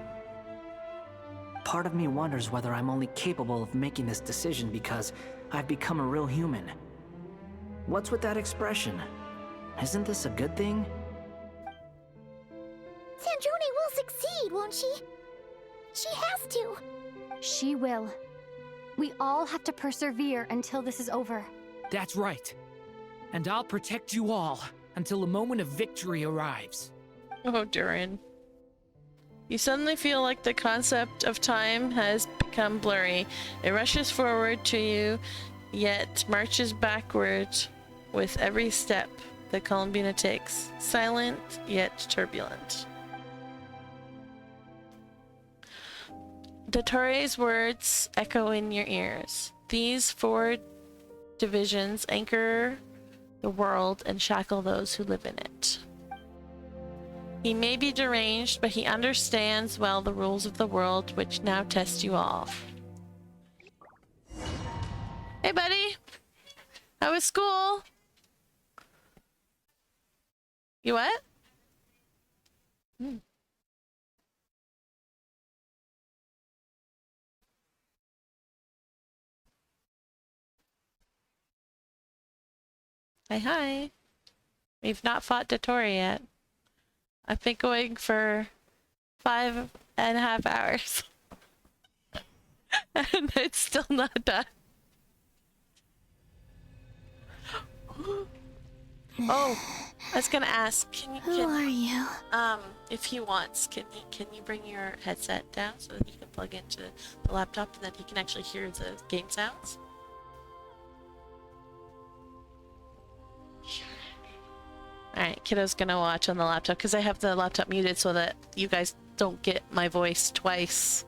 Part of me wonders whether I'm only capable of making this decision because I've become a real human. What's with that expression? Isn't this a good thing? Sandrone will succeed, won't she? She has to. She will. We all have to persevere until this is over. That's right. And I'll protect you all until a moment of victory arrives. Oh, Durin. You suddenly feel like the concept of time has become blurry. It rushes forward to you, yet marches backward with every step that Columbina takes. Silent, yet turbulent. Dottore words echo in your ears. These 4 divisions anchor the world and shackle those who live in it. He may be deranged, but he understands well the rules of the world, which now test you all. Hey, buddy! How was school? You what? Hi. We've not fought Dottore yet. I've been going for 5.5 hours. And it's still not done. Oh, I was gonna ask, Who are you? If he wants, can you bring your headset down so that he can plug into the laptop and then he can actually hear the game sounds? Alright, kiddo's gonna watch on the laptop because I have the laptop muted so that you guys don't get my voice twice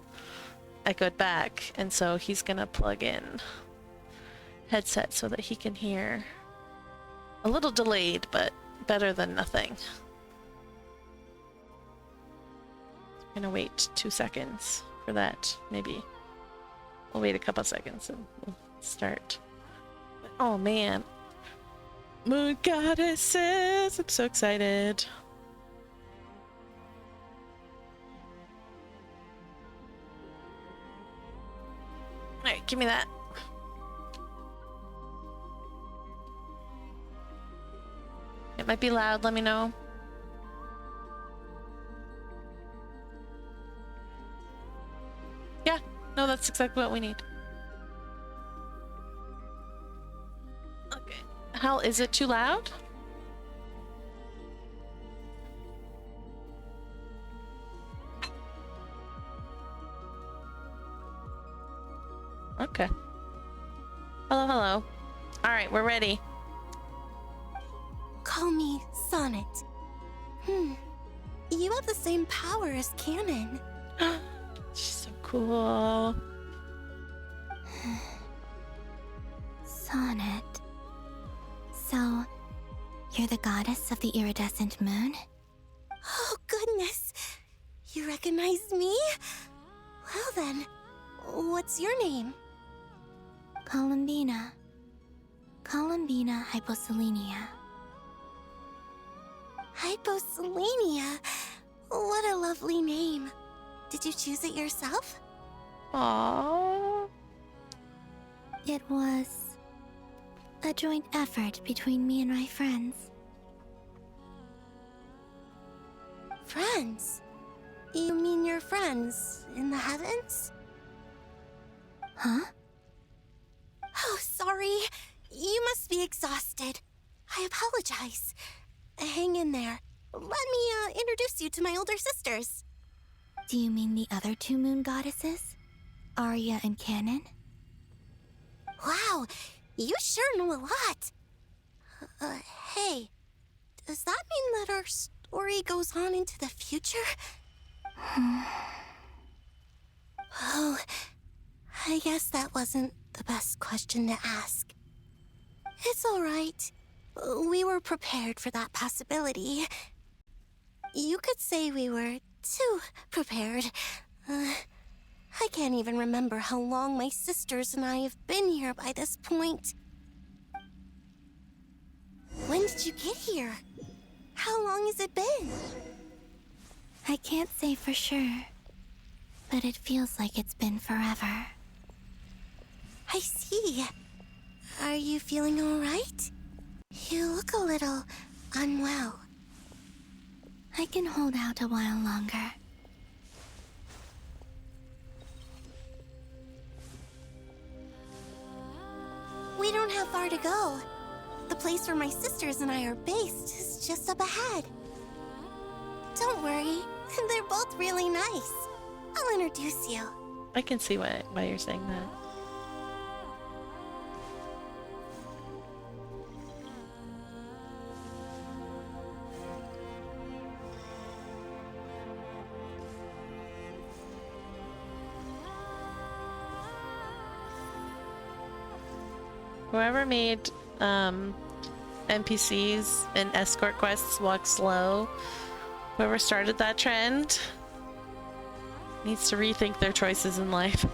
echoed back, and so he's gonna plug in headset so that he can hear. A little delayed, but better than nothing. I'm gonna wait 2 seconds for that. Maybe we'll wait a couple seconds and we'll start. Oh man, moon goddesses! I'm so excited. All right, give me that. It might be loud. Let me know. Yeah, no, that's exactly what we need. Okay. Hal, is it too loud? Okay. Hello, hello. All right, we're ready. Call me Sonnet. You have the same power as Canon. She's so cool. Sonnet. So, you're the goddess of the iridescent moon? Oh, goodness. You recognize me? Well then, what's your name? Columbina. Columbina Hyposelenia. Hyposelenia? What a lovely name. Did you choose it yourself? Aww. It was a joint effort between me and my friends. Friends? You mean your friends in the heavens? Huh? Oh, sorry. You must be exhausted. I apologize. Hang in there. Let me introduce you to my older sisters. Do you mean the other two moon goddesses? Arya and Canon? Wow, you sure know a lot. Hey, does that mean that our story goes on into the future? Oh, I guess that wasn't the best question to ask. It's all right. We were prepared for that possibility. You could say we were too prepared. I can't even remember how long my sisters and I have been here by this point. When did you get here? How long has it been? I can't say for sure, but it feels like it's been forever. I see. Are you feeling all right? You look a little unwell. I can hold out a while longer. We don't have far to go. The place where my sisters and I are based is just up ahead. Don't worry, they're both really nice. I'll introduce you. I can see why you're saying that. Whoever made NPCs and escort quests walk slow, whoever started that trend needs to rethink their choices in life.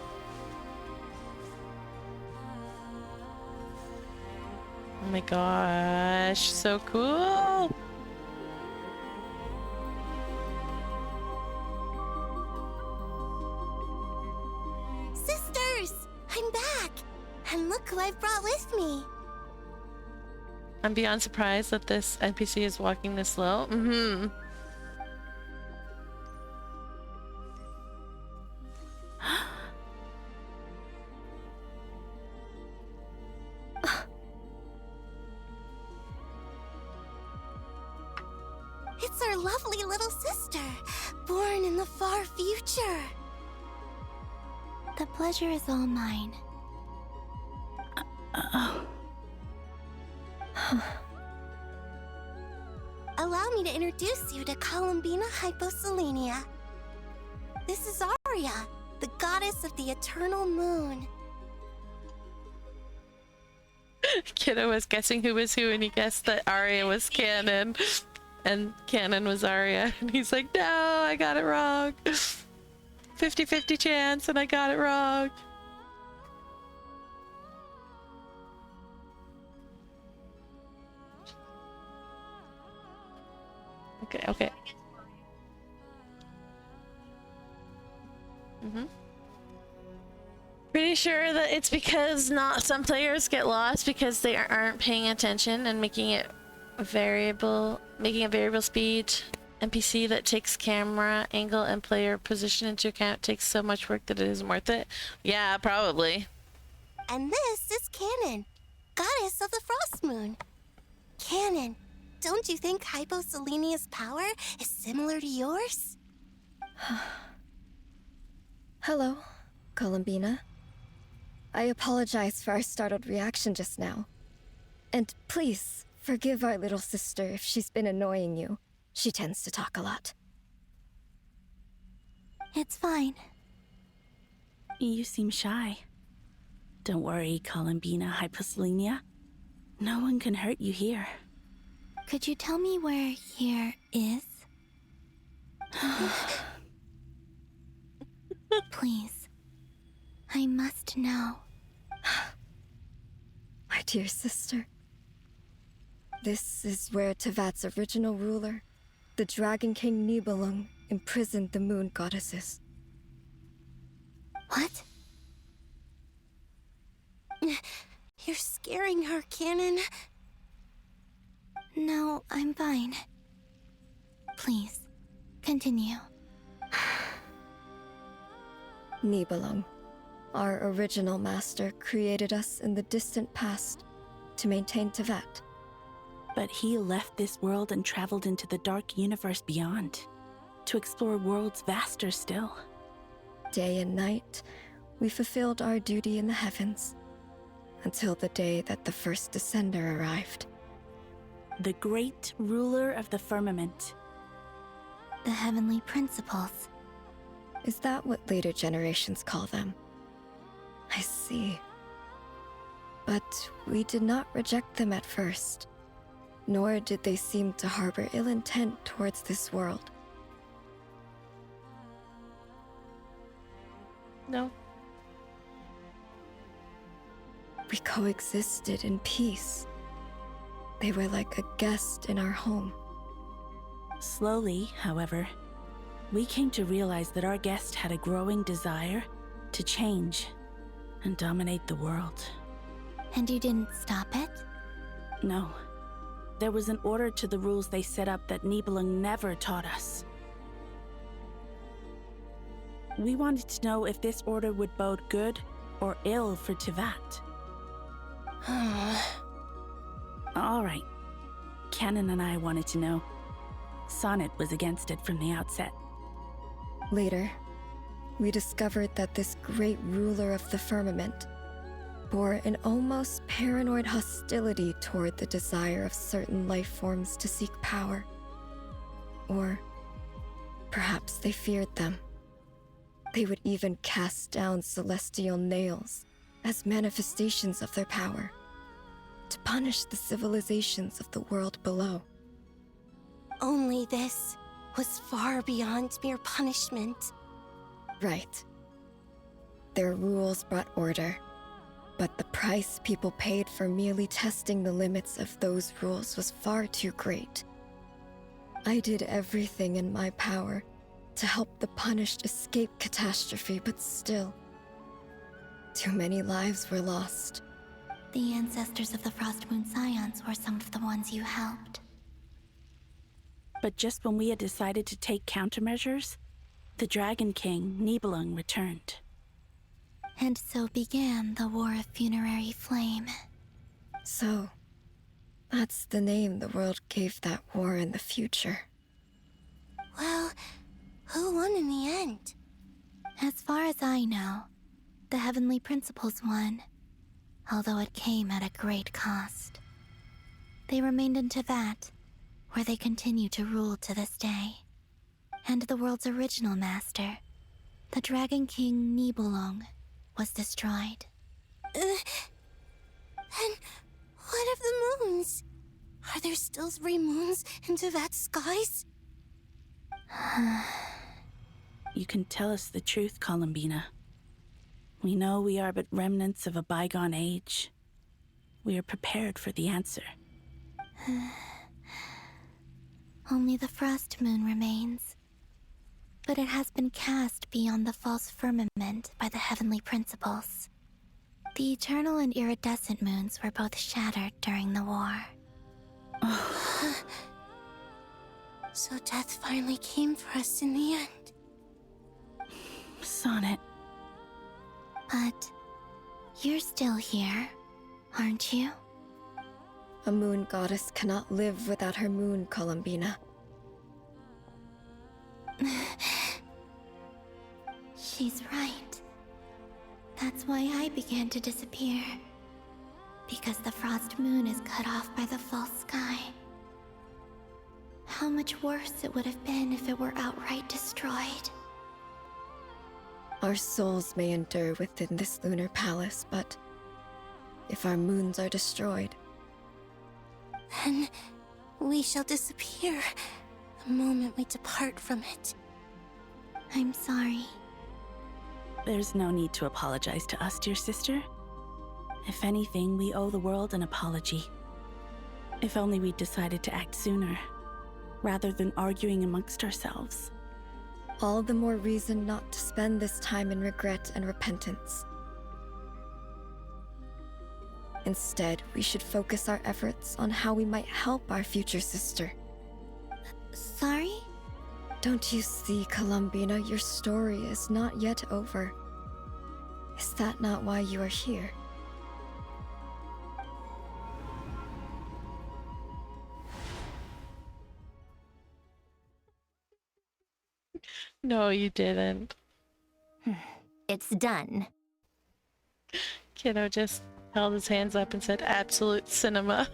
Oh my gosh, so cool! Sisters! I'm back! And look who I've brought with me! I'm beyond surprised that this NPC is walking this slow. It's our lovely little sister, born in the far future. The pleasure is all mine. Allow me to introduce you to Columbina Hyposelenia. This is Arya, the goddess of the eternal moon. Kiddo was guessing who was who and he guessed that Arya was canon. and Canon was Arya, and he's like, no, I got it wrong. 50-50 chance, and I got it wrong. Okay. Pretty sure that it's because not some players get lost because they aren't paying attention and making a variable speed NPC that takes camera angle and player position into account takes so much work that it isn't worth it. Yeah, probably. And this is Canon, goddess of the Frost Moon. Canon, don't you think Hyposelenia's power is similar to yours? Hello, Columbina. I apologize for our startled reaction just now. And please, forgive our little sister if she's been annoying you. She tends to talk a lot. It's fine. You seem shy. Don't worry, Columbina Hyposelenia. No one can hurt you here. Could you tell me where here is? Please. I must know. My dear sister. This is where Tevat's original ruler, the Dragon King Nibelung, imprisoned the moon goddesses. What? You're scaring her, Canon. No, I'm fine. Please, continue. Nibelung, our original master, created us in the distant past to maintain Tevat. But he left this world and traveled into the dark universe beyond, to explore worlds vaster still. Day and night, we fulfilled our duty in the heavens, until the day that the first Descender arrived. The great ruler of the firmament. The heavenly principles. Is that what later generations call them? I see. But we did not reject them at first, nor did they seem to harbor ill intent towards this world. No. We coexisted in peace. They were like a guest in our home. Slowly, however, we came to realize that our guest had a growing desire to change and dominate the world. And you didn't stop it? No. There was an order to the rules they set up that Nibelung never taught us. We wanted to know if this order would bode good or ill for Tevat. All right. Canon and I wanted to know. Sonnet was against it from the outset. Later, we discovered that this great ruler of the firmament bore an almost paranoid hostility toward the desire of certain life forms to seek power. Or perhaps they feared them. They would even cast down celestial nails as manifestations of their power, to punish the civilizations of the world below. Only this was far beyond mere punishment. Right. Their rules brought order, but the price people paid for merely testing the limits of those rules was far too great. I did everything in my power to help the punished escape catastrophe, but still, too many lives were lost. The ancestors of the Frost Moon Scions were some of the ones you helped. But just when we had decided to take countermeasures, the Dragon King, Nibelung, returned. And so began the War of Funerary Flame. So, that's the name the world gave that war in the future. Well, who won in the end? As far as I know, the Heavenly Principles won, although it came at a great cost. They remained in Tevat, where they continue to rule to this day. And the world's original master, the Dragon King Nibelung, was destroyed. And what of the moons? Are there still 3 moons in Tevat skies? You can tell us the truth, Columbina. We know we are but remnants of a bygone age. We are prepared for the answer. Only the frost moon remains. But it has been cast beyond the false firmament by the heavenly principles. The eternal and iridescent moons were both shattered during the war. So death finally came for us in the end. Sonnet. But you're still here, aren't you? A moon goddess cannot live without her moon, Columbina. She's right. That's why I began to disappear. Because the frost moon is cut off by the false sky. How much worse it would have been if it were outright destroyed. Our souls may endure within this lunar palace, but if our moons are destroyed, then we shall disappear the moment we depart from it. I'm sorry. There's no need to apologize to us, dear sister. If anything, we owe the world an apology. If only we'd decided to act sooner, rather than arguing amongst ourselves. all the more reason not to spend this time in regret and repentance. Instead, we should focus our efforts on how we might help our future sister. Sorry? Don't you see, Columbina, your story is not yet over. Is that not why you are here? No, you didn't. It's done. Kiddo just held his hands up and said, "Absolute cinema."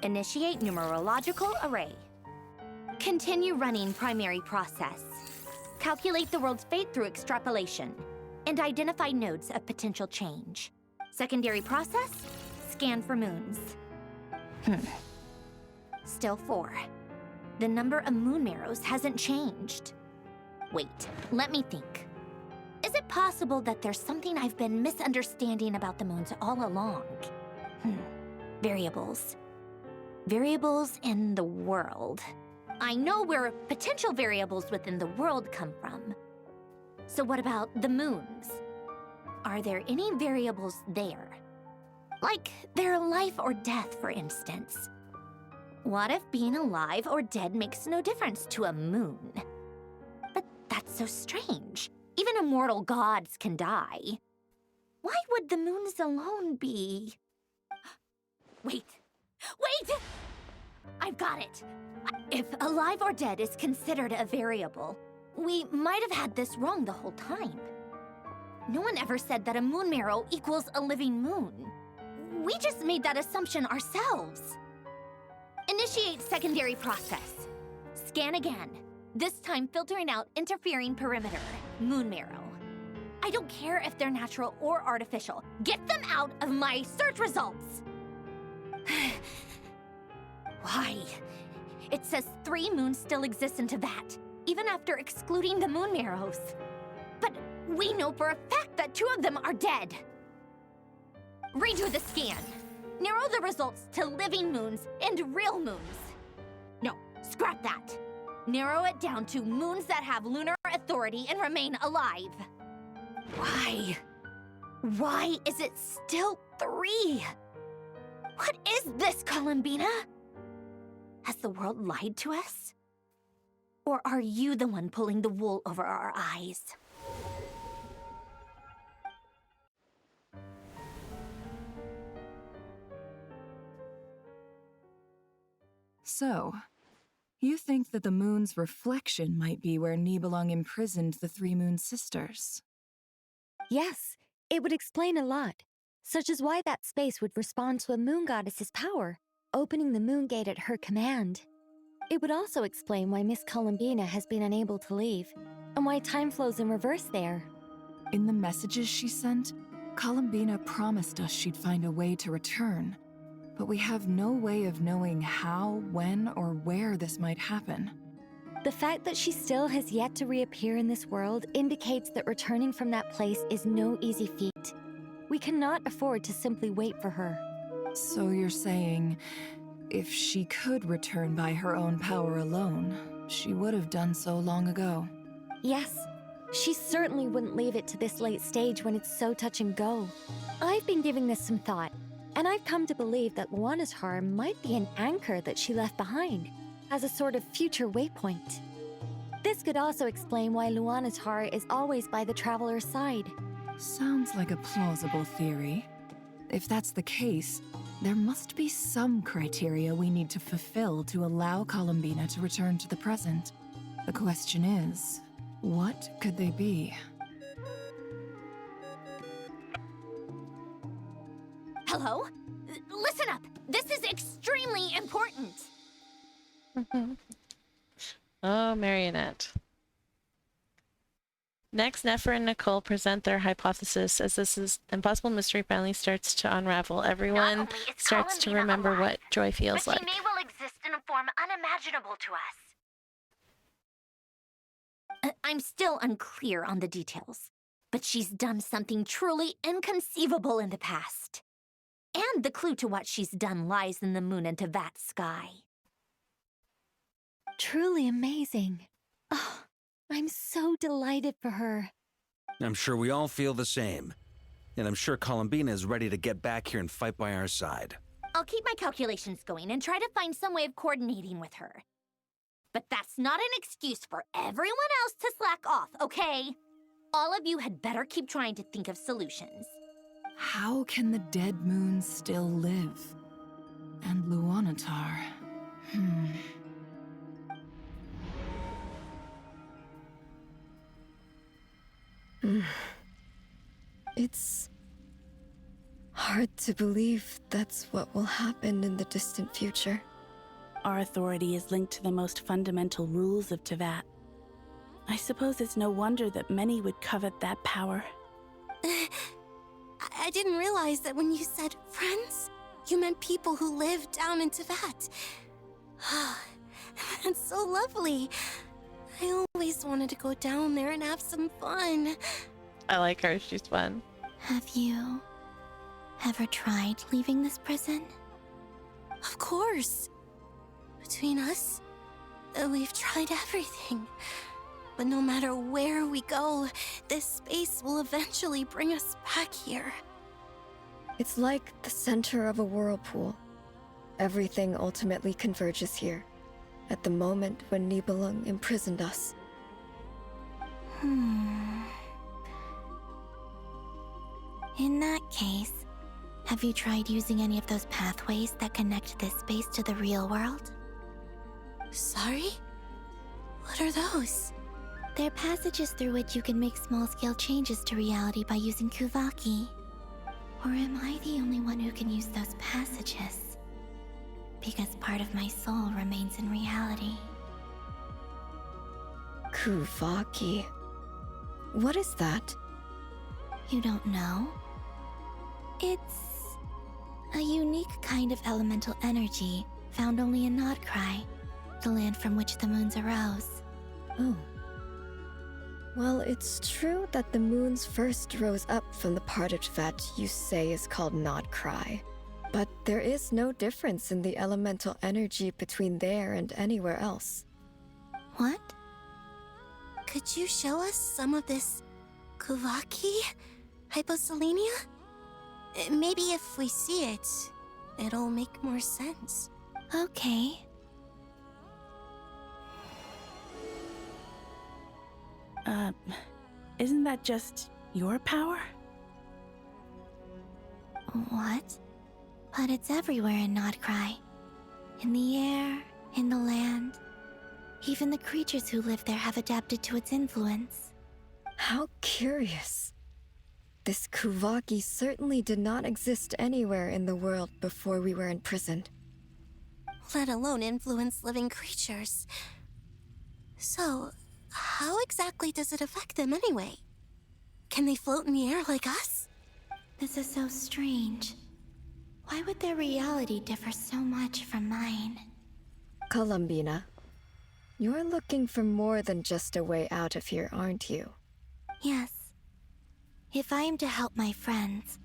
Initiate numerological array. Continue running primary process. Calculate the world's fate through extrapolation. And identify nodes of potential change. Secondary process, scan for moons. Still 4. The number of moon marrows hasn't changed. Wait, let me think. Is it possible that there's something I've been misunderstanding about the moons all along? Variables. Variables in the world. I know where potential variables within the world come from. So what about the moons? Are there any variables there? Like their life or death, for instance. What if being alive or dead makes no difference to a moon? But that's so strange. Even immortal gods can die. Why would the moons alone be... Wait! I've got it! If alive or dead is considered a variable, we might have had this wrong the whole time. No one ever said that a moon marrow equals a living moon. We just made that assumption ourselves. Initiate secondary process. Scan again. This time filtering out interfering perimeter, moon marrow. I don't care if they're natural or artificial. Get them out of my search results! Why? It says 3 moons still exist in Tevat, even after excluding the moon marrows. But we know for a fact that 2 of them are dead. Redo the scan. Narrow the results to living moons and real moons. No, scrap that. Narrow it down to moons that have lunar authority and remain alive. Why? Why is it still 3? What is this, Columbina? Has the world lied to us? Or are you the one pulling the wool over our eyes? So, you think that the moon's reflection might be where Nibelung imprisoned the 3 moon sisters? Yes, it would explain a lot, such as why that space would respond to a moon goddess's power, opening the moon gate at her command. It would also explain why Miss Columbina has been unable to leave, and why time flows in reverse there. In the messages she sent, Columbina promised us she'd find a way to return, but we have no way of knowing how, when, or where this might happen. The fact that she still has yet to reappear in this world indicates that returning from that place is no easy feat. We cannot afford to simply wait for her. So you're saying, if she could return by her own power alone, she would have done so long ago? Yes. She certainly wouldn't leave it to this late stage when it's so touch and go. I've been giving this some thought, and I've come to believe that Luana's harm might be an anchor that she left behind, as a sort of future waypoint. This could also explain why Luana's heart is always by the Traveler's side. Sounds like a plausible theory. If that's the case, there must be some criteria we need to fulfill to allow Columbina to return to the present. The question is, what could they be? Hello? Listen up! This is extremely important! Oh, Marionette. Next, Nefer and Nicole present their hypothesis. As this is impossible mystery finally starts to unravel, everyone starts to remember what joy feels like. She may well exist in a form unimaginable to us. I'm still unclear on the details, but she's done something truly inconceivable in the past. And the clue to what she's done lies in the moon and Tevat sky. Truly amazing. Oh, I'm so delighted for her. I'm sure we all feel the same. And I'm sure Columbina is ready to get back here and fight by our side. I'll keep my calculations going and try to find some way of coordinating with her. But that's not an excuse for everyone else to slack off, okay? All of you had better keep trying to think of solutions. How can the dead moon still live? And Luanatar... It's hard to believe that's what will happen in the distant future. Our authority is linked to the most fundamental rules of Tevat. I suppose it's no wonder that many would covet that power. I didn't realize that when you said friends, you meant people who live down in Tevat. That's so lovely. I always wanted to go down there and have some fun. I like her, she's fun. Have you ever tried leaving this prison? Of course. Between us, we've tried everything. But no matter where we go, this space will eventually bring us back here. It's like the center of a whirlpool. Everything ultimately converges here, at the moment when Nibelung imprisoned us. In that case, have you tried using any of those pathways that connect this space to the real world? Sorry? What are those? They're passages through which you can make small-scale changes to reality by using Kuvaki. Or am I the only one who can use those passages? Because part of my soul remains in reality. Kuvaki. What is that? You don't know? It's a unique kind of elemental energy found only in Nodcry, the land from which the moons arose. Oh. Well, it's true that the moons first rose up from the part of Tevat you say is called Nodcry. But there is no difference in the elemental energy between there and anywhere else. What? Could you show us some of this Kuvaki hyposelenia? Maybe if we see it, it'll make more sense. Okay. Isn't that just your power? What? But it's everywhere in Nodcry. In the air, in the land. Even the creatures who live there have adapted to its influence. How curious. This Kuvaki certainly did not exist anywhere in the world before we were imprisoned. Let alone influence living creatures. So, how exactly does it affect them anyway? Can they float in the air like us? This is so strange. Why would their reality differ so much from mine? Columbina, you're looking for more than just a way out of here, aren't you? Yes. If I am to help my friends,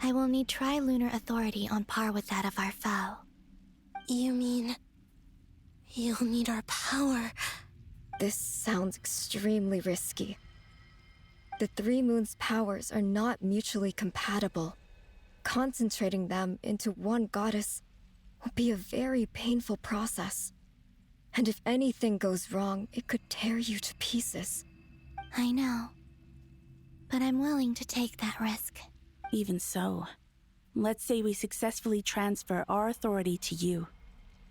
I will need tri-lunar authority on par with that of our foe. You mean... you'll need our power? This sounds extremely risky. The Three Moons' powers are not mutually compatible. Concentrating them into one goddess will be a very painful process. And if anything goes wrong, it could tear you to pieces. I know. But I'm willing to take that risk. Even so, let's say we successfully transfer our authority to you.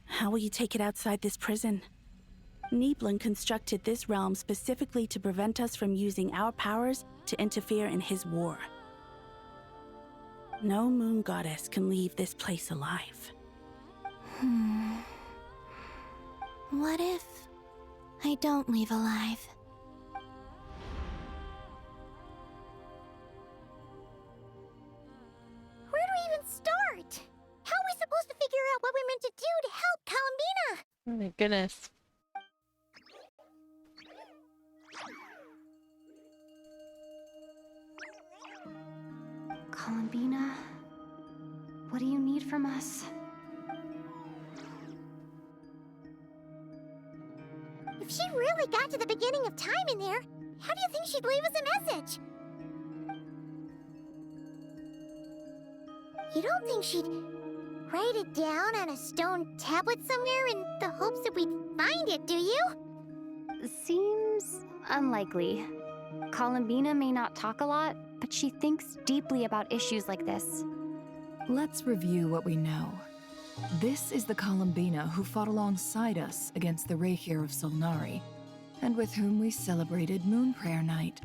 How will you take it outside this prison? Niblin constructed this realm specifically to prevent us from using our powers to interfere in his war. No moon goddess can leave this place alive. What if I don't leave alive? Where do we even start? How are we supposed to figure out what we're meant to do to help Columbina? Oh my goodness. Columbina, what do you need from us? If she really got to the beginning of time in there, how do you think she'd leave us a message? You don't think she'd write it down on a stone tablet somewhere in the hopes that we'd find it, do you? Seems unlikely. Columbina may not talk a lot, but she thinks deeply about issues like this. Let's review what we know. This is the Columbina who fought alongside us against the Rahier of Solnari, and with whom we celebrated Moon Prayer Night.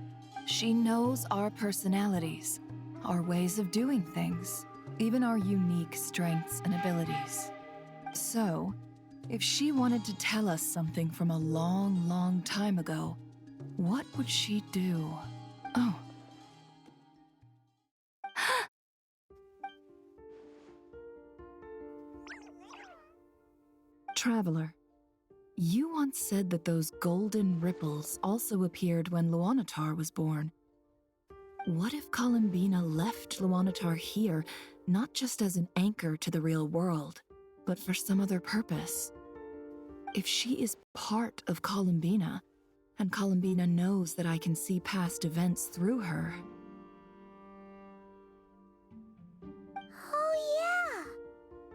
She knows our personalities, our ways of doing things, even our unique strengths and abilities. So, if she wanted to tell us something from a long, long time ago, what would she do? Oh. Traveler, you once said that those golden ripples also appeared when Luanatar was born. What if Columbina left Luanatar here, not just as an anchor to the real world, but for some other purpose? If she is part of Columbina, and Columbina knows that I can see past events through her... Oh yeah!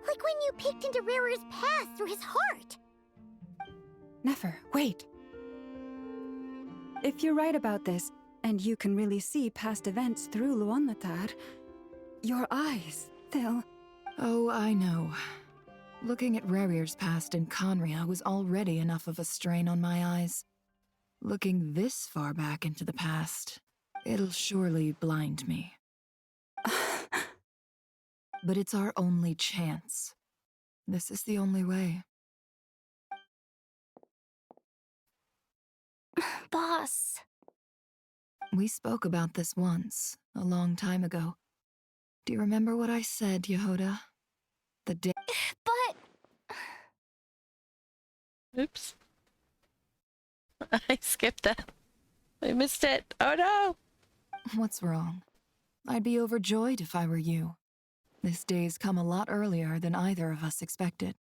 Like when you peeked into Rarer's past through his heart! Nefer, wait. If you're right about this, and you can really see past events through Luanatar, your eyes, they'll... Oh, I know. Looking at Rarier's past in Conria was already enough of a strain on my eyes. Looking this far back into the past, it'll surely blind me. But it's our only chance. This is the only way. Boss. We spoke about this once, a long time ago. Do you remember what I said, Yehoda? The day... But... Oops. I skipped that. I missed it. Oh no! What's wrong? I'd be overjoyed if I were you. This day's come a lot earlier than either of us expected.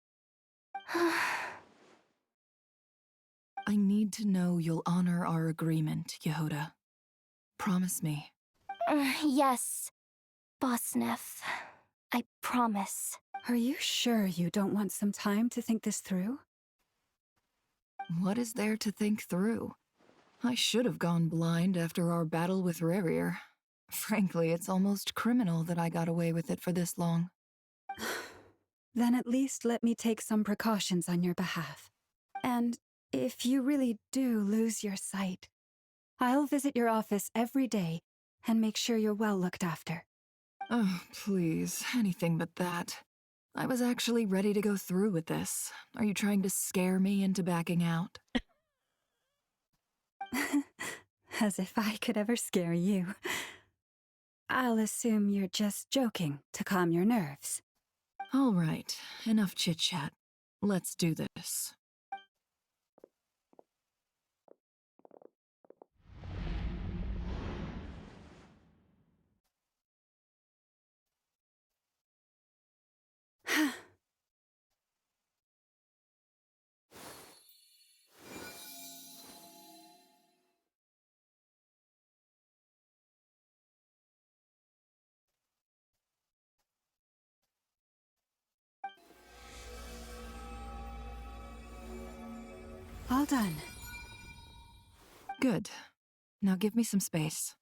I need to know you'll honor our agreement, Yehoda. Promise me. Yes, Boss Neff. I promise. Are you sure you don't want some time to think this through? What is there to think through? I should have gone blind after our battle with Rarier. Frankly, it's almost criminal that I got away with it for this long. Then at least let me take some precautions on your behalf. And if you really do lose your sight, I'll visit your office every day and make sure you're well looked after. Oh, please, anything but that. I was actually ready to go through with this. Are you trying to scare me into backing out? As if I could ever scare you. I'll assume you're just joking to calm your nerves. All right, enough chit-chat. Let's do this. All done. Good. Now give me some space.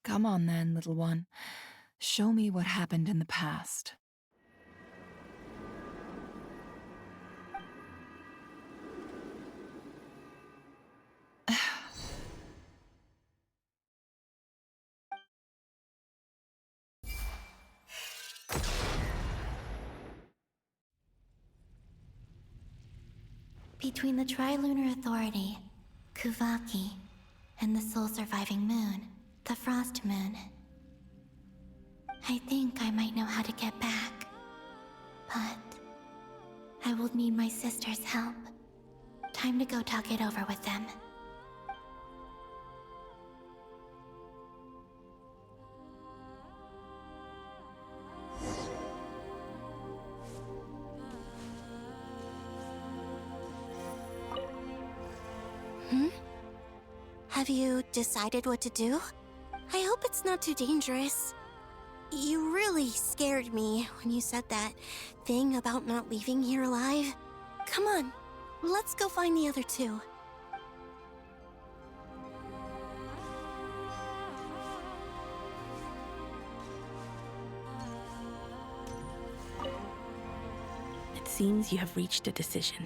Come on then, little one. Show me what happened in the past. Between the Tri-Lunar Authority, Kuvaki, and the sole-surviving moon, the Frost Moon, I think I might know how to get back. But I will need my sister's help. Time to go talk it over with them. Have you decided what to do? I hope it's not too dangerous. You really scared me when you said that thing about not leaving here alive. Come on, let's go find the other two. It seems you have reached a decision.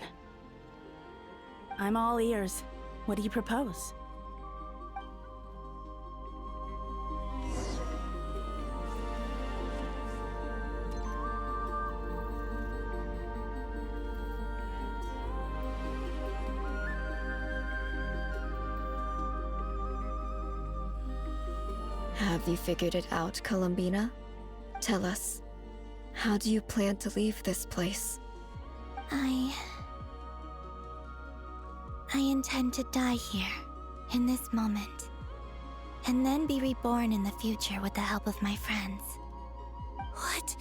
I'm all ears. What do you propose? Have you figured it out, Columbina? Tell us, how do you plan to leave this place? I intend to die here, in this moment, and then be reborn in the future with the help of my friends. What?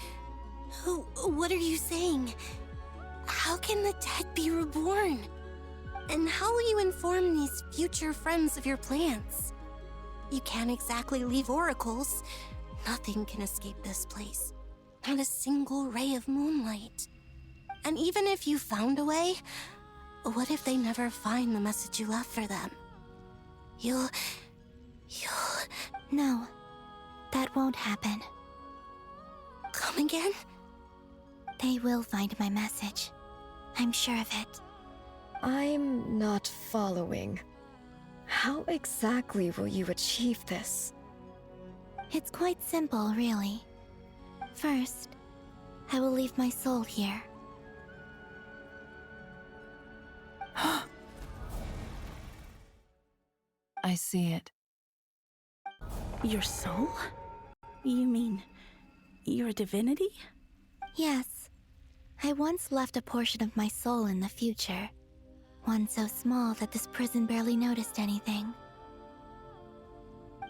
What are you saying? How can the dead be reborn? And how will you inform these future friends of your plans? You can't exactly leave oracles. Nothing can escape this place. Not a single ray of moonlight. And even if you found a way, what if they never find the message you left for them? You'll... No, that won't happen. Come again? They will find my message. I'm sure of it. I'm not following. How exactly will you achieve this? It's quite simple, really. First, I will leave my soul here. I see it. Your soul? You mean you're a divinity? Yes. I once left a portion of my soul in the future. One so small that this prison barely noticed anything.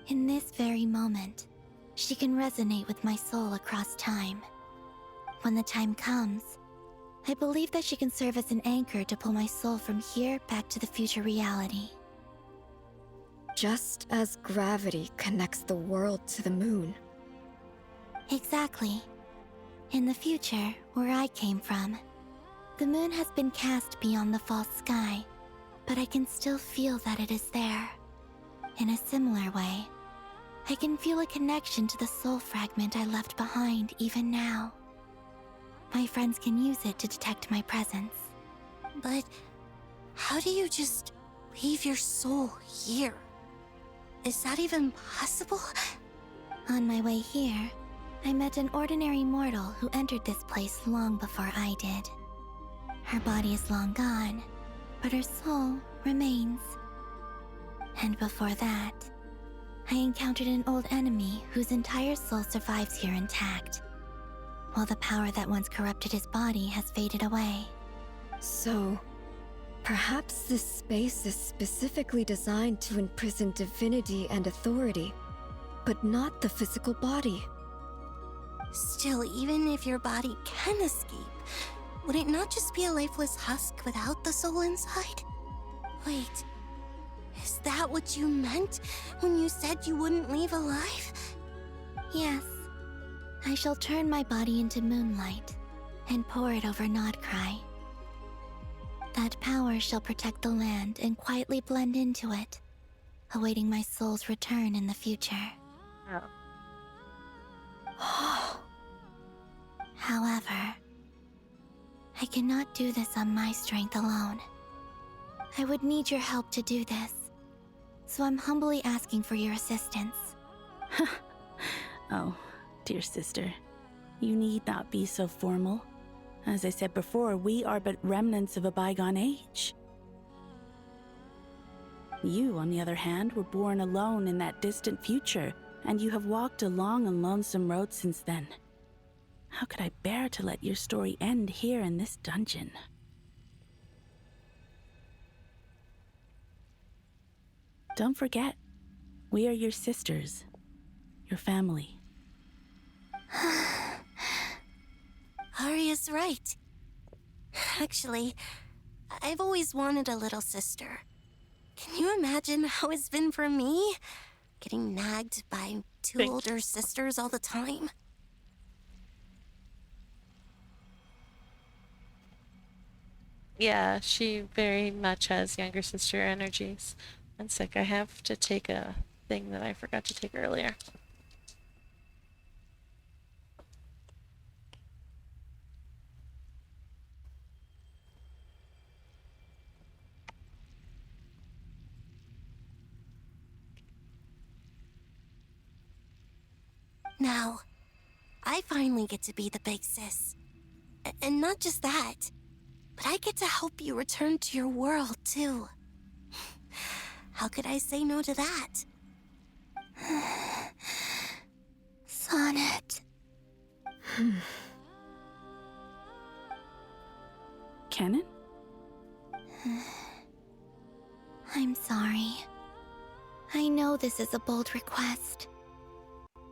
In this very moment, she can resonate with my soul across time. When the time comes, I believe that she can serve as an anchor to pull my soul from here back to the future reality. Just as gravity connects the world to the moon. Exactly. In the future, where I came from, the moon has been cast beyond the false sky, but I can still feel that it is there. In a similar way, I can feel a connection to the soul fragment I left behind even now. My friends can use it to detect my presence. But how do you just leave your soul here? Is that even possible? On my way here, I met an ordinary mortal who entered this place long before I did. Her body is long gone, but her soul remains. And before that, I encountered an old enemy whose entire soul survives here intact, while the power that once corrupted his body has faded away. So, perhaps this space is specifically designed to imprison divinity and authority, but not the physical body. Still, even if your body can escape, would it not just be a lifeless husk without the soul inside? Wait, is that what you meant when you said you wouldn't leave alive? Yes, I shall turn my body into moonlight and pour it over Nodcry. That power shall protect the land and quietly blend into it, awaiting my soul's return in the future. However, I cannot do this on my strength alone. I would need your help to do this, so I'm humbly asking for your assistance. Oh, dear sister, you need not be so formal. As I said before, we are but remnants of a bygone age. You, on the other hand, were born alone in that distant future, and you have walked a long and lonesome road since then. How could I bear to let your story end here in this dungeon? Don't forget, we are your sisters, your family. Arya's right. Actually, I've always wanted a little sister. Can you imagine how it's been for me? Getting nagged by two older sisters all the time? Yeah, she very much has younger sister energies. One sec, I have to take a thing that I forgot to take earlier. Now, I finally get to be the big sis. And not just that, but I get to help you return to your world, too. How could I say no to that? Sonnet. Canon? I'm sorry. I know this is a bold request.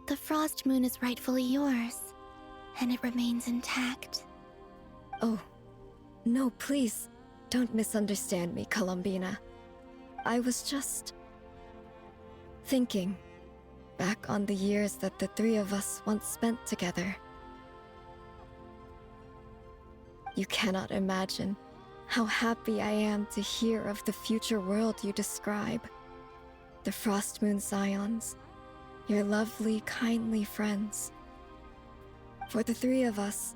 The Frost Moon is rightfully yours, and it remains intact. Oh, no, please, don't misunderstand me, Columbina. I was just thinking back on the years that the three of us once spent together. You cannot imagine how happy I am to hear of the future world you describe. The Frost Moon Scions, your lovely, kindly friends. For the three of us,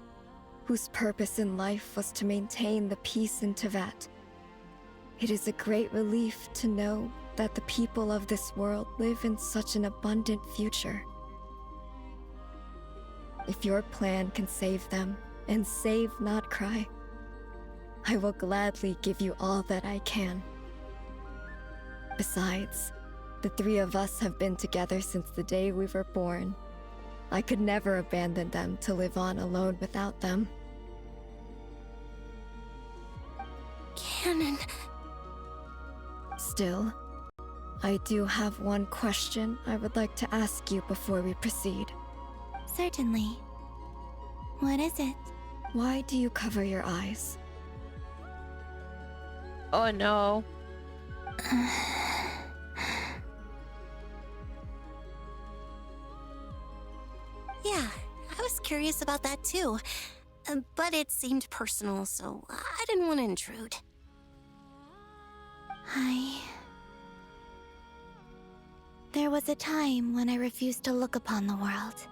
whose purpose in life was to maintain the peace in Teyvat, it is a great relief to know that the people of this world live in such an abundant future. If your plan can save them, and save Nodcry, I will gladly give you all that I can. Besides, the three of us have been together since the day we were born. I could never abandon them to live on alone without them. Canon. Still, I do have one question I would like to ask you before we proceed. Certainly. What is it? Why do you cover your eyes? Oh no. Yeah, I was curious about that too. But it seemed personal, so I didn't want to intrude. There was a time when I refused to look upon the world.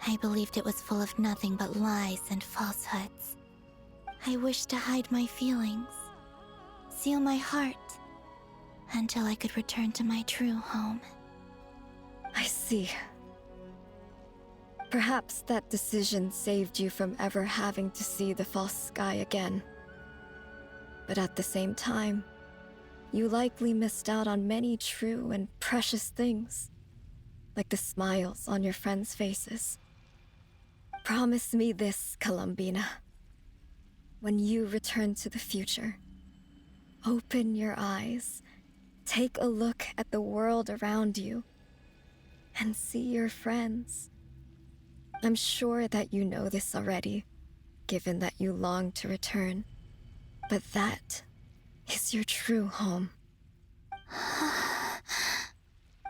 I believed it was full of nothing but lies and falsehoods. I wished to hide my feelings, seal my heart, until I could return to my true home. I see. Perhaps that decision saved you from ever having to see the false sky again. But at the same time, you likely missed out on many true and precious things, like the smiles on your friends' faces. Promise me this, Columbina. When you return to the future, open your eyes, take a look at the world around you, and see your friends. I'm sure that you know this already, given that you long to return. But that is your true home.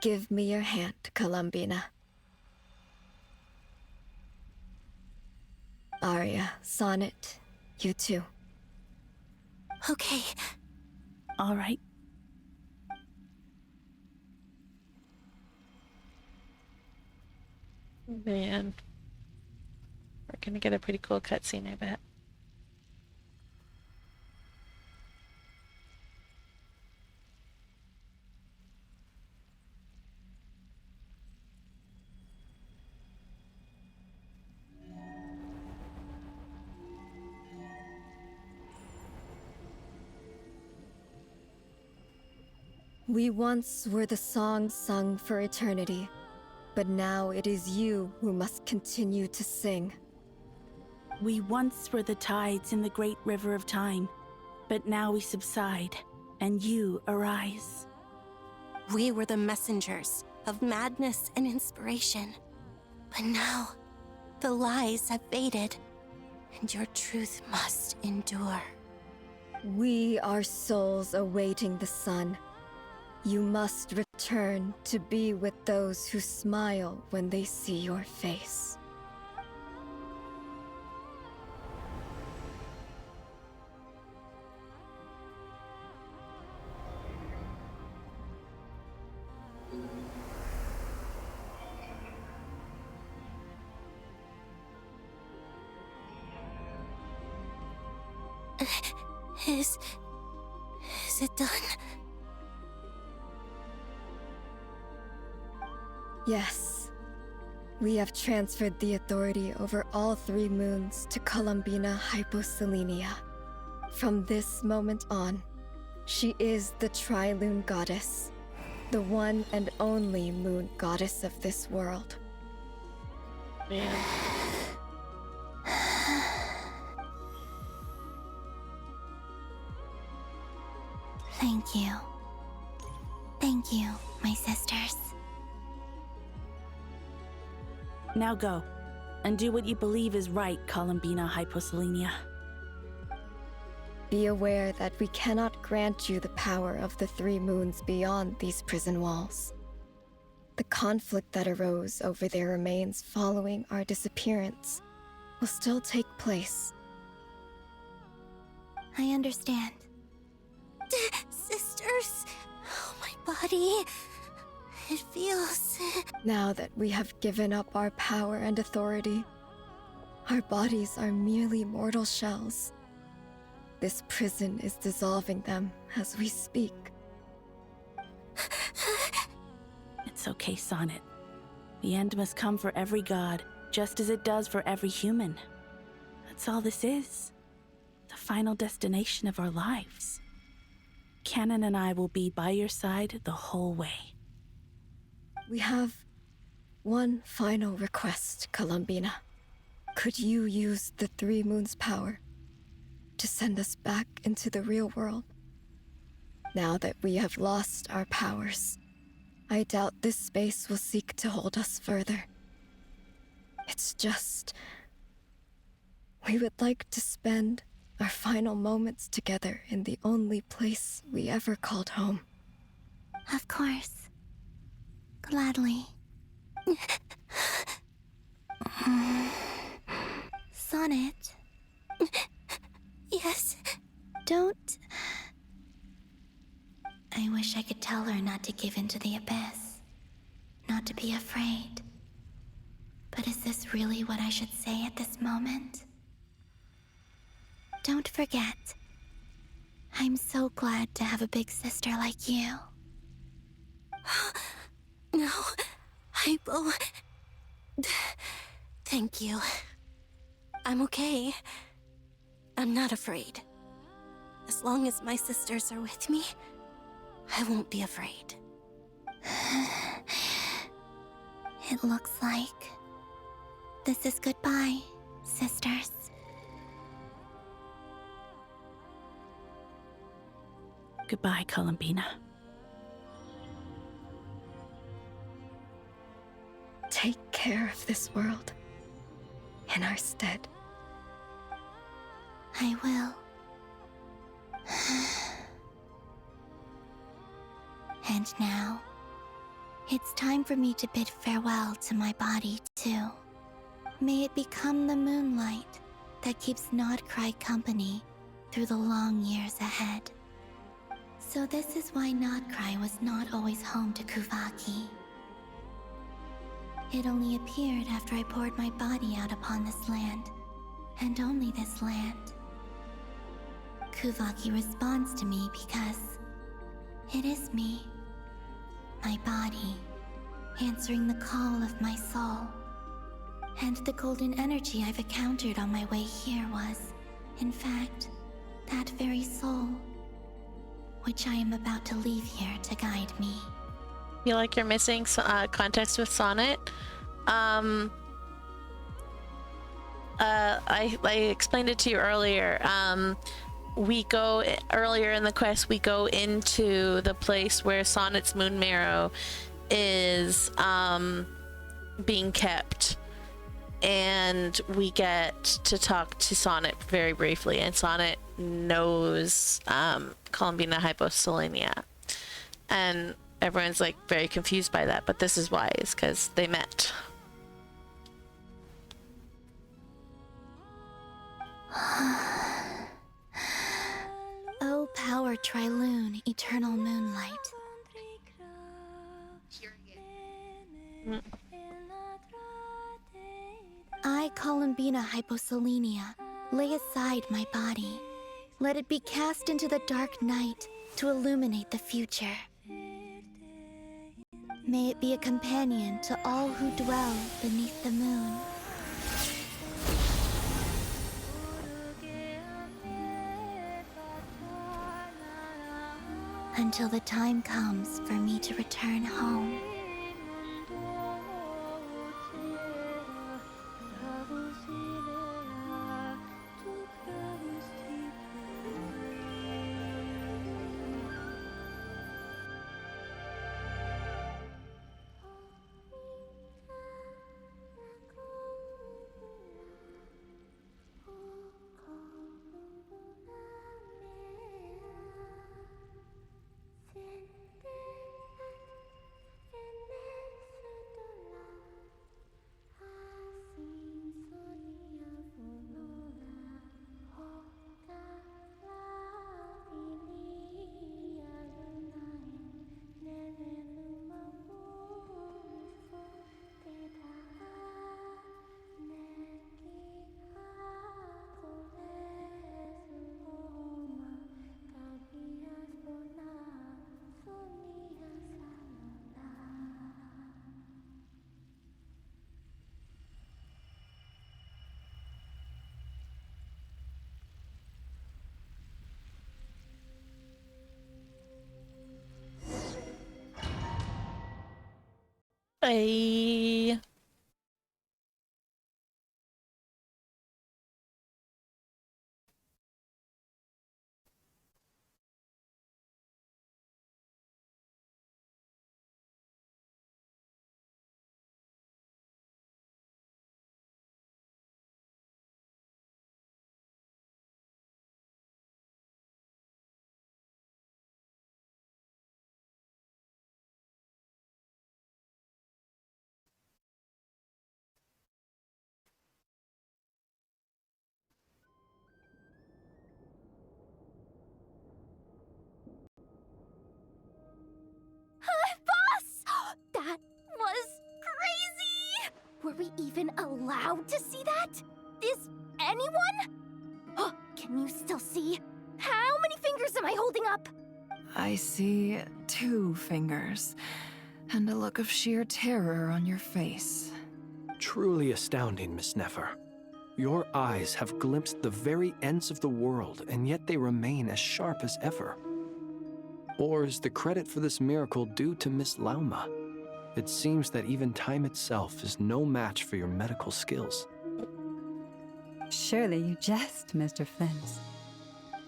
Give me your hand, Columbina. Arya, Sonnet, you too. Okay. All right. Man. We're gonna get a pretty cool cutscene, I bet. We once were the songs sung for eternity, but now it is you who must continue to sing. We once were the tides in the great river of time, but now we subside, and you arise. We were the messengers of madness and inspiration, but now the lies have faded, and your truth must endure. We are souls awaiting the sun. You must return to be with those who smile when they see your face. Is it done? Yes. We have transferred the authority over all 3 moons to Columbina Hyposelenia. From this moment on, she is the Tri-Lune Goddess, the one and only moon goddess of this world. Man. Thank you. Thank you, my sisters. Now go, and do what you believe is right, Columbina Hyposelenia. Be aware that we cannot grant you the power of the 3 moons beyond these prison walls. The conflict that arose over their remains following our disappearance will still take place. I understand. Sisters, oh, my body. It feels... Now that we have given up our power and authority, our bodies are merely mortal shells. This prison is dissolving them as we speak. It's okay, Sonnet. The end must come for every god, just as it does for every human. That's all this is. The final destination of our lives. Canon and I will be by your side the whole way. We have one final request, Columbina. Could you use the 3 moons' power to send us back into the real world? Now that we have lost our powers, I doubt this space will seek to hold us further. It's just... we would like to spend our final moments together in the only place we ever called home. Of course. Gladly. Sonnet? Yes? Don't... I wish I could tell her not to give in to the abyss. Not to be afraid. But is this really what I should say at this moment? Don't forget. I'm so glad to have a big sister like you. No, Hypo. Thank you. I'm okay. I'm not afraid. As long as my sisters are with me, I won't be afraid. It looks like this is goodbye, sisters. Goodbye, Columbina. Take care of this world in our stead. I will. And now, it's time for me to bid farewell to my body, too. May it become the moonlight that keeps Nodcry company through the long years ahead. So this is why Nodcry was not always home to Kuvaki. It only appeared after I poured my body out upon this land, and only this land. Kuvaki responds to me because it is me, my body, answering the call of my soul. And the golden energy I've encountered on my way here was, in fact, that very soul, which I am about to leave here to guide me. Feel like you're missing context with Sonnet. I explained it to you earlier. We go earlier in the quest. We go into the place where Sonnet's moon marrow is being kept, and we get to talk to Sonnet very briefly. And Sonnet knows Columbina Hyposolenia, and everyone's like very confused by that. But this is why, is because they met. O power Trilune, eternal moonlight. I, Columbina Hyposolenia, lay aside my body. Let it be cast into the dark night to illuminate the future. May it be a companion to all who dwell beneath the moon. Until the time comes for me to return home. Hey. Boss! That was crazy! Were we even allowed to see that? Is anyone? Can you still see? How many fingers am I holding up? I see 2 fingers, and a look of sheer terror on your face. Truly astounding, Miss Nefer. Your eyes have glimpsed the very ends of the world, and yet they remain as sharp as ever. Or is the credit for this miracle due to Miss Lauma? It seems that even time itself is no match for your medical skills. Surely you jest, Mr. Flint.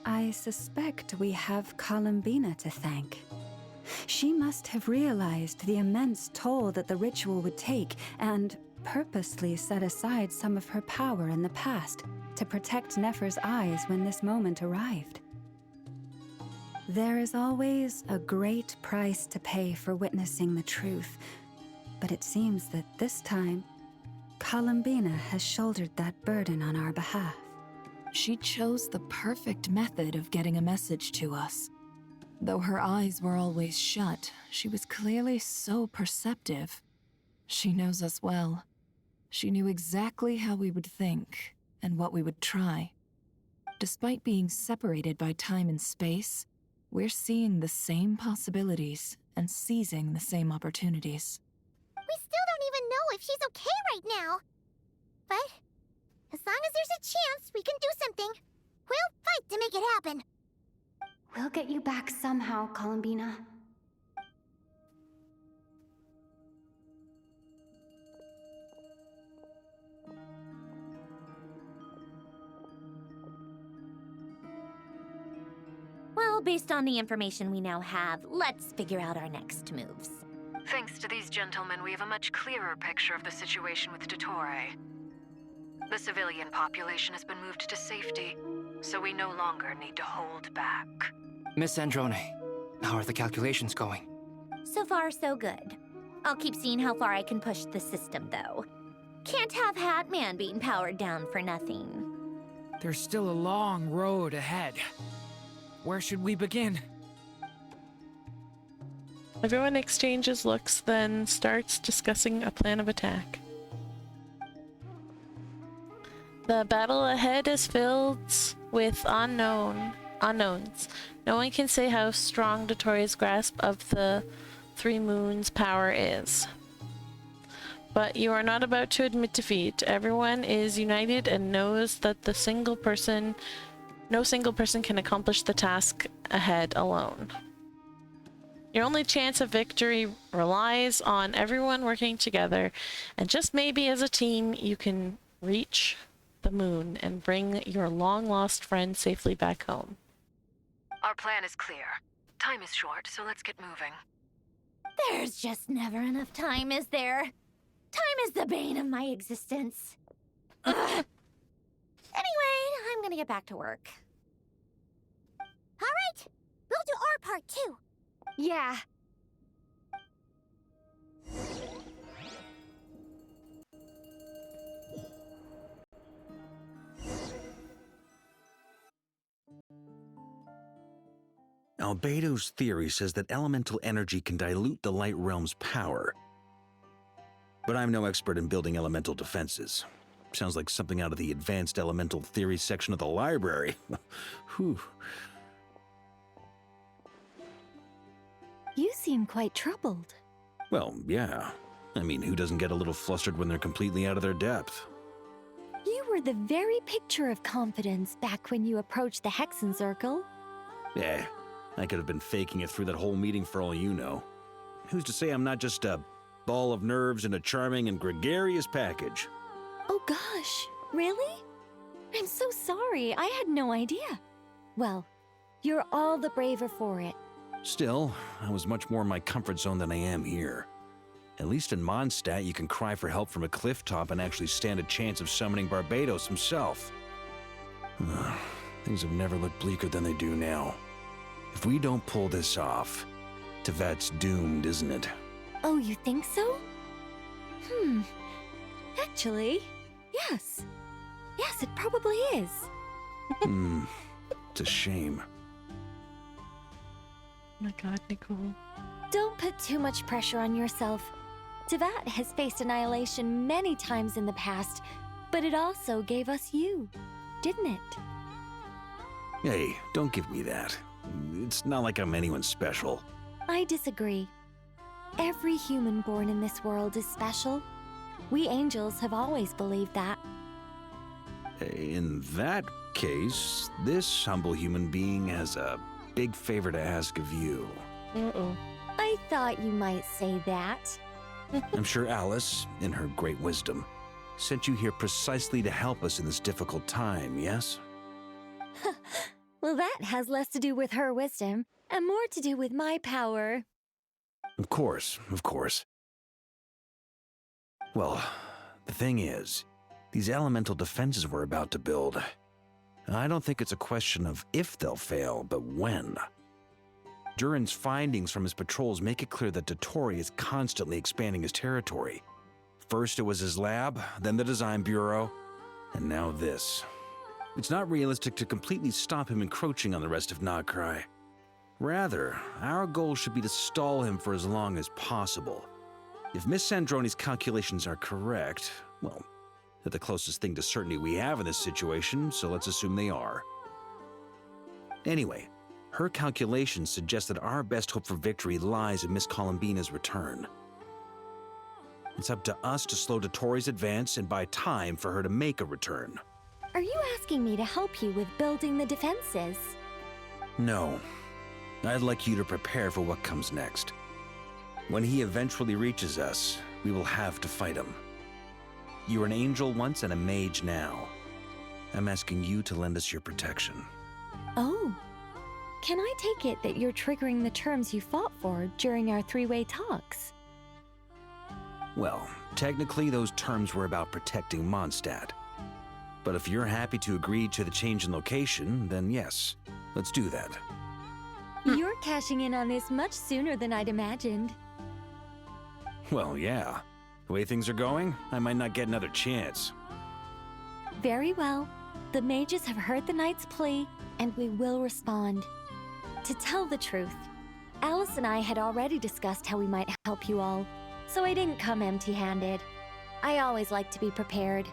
I suspect we have Columbina to thank. She must have realized the immense toll that the ritual would take and purposely set aside some of her power in the past to protect Nefer's eyes when this moment arrived. There is always a great price to pay for witnessing the truth, but it seems that this time, Columbina has shouldered that burden on our behalf. She chose the perfect method of getting a message to us. Though her eyes were always shut, she was clearly so perceptive. She knows us well. She knew exactly how we would think and what we would try. Despite being separated by time and space, we're seeing the same possibilities and seizing the same opportunities. We still don't even know if she's okay right now. But as long as there's a chance we can do something, we'll fight to make it happen. We'll get you back somehow, Columbina. Well, based on the information we now have, let's figure out our next moves. Thanks to these gentlemen, we have a much clearer picture of the situation with Dottore. The civilian population has been moved to safety, so we no longer need to hold back. Miss Androne, how are the calculations going? So far, so good. I'll keep seeing how far I can push the system, though. Can't have Hatman being powered down for nothing. There's still a long road ahead. Where should we begin? Everyone exchanges looks, then starts discussing a plan of attack. The battle ahead is filled with unknowns. No one can say how strong Dottore's grasp of the Three Moons' power is. But you are not about to admit defeat. Everyone is united and knows that no single person can accomplish the task ahead alone. Your only chance of victory relies on everyone working together, and just maybe as a team you can reach the moon and bring your long-lost friend safely back home. Our plan is clear. Time is short, so let's get moving. There's just never enough time, is there? Time is the bane of my existence. Ugh. Anyway, I'm gonna get back to work. All right, we'll do our part too. Yeah. Albedo's theory says that elemental energy can dilute the light realm's power. But I'm no expert in building elemental defenses. Sounds like something out of the advanced elemental theory section of the library. Whew. You seem quite troubled. Well, yeah. I mean, who doesn't get a little flustered when they're completely out of their depth? You were the very picture of confidence back when you approached the Hexen Circle. Eh, I could have been faking it through that whole meeting for all you know. Who's to say I'm not just a ball of nerves in a charming and gregarious package? Oh gosh, really? I'm so sorry, I had no idea. Well, you're all the braver for it. Still, I was much more in my comfort zone than I am here. At least in Mondstadt, you can cry for help from a cliff top and actually stand a chance of summoning Barbados himself. Things have never looked bleaker than they do now. If we don't pull this off, Tevat's doomed, isn't it? Oh, you think so? Actually, yes. Yes, it probably is. It's a shame. Oh my god, Nicole. Don't put too much pressure on yourself. Tevat has faced annihilation many times in the past, but it also gave us you, didn't it? Hey, don't give me that. It's not like I'm anyone special. I disagree. Every human born in this world is special. We angels have always believed that. In that case, this humble human being has a big favor to ask of you. Uh-oh. I thought you might say that. I'm sure Alice, in her great wisdom, sent you here precisely to help us in this difficult time, yes? Well, that has less to do with her wisdom and more to do with my power. Of course, of course. Well, the thing is, these elemental defenses we're about to build, I don't think it's a question of if they'll fail, but when. Durin's findings from his patrols make it clear that Dottore is constantly expanding his territory. First it was his lab, then the design bureau, and now this. It's not realistic to completely stop him encroaching on the rest of Nodcry. Rather, our goal should be to stall him for as long as possible. If Miss Sandroni's calculations are correct, well, they're the closest thing to certainty we have in this situation, so let's assume they are. Anyway, her calculations suggest that our best hope for victory lies in Miss Columbina's return. It's up to us to slow Dottore's advance and buy time for her to make a return. Are you asking me to help you with building the defenses? No. I'd like you to prepare for what comes next. When he eventually reaches us, we will have to fight him. You were an angel once and a mage now. I'm asking you to lend us your protection. Oh. Can I take it that you're triggering the terms you fought for during our three-way talks? Well, technically those terms were about protecting Mondstadt. But if you're happy to agree to the change in location, then yes, let's do that. You're cashing in on this much sooner than I'd imagined. Well, yeah. The way things are going, I might not get another chance. Very well. The mages have heard the knight's plea, and we will respond. To tell the truth, Alice and I had already discussed how we might help you all, so I didn't come empty-handed. I always like to be prepared.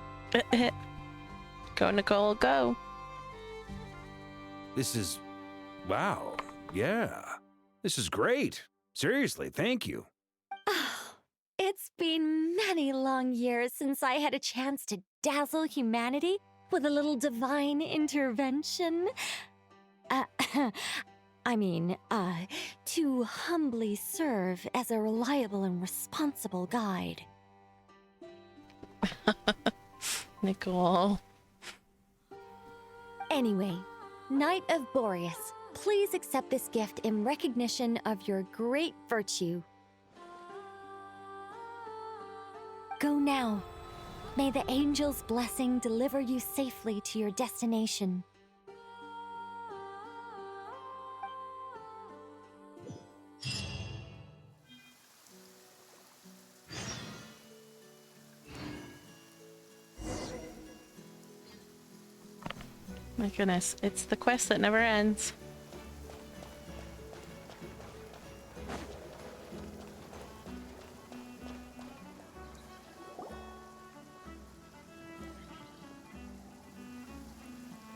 Go, Nicole, go. This is... wow. Yeah. This is great. Seriously, thank you. It's been many long years since I had a chance to dazzle humanity with a little divine intervention. To humbly serve as a reliable and responsible guide. Nicole. Anyway, Knight of Boreas, please accept this gift in recognition of your great virtue. Go now. May the angel's blessing deliver you safely to your destination. My goodness, it's the quest that never ends.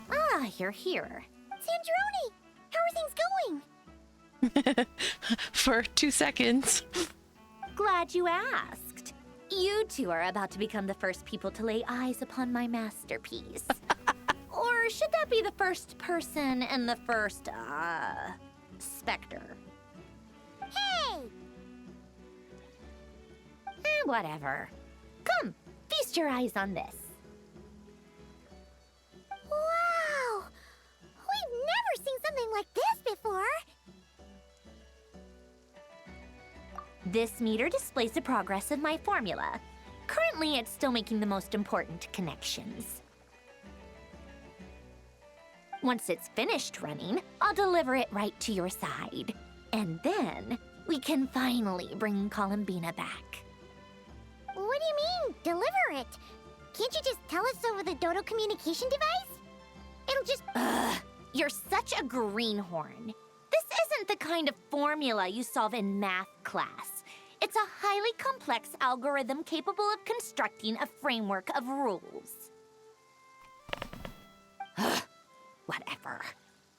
Ah, you're here. Sandroni! How are things going? For 2 seconds. Glad you asked. You two are about to become the first people to lay eyes upon my masterpiece. Or should that be the first person and the first, specter? Hey! Whatever. Come, feast your eyes on this. Wow! We've never seen something like this before! This meter displays the progress of my formula. Currently, it's still making the most important connections. Once it's finished running, I'll deliver it right to your side. And then, we can finally bring Columbina back. What do you mean, deliver it? Can't you just tell us over the Dodo communication device? It'll just... Ugh, you're such a greenhorn. This isn't the kind of formula you solve in math class. It's a highly complex algorithm capable of constructing a framework of rules. Ugh, whatever.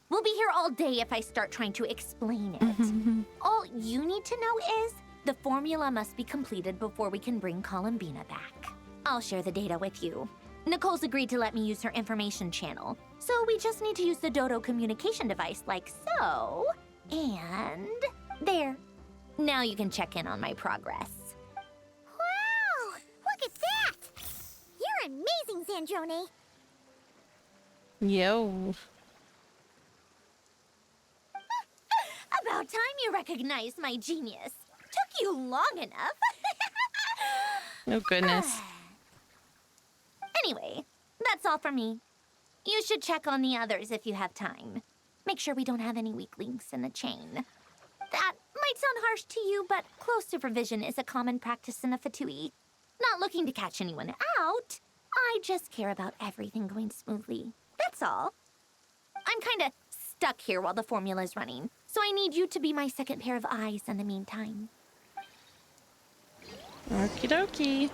We'll be here all day if I start trying to explain it. All you need to know is the formula must be completed before we can bring Columbina back. I'll share the data with you. Nicole's agreed to let me use her information channel, so we just need to use the Dodo communication device like so. And there. Now you can check in on my progress. Wow! Look at that! You're amazing, Zandrone. Yo. About time you recognized my genius. Took you long enough. Oh, goodness. Anyway, that's all for me. You should check on the others if you have time. Make sure we don't have any weak links in the chain. That might sound harsh to you, but close supervision is a common practice in the Fatui. Not looking to catch anyone out. I just care about everything going smoothly. That's all. I'm kinda stuck here while the formula's running, so I need you to be my second pair of eyes in the meantime. Okie dokie.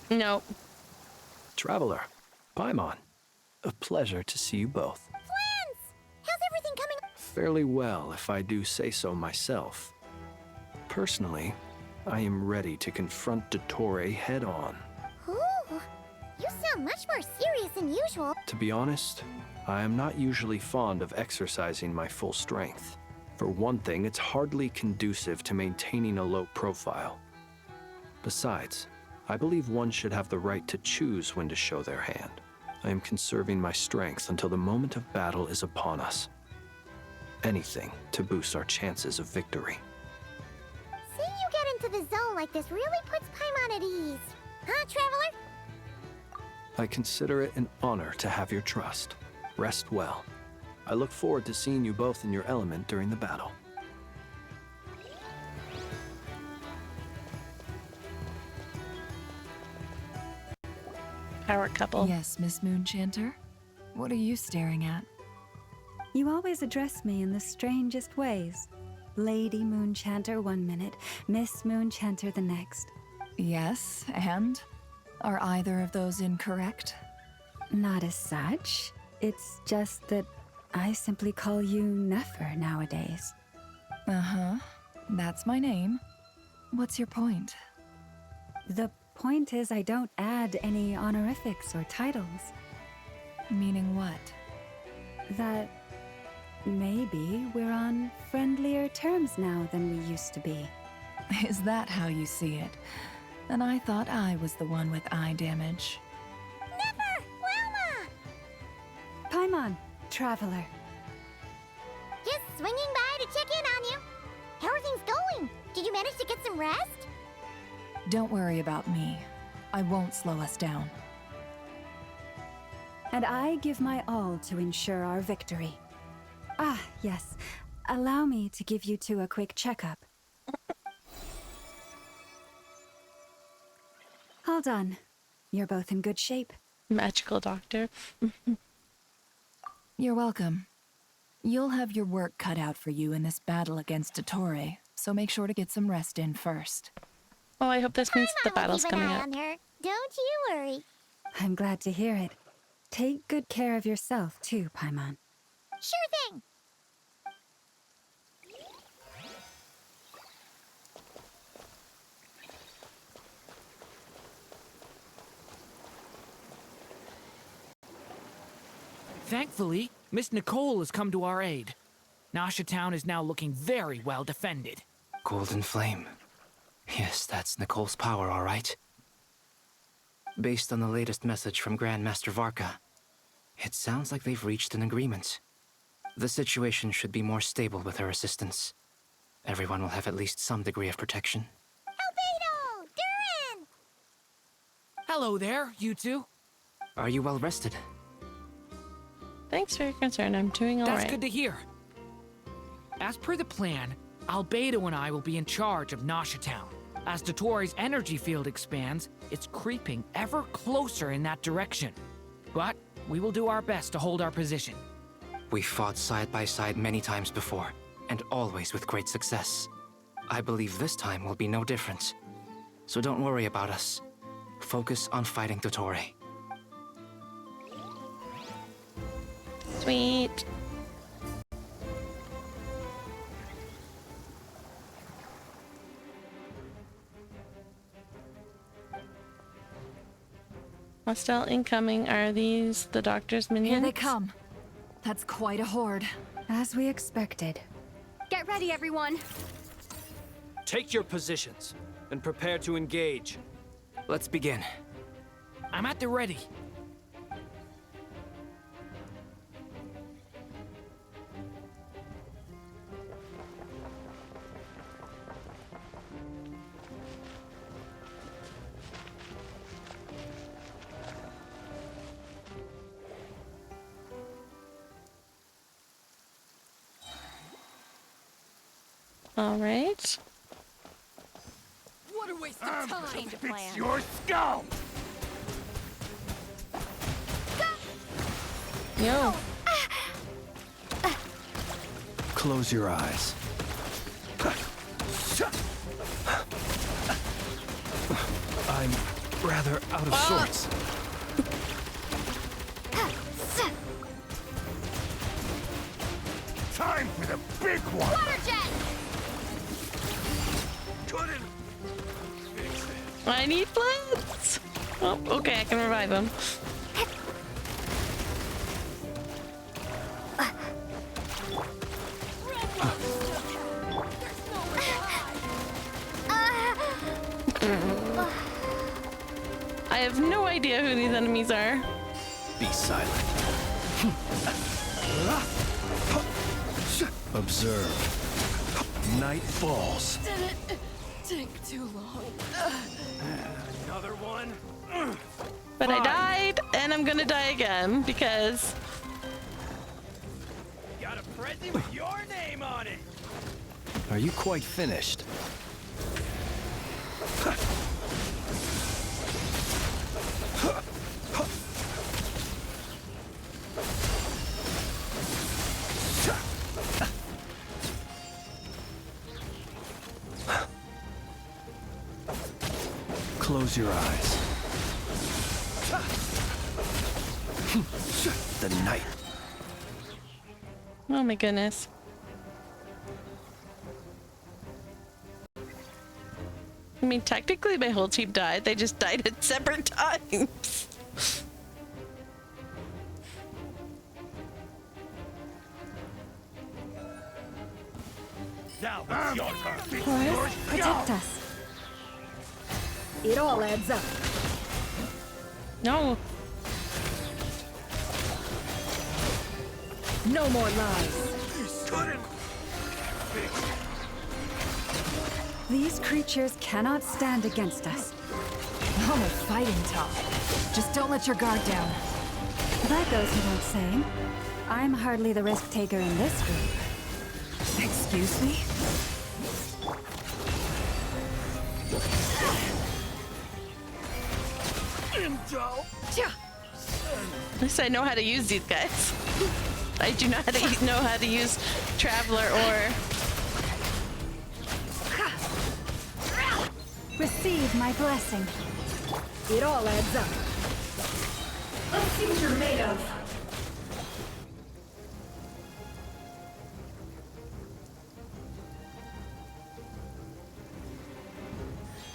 Nope. Traveler, Paimon, a pleasure to see you both. Friends! How's everything coming? Fairly well, if I do say so myself. Personally, I am ready to confront Dottore head-on. Ooh, you sound much more serious than usual. To be honest, I am not usually fond of exercising my full strength. For one thing, it's hardly conducive to maintaining a low profile. Besides, I believe one should have the right to choose when to show their hand. I am conserving my strength until the moment of battle is upon us. Anything to boost our chances of victory. Seeing you get into the zone like this really puts Paimon at ease. Huh, Traveler? I consider it an honor to have your trust. Rest well. I look forward to seeing you both in your element during the battle. Power couple. Yes, Miss Moonchanter? What are you staring at? You always address me in the strangest ways. Lady Moonchanter 1 minute, Miss Moonchanter the next. Yes, and? Are either of those incorrect? Not as such. It's just that I simply call you Nefer nowadays. Uh-huh. That's my name. What's your point? The point is I don't add any honorifics or titles. Meaning what? That maybe we're on friendlier terms now than we used to be. Is that how you see it? And I thought I was the one with eye damage. Never! Wilma! Paimon, Traveler. Just swinging by to check in on you. How are things going? Did you manage to get some rest? Don't worry about me. I won't slow us down. And I give my all to ensure our victory. Ah, yes. Allow me to give you two a quick checkup. All done. You're both in good shape. Magical doctor. You're welcome. You'll have your work cut out for you in this battle against Dottore, so make sure to get some rest in first. Oh, I hope this means the battle's Keep an coming eye up. on her. Don't you worry. I'm glad to hear it. Take good care of yourself, too, Paimon. Sure thing. Thankfully, Miss Nicole has come to our aid. Nasha Town is now looking very well defended. Golden Flame. Yes, that's Nicole's power, all right. Based on the latest message from Grandmaster Varka, it sounds like they've reached an agreement. The situation should be more stable with her assistance. Everyone will have at least some degree of protection. Albedo! Durin! Hello there, you two. Are you well rested? Thanks for your concern. I'm doing all right. That's good to hear. As per the plan, Albedo and I will be in charge of Nasha Town. As Dottore's energy field expands, it's creeping ever closer in that direction. But we will do our best to hold our position. We fought side by side many times before, and always with great success. I believe this time will be no different. So don't worry about us. Focus on fighting Dottore. Sweet. Hostile incoming. Are these the doctor's minions? Here they come. That's quite a horde. As we expected. Get ready, everyone. Take your positions and prepare to engage. Let's begin. I'm at the ready. All right. What a waste of time. Change of plan. Your skull. Yo. Close your eyes. I'm rather out of sorts. Time for the big one. Water jet. Couldn't. I need plants. Oh, okay, I can revive him. I have no idea who these enemies are. Be silent. Observe. Night falls. Didn't take too long. Another one. But I died, and I'm gonna die again because. Got a present with your name on it. Are you quite finished? Close your eyes. The night. Oh my goodness. I mean, technically my whole team died. They just died at separate times. Now it's your turn. Horace, protect us. It all adds up. No. No more lies. These creatures cannot stand against us. Oh, fighting tough. Just don't let your guard down. That goes without saying. I'm hardly the risk taker in this group. Excuse me? At least I know how to use these guys. I do not know how to use Traveler or... Receive my blessing. It all adds up. Let's see what you're made of.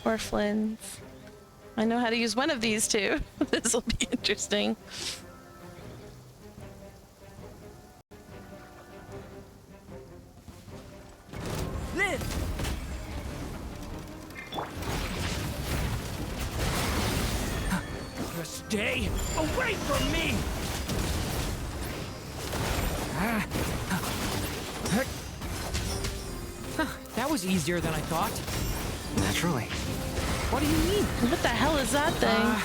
Or Flynn's. I know how to use one of these two. This will be interesting. Live. Stay away from me. That was easier than I thought. Naturally. What do you mean? What the hell is that thing?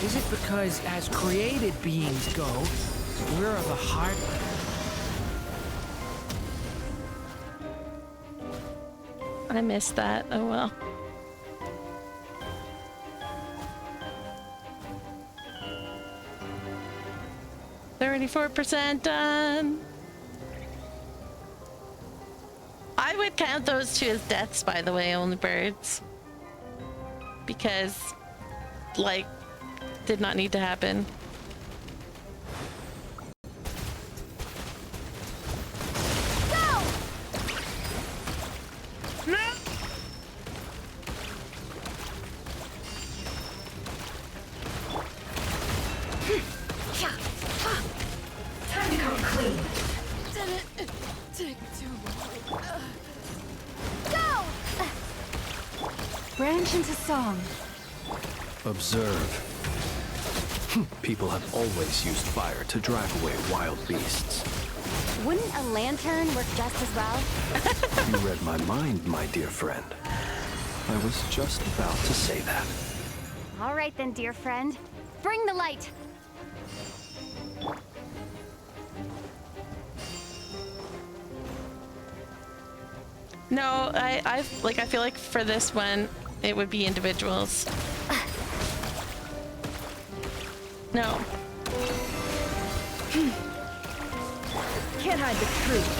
Is it because, as created beings go, we're of a heart? I missed that. Oh well. 94% done. I would count those two as deaths, by the way, only birds. Because, like, did not need to happen. Go! No! Time to come clean. Didn't take too long. Go! Branch into song. Observe. People have always used fire to drive away wild beasts. Wouldn't a lantern work just as well? You read my mind, my dear friend. I was just about to say that. All right then, dear friend. Bring the light. No, I feel like for this one, it would be individuals. No. Can't hide the truth.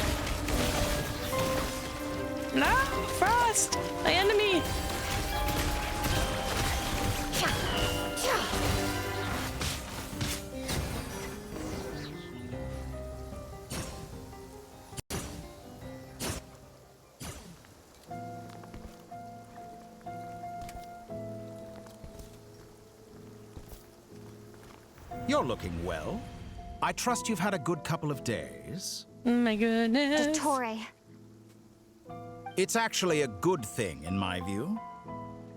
No, Frost, my enemy. You're looking well. I trust you've had a good couple of days. My goodness. Dottore. It's actually a good thing, in my view.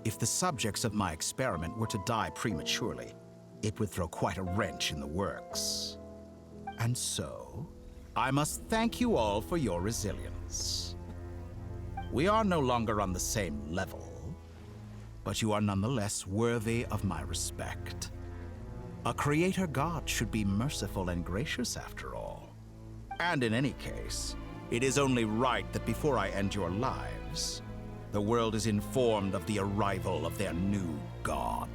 If the subjects of my experiment were to die prematurely, it would throw quite a wrench in the works. And so, I must thank you all for your resilience. We are no longer on the same level, but you are nonetheless worthy of my respect. A creator god should be merciful and gracious after all. And in any case, it is only right that before I end your lives, the world is informed of the arrival of their new god.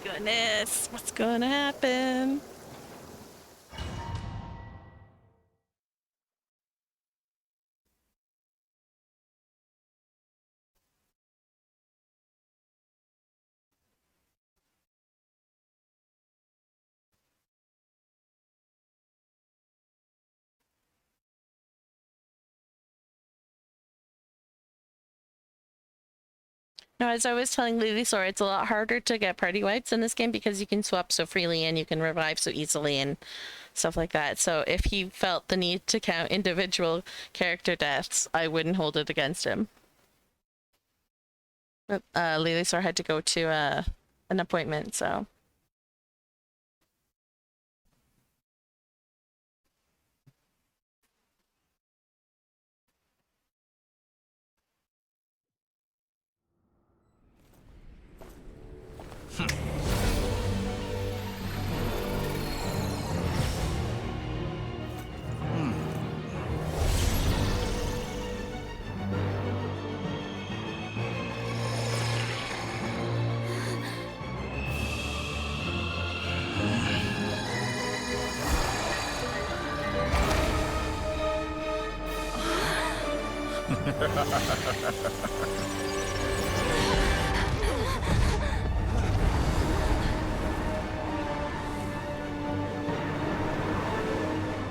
Goodness, what's gonna happen? No, as I was telling Lilisaur, it's a lot harder to get party wipes in this game because you can swap so freely and you can revive so easily and stuff like that. So if he felt the need to count individual character deaths, I wouldn't hold it against him. But Lilisaur had to go to an appointment, so...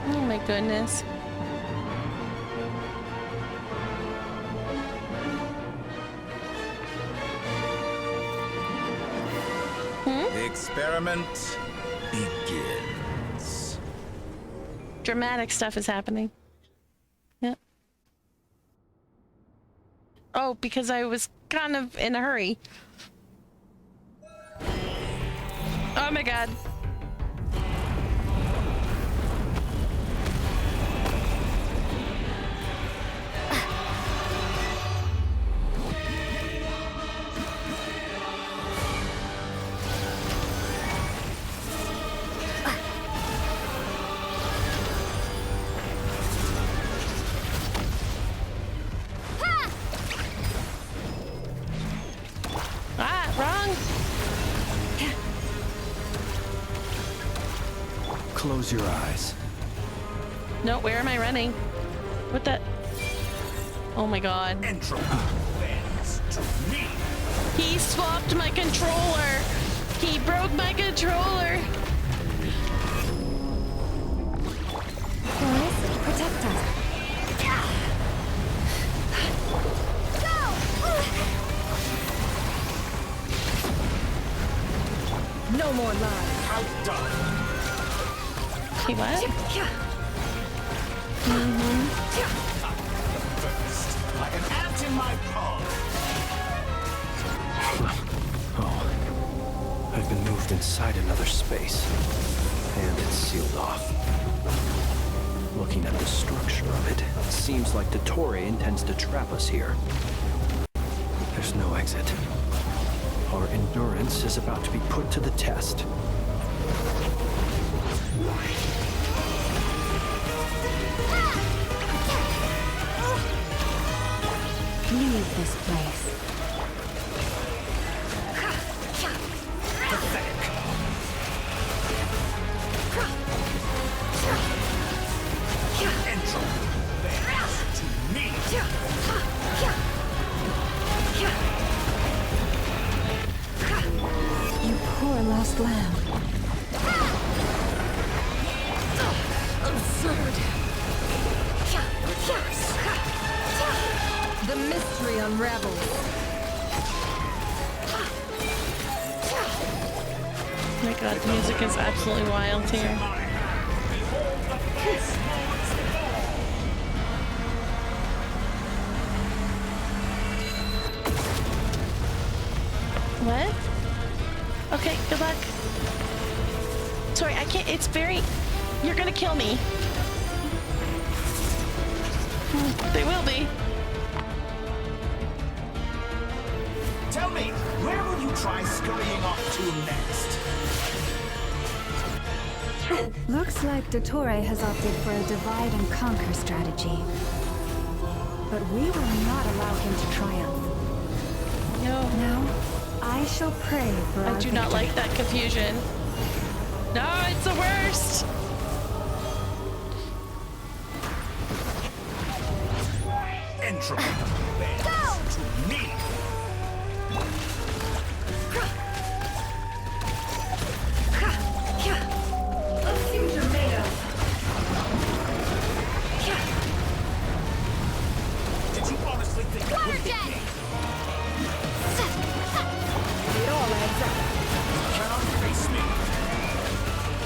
Oh my goodness. The experiment begins. Dramatic stuff is happening. Yep. Oh, because I was kind of in a hurry. Oh my god. Close your eyes. No, where am I running? What the? Oh my god. He swapped my controller. He broke my controller. Forest, protect us. No more lies. Outdone. Okay, what? First, like an ant in my paw. Oh, I've been moved inside another space, and it's sealed off. Looking at the structure of it, it seems like Dottore intends to trap us here. There's no exit. Our endurance is about to be put to the test. Leave this place. You poor lost lamb. Absurd. The mystery unravels. Oh my god, the music is absolutely wild here. What? Okay, good luck. Sorry, I can't. It's very. You're gonna kill me. They will be. Tell me, where will you try scurrying off to next? Looks like Dottore has opted for a divide and conquer strategy. But we will not allow him to triumph. No. Now, I shall pray for our I do not victory. like that confusion. No, it's the worst. Entropy bends to me. A future made of. Did you honestly think that would hit me? It all adds up. You cannot face me.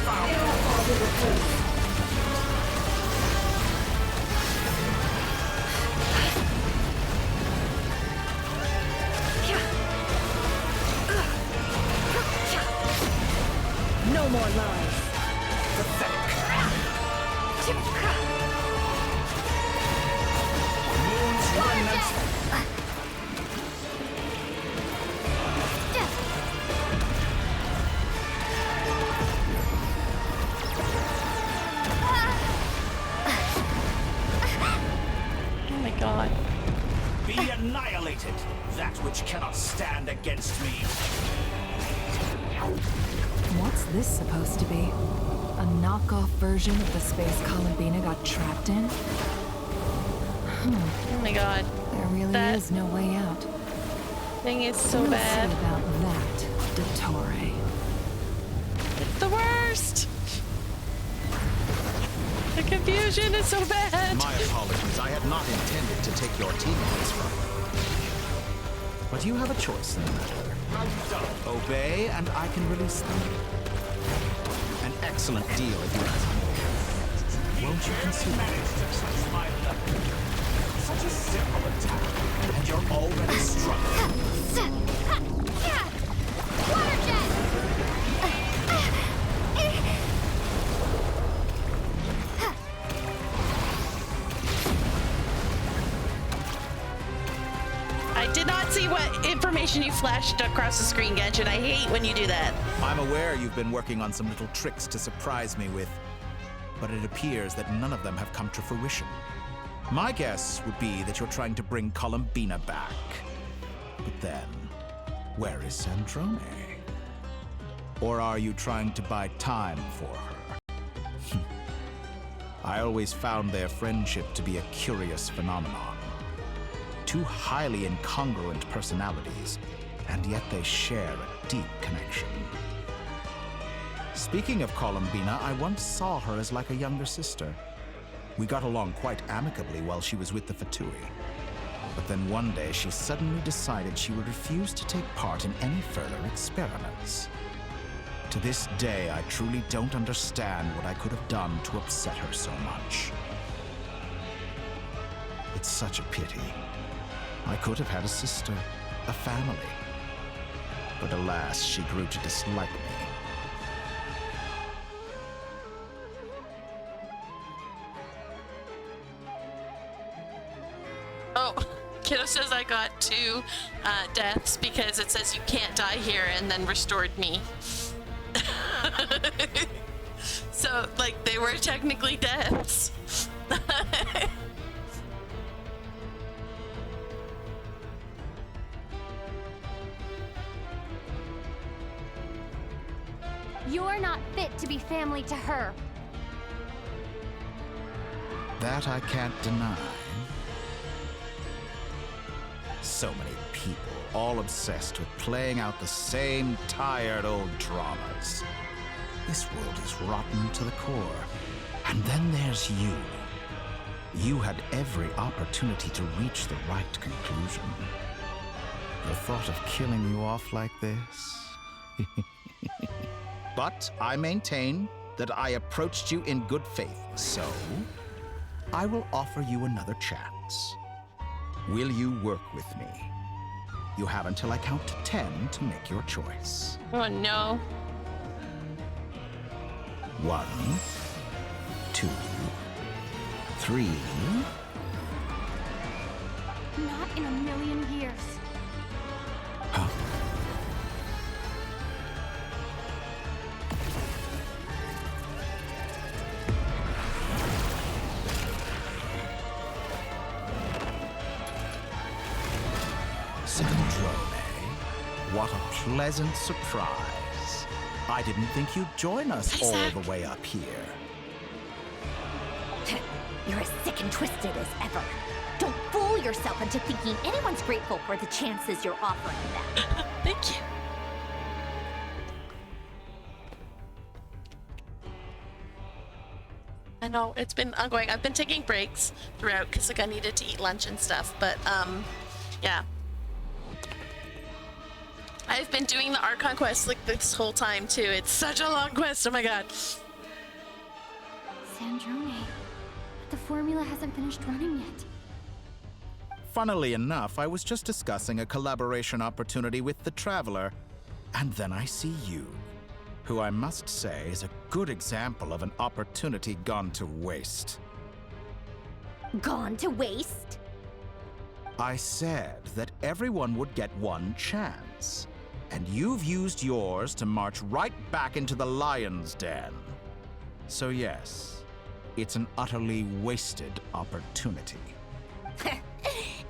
It all falls into place. No more lies. Pathetic. Moon's remnants. Oh my god. Be annihilated, that which cannot stand against me. What's this supposed to be? A knockoff version of the space Columbina got trapped in? Oh my god. There really is no way out. Thing is so We'll bad. see about that, Dottore. It's the worst. The confusion is so bad. My apologies. I had not intended to take your teammates from you. But you have a choice in the matter. Obey, and I can release them. An excellent deal if you ask me. Won't you consider it? Such a simple attack, and you're already struggling. Water jet! I did not see what information you flashed across the screen, Genshin. I hate when you do that. I'm aware you've been working on some little tricks to surprise me with, but it appears that none of them have come to fruition. My guess would be that you're trying to bring Columbina back. But then, where is Sandrone? Or are you trying to buy time for her? I always found their friendship to be a curious phenomenon. Two highly incongruent personalities, and yet they share a deep connection. Speaking of Columbina, I once saw her as like a younger sister. We got along quite amicably while she was with the Fatui. But then one day she suddenly decided she would refuse to take part in any further experiments. To this day, I truly don't understand what I could have done to upset her so much. It's such a pity. I could have had a sister, a family. But alas, she grew to dislike me. Oh, Kiddo says I got 2 deaths because it says you can't die here and then restored me. So, like, they were technically deaths. You're not fit to be family to her. That I can't deny. So many people, all obsessed with playing out the same tired old dramas. This world is rotten to the core. And then there's you. You had every opportunity to reach the right conclusion. The thought of killing you off like this? But I maintain that I approached you in good faith, so I will offer you another chance. Will you work with me? You have until I count to 10 to make your choice. Oh no. 1, 2, 3. Not in a million years. Huh? What a pleasant surprise. I didn't think you'd join us all the way up here. You're as sick and twisted as ever. Don't fool yourself into thinking anyone's grateful for the chances you're offering them. Thank you. I know, it's been ongoing. I've been taking breaks throughout because like I needed to eat lunch and stuff, but yeah. I've been doing the Archon quest like this whole time too. It's such a long quest, oh my god. Sandrone, the formula hasn't finished running yet. Funnily enough, I was just discussing a collaboration opportunity with the Traveler, and then I see you, who I must say is a good example of an opportunity gone to waste. Gone to waste? I said that everyone would get one chance, and you've used yours to march right back into the lion's den. So yes, it's an utterly wasted opportunity.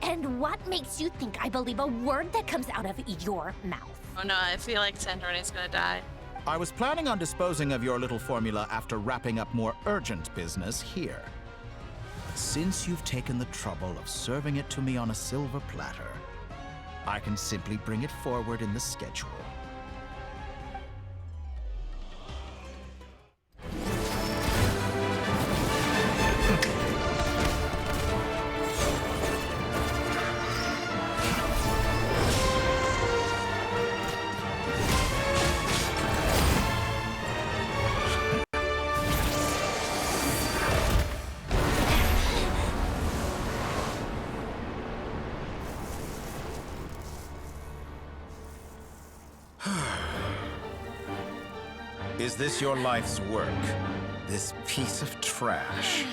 And what makes you think I believe a word that comes out of your mouth? Oh no, I feel like Sandrone's gonna die. I was planning on disposing of your little formula after wrapping up more urgent business here. But since you've taken the trouble of serving it to me on a silver platter, I can simply bring it forward in the schedule. Is this your life's work? This piece of trash?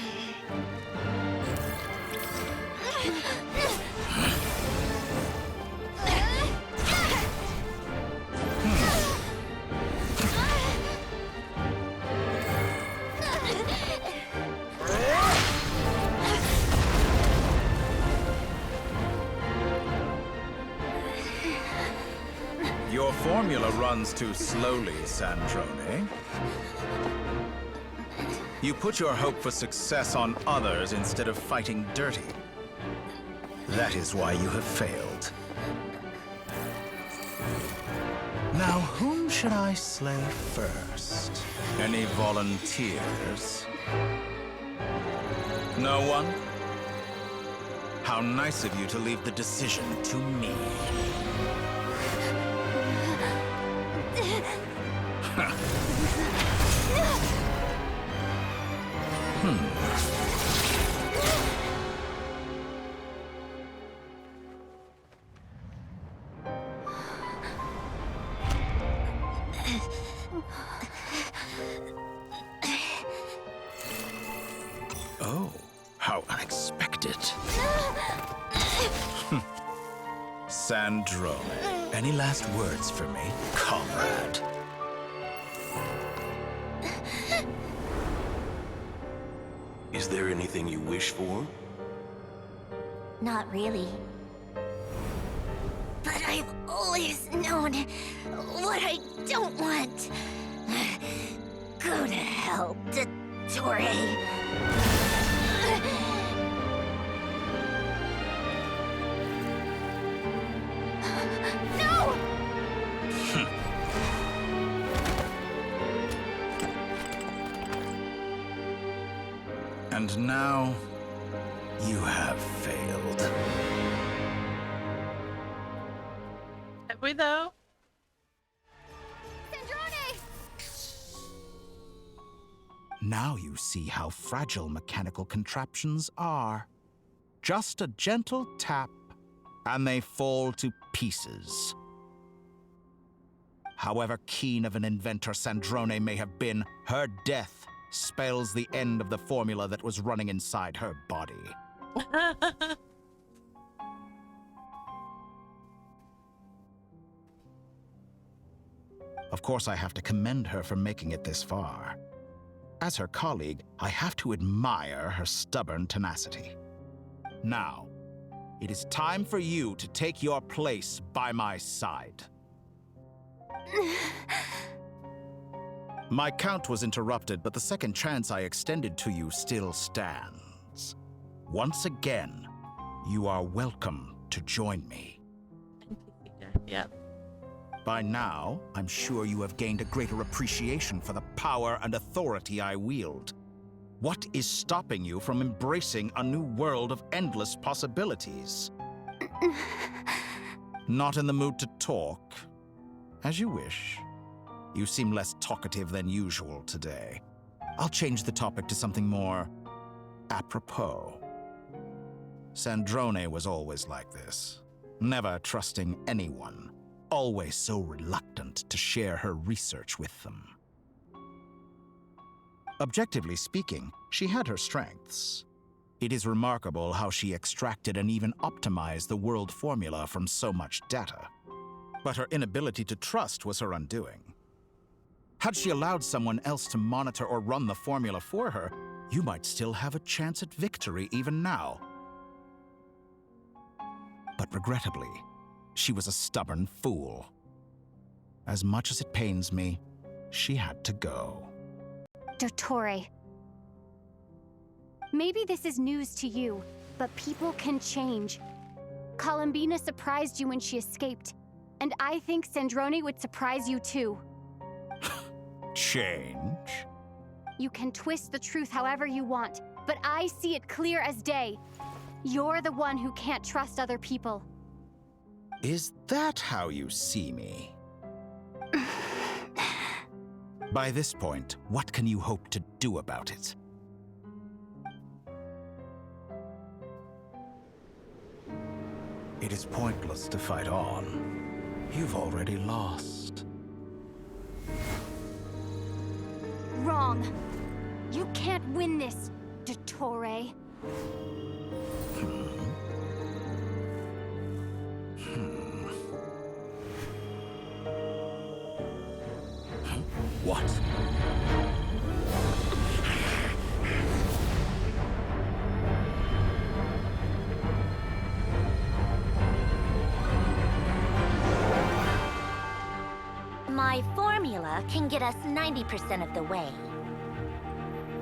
Your formula runs too slowly, Sandrone. You put your hope for success on others instead of fighting dirty. That is why you have failed. Now, whom should I slay first? Any volunteers? No one? How nice of you to leave the decision to me. Oh, how unexpected. Sandrone, any last words for me, comrade? Is there anything you wish for? Not really. But I've always known what I don't want. Go to hell, Dottore. No! And now, you have failed. Have we though? Now you see how fragile mechanical contraptions are. Just a gentle tap, and they fall to pieces. However keen of an inventor Sandrone may have been, her death spells the end of the formula that was running inside her body. Of course, I have to commend her for making it this far. As her colleague, I have to admire her stubborn tenacity. Now, it is time for you to take your place by my side. My count was interrupted, but the second chance I extended to you still stands. Once again, you are welcome to join me. Yep. By now, I'm sure you have gained a greater appreciation for the power and authority I wield. What is stopping you from embracing a new world of endless possibilities? Not in the mood to talk? As you wish. You seem less talkative than usual today. I'll change the topic to something more apropos. Sandrone was always like this, never trusting anyone. Always so reluctant to share her research with them. Objectively speaking, she had her strengths. It is remarkable how she extracted and even optimized the world formula from so much data. But her inability to trust was her undoing. Had she allowed someone else to monitor or run the formula for her, you might still have a chance at victory even now. But regrettably, she was a stubborn fool. As much as it pains me, she had to go. Dottore. Maybe this is news to you, but people can change. Columbina surprised you when she escaped, and I think Sandrone would surprise you too. Change? You can twist the truth however you want, but I see it clear as day. You're the one who can't trust other people. Is that how you see me? By this point, what can you hope to do about it? It is pointless to fight on. You've already lost. Wrong. You can't win this, Dottore. What? My formula can get us 90% of the way.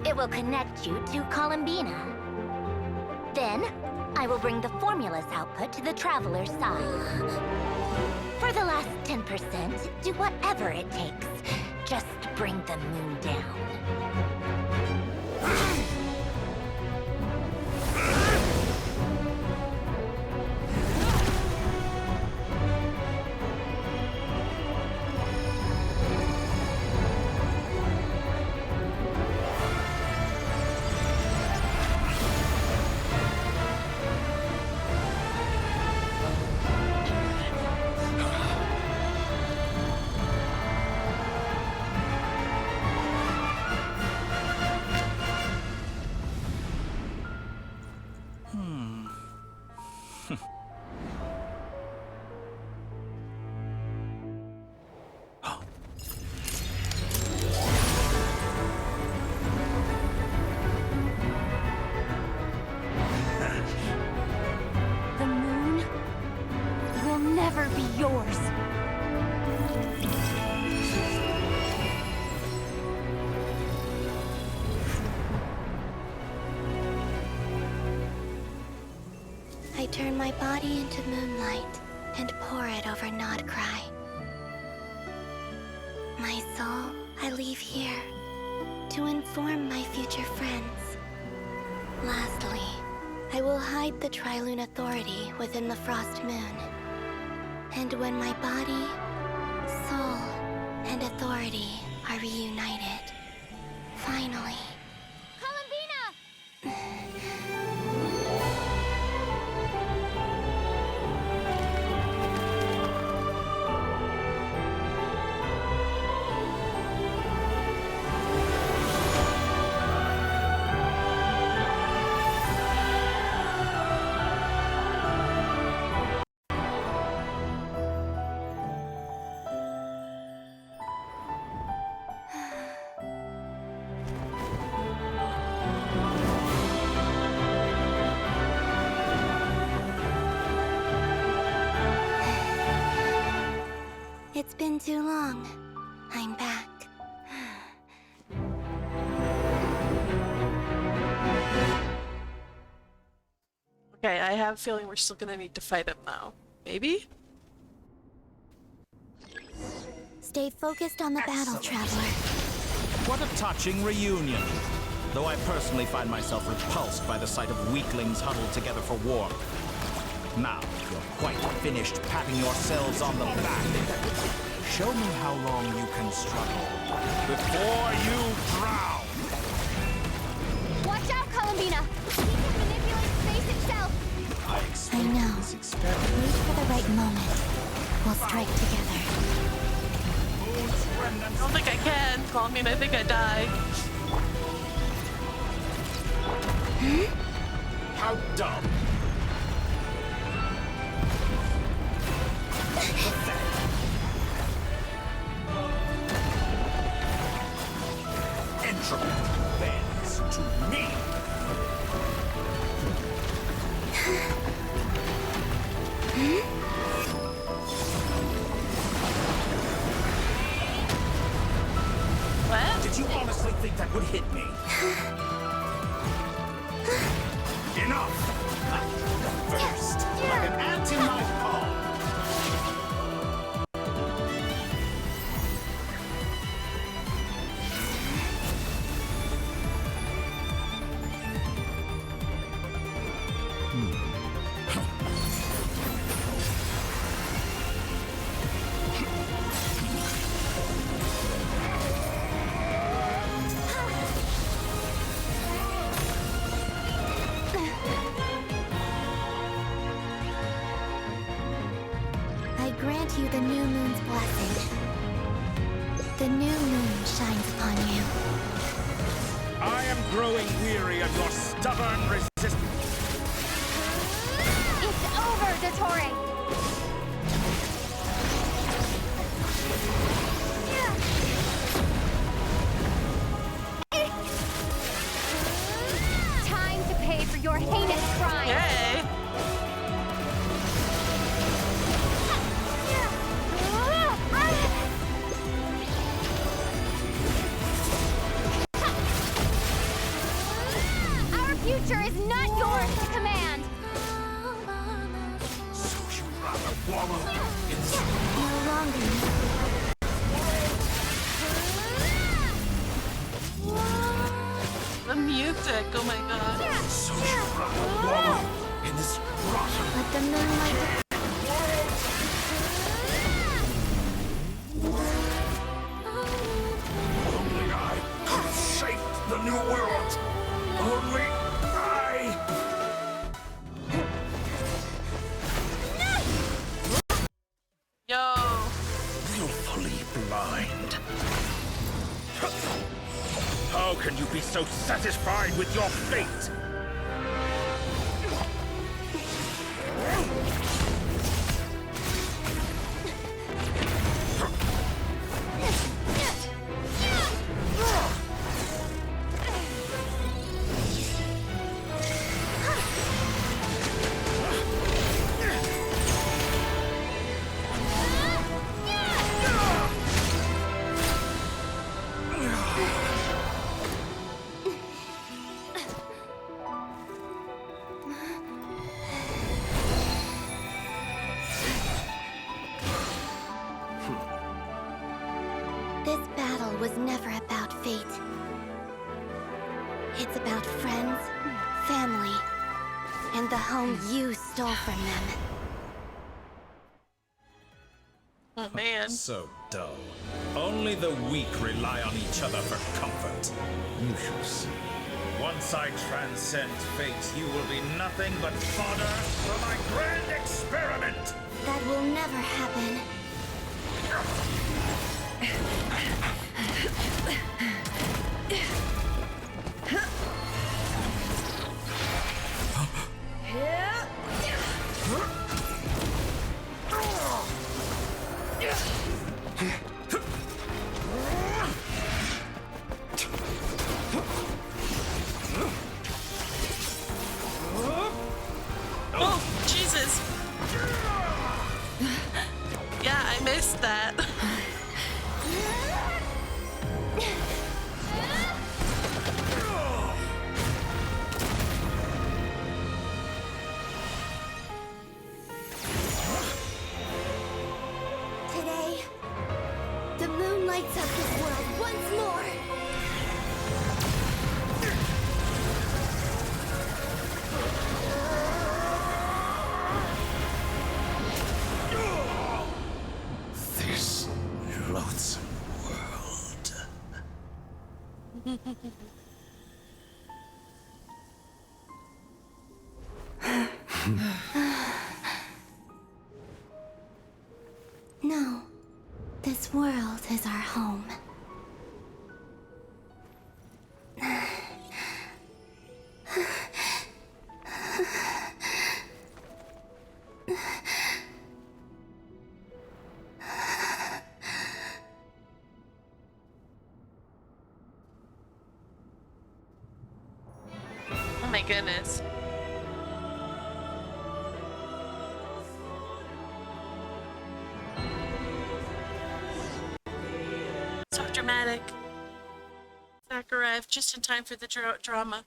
It will connect you to Columbina. Then, I will bring the formula's output to the Traveler's side. For the last 10%, do whatever it takes. Just bring the moon down. The moon will never be yours. I turn my body into moonlight and pour it over Nodcry. My soul I leave here to inform my future friends. Lastly, I will hide the Trilune Authority within the Frost Moon. And when my body, soul, and authority are reunited, finally... It's been too long. I'm back. Okay, I have a feeling we're still gonna need to fight him now. Maybe? Stay focused on the battle, Traveler. What a touching reunion. Though I personally find myself repulsed by the sight of weaklings huddled together for warmth. Now, you're quite finished patting yourselves on the back. Show me how long you can struggle before you drown. Watch out, Columbina! She can manipulate space itself! I know. Wait for the right moment. We'll strike together. I don't think I can. Columbine, I think I die. How dumb. Entropy bends to me. What? Did you honestly think that would hit me? Enough! First, like an ant in my palm. Grant you the new moon's blessing. The new moon shines upon you. I am growing weary of your stubborn resistance. It's over, Dottore! Time to pay for your heinous crime! Yay! future is not yours to command! So you rather wallow in No longer. The music, oh my god. So you rather wallow in this grotto. Let the moonlight. Only I could have shaped the new world. Only I. Yo. Willfully blind. How can you be so satisfied with your fate? This battle was never about fate. It's about friends, family, and the home you stole from them. Oh man. So dull. Only the weak rely on each other for comfort. You shall see. Once I transcend fate, you will be nothing but fodder for my grand experiment! That will never happen. Oh, Jesus. Yeah, I missed that. Today, the moon lights up this world once more. This loathsome world. No, this world is our home. Oh my goodness. So dramatic. Zach arrived just in time for the drama.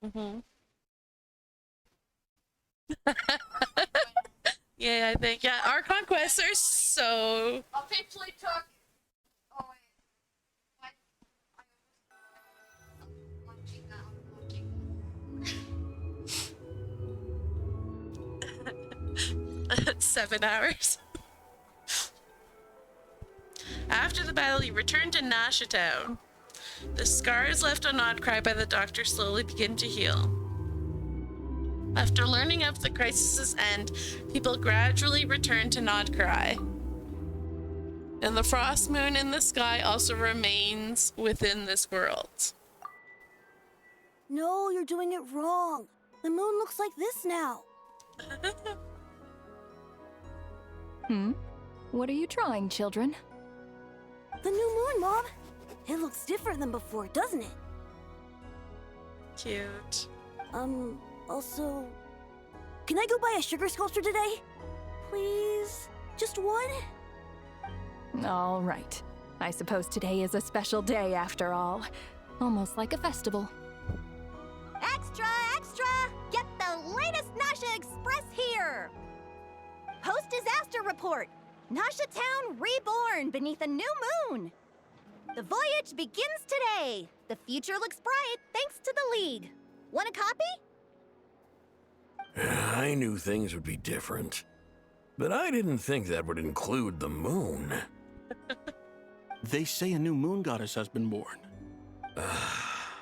Mm-hmm. Yeah, I think, yeah, our conquests are so... Officially took... Oh, wait. 7 hours. After the battle, you return to Nasha Town. The scars left on Nodcry by the doctor slowly begin to heal. After learning of the crisis's end, people gradually return to Nodcry. And the frost moon in the sky also remains within this world. No, you're doing it wrong. The moon looks like this now. What are you drawing, children? The new moon, Mom. It looks different than before, doesn't it? Cute. Also, can I go buy a sugar sculpture today? Please? Just one? All right. I suppose today is a special day after all. Almost like a festival. Extra, extra! Get the latest Nasha Express here! Post-disaster report! Nasha Town reborn beneath a new moon! The voyage begins today! The future looks bright thanks to the League. Want a copy? I knew things would be different, but I didn't think that would include the moon. They say a new moon goddess has been born.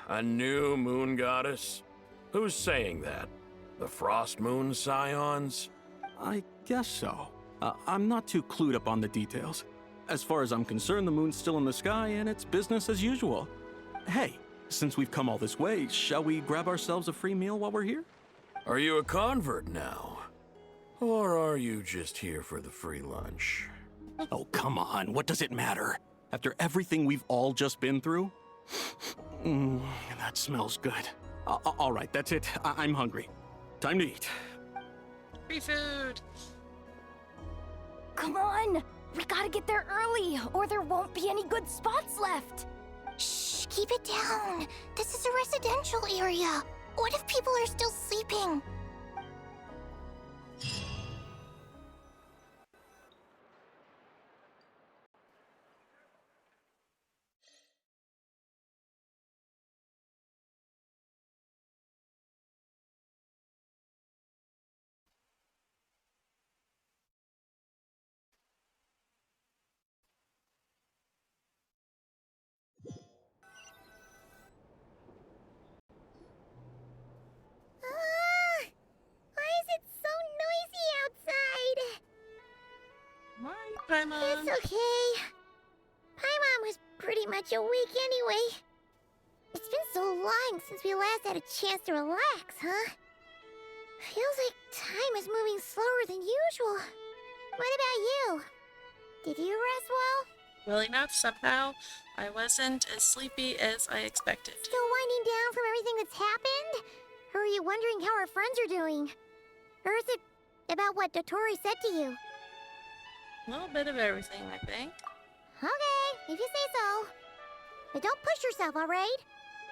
A new moon goddess? Who's saying that? The Frost Moon Scions? I guess so. I'm not too clued up on the details. As far as I'm concerned, the moon's still in the sky and it's business as usual. Hey, since we've come all this way, shall we grab ourselves a free meal while we're here? Are you a convert now? Or are you just here for the free lunch? Oh, come on. What does it matter? After everything we've all just been through? That smells good. All right, that's it. I'm hungry. Time to eat. Free food. Come on! We gotta get there early, or there won't be any good spots left. Shh, keep it down. This is a residential area. What if people are still sleeping? Why is it so noisy outside? Why, Paimon? It's okay. Paimon was pretty much awake anyway. It's been so long since we last had a chance to relax, huh? Feels like time is moving slower than usual. What about you? Did you rest well? Well enough, somehow. I wasn't as sleepy as I expected. Still winding down from everything that's happened? Or are you wondering how our friends are doing? Or is it about what Dotori said to you? A little bit of everything, I think. Okay, if you say so. But don't push yourself, alright?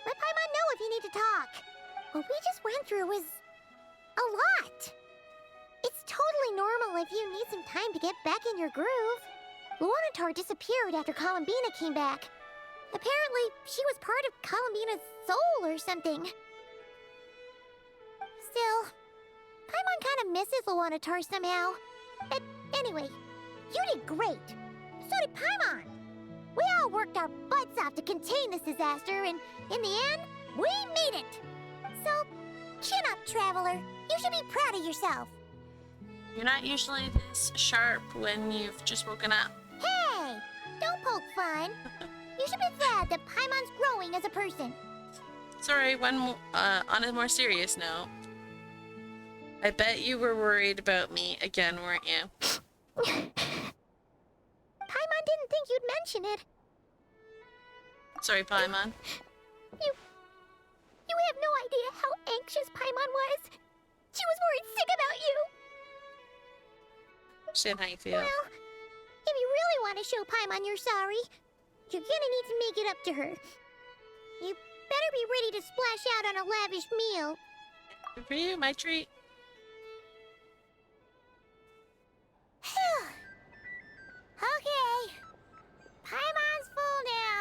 Let Paimon know if you need to talk. What we just went through was a lot. It's totally normal if you need some time to get back in your groove. Lunar disappeared after Columbina came back. Apparently, she was part of Columbina's soul or something. Still, Paimon kind of misses Lunar somehow. But anyway, you did great. So did Paimon. We all worked our butts off to contain this disaster, and in the end, we made it. So, chin up, Traveler. You should be proud of yourself. You're not usually this sharp when you've just woken up. Hey, don't poke fun. You should be glad that Paimon's growing as a person. Sorry, on a more serious note. I bet you were worried about me again, weren't you? Paimon didn't think you'd mention it. Sorry, Paimon. You have no idea how anxious Paimon was. She was worried sick about you. Understand how you feel. Well, if you really want to show Paimon you're sorry, you're gonna need to make it up to her. You better be ready to splash out on a lavish meal. Good for you, my treat. Okay. Paimon's full now.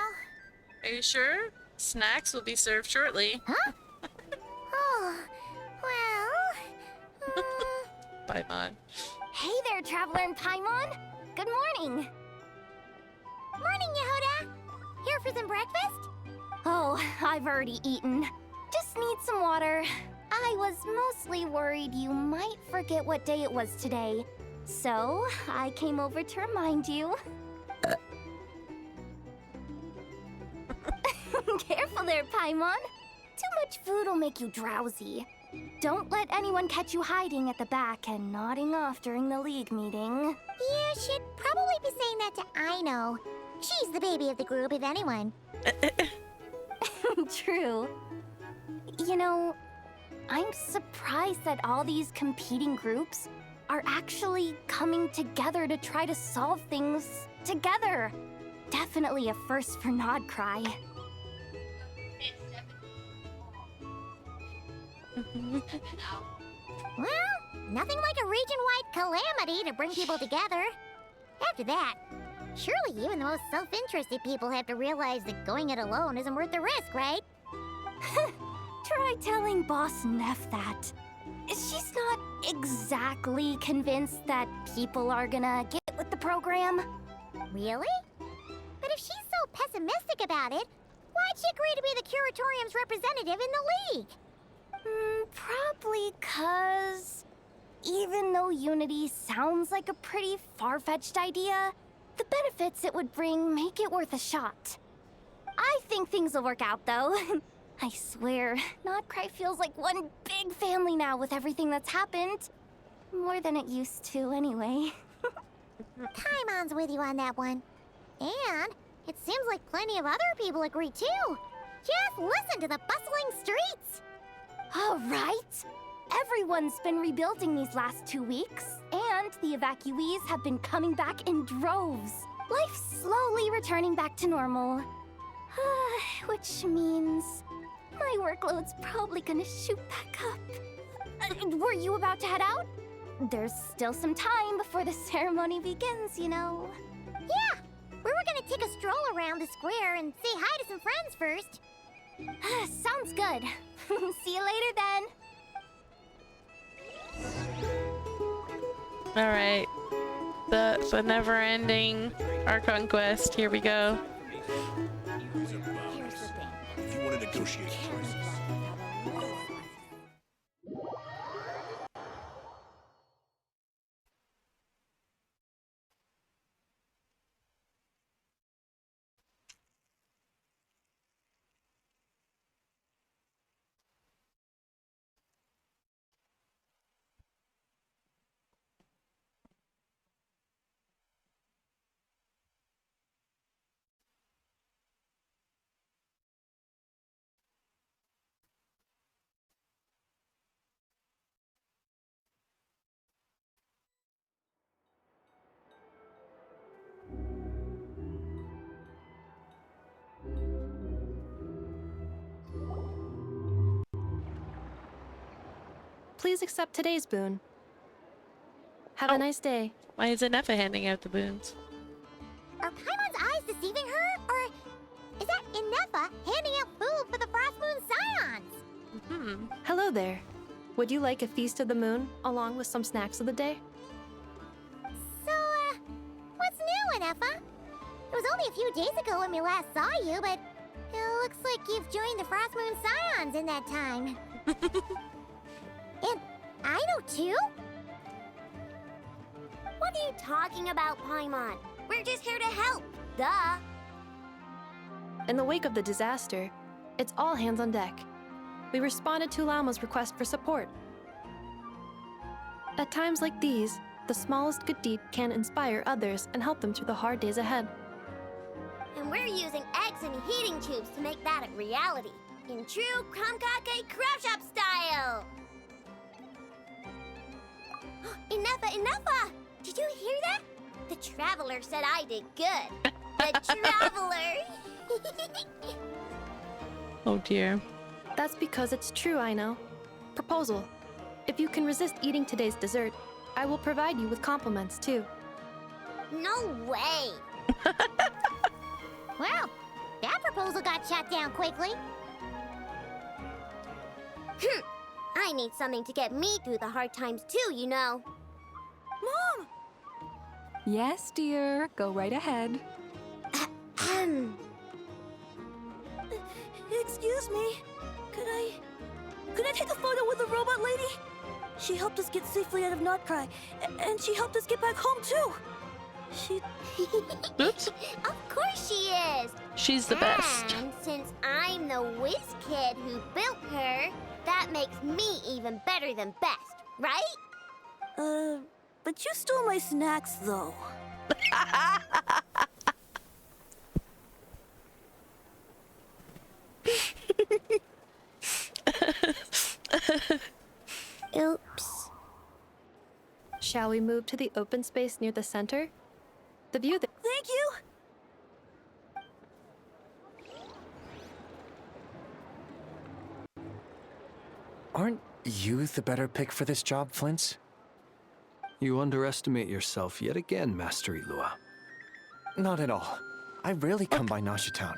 Are you sure? Snacks will be served shortly. Huh? Oh, well... Paimon. Hey there, Traveler and Paimon. Good morning. Morning, Yehoda. Here for some breakfast? Oh, I've already eaten. Just need some water. I was mostly worried you might forget what day it was today. So, I came over to remind you. Careful there, Paimon. Too much food will make you drowsy. Don't let anyone catch you hiding at the back and nodding off during the League meeting. You should probably be saying that to Aino. She's the baby of the group, if anyone. True. You know, I'm surprised that all these competing groups are actually coming together to try to solve things together. Definitely a first for Nodcry. Well, nothing like a region-wide calamity to bring people together. After that, surely even the most self-interested people have to realize that going it alone isn't worth the risk, right? Try telling Boss Neff that. She's not exactly convinced that people are gonna get with the program. Really? But if she's so pessimistic about it, why'd she agree to be the Curatorium's representative in the League? Probably 'cause even though Unity sounds like a pretty far-fetched idea, the benefits it would bring make it worth a shot. I think things will work out, though. I swear, Nodcry feels like one big family now with everything that's happened. More than it used to, anyway. Paimon's with you on that one. And it seems like plenty of other people agree, too. Just listen to the bustling streets. All right. Everyone's been rebuilding these last 2 weeks, and the evacuees have been coming back in droves. Life's slowly returning back to normal. Which means my workload's probably gonna shoot back up. Were you about to head out? There's still some time before the ceremony begins, you know. Yeah, we were gonna take a stroll around the square and say hi to some friends first. Sounds good. See you later then. Alright. The never-ending Archon quest. Here we go. If you want to negotiate prices. Please accept today's boon. Have a nice day. Why is Inefa handing out the boons? Are Paimon's eyes deceiving her? Or is that Inefa handing out food for the Frost Moon Scions? Hello there. Would you like a feast of the moon along with some snacks of the day? So, what's new, Inefa? It was only a few days ago when we last saw you, but it looks like you've joined the Frost Moon Scions in that time. And I know too? What are you talking about, Paimon? We're just here to help. Duh. In the wake of the disaster, it's all hands on deck. We responded to Lama's request for support. At times like these, the smallest good deed can inspire others and help them through the hard days ahead. And we're using eggs and heating tubes to make that a reality. In true Kromkake Craft Shop style! Enough! Did you hear that? The Traveler said I did good. The Traveler! Oh dear. That's because it's true, I know. Proposal. If you can resist eating today's dessert, I will provide you with compliments, too. No way! Well, that proposal got shut down quickly. I need something to get me through the hard times too, you know. Mom! Yes, dear. Go right ahead. Excuse me. Could I take a photo with the robot lady? She helped us get safely out of Nodcry, and she helped us get back home too. She... Oops. Of course she is. She's the best. And since I'm the whiz kid who built her, that makes me even better than best, right? But you stole my snacks, though. Shall we move to the open space near the center? The view that— Thank you! Aren't you the better pick for this job, Flint? You underestimate yourself yet again, Master Ilua. Not at all. I rarely come by Nasha Town.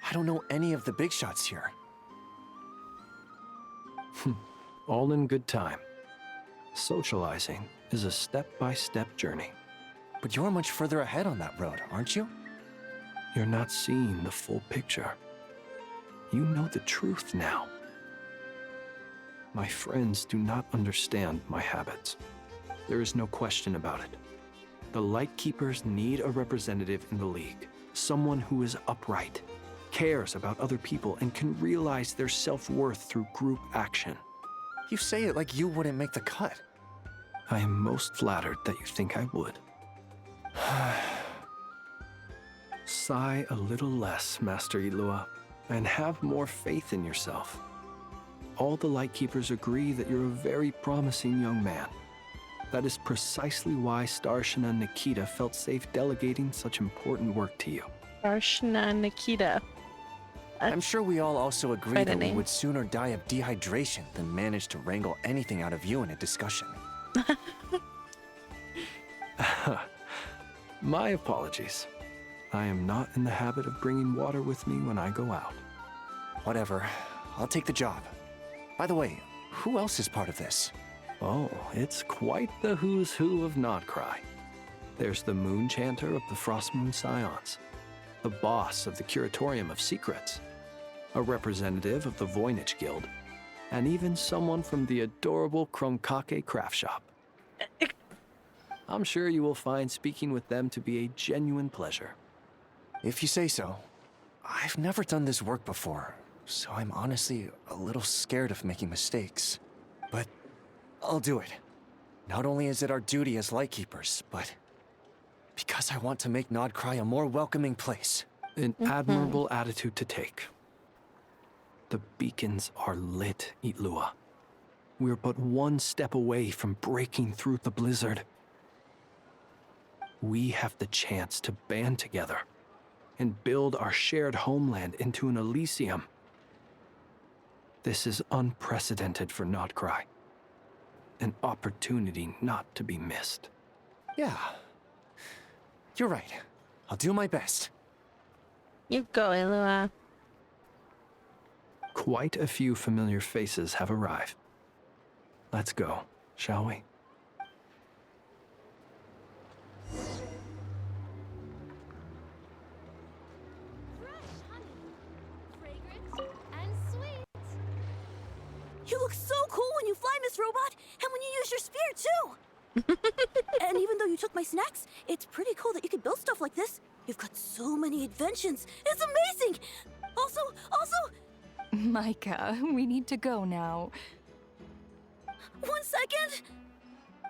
I don't know any of the big shots here. All in good time. Socializing is a step-by-step journey. But you're much further ahead on that road, aren't you? You're not seeing the full picture. You know the truth now. My friends do not understand my habits. There is no question about it. The Lightkeepers need a representative in the League. Someone who is upright, cares about other people, and can realize their self-worth through group action. You say it like you wouldn't make the cut. I am most flattered that you think I would. Sigh a little less, Master Ilua, and have more faith in yourself. All the Lightkeepers agree that you're a very promising young man. That is precisely why Starshina Nikita felt safe delegating such important work to you. Starshina Nikita. I'm sure we all also agree that we would sooner die of dehydration than manage to wrangle anything out of you in a discussion. My apologies. I am not in the habit of bringing water with me when I go out. Whatever. I'll take the job. By the way, who else is part of this? Oh, it's quite the who's who of Nodcry. There's the Moon Chanter of the Frostmoon Scions, the boss of the Curatorium of Secrets, a representative of the Voynich Guild, and even someone from the adorable Kromkake craft shop. I'm sure you will find speaking with them to be a genuine pleasure. If you say so. I've never done this work before, so I'm honestly a little scared of making mistakes. But I'll do it. Not only is it our duty as Lightkeepers, but because I want to make Nodcry a more welcoming place. An admirable attitude to take. The beacons are lit, Ilua. We're but one step away from breaking through the blizzard. We have the chance to band together and build our shared homeland into an Elysium. This is unprecedented for Nodcry. An opportunity not to be missed. Yeah. You're right. I'll do my best. You go, Ilua. Quite a few familiar faces have arrived. Let's go, shall we? You look so cool when you fly, Miss Robot, and when you use your spear, too! And even though you took my snacks, it's pretty cool that you can build stuff like this. You've got so many inventions. It's amazing! Also... Micah, we need to go now. 1 second!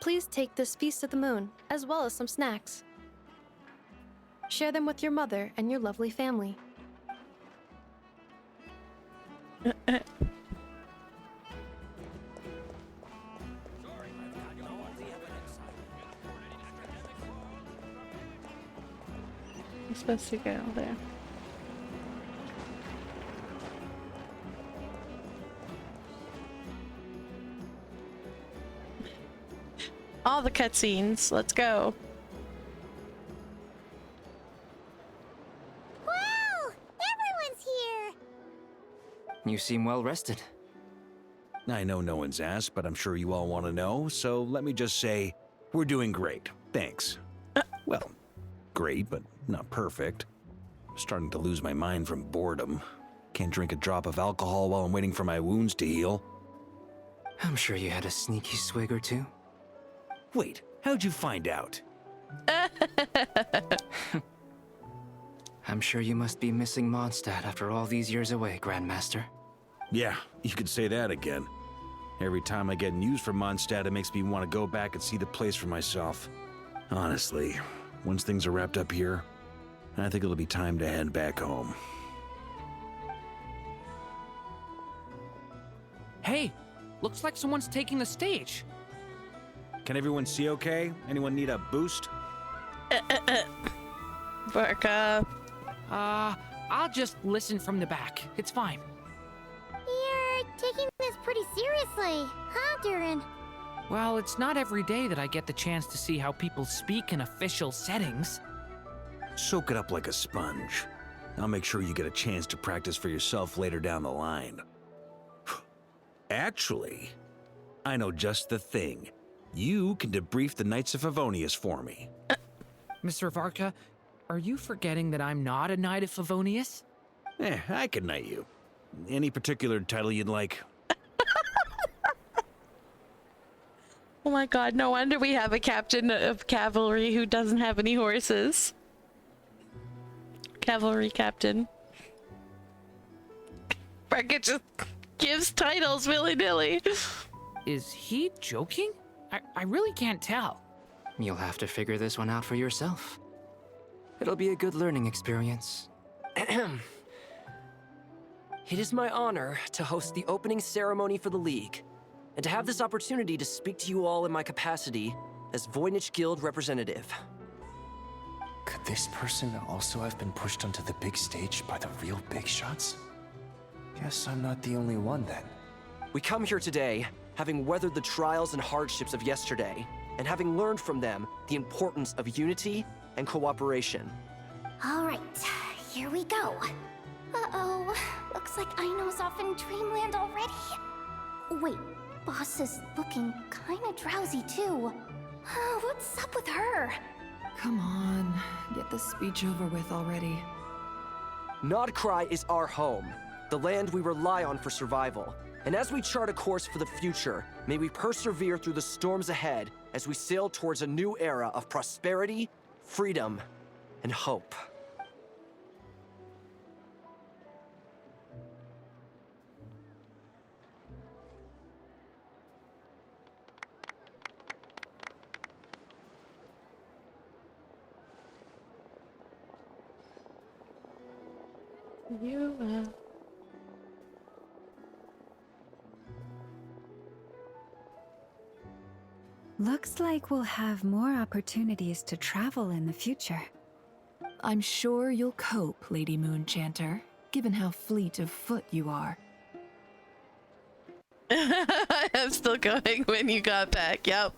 Please take this Feast of the Moon, as well as some snacks. Share them with your mother and your lovely family. I'm supposed to go there. All the cutscenes. Let's go. Wow! Everyone's here! You seem well rested. I know no one's asked, but I'm sure you all want to know, so let me just say, we're doing great. Thanks. Well, great, but not perfect. I'm starting to lose my mind from boredom. Can't drink a drop of alcohol while I'm waiting for my wounds to heal. I'm sure you had a sneaky swig or two. Wait, how'd you find out? I'm sure you must be missing Mondstadt after all these years away, Grandmaster. Yeah, you could say that again. Every time I get news from Mondstadt, it makes me want to go back and see the place for myself. Honestly, once things are wrapped up here, I think it'll be time to head back home. Hey, looks like someone's taking the stage. Can everyone see okay? Anyone need a boost? Varka. I'll just listen from the back. It's fine. You're taking this pretty seriously, huh, Durin? Well, it's not every day that I get the chance to see how people speak in official settings. Soak it up like a sponge. I'll make sure you get a chance to practice for yourself later down the line. Actually, I know just the thing. You can debrief the Knights of Favonius for me. Mr. Varka, are you forgetting that I'm not a Knight of Favonius? I can knight you. Any particular title you'd like? Oh my god, no wonder we have a captain of cavalry who doesn't have any horses. Cavalry captain. Brackett just gives titles willy-nilly. Is he joking? I really can't tell. You'll have to figure this one out for yourself. It'll be a good learning experience. It is my honor to host the opening ceremony for the League, and to have this opportunity to speak to you all in my capacity as Voynich Guild representative. Could this person also have been pushed onto the big stage by the real big shots? Guess I'm not the only one then. We come here today, having weathered the trials and hardships of yesterday, and having learned from them the importance of unity and cooperation. All right, here we go. Uh-oh, looks like Aino's off in Dreamland already. Wait, Boss is looking kinda drowsy too. What's up with her? Come on, get this speech over with already. Nodcry is our home, the land we rely on for survival. And as we chart a course for the future, may we persevere through the storms ahead as we sail towards a new era of prosperity, freedom, and hope. You, Looks like we'll have more opportunities to travel in the future. I'm sure you'll cope, Lady Moonchanter, given how fleet of foot you are. I'm still going when you got back, yep.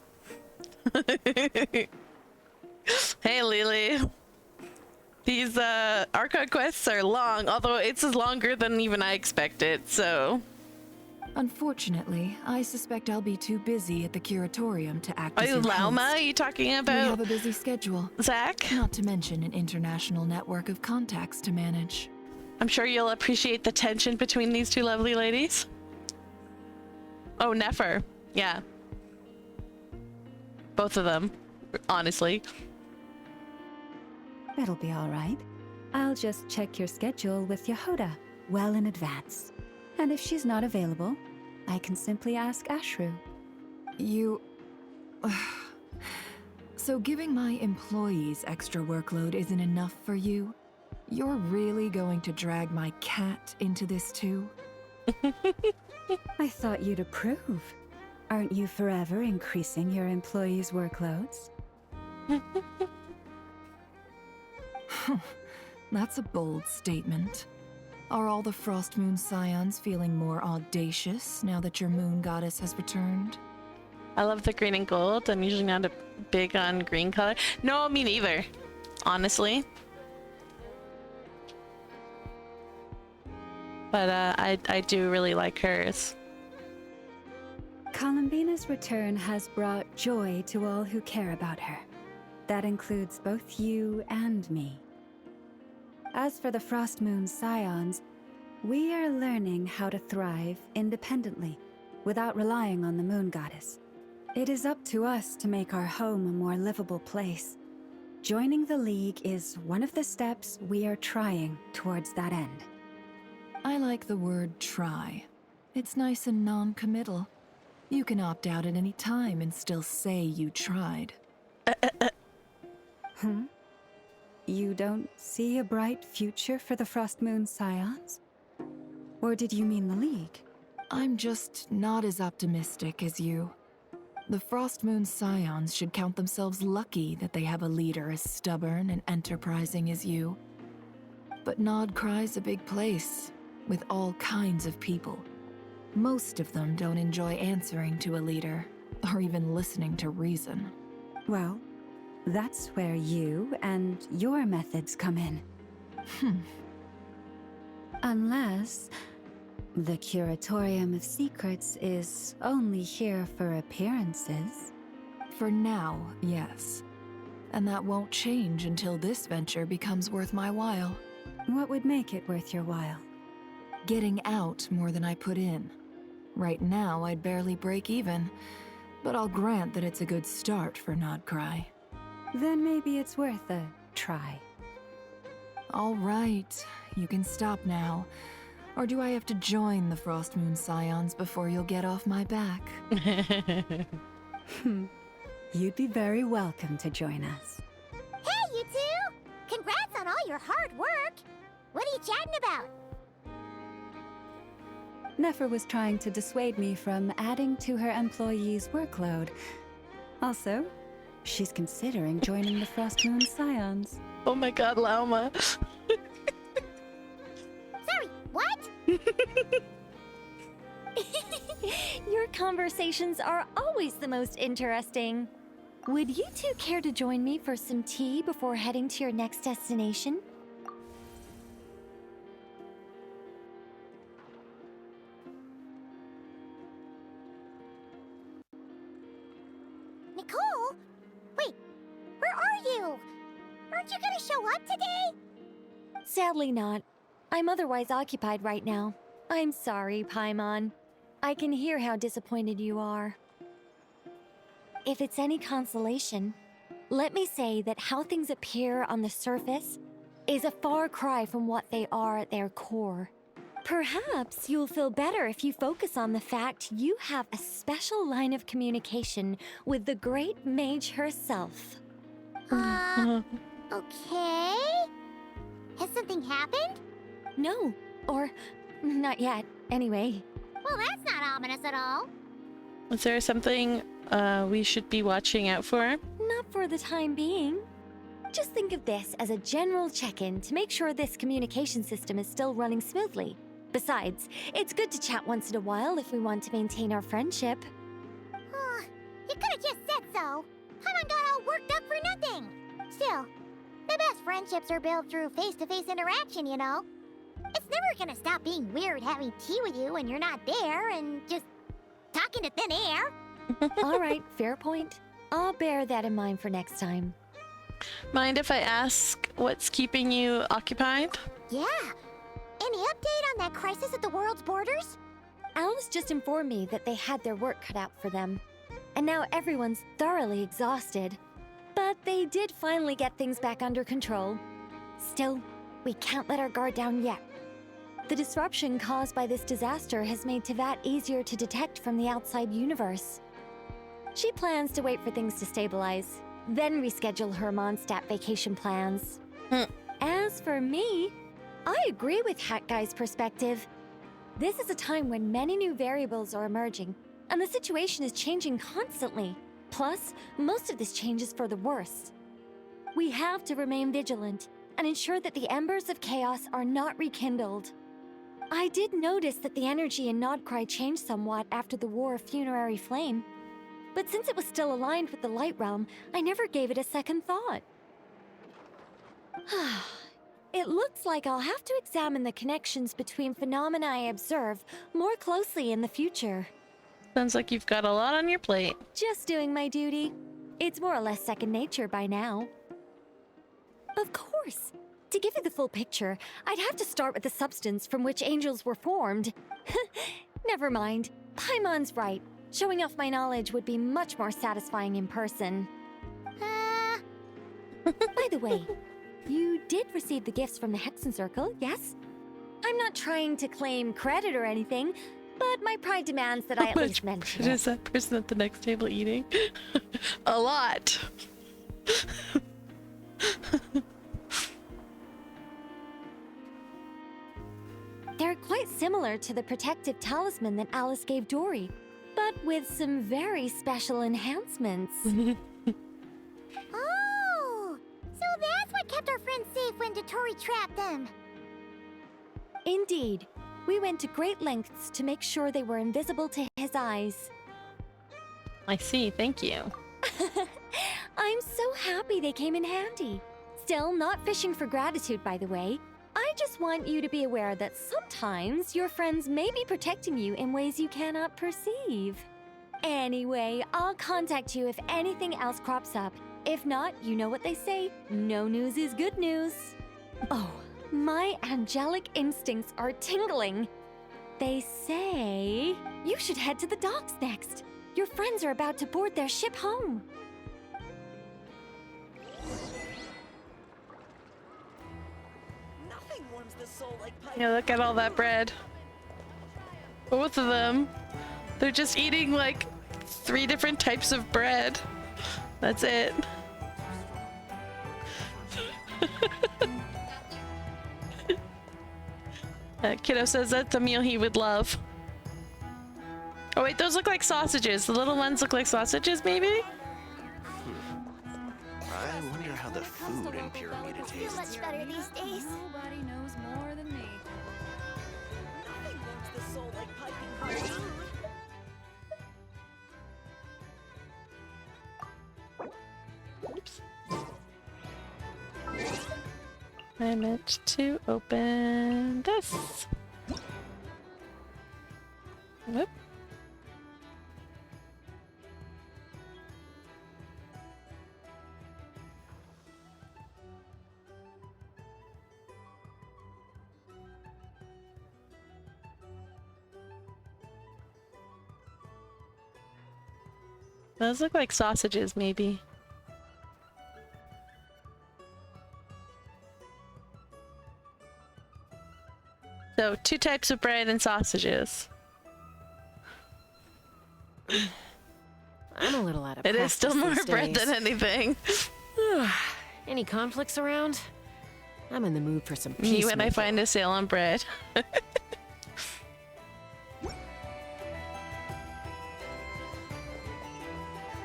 Hey Lily. These Archon quests are long, although it's longer than even I expected, so... Unfortunately, I suspect I'll be too busy at the curatorium to act as your Lauma, host. Are you talking about? We have a busy schedule. Zach? Not to mention an international network of contacts to manage. I'm sure you'll appreciate the tension between these two lovely ladies. Oh, Nefer. Yeah. Both of them, honestly. It'll be all right. I'll just check your schedule with Yehoda well in advance. And if she's not available, I can simply ask Ashru. You... So giving my employees extra workload isn't enough for you? You're really going to drag my cat into this too? I thought you'd approve. Aren't you forever increasing your employees' workloads? That's a bold statement. Are all the Frost Moon Scions feeling more audacious now that your moon goddess has returned? I love the green and gold. I'm usually not big on green color. No, me neither, honestly. But I do really like hers. Columbina's return has brought joy to all who care about her. That includes both you and me. As for the Frost Moon Scions, we are learning how to thrive independently, without relying on the moon goddess. It is up to us to make our home a more livable place. Joining the League is one of the steps we are trying towards that end. I like the word try. It's nice and non-committal. You can opt out at any time and still say you tried. You don't see a bright future for the Frost Moon Scions? Or did you mean the League? I'm just not as optimistic as you. The Frost Moon Scions should count themselves lucky that they have a leader as stubborn and enterprising as you. But Nodcry's a big place, with all kinds of people. Most of them don't enjoy answering to a leader, or even listening to reason. Well, that's where you and your methods come in. Unless the Curatorium of Secrets is only here for appearances. For now, yes. And that won't change until this venture becomes worth my while. What would make it worth your while? Getting out more than I put in. Right now, I'd barely break even, but I'll grant that it's a good start for Nodcry. Then maybe it's worth a try. All right, you can stop now. Or do I have to join the Frost Moon Scions before you'll get off my back? You'd be very welcome to join us. Hey, you two! Congrats on all your hard work! What are you chatting about? Nefer was trying to dissuade me from adding to her employees' workload. Also, she's considering joining the Frost Moon Scions. Oh my god, Lauma. Sorry, what? Your conversations are always the most interesting. Would you two care to join me for some tea before heading to your next destination? Nicole? Wait, where are you? Aren't you gonna show up today? Sadly not. I'm otherwise occupied right now. I'm sorry, Paimon. I can hear how disappointed you are. If it's any consolation, let me say that how things appear on the surface is a far cry from what they are at their core. Perhaps you'll feel better if you focus on the fact you have a special line of communication with the great mage herself. Okay. Has something happened? No, or not yet, anyway. Well, that's not ominous at all. Is there something we should be watching out for? Not for the time being. Just think of this as a general check-in to make sure this communication system is still running smoothly. Besides, it's good to chat once in a while if we want to maintain our friendship. You could have just said so. Paimon got all worked up for nothing. Still, the best friendships are built through face-to-face interaction, you know. It's never gonna stop being weird having tea with you when you're not there and just talking to thin air. All right, fair point. I'll bear that in mind for next time. Mind if I ask what's keeping you occupied? Yeah. Any update on that crisis at the world's borders? Alice just informed me that they had their work cut out for them. And now everyone's thoroughly exhausted. But they did finally get things back under control. Still, we can't let our guard down yet. The disruption caused by this disaster has made Teyvat easier to detect from the outside universe. She plans to wait for things to stabilize, then reschedule her Mondstadt vacation plans. As for me, I agree with Hat Guy's perspective. This is a time when many new variables are emerging, and the situation is changing constantly. Plus, most of this change is for the worse. We have to remain vigilant and ensure that the embers of chaos are not rekindled. I did notice that the energy in Nodcry changed somewhat after the War of Funerary Flame, but since it was still aligned with the Light Realm, I never gave it a second thought. It looks like I'll have to examine the connections between phenomena I observe more closely in the future. Sounds like you've got a lot on your plate. Just doing my duty. It's more or less second nature by now. Of course. To give you the full picture, I'd have to start with the substance from which angels were formed. Never mind. Paimon's right. Showing off my knowledge would be much more satisfying in person. By the way, you did receive the gifts from the Hexen Circle, yes? I'm not trying to claim credit or anything, but my pride demands that I at least mention it. Is that person at the next table eating? A lot. They're quite similar to the protective talisman that Alice gave Dory. but with some very special enhancements. Oh, so that's what kept our friends safe when Dotori trapped them. Indeed. We went to great lengths to make sure they were invisible to his eyes. I see, thank you. I'm so happy they came in handy. Still, not fishing for gratitude, by the way. I just want you to be aware that sometimes your friends may be protecting you in ways you cannot perceive. Anyway, I'll contact you if anything else crops up. If not, you know what they say, no news is good news. Oh, my angelic instincts are tingling. They say you should head to the docks next. Your friends are about to board their ship home. Yeah, look at all that bread. Both of them. They're just eating like 3 different types of bread. That's it. Kiddo says that's a meal he would love. Oh wait, those look like sausages. The little ones look like sausages, maybe? I wonder how the food in Pyramida tastes. Much better these days. Nobody knows more than me. Nothing warms the soul like piping hot. Oops. I meant to open this. Whoop. Those look like sausages, maybe. So, 2 types of bread and sausages. I'm a little out of It practice is still more these bread days. than anything. Any conflicts around? I'm in the mood for some Me peace. when I find a sale on bread.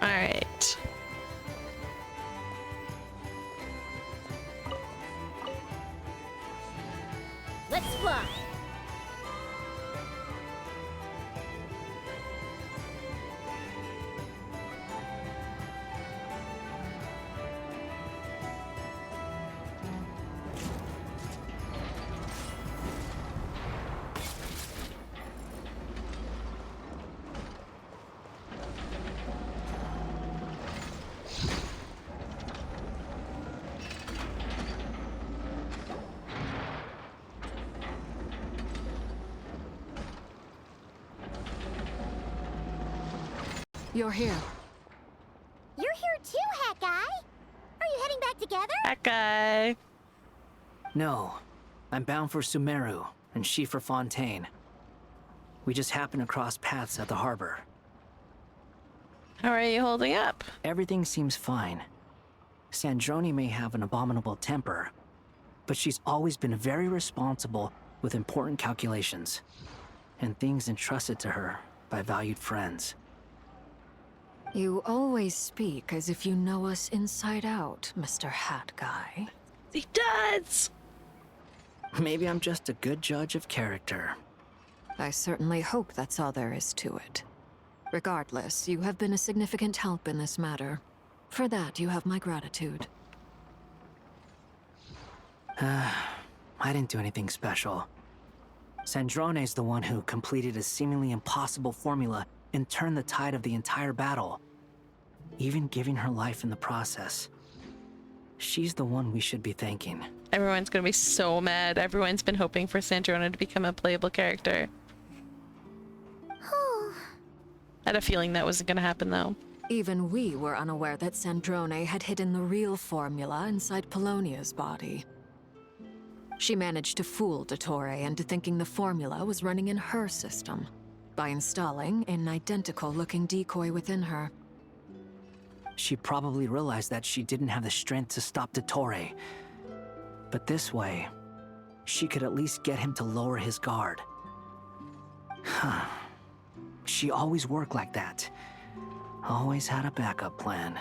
Alright. Let's fly. You're here. You're here too, Hat Guy. Are you heading back together? That guy. No. I'm bound for Sumeru, and she for Fontaine. We just happened to cross paths at the harbor. How are you holding up? Everything seems fine. Sandrone may have an abominable temper, but she's always been very responsible with important calculations, and things entrusted to her by valued friends. You always speak as if you know us inside out, Mr. Hat Guy. He does! Maybe I'm just a good judge of character. I certainly hope that's all there is to it. Regardless, you have been a significant help in this matter. For that, you have my gratitude. I didn't do anything special. Sandrone's the one who completed a seemingly impossible formula and turned the tide of the entire battle, even giving her life in the process. She's the one we should be thanking. Everyone's gonna be so mad. Everyone's been hoping for Sandrone to become a playable character. I had a feeling that wasn't gonna happen though. Even we were unaware that Sandrone had hidden the real formula inside Polonia's body. She managed to fool Dottore into thinking the formula was running in her system by installing an identical-looking decoy within her. She probably realized that she didn't have the strength to stop Dottore. But this way, she could at least get him to lower his guard. She always worked like that. Always had a backup plan.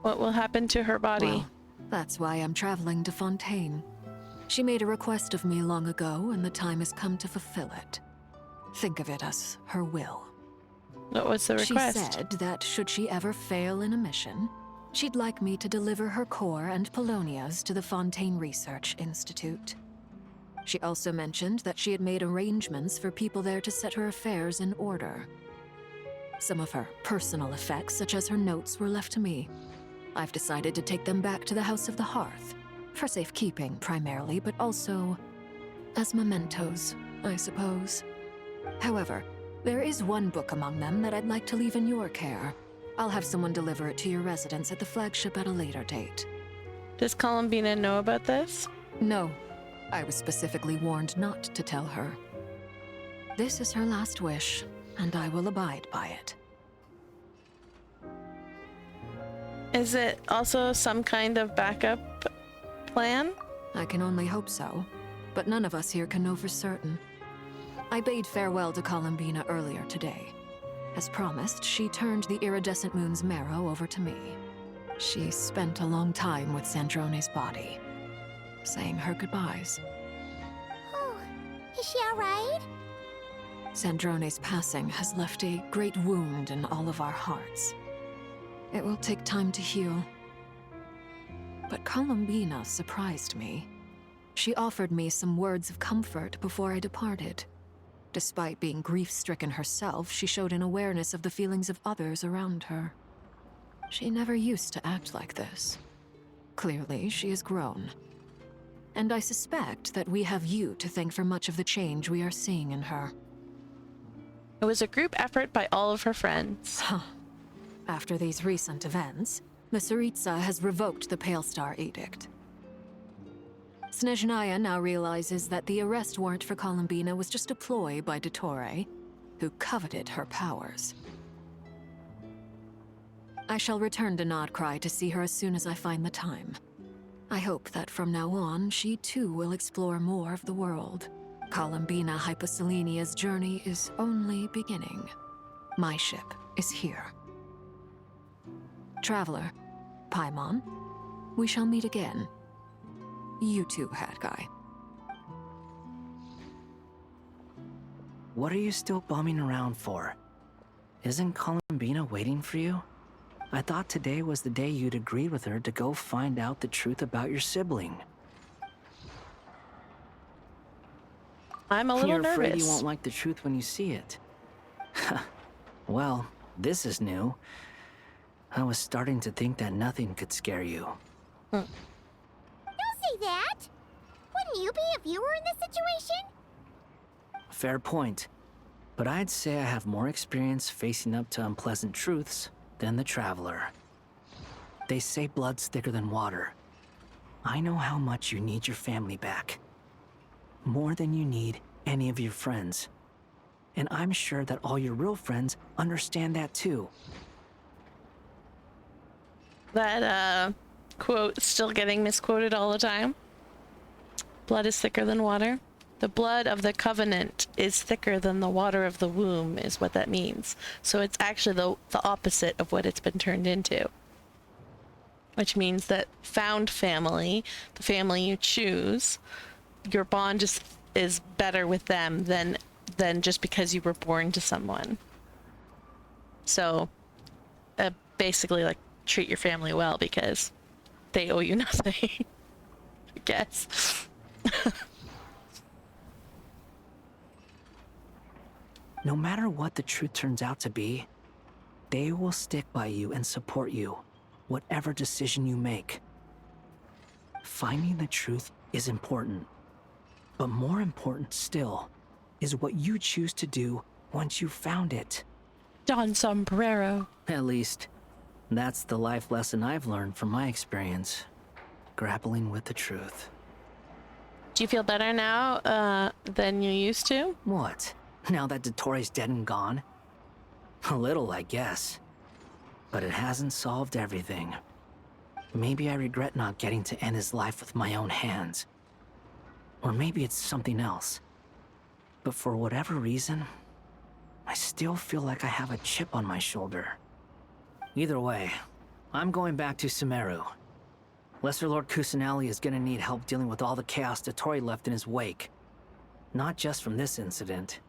What will happen to her body? Well, that's why I'm traveling to Fontaine. She made a request of me long ago, and the time has come to fulfill it. Think of it as her will. What was the request? She said that should she ever fail in a mission, she'd like me to deliver her core and Polonia's to the Fontaine Research Institute. She also mentioned that she had made arrangements for people there to set her affairs in order. Some of her personal effects, such as her notes, were left to me. I've decided to take them back to the House of the Hearth, for safekeeping primarily, but also as mementos, I suppose. However, there is one book among them that I'd like to leave in your care. I'll have someone deliver it to your residence at the flagship at a later date. Does Columbina know about this? No. I was specifically warned not to tell her. This is her last wish, and I will abide by it. Is it also some kind of backup plan? I can only hope so, but none of us here can know for certain. I bade farewell to Columbina earlier today. As promised, she turned the iridescent moon's marrow over to me. She spent a long time with Sandrone's body, saying her goodbyes. Oh, is she alright? Sandrone's passing has left a great wound in all of our hearts. It will take time to heal. But Columbina surprised me. She offered me some words of comfort before I departed. Despite being grief-stricken herself, she showed an awareness of the feelings of others around her. She never used to act like this. Clearly, she has grown. And I suspect that we have you to thank for much of the change we are seeing in her. It was a group effort by all of her friends. Huh. After these recent events, the Tsaritsa has revoked the Pale Star Edict. Snezhnaya now realizes that the arrest warrant for Columbina was just a ploy by Dottore, who coveted her powers. I shall return to Nodcry to see her as soon as I find the time. I hope that from now on, she too will explore more of the world. Columbina Hyposelenia's journey is only beginning. My ship is here. Traveler, Paimon, we shall meet again. You too, Hat Guy. What are you still bumming around for? Isn't Columbina waiting for you? I thought today was the day you'd agreed with her to go find out the truth about your sibling. I'm a little You're nervous. afraid you won't like the truth when you see it. Well, this is new. I was starting to think that nothing could scare you. Don't say that! Wouldn't you be if you were in this situation? Fair point. But I'd say I have more experience facing up to unpleasant truths than the Traveler. They say blood's thicker than water. I know how much you need your family back. More than you need any of your friends. And I'm sure that all your real friends understand that too. That, quote still getting misquoted all the time. Blood is thicker than water. The blood of the covenant is thicker than the water of the womb, is what that means. So it's actually the opposite of what it's been turned into. Which means that found family, the family you choose, your bond is better with them than just because you were born to someone. So, basically, like, treat your family well because they owe you nothing, I guess. No matter what the truth turns out to be, they will stick by you and support you, whatever decision you make. Finding the truth is important, but more important still is what you choose to do once you've found it. Don Sombrero. At least, that's the life lesson I've learned from my experience, grappling with the truth. Do you feel better now than you used to? What? Now that Dottore's dead and gone? A little, I guess. But it hasn't solved everything. Maybe I regret not getting to end his life with my own hands. Or maybe it's something else. But for whatever reason, I still feel like I have a chip on my shoulder. Either way, I'm going back to Sumeru. Lesser Lord Kusanali is gonna need help dealing with all the chaos Dotori left in his wake. Not just from this incident,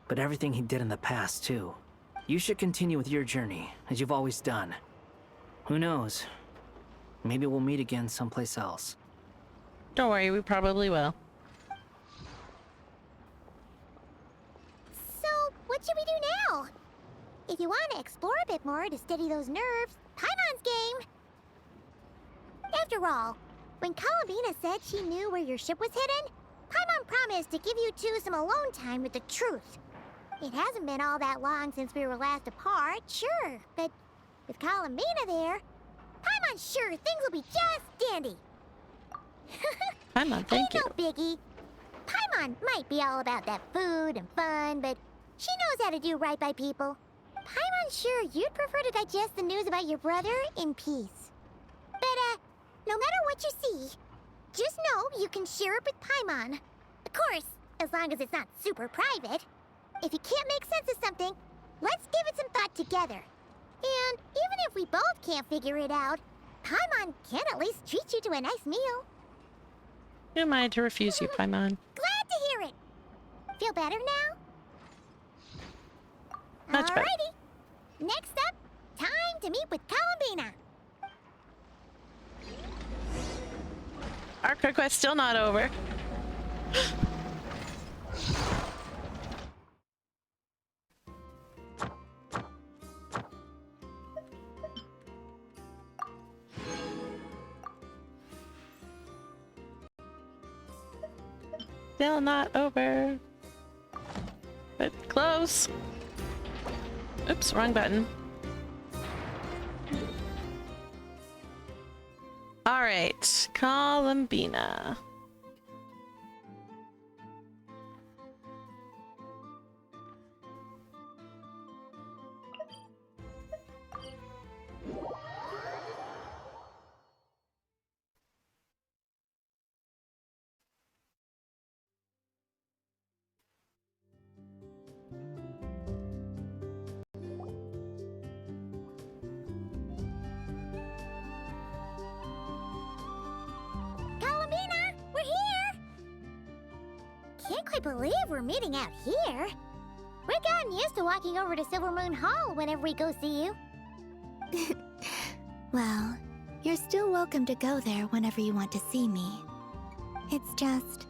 but everything he did in the past, too. You should continue with your journey, as you've always done. Who knows? Maybe we'll meet again someplace else. Don't worry, we probably will. So, what should we do now? If you want to explore a bit more to steady those nerves, Paimon's game! After all, when Columbina said she knew where your ship was hidden, Paimon promised to give you two some alone time with the truth. It hasn't been all that long since we were last apart, sure, but with Columbina there, Paimon's sure things will be just dandy. Paimon, thank you. Ain't no biggie. Paimon might be all about that food and fun, but she knows how to do right by people. Paimon's sure you'd prefer to digest the news about your brother in peace. But, no matter what you see, just know you can share it with Paimon. Of course, as long as it's not super private. If you can't make sense of something, let's give it some thought together. And even if we both can't figure it out, Paimon can at least treat you to a nice meal. Who am I to refuse you, Paimon? Glad to hear it. Feel better now? Much better. Alrighty. Next up, time to meet with Columbina. Our quest's still not over. Still not over. But close. Oops, wrong button. Alright, Columbina. I believe we're meeting out here. We've gotten used to walking over to Silver Moon Hall whenever we go see you. Well, you're still welcome to go there whenever you want to see me. It's just,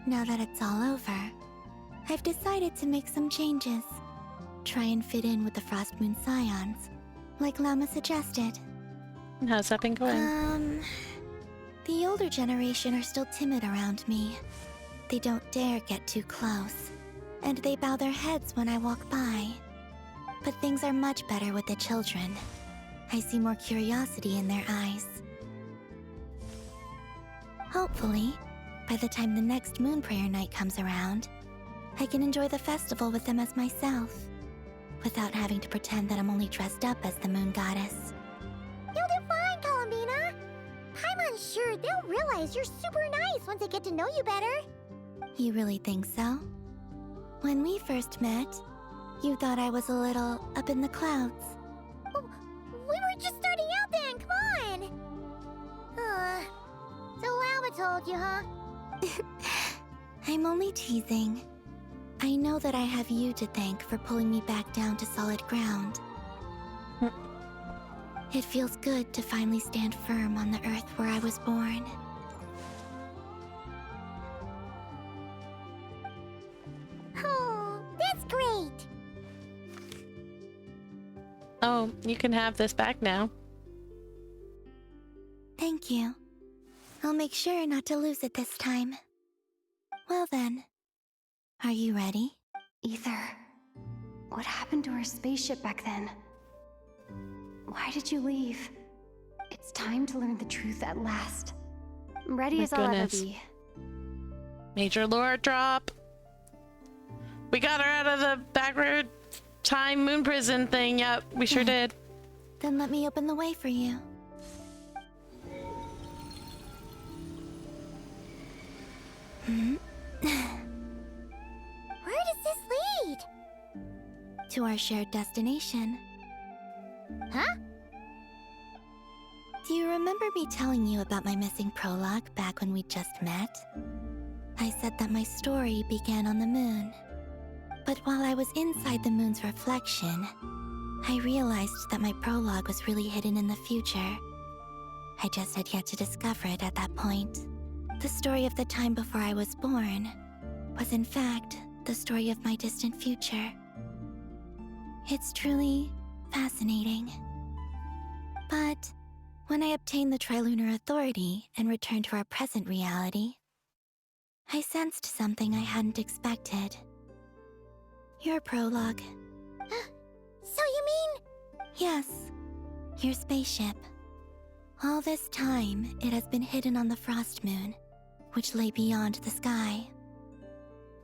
now that it's all over, I've decided to make some changes. Try and fit in with the Frost Moon Scions, like Llama suggested. And how's that been going? The older generation are still timid around me. They don't dare get too close, and they bow their heads when I walk by. But things are much better with the children. I see more curiosity in their eyes. Hopefully, by the time the next Moon Prayer night comes around, I can enjoy the festival with them as myself, without having to pretend that I'm only dressed up as the Moon Goddess. You'll do fine, Columbina. Paimon's sure they'll realize you're super nice once they get to know you better. You really think so? When we first met, you thought I was a little up in the clouds. Oh, we were just starting out then, come on! So Llama told you, huh? I'm only teasing. I know that I have you to thank for pulling me back down to solid ground. It feels good to finally stand firm on the earth where I was born. Oh, that's great! Oh, you can have this back now. Thank you. I'll make sure not to lose it this time. Well then, are you ready? Ether, what happened to our spaceship back then? Why did you leave? It's time to learn the truth at last. I'm ready as I'll ever be. Major lore drop. We got her out of the backroad time moon prison thing. Yep, we sure did. Then let me open the way for you. to our shared destination. Huh? Do you remember me telling you about my missing prologue back when we just met? I said that my story began on the moon. But while I was inside the moon's reflection, I realized that my prologue was really hidden in the future. I just had yet to discover it at that point. The story of the time before I was born was in fact the story of my distant future. It's truly fascinating. But when I obtained the Trilunar Authority and returned to our present reality, I sensed something I hadn't expected. Your prologue. So you mean? Yes, your spaceship. All this time, it has been hidden on the Frost Moon, which lay beyond the sky.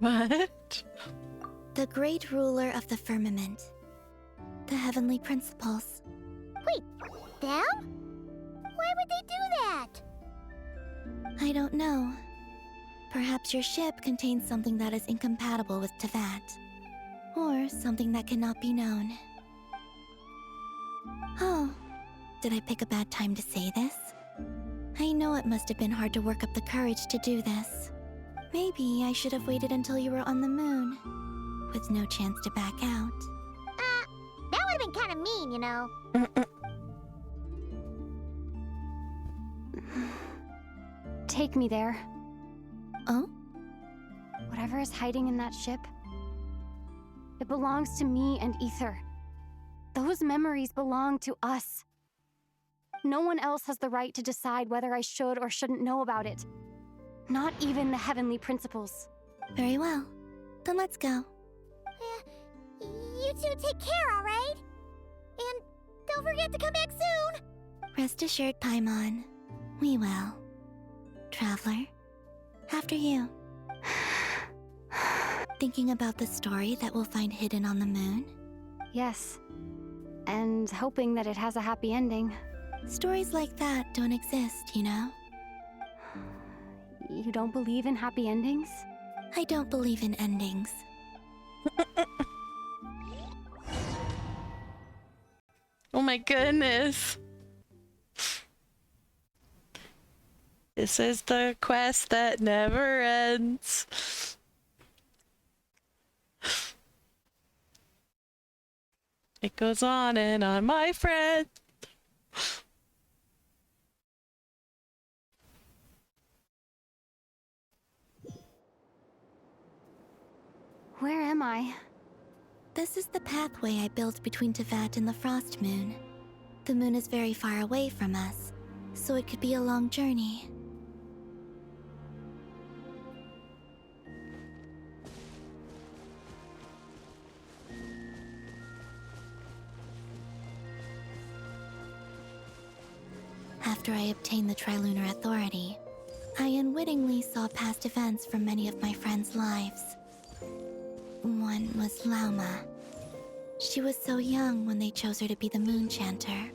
What? The great ruler of the firmament. The heavenly principles. Wait, them? Why would they do that? I don't know. Perhaps your ship contains something that is incompatible with Tevat. Or something that cannot be known. Oh, did I pick a bad time to say this? I know it must have been hard to work up the courage to do this. Maybe I should have waited until you were on the moon, with no chance to back out. That would have been kind of mean, you know. Take me there. Oh? Whatever is hiding in that ship, it belongs to me and Ether. Those memories belong to us. No one else has the right to decide whether I should or shouldn't know about it. Not even the heavenly principles. Very well. Then let's go. You two take care, alright? And don't forget to come back soon! Rest assured, Paimon. We will. Traveler, after you. Thinking about the story that we'll find hidden on the moon? Yes. And hoping that it has a happy ending. Stories like that don't exist, you know? You don't believe in happy endings? I don't believe in endings. Oh my goodness. This is the quest that never ends. It goes on and on, my friend. Where am I? This is the pathway I built between Tevat and the Frost Moon. The moon is very far away from us, so it could be a long journey. After I obtained the Trilunar Authority, I unwittingly saw past events from many of my friends' lives. One was Lauma. She was so young when they chose her to be the Moon Chanter.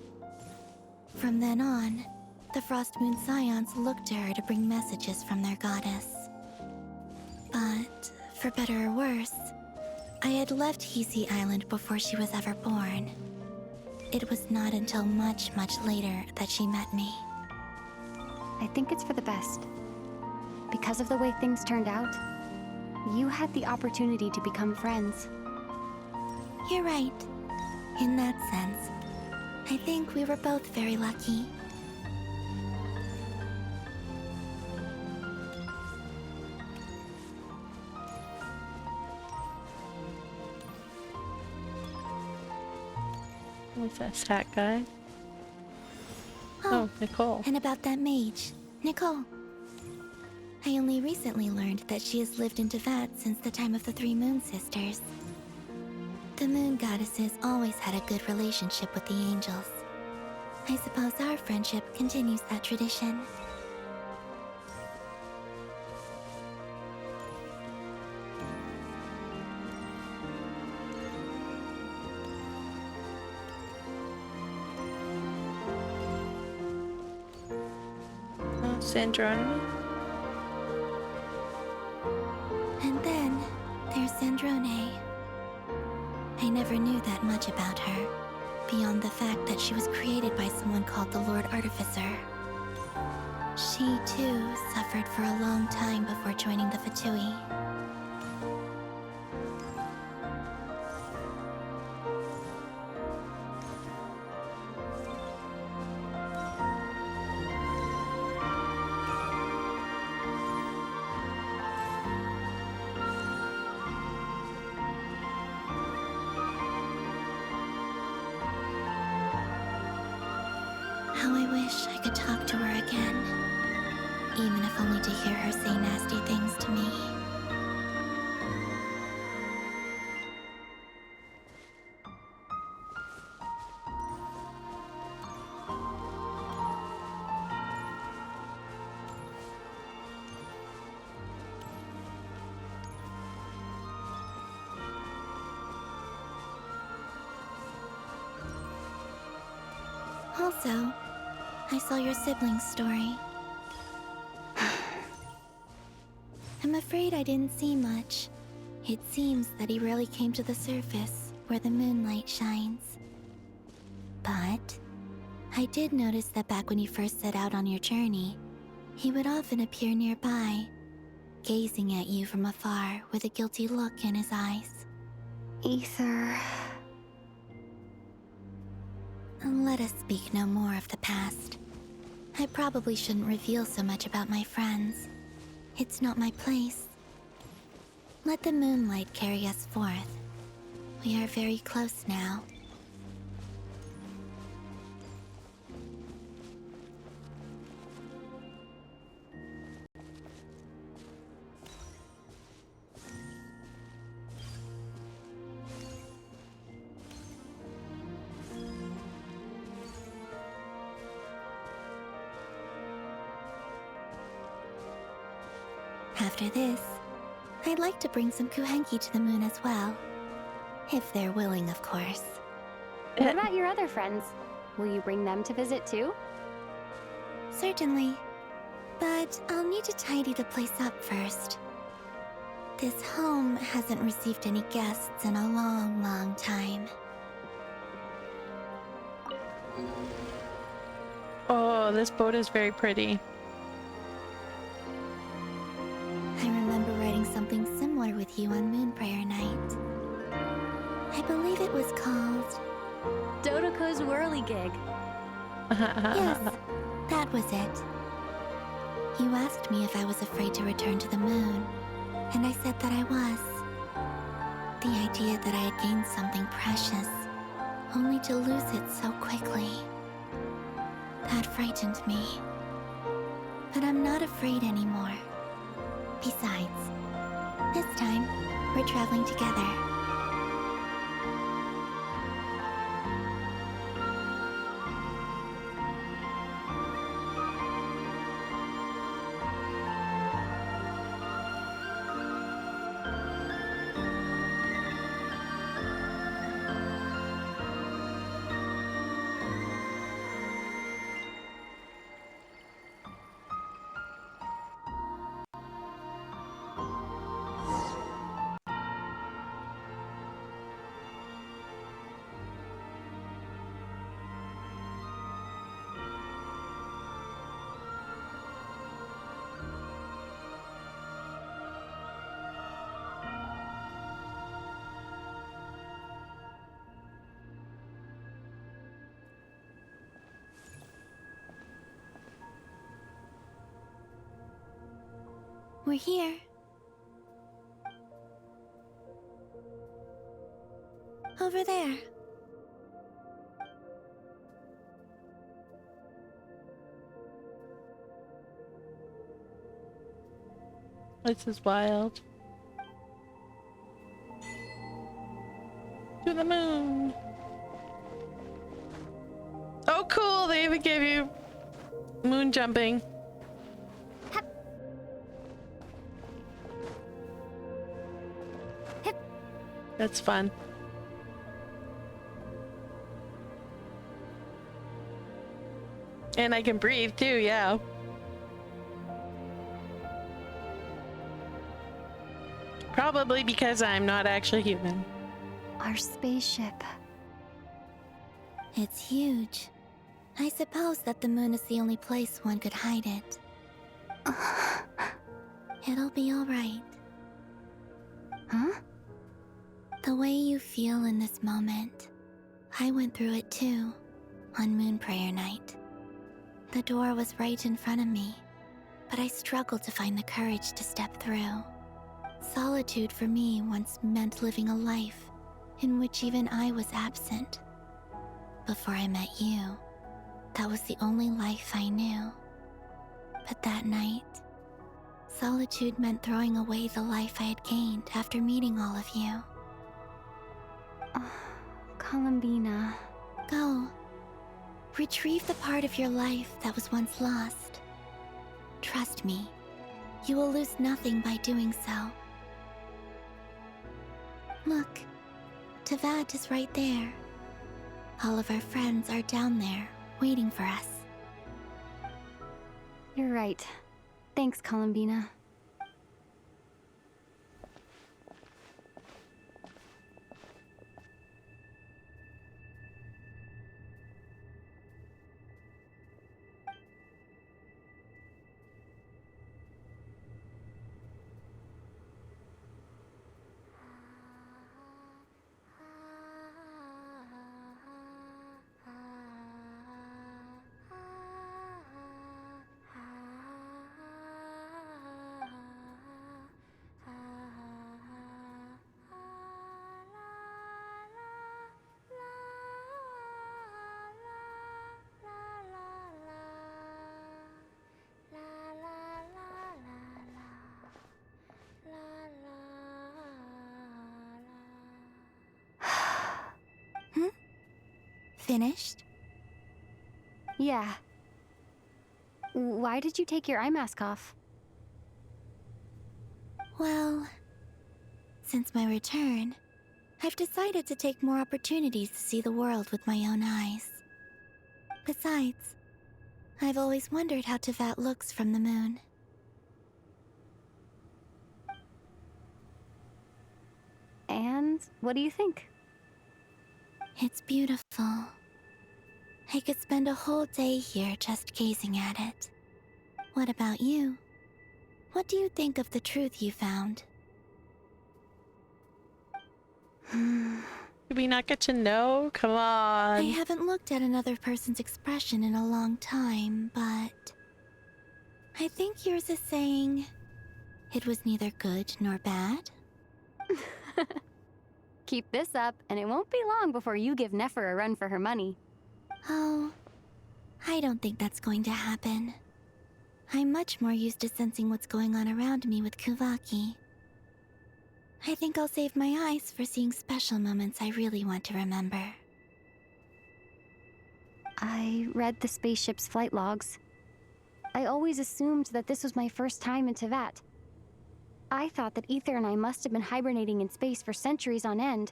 From then on, the Frost Moon Scions looked to her to bring messages from their goddess. But, for better or worse, I had left Hisi Island before she was ever born. It was not until much, much later that she met me. I think it's for the best. Because of the way things turned out, you had the opportunity to become friends. You're right. In that sense, I think we were both very lucky. What's that stat guy? Oh, Nicole. And about that mage, Nicole. I only recently learned that she has lived in Tevat since the time of the Three Moon Sisters. The Moon Goddesses always had a good relationship with the angels. I suppose our friendship continues that tradition. Sandrone. And then there's Sandrone. I never knew that much about her, beyond the fact that she was created by someone called the Lord Artificer. She, too, suffered for a long time before joining the Fatui. How I wish I could talk to her again, even if only to hear her say nasty things to me. Also, I saw your sibling's story. I'm afraid I didn't see much. It seems that he rarely came to the surface, where the moonlight shines. But I did notice that back when you first set out on your journey, he would often appear nearby, gazing at you from afar with a guilty look in his eyes. Ether... Let us speak no more of the past. I probably shouldn't reveal so much about my friends. It's not my place. Let the moonlight carry us forth. We are very close now. After this, I'd like to bring some kuhenki to the moon as well. If they're willing, of course. What about your other friends? Will you bring them to visit too? Certainly. But I'll need to tidy the place up first. This home hasn't received any guests in a long, long time. Oh, this boat is very pretty. I remember writing something similar with you on Moon Prayer Night. I believe it was called... Dodoko's Whirligig. Yes, that was it. You asked me if I was afraid to return to the moon, and I said that I was. The idea that I had gained something precious, only to lose it so quickly. That frightened me. But I'm not afraid anymore. Besides, this time, we're traveling together. We're here. Over there. This is wild. To the moon. Oh, cool! They even gave you moon jumping. That's fun. And I can breathe too, yeah. Probably because I'm not actually human. Our spaceship. It's huge. I suppose that the moon is the only place one could hide it. It'll be alright. Huh? The way you feel in this moment, I went through it too, on Moon Prayer Night. The door was right in front of me, but I struggled to find the courage to step through. Solitude for me once meant living a life in which even I was absent. Before I met you, that was the only life I knew. But that night, solitude meant throwing away the life I had gained after meeting all of you. Columbina. Go. Retrieve the part of your life that was once lost. Trust me, you will lose nothing by doing so. Look, Teyvat is right there. All of our friends are down there, waiting for us. You're right. Thanks, Columbina. Finished? Yeah. Why did you take your eye mask off? Well, since my return, I've decided to take more opportunities to see the world with my own eyes. Besides, I've always wondered how Teyvat looks from the moon. And what do you think? It's beautiful. I could spend a whole day here just gazing at it. What about you? What do you think of the truth you found? Did we not get to know? Come on. I haven't looked at another person's expression in a long time, but I think yours is saying it was neither good nor bad. Keep this up, and it won't be long before you give Nefer a run for her money. Oh, I don't think that's going to happen. I'm much more used to sensing what's going on around me with Kuvaki. I think I'll save my eyes for seeing special moments I really want to remember. I read the spaceship's flight logs. I always assumed that this was my first time in Teyvat. I thought that Ether and I must have been hibernating in space for centuries on end.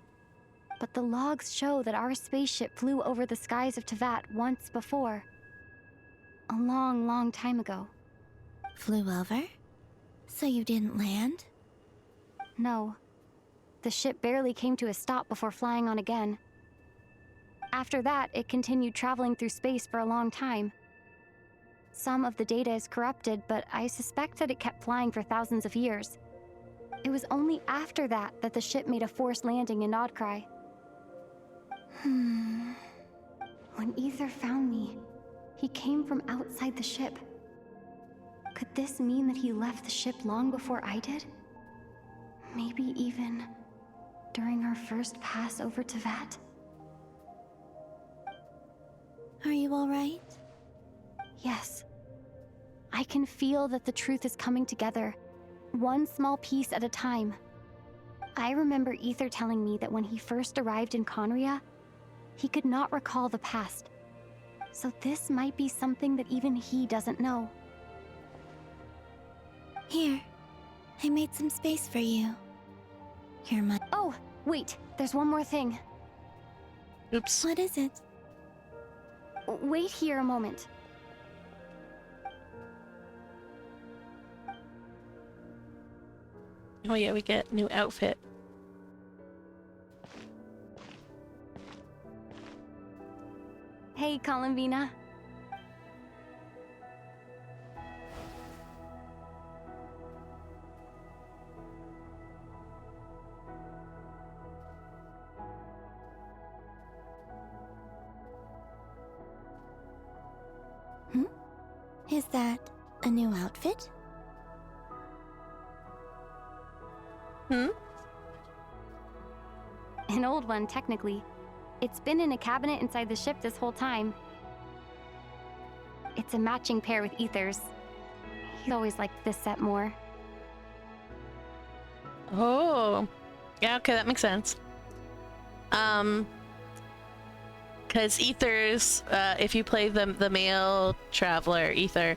But the logs show that our spaceship flew over the skies of Teyvat once before. A long, long time ago. Flew over? So you didn't land? No. The ship barely came to a stop before flying on again. After that, it continued traveling through space for a long time. Some of the data is corrupted, but I suspect that it kept flying for thousands of years. It was only after that that the ship made a forced landing in Nodcry. When Ether found me, he came from outside the ship. Could this mean that he left the ship long before I did? Maybe even during our first pass over Teyvat? Are you alright? Yes. I can feel that the truth is coming together, one small piece at a time. I remember Ether telling me that when he first arrived in Conria, he could not recall the past. So this might be something that even he doesn't know. Here, I made some space for you. You're my— Oh, wait, there's one more thing. Oops. What is it? Wait here a moment. Oh yeah, we get new outfit. Hey, Columbina. Is that a new outfit? An old one, technically. It's been in a cabinet inside the ship this whole time. It's a matching pair with Ether's. He always liked this set more. Oh. Yeah, okay, that makes sense. Because Ether's, if you play the male traveler, Ether,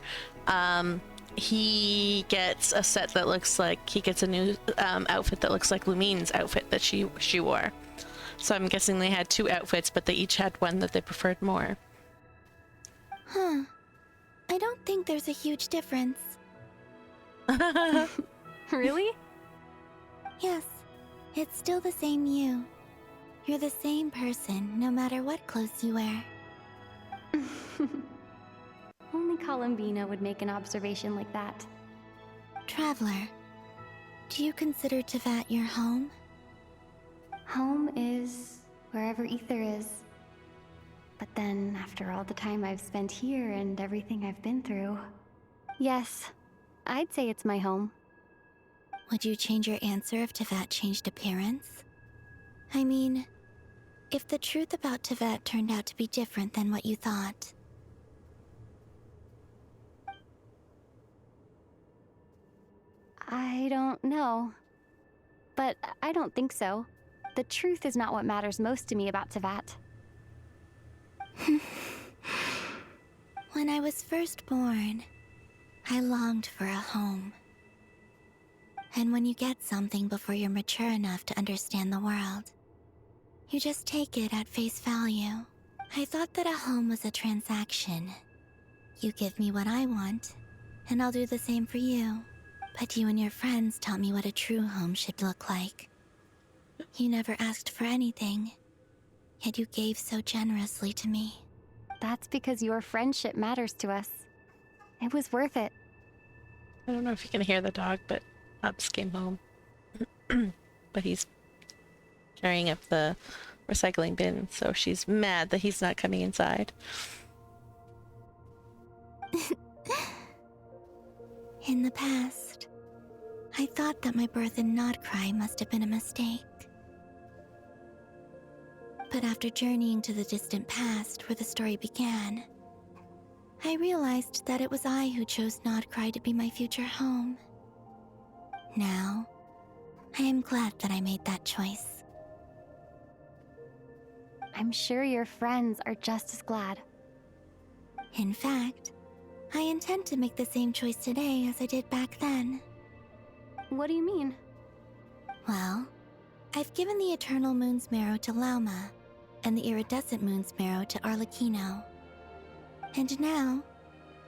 he gets a set that looks like, he gets a new outfit that looks like Lumine's outfit that she wore. So I'm guessing they had 2 outfits, but they each had one that they preferred more. Huh. I don't think there's a huge difference. Really? Yes. It's still the same you. You're the same person, no matter what clothes you wear. Only Columbina would make an observation like that. Traveler, do you consider Tevat your home? Home is wherever Ether is. But then, after all the time I've spent here and everything I've been through, yes, I'd say it's my home. Would you change your answer if Tevat changed appearance? I mean, if the truth about Tevat turned out to be different than what you thought. I don't know. But I don't think so. The truth is not what matters most to me about Tevat. When I was first born, I longed for a home. And when you get something before you're mature enough to understand the world, you just take it at face value. I thought that a home was a transaction. You give me what I want, and I'll do the same for you. But you and your friends taught me what a true home should look like. You never asked for anything, yet you gave so generously to me. That's because your friendship matters to us. It was worth it. I don't know if you can hear the dog, but Ups came home. But he's carrying up the recycling bin, so she's mad that he's not coming inside. In the past, I thought that my birth in Nodcry must have been a mistake. But after journeying to the distant past where the story began, I realized that it was I who chose Nodcry to be my future home. Now, I am glad that I made that choice. I'm sure your friends are just as glad. In fact, I intend to make the same choice today as I did back then. What do you mean? Well, I've given the Eternal Moon's Marrow to Lauma, and the Iridescent Moon's Marrow to Arlecchino. And now,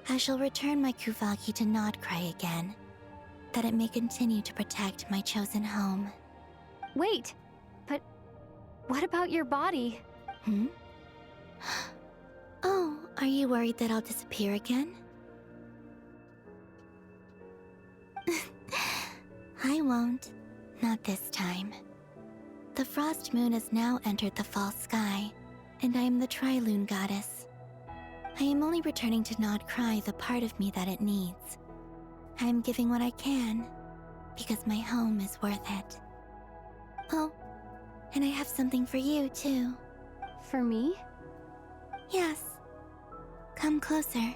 I shall return my Kuvagi to Nodcry again, that it may continue to protect my chosen home. Wait, but what about your body? Oh, are you worried that I'll disappear again? I won't. Not this time. The Frost Moon has now entered the fall sky, and I am the Tri-Lune goddess. I am only returning to Nodcry the part of me that it needs. I am giving what I can, because my home is worth it. Oh, and I have something for you, too. For me? Yes. Come closer.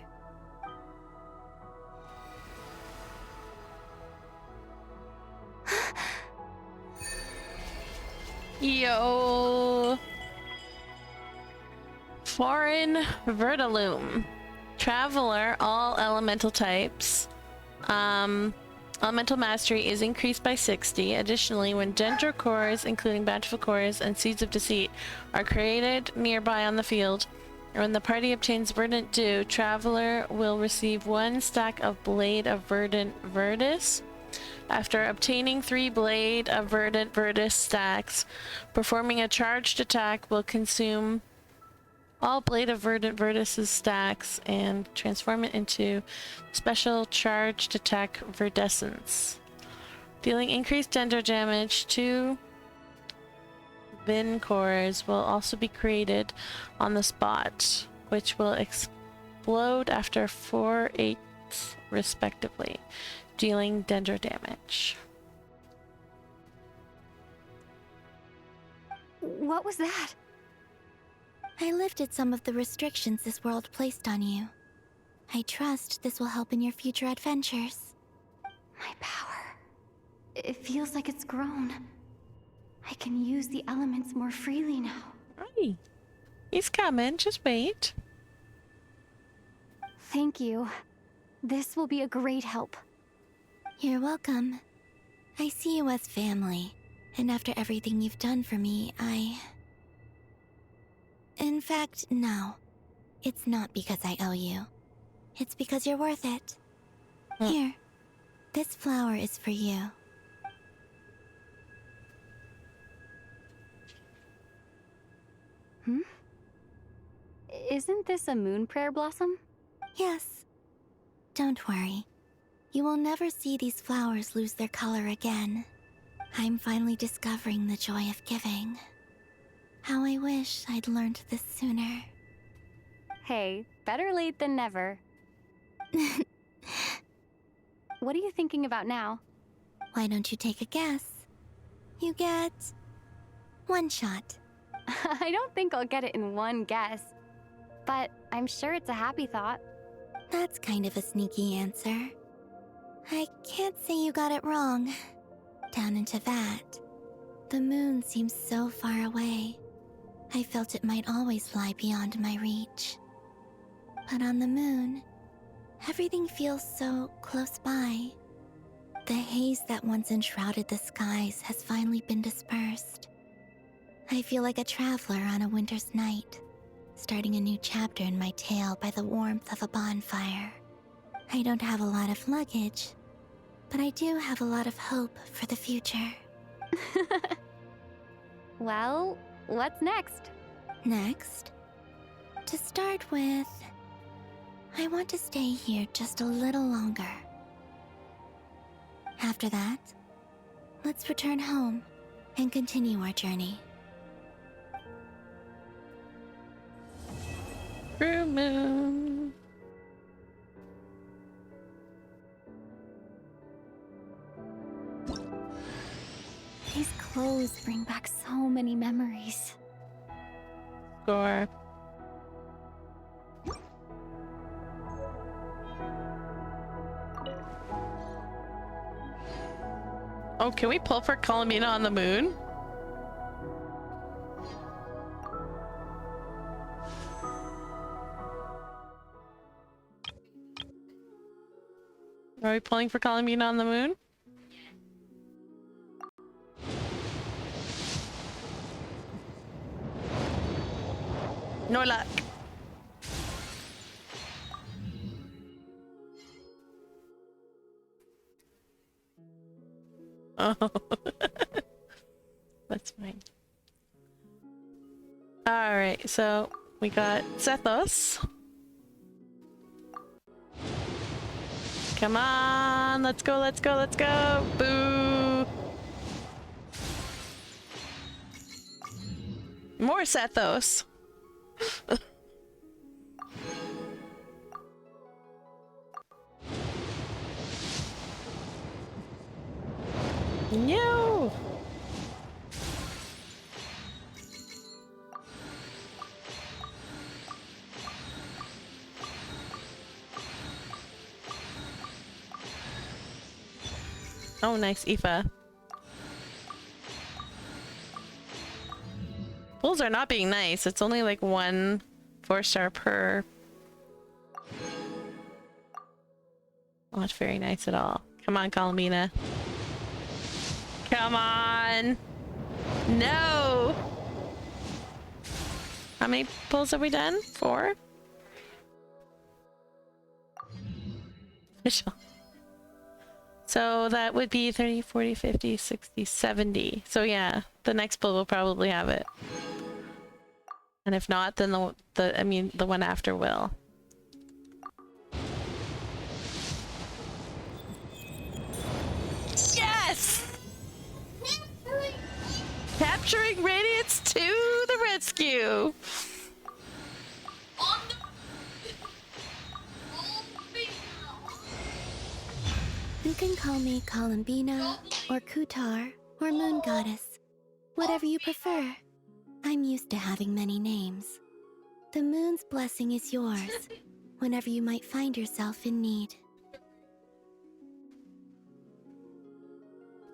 Yo! Foreign Vertilume. Traveler, all elemental types. Elemental mastery is increased by 60. Additionally, when dendro cores, including bountiful cores and seeds of deceit, are created nearby on the field, or when the party obtains Verdant Dew, Traveler will receive 1 stack of Blade of Verdant Verdus. After obtaining 3 Blade of Verdant Verdus stacks, performing a charged attack will consume all Blade of Vertices stacks and transform it into special charged attack Verdescence. Dealing increased dendro damage to Vin cores will also be created on the spot, which will explode after 4/8 respectively, dealing dendro damage. What was that? I lifted some of the restrictions this world placed on you. I trust this will help in your future adventures. My power. It feels like it's grown. I can use the elements more freely now. Hey, he's coming, just wait. Thank you. This will be a great help. You're welcome. I see you as family, and after everything you've done for me, In fact, no. It's not because I owe you. It's because you're worth it. Here, this flower is for you. Isn't this a moon prayer blossom? Yes. Don't worry. You will never see these flowers lose their color again. I'm finally discovering the joy of giving. How I wish I'd learned this sooner. Hey, better late than never. What are you thinking about now? Why don't you take a guess? You get 1 shot. I don't think I'll get it in one guess, but I'm sure it's a happy thought. That's kind of a sneaky answer. I can't say you got it wrong. Down into that, the moon seems so far away. I felt it might always lie beyond my reach. But on the moon, everything feels so close by. The haze that once enshrouded the skies has finally been dispersed. I feel like a traveler on a winter's night, starting a new chapter in my tale by the warmth of a bonfire. I don't have a lot of luggage, but I do have a lot of hope for the future. Well, what's next? Next? To start with, I want to stay here just a little longer. After that, let's return home and continue our journey. True moon. These clothes bring back so many memories. Score. Oh, can we pull for Colomina on the moon? Are we pulling for Colomina on the moon? No luck. Oh. That's fine. Alright, so we got Zethos. Come on, let's go, let's go, let's go! Boo! More Zethos. No! Oh, nice, Aoife. Pulls are not being nice. It's only like 1 4-star per. Not very nice at all. Come on, Colomina. Come on! No! How many pulls have we done? 4? Official. So that would be 30, 40, 50, 60, 70. So yeah, the next pull will probably have it. And if not, then the one after will. Yes! Capturing Radiance to the rescue! You can call me Columbina, or Kutar, or Moon Goddess. Whatever you prefer. I'm used to having many names. The moon's blessing is yours, whenever you might find yourself in need.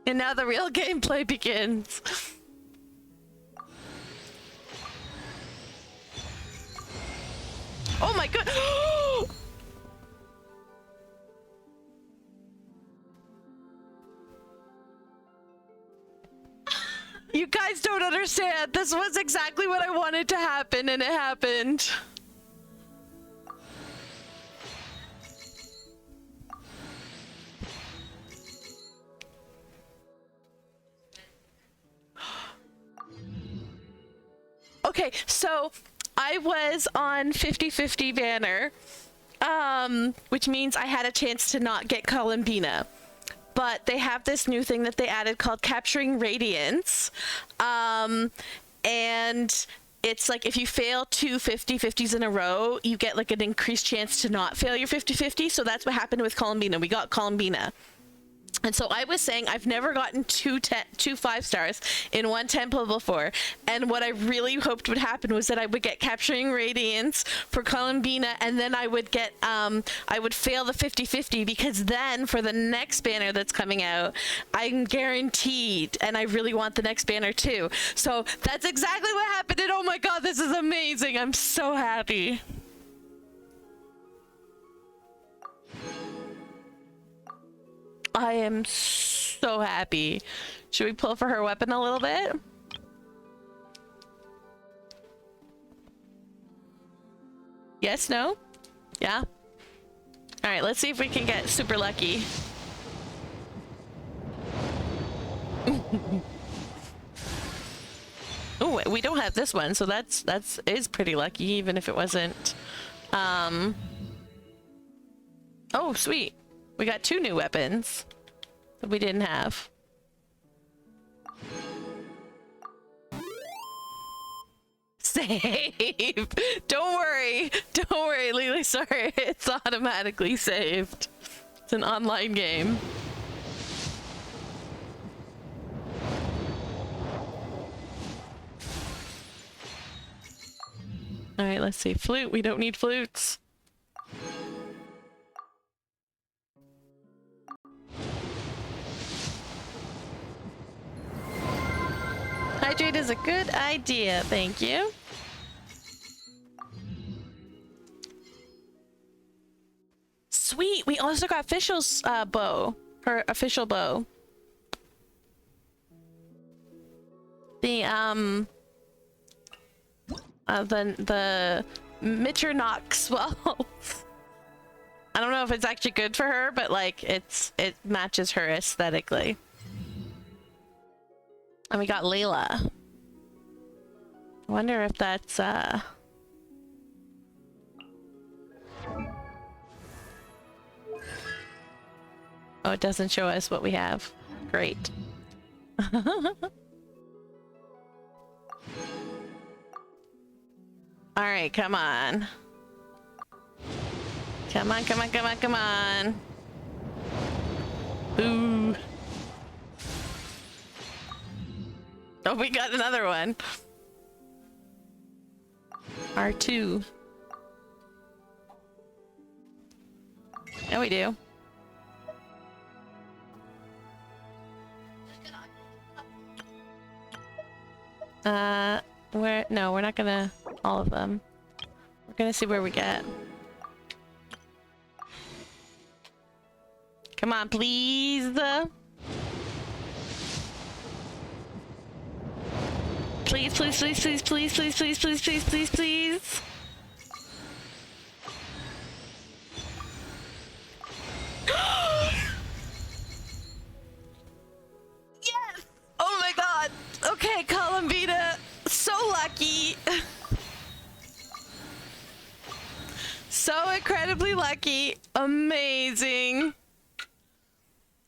And now the real gameplay begins. Oh my god! You guys don't understand. This was exactly what I wanted to happen, and it happened. Okay, so I was on 50-50 banner, which means I had a chance to not get Columbina. But they have this new thing that they added called Capturing Radiance. And it's like if you fail 2 50-50s in a row, you get like an increased chance to not fail your 50-50. So that's what happened with Columbina. We got Columbina. And so I was saying I've never gotten two 5-stars in one temple before, and what I really hoped would happen was that I would get Capturing Radiance for Columbina, and then I would get I would fail the 50-50, because then for the next banner that's coming out, I'm guaranteed, and I really want the next banner too. So that's exactly what happened, and oh my god, this is amazing. I'm so happy. I am so happy. Should we pull for her weapon a little bit? Yes, no? Yeah? Alright, let's see if we can get super lucky. Oh, we don't have this one, so that's pretty lucky, even if it wasn't. Oh, sweet. We got 2 new weapons that we didn't have. Save! Don't worry, Lily, sorry, it's automatically saved. It's an online game. Alright, let's see. Flute, we don't need flutes. Hydrate is a good idea, thank you. Sweet, we also got official's bow. Her official bow. The Mitternox, well, I don't know if it's actually good for her, but like it matches her aesthetically. And we got Layla. I wonder if that's oh, it doesn't show us what we have. Great. Alright, come on. Come on, come on, come on, come on. Ooh. Oh, we got another one. R2. Yeah, we do. No, we're not gonna all of them. We're gonna see where we get. Come on, please. Please, please, please, please, please, please, please, please, please, please, please. Yes! Oh my god! Okay, Columbina, so lucky. so incredibly lucky. Amazing.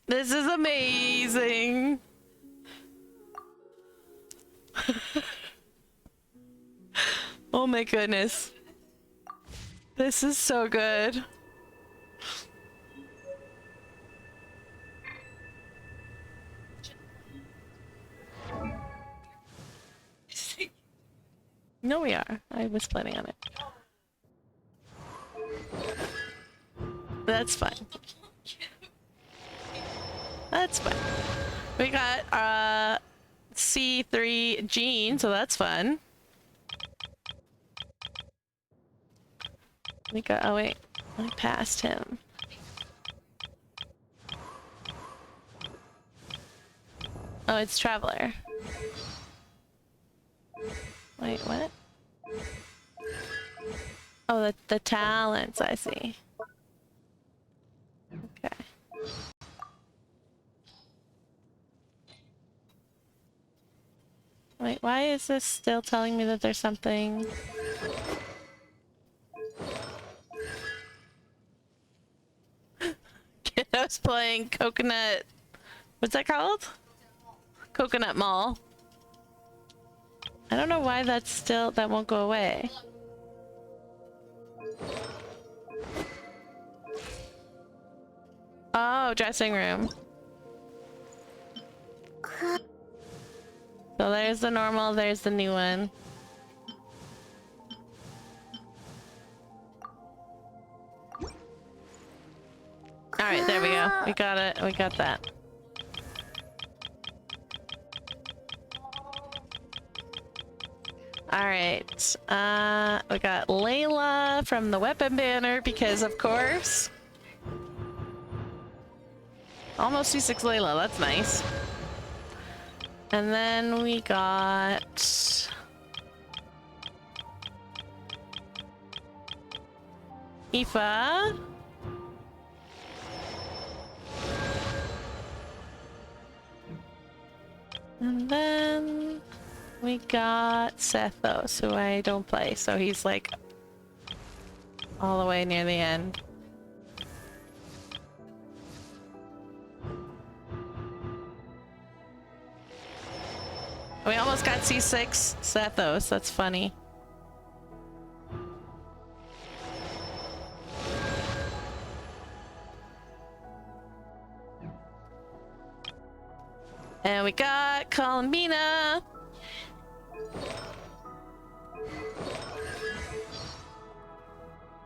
This is amazing. Oh my goodness. This is so good. No, we are. I was planning on it. That's fine. That's fine. We got C3 Gene, so that's fun. We got, oh wait, I passed him. Oh, it's Traveler. Wait, what? Oh, the talents, I see. Okay. Wait, why is this still telling me that there's something? Kiddo's playing Coconut... What's that called? Coconut Mall. I don't know why that's still... that won't go away. Oh, dressing room. So there's the normal, there's the new one. Alright, there we go. We got it. We got that. Alright. We got Layla from the weapon banner because of course. Almost C6 Layla, that's nice. And then we got... Aoife. And then we got Sethos, who I don't play, so he's like all the way near the end. We almost got C6 Sethos, that's funny. And we got Columbina.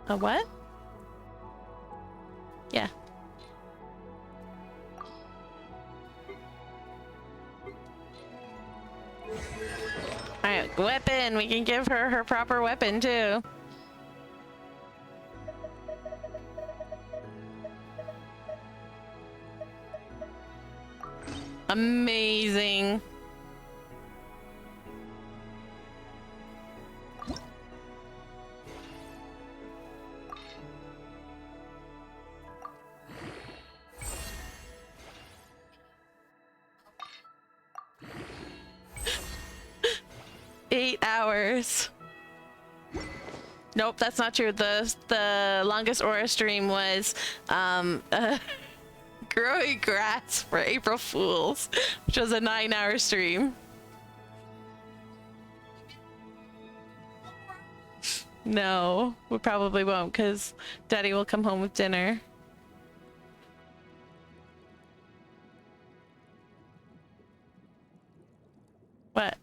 A what? Yeah. Alright, weapon. We can give her her proper weapon too. Amazing. $8. Nope, that's not true. The longest Aura stream was growing grass for April Fools, which was a 9-hour stream. No, we probably won't because Daddy will come home with dinner. What?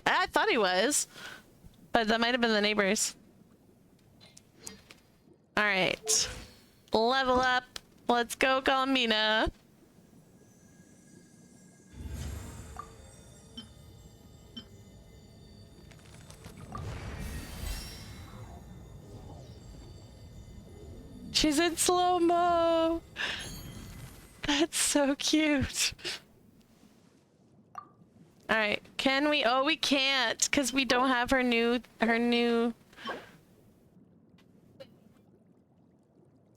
I thought he was, but that might have been the neighbors. All right, level up. Let's go, Galmina. She's in slow-mo. That's so cute. All right, can we? Oh, we can't because we don't have her new.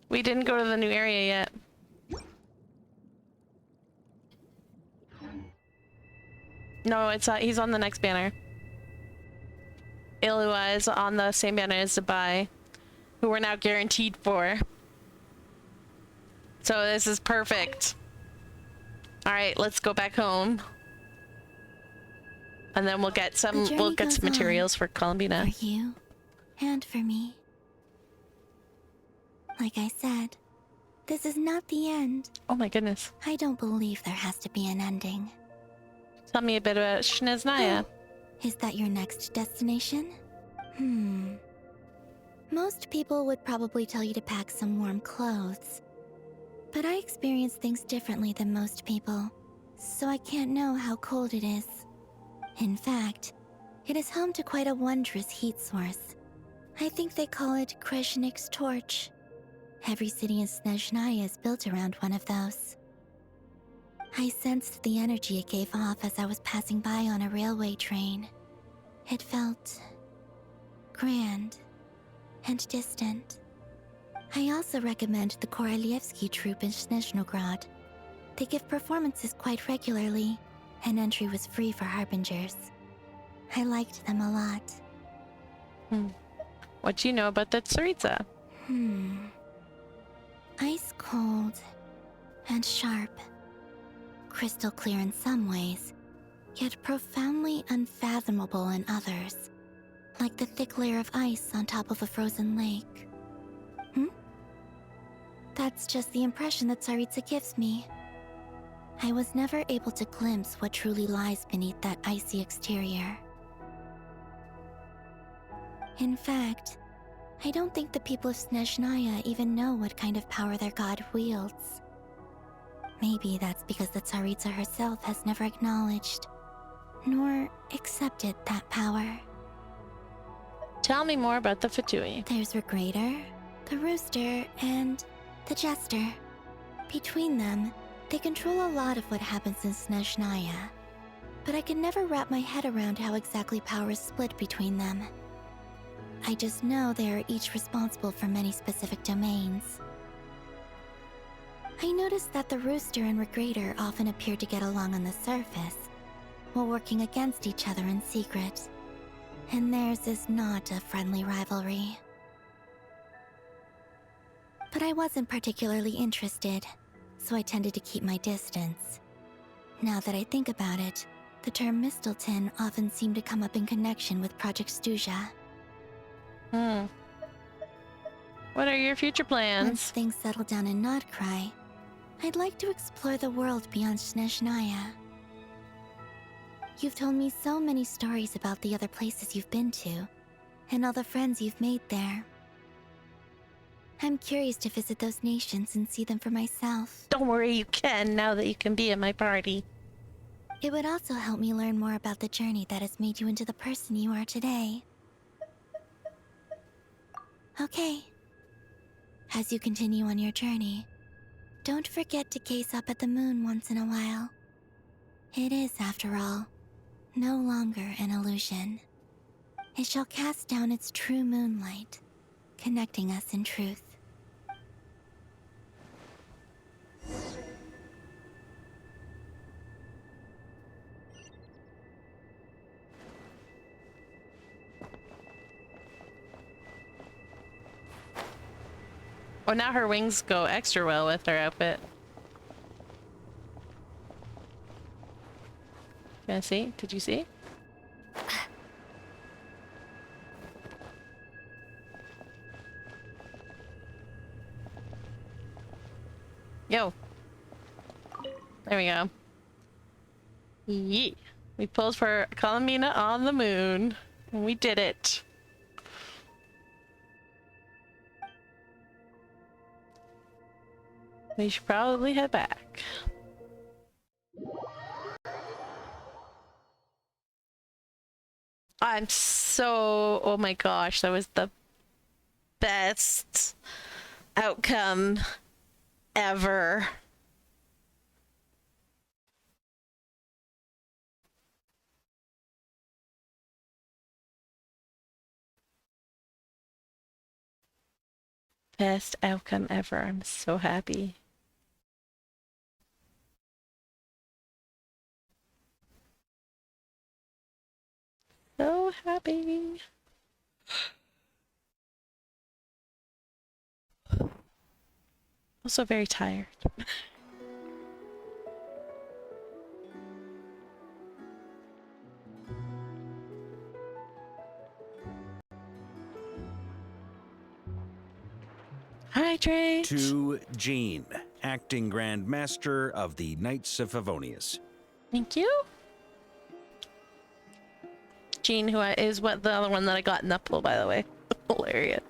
We didn't go to the new area yet. No, it's he's on the next banner. Ilua is on the same banner as Dubai. who we're now guaranteed for. So this is perfect. All right, let's go back home. And then we'll get some materials for Columbina. For you and for me. Like I said, this is not the end. Oh my goodness. I don't believe there has to be an ending. Tell me a bit about Snezhnaya. Is that your next destination? Most people would probably tell you to pack some warm clothes. But I experience things differently than most people, so I can't know how cold it is. In fact, it is home to quite a wondrous heat source. I think they call it Kreshnik's torch. Every city in Snezhnaya is built around one of those. I sensed the energy it gave off as I was passing by on a railway train. It felt grand and distant. I also recommend the Korolievsky troupe in Snezhnograd. They give performances quite regularly, and entry was free for harbingers. I liked them a lot. What do you know about the Tsaritsa? Ice cold and sharp. Crystal clear in some ways, yet profoundly unfathomable in others. Like the thick layer of ice on top of a frozen lake. That's just the impression that Tsaritsa gives me. I was never able to glimpse what truly lies beneath that icy exterior. In fact, I don't think the people of Snezhnaya even know what kind of power their god wields. Maybe that's because the Tsaritsa herself has never acknowledged, nor accepted that power. Tell me more about the Fatui. There's Regrator, the Rooster, and the Jester. Between them, they control a lot of what happens in Snezhnaya. But I can never wrap my head around how exactly power is split between them. I just know they are each responsible for many specific domains. I noticed that the Rooster and Regrator often appear to get along on the surface, while working against each other in secret. And theirs is not a friendly rivalry. But I wasn't particularly interested, so I tended to keep my distance. Now that I think about it, the term Mistelton often seemed to come up in connection with Project Stuja. What are your future plans? Once things settle down in Nodcry, I'd like to explore the world beyond Snezhnaya. You've told me so many stories about the other places you've been to, and all the friends you've made there. I'm curious to visit those nations and see them for myself. Don't worry, you can, now that you can be at my party. It would also help me learn more about the journey that has made you into the person you are today. Okay. As you continue on your journey, don't forget to gaze up at the moon once in a while. It is, after all, no longer an illusion. It shall cast down its true moonlight, connecting us in truth. Oh, now her wings go extra well with her outfit. Can I see? Did you see? Yo. There we go. Yee. We pulled for Columbina on the moon. And we did it. We should probably head back. I'm so... Oh my gosh, that was the best outcome ever. Best outcome ever. I'm so happy. So happy. Also very tired. Hydrate! To Jean, acting Grand Master of the Knights of Favonius. Thank you. Jean, who is the other one that I got in that pool, by the way. Hilarious.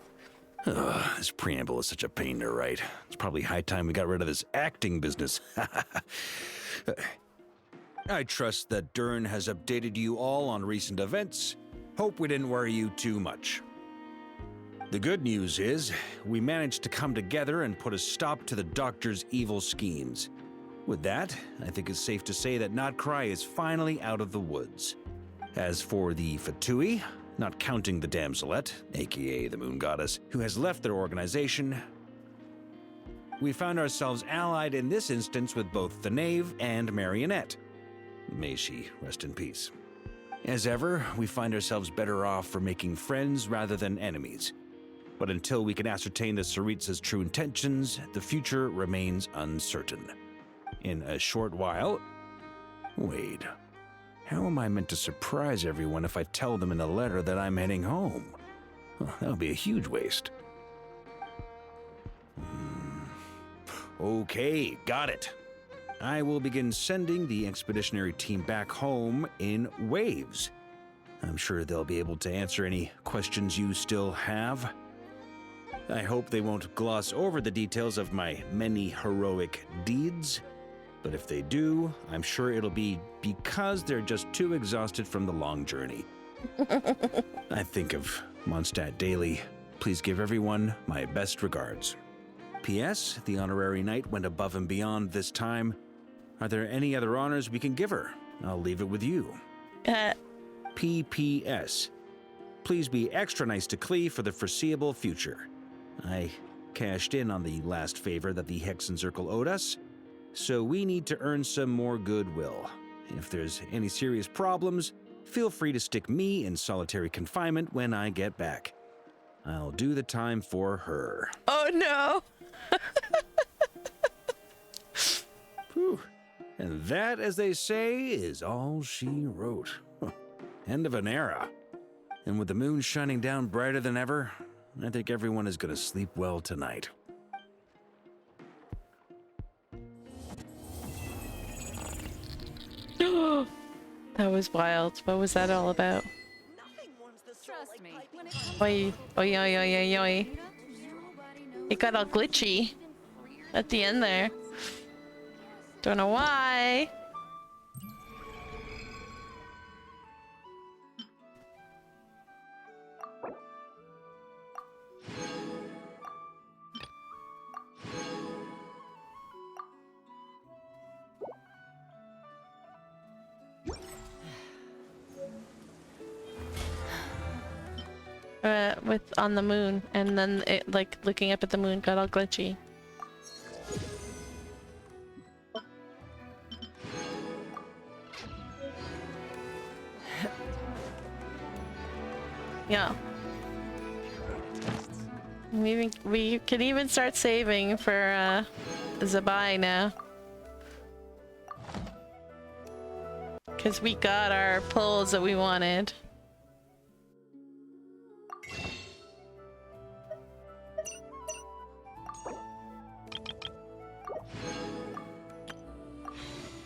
Ugh, this preamble is such a pain to write. It's probably high time we got rid of this acting business. I trust that Dern has updated you all on recent events. Hope we didn't worry you too much. The good news is, we managed to come together and put a stop to the Doctor's evil schemes. With that, I think it's safe to say that Notcry is finally out of the woods. As for the Fatui, not counting the Damselette, aka the Moon Goddess, who has left their organization, we found ourselves allied in this instance with both the Knave and Marionette. May she rest in peace. As ever, we find ourselves better off for making friends rather than enemies. But until we can ascertain the Tsaritsa's true intentions, the future remains uncertain. In a short while... Wait. How am I meant to surprise everyone if I tell them in a letter that I'm heading home? Well, that would be a huge waste. Okay, got it. I will begin sending the expeditionary team back home in waves. I'm sure they'll be able to answer any questions you still have. I hope they won't gloss over the details of my many heroic deeds, but if they do, I'm sure it'll be because they're just too exhausted from the long journey. I think of Mondstadt daily. Please give everyone my best regards. P.S. The honorary knight went above and beyond this time. Are there any other honors we can give her? I'll leave it with you. P.P.S. Please be extra nice to Klee for the foreseeable future. I cashed in on the last favor that the Hexencircle owed us, so we need to earn some more goodwill. If there's any serious problems, feel free to stick me in solitary confinement when I get back. I'll do the time for her. Oh no! Whew. And that, as they say, is all she wrote. End of an era. And with the moon shining down brighter than ever, I think everyone is going to sleep well tonight. That was wild. What was that all about? Trust me. Oi, oi, oi, oi, oi, oi. It got all glitchy at the end there. Don't know why. With on the moon, and then it, like, looking up at the moon got all glitchy. Yeah. We can even start saving for Zabai now. Cause we got our pulls that we wanted.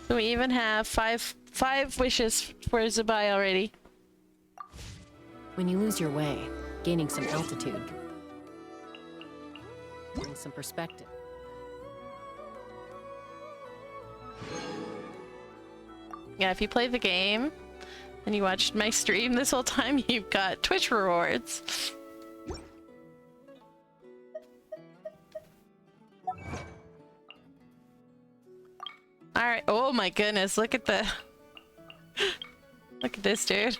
So we even have five wishes for Zabai already. When you lose your way, gaining some altitude brings some perspective. Yeah, if you play the game and you watched my stream this whole time, you've got Twitch rewards. Alright, oh my goodness, look at the... Look at this, dude.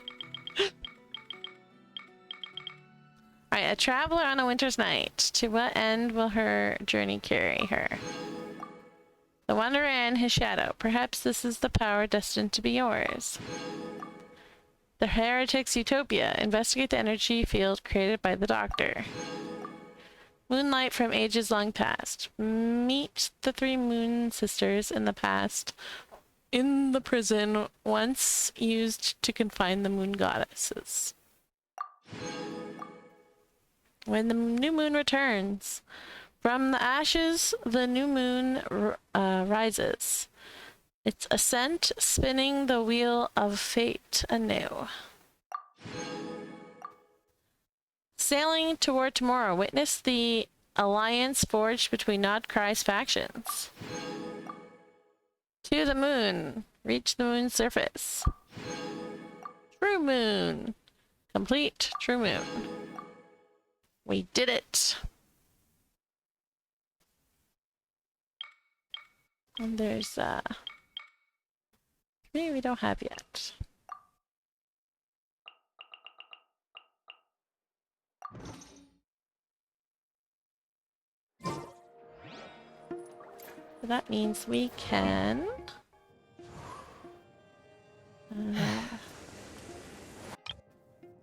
Alright, a traveler on a winter's night. To what end will her journey carry her? The wanderer and his shadow. Perhaps this is the power destined to be yours. The heretic's utopia. Investigate the energy field created by the doctor. Moonlight from ages long past. Meet the three moon sisters in the past. In the prison once used to confine the moon goddesses. When the new moon returns, from the ashes the new moon rises. Its ascent spinning the wheel of fate anew. Sailing toward tomorrow, witness the alliance forged between Nodcry's factions. To the moon. Reach the moon's surface. True moon. Complete true moon. We did it. And there's three we don't have yet. So that means we can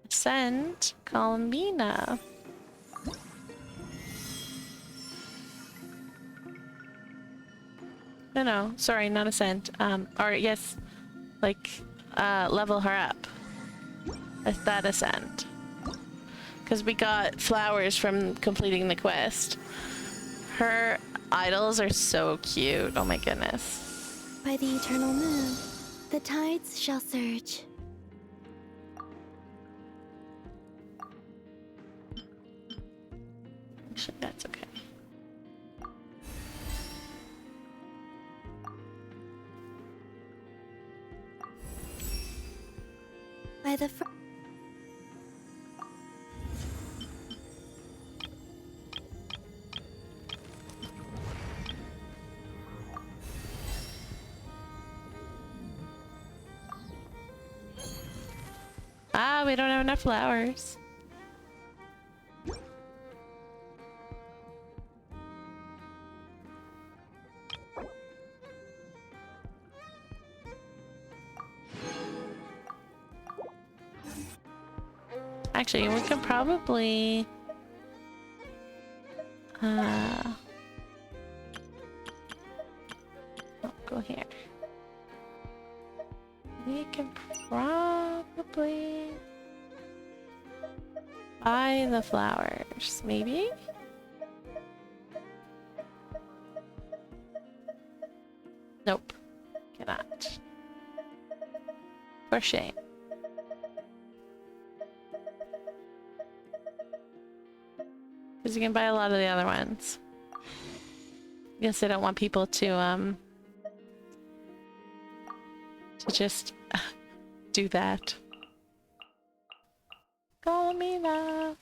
ascend Columbina. No, sorry, not ascend. Or yes, like level her up. That ascend. Because we got flowers from completing the quest. Her idols are so cute. Oh my goodness. By the eternal moon, the tides shall surge. Actually, that's okay. By the we don't have enough flowers. Actually, we could probably go here. We can probably buy the flowers, maybe? Nope. Cannot. For shame. Because you can buy a lot of the other ones. I guess I don't want people to just do that. Colomina.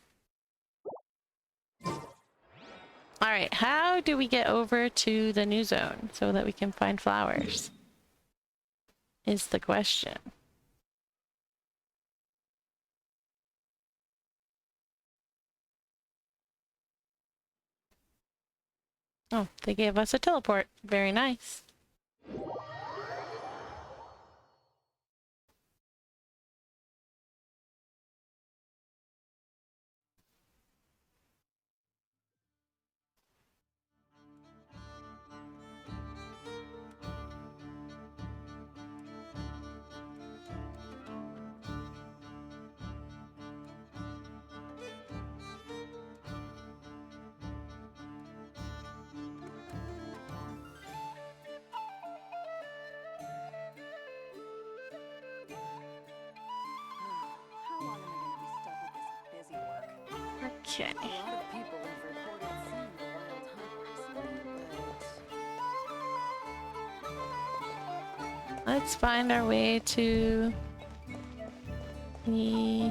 Alright, how do we get over to the new zone so that we can find flowers? Is the question. Oh, they gave us a teleport. Very nice. Okay. Let's find our way to the... I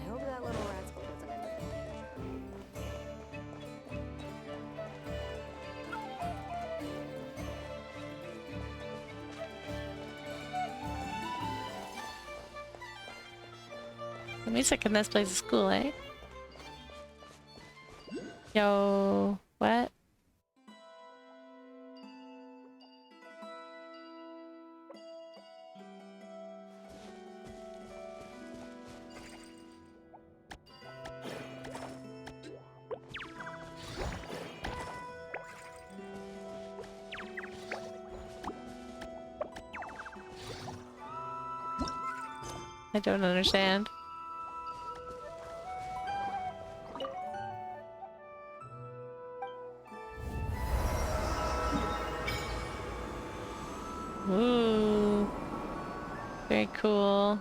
hope that little rascal doesn't end up The music in this place is cool, eh? Yo, what? I don't understand. Ooh. Very cool.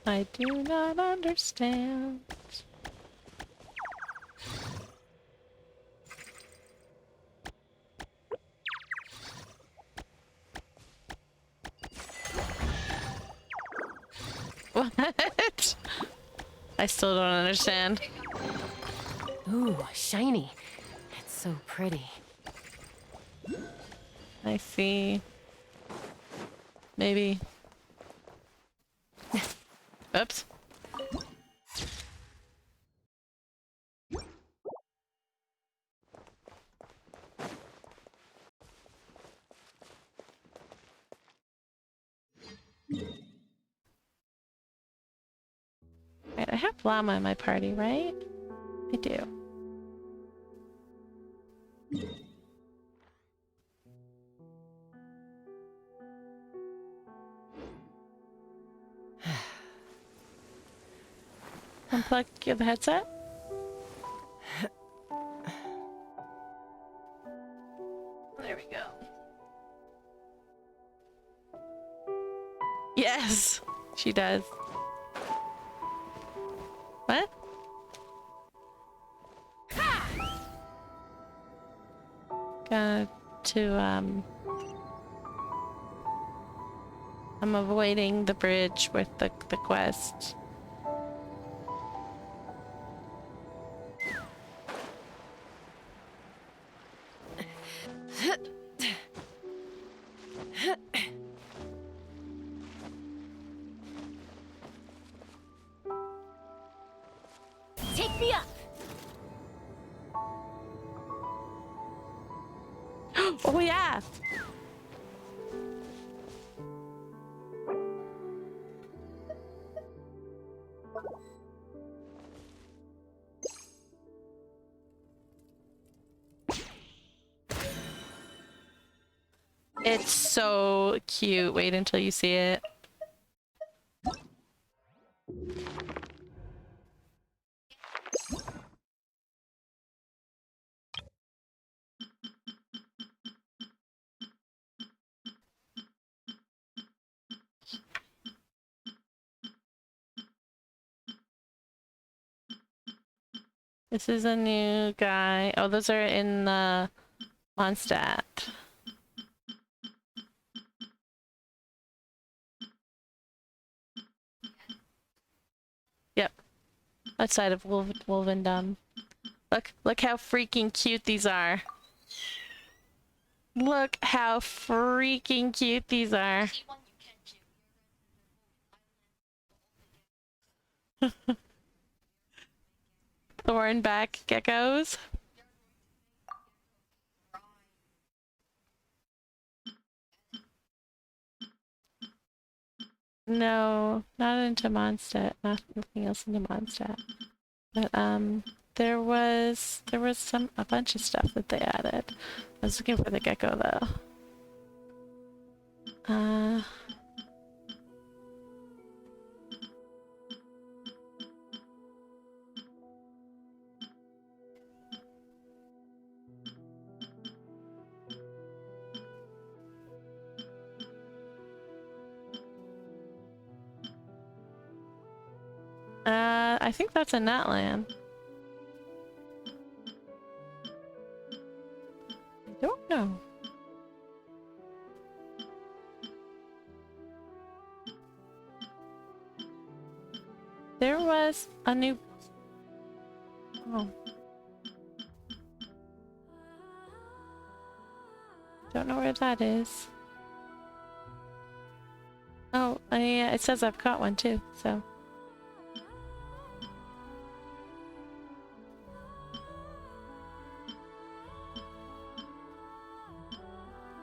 I do not understand. What? I still don't understand. Ooh, shiny. It's so pretty. I see. Maybe. Oops. Right, I have llama in my party, right? I do. Unplug the headset. There we go. Yes, she does. What? Got to, I'm avoiding the bridge with the quest. Take me up! Oh yeah! It's so cute. Wait until you see it. This is a new guy. Oh, those are in the Mondstadt. Yep. Outside of Wolvendom. Look how freaking cute these are. Look how freaking cute these are. Thornback geckos. No, not into Mondstadt. Nothing else into Mondstadt. But there was a bunch of stuff that they added. I was looking for the gecko though. I think that's a Natlan. I don't know. There was a new... Oh. Don't know where that is. Oh, yeah, it says I've caught one too, so.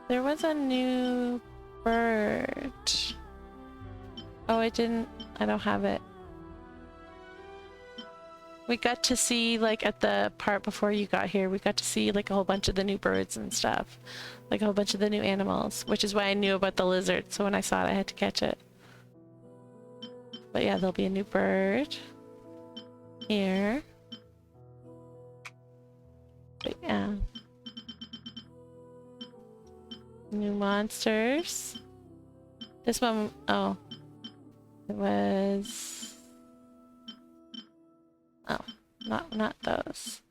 There was a new bird. Oh, I don't have it. We got to see, like, at the part before you got here, we got to see, like, a whole bunch of the new birds and stuff. Like, a whole bunch of the new animals, which is why I knew about the lizard, so when I saw it, I had to catch it. But yeah, there'll be a new bird. Here. But yeah. New monsters. This one, oh. It was... Oh, not those.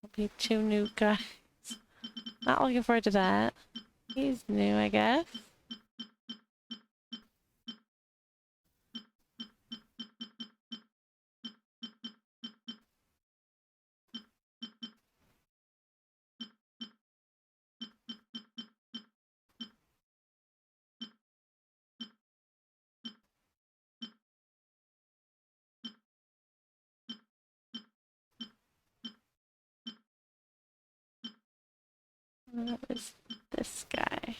There'll be 2 new guys. Not looking forward to that. He's new, I guess. What is this guy?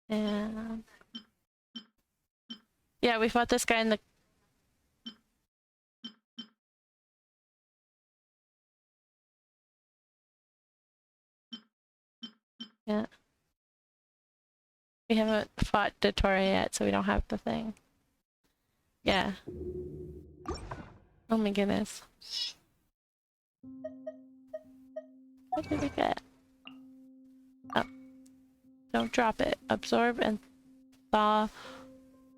And yeah, we fought this guy in the yeah. We haven't fought Dottore yet, so we don't have the thing. Yeah. Oh my goodness. What did we get? Oh. Don't drop it. Absorb and thaw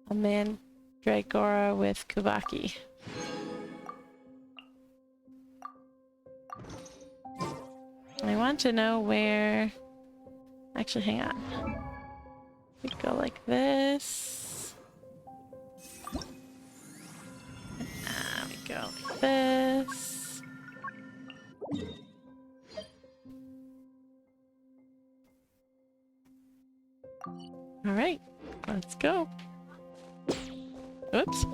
a mandragora with Kubaki. I want to know where... Actually, hang on. We go like this. And we go like this. Alright, let's go. Oops.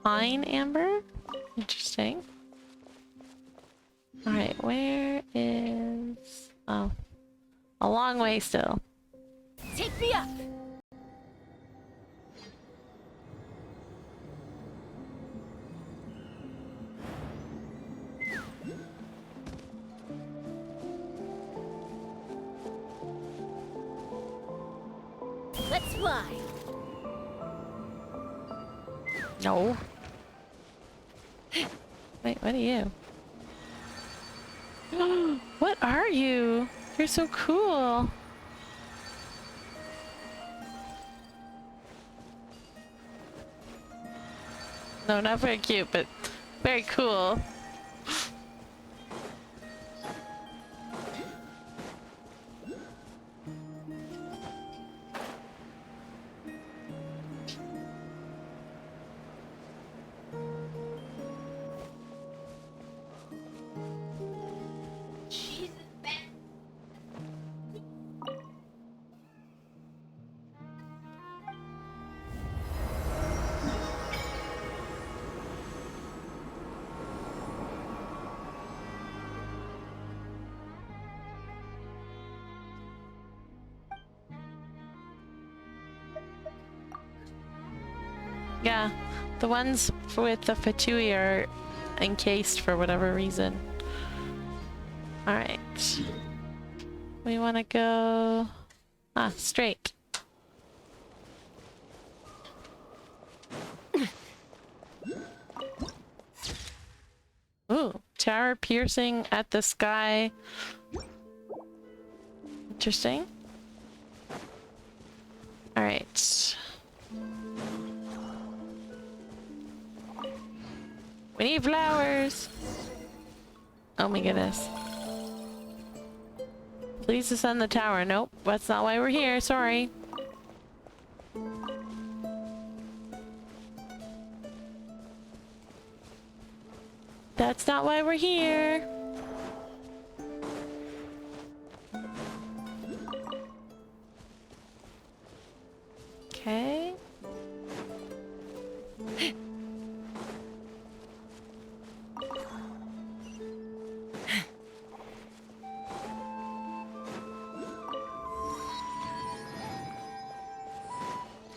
Pine amber? Interesting. Alright, where is... Oh. A long way still. Take me up! Let's fly! No. Wait, what are you? What are you? You're so cool. No, not very cute, but very cool. Yeah, the ones with the Fatui are encased for whatever reason. Alright. We want to go... straight. Ooh, tower piercing at the sky. Interesting. Alright. We need flowers! Oh my goodness. Please ascend the tower. Nope, that's not why we're here. Sorry. That's not why we're here. Okay.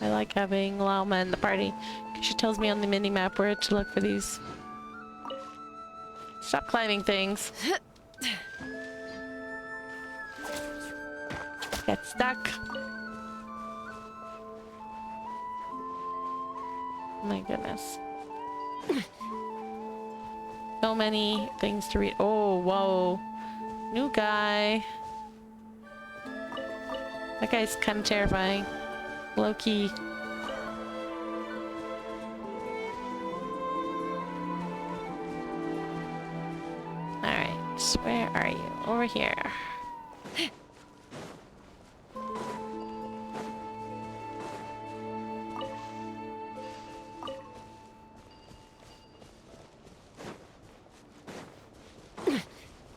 I like having Llama in the party, because she tells me on the mini-map where to look for these. Stop climbing things. Get stuck. Oh my goodness. So many things to read. Oh, whoa. New guy. That guy's kind of terrifying. Low key. Alright, where are you? Over here.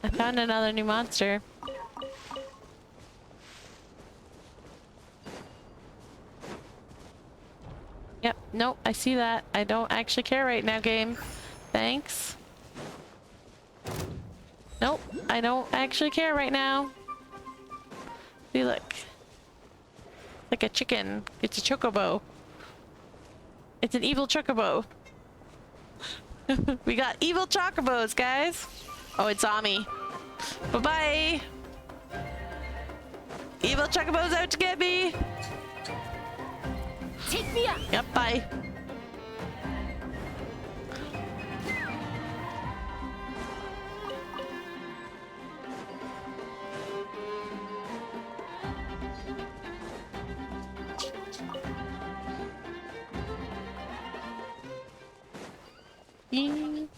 I found another new monster. Yep, nope, I see that. I don't actually care right now, game. Thanks. Nope, I don't actually care right now. See, look. Like a chicken. It's a chocobo. It's an evil chocobo. We got evil chocobos, guys. Oh, it saw me. Bye-bye. Evil chocobo's out to get me. Take me up. Yep, bye.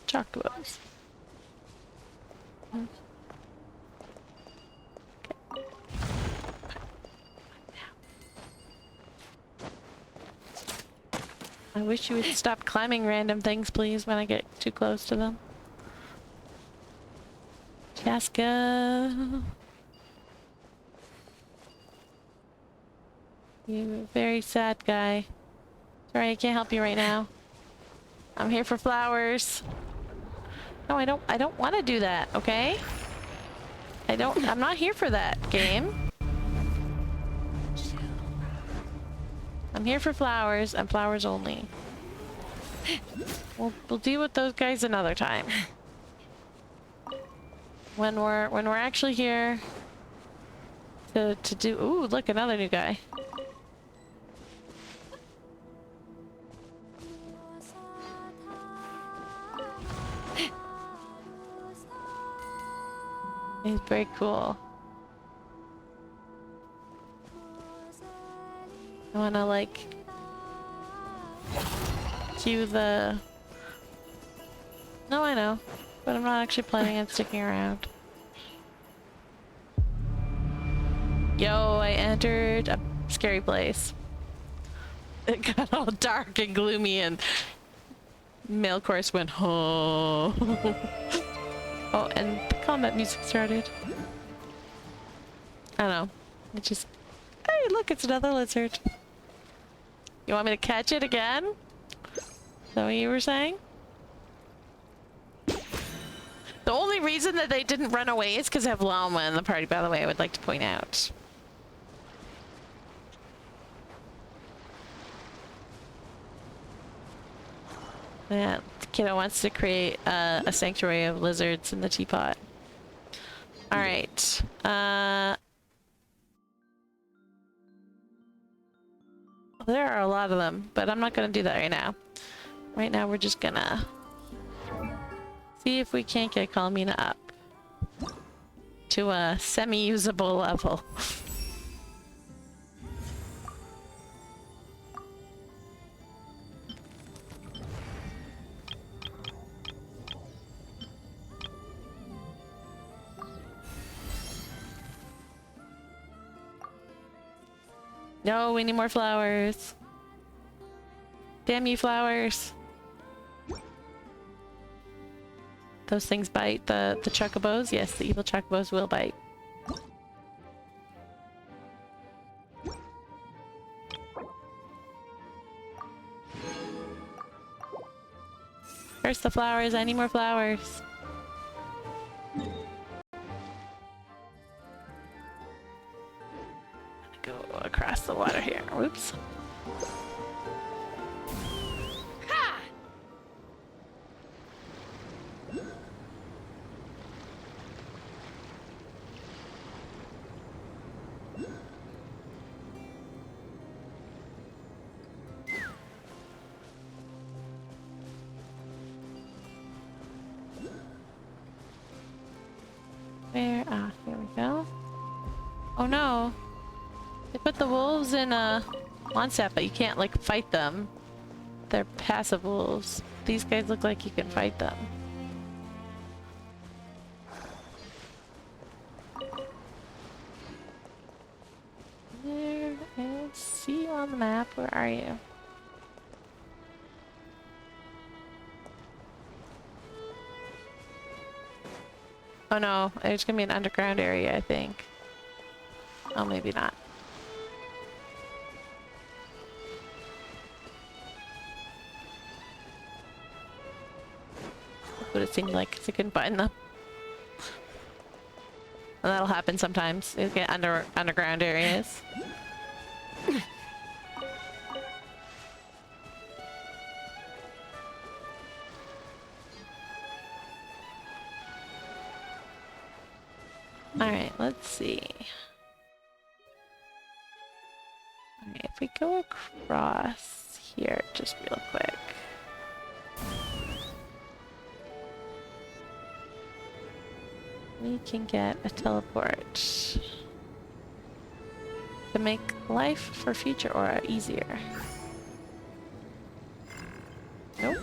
Chocobos. Okay. I wish you would stop climbing random things, please, when I get too close to them. Chaska. You're a very sad guy. Sorry, I can't help you right now. I'm here for flowers. No, I don't want to do that, okay? I'm not here for that, game. I'm here for flowers and flowers only. We'll deal with those guys another time. When we're actually here to do. Ooh, look, another new guy. He's very cool. I wanna like cue the. No, I know, but I'm not actually planning on sticking around. Yo, I entered a scary place. It got all dark and gloomy, and male chorus went, oh. Oh, and the combat music started. I don't know. It just. Hey, look, it's another lizard. You want me to catch it again? Is that what you were saying? The only reason that they didn't run away is because I have Llama in the party, by the way, I would like to point out. Yeah, kiddo wants to create a sanctuary of lizards in the teapot. Alright. There are a lot of them, but I'm not gonna do that right now. Right now we're just gonna See if we can't get Colmina up to a semi-usable level. No, we need more flowers. Damn you, flowers. Those things bite the chocobos? Yes, the evil chocobos will bite. First the flowers, I need more flowers. Go across the water here. Whoops. Where? Ah, here we go. Oh no! They put the wolves in a Mondstadt, but you can't like fight them. They're passive wolves. These guys look like you can fight them. There, I see you on the map. Where are you? Oh no, there's gonna be an underground area, I think. Oh, maybe not. That's what it seemed like, because I couldn't find them. And that'll happen sometimes. You get underground areas. Alright, let's see. Alright, if we go across here just real quick. We can get a teleport to make life for future Aura easier. Nope.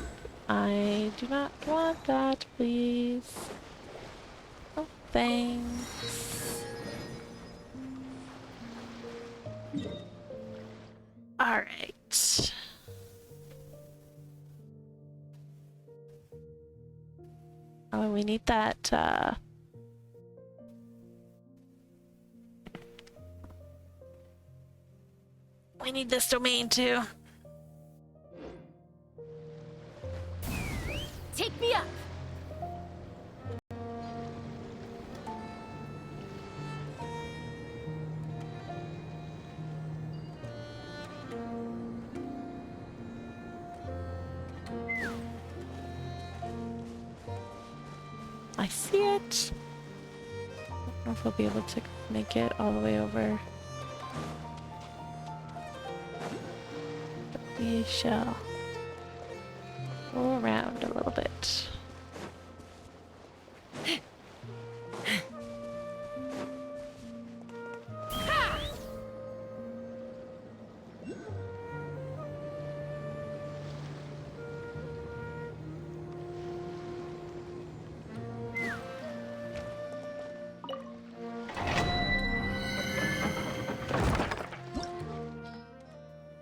I do not want that, please. Oh, thanks. Alright. Oh, we need that, we need this domain too. Take me up! I see it. I don't know if we'll be able to make it all the way over. But we shall go around a little bit.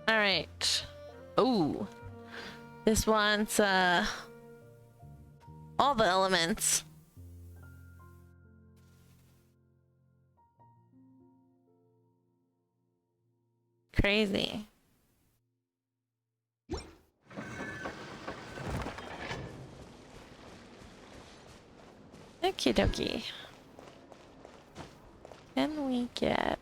Alright. Ooh. This wants, all the elements. Crazy. Okie dokie. Can we get...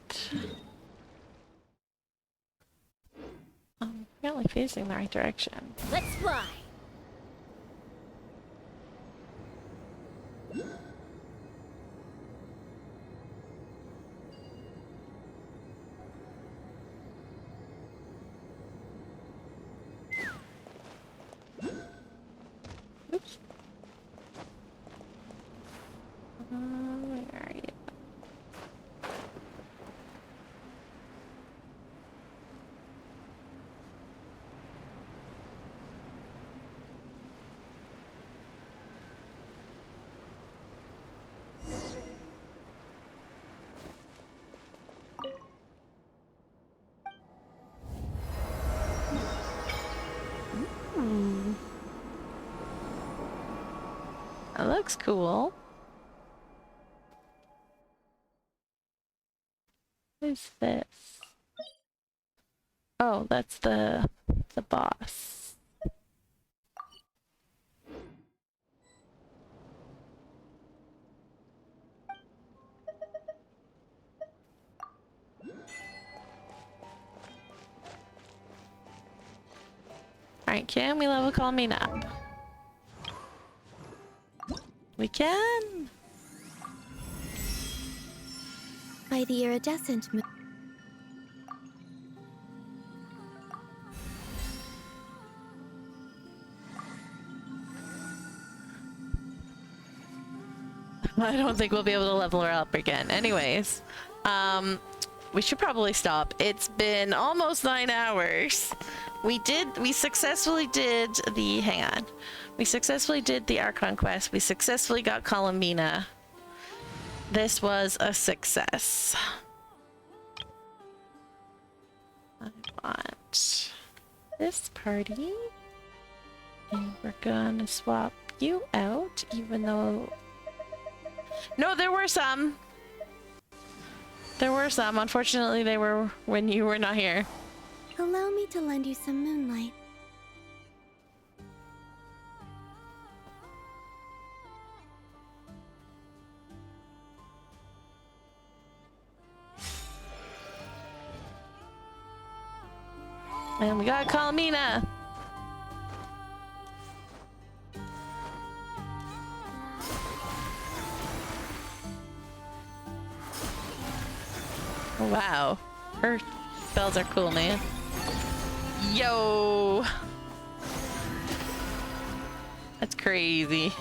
apparently facing the right direction. Let's fly! Oops. Where are you? That looks cool. What is this? Oh, that's the boss. Alright, can we level Colmina up? We can! By the iridescent moon. I don't think we'll be able to level her up again. Anyways, we should probably stop. It's been almost 9 hours. We successfully did the, hang on. We successfully did the Archon quest. We successfully got Colmina. This was a success. I want this party. And we're gonna swap you out, even though... No, there were some. There were some. Unfortunately, they were when you were not here. Allow me to lend you some moonlight. And we got Colmina. Wow, her spells are cool, man. Yo, that's crazy.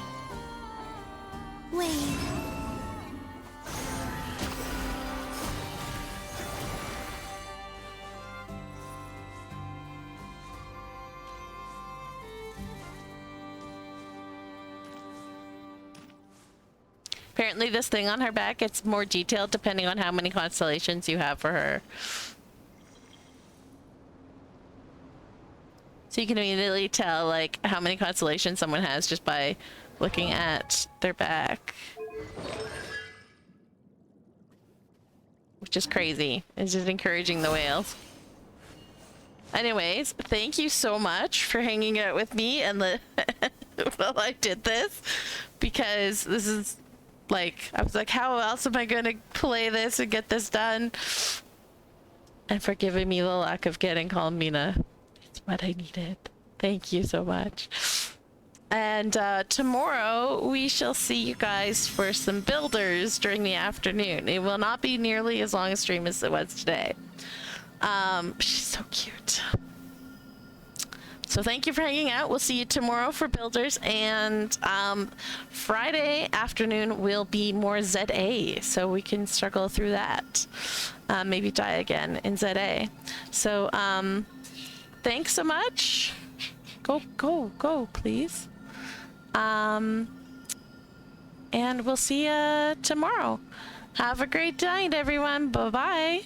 Wait. Apparently this thing on her back, it's more detailed depending on how many constellations you have for her. So you can immediately tell like how many constellations someone has just by looking at their back. Which is crazy. It's just encouraging the whales. Anyways, thank you so much for hanging out with me and the while I did this, because this is like, I was like, how else am I gonna play this and get this done? And for giving me the luck of getting Colmina. It's what I needed. Thank you so much. And tomorrow we shall see you guys for some builders during the afternoon. It will not be nearly as long a stream as it was today. She's so cute. So thank you for hanging out. We'll see you tomorrow for builders, and Friday afternoon will be more ZA, so we can struggle through that. Maybe die again in ZA. So thanks so much. Go, please. And we'll see you tomorrow. Have a great night, everyone. Bye-bye.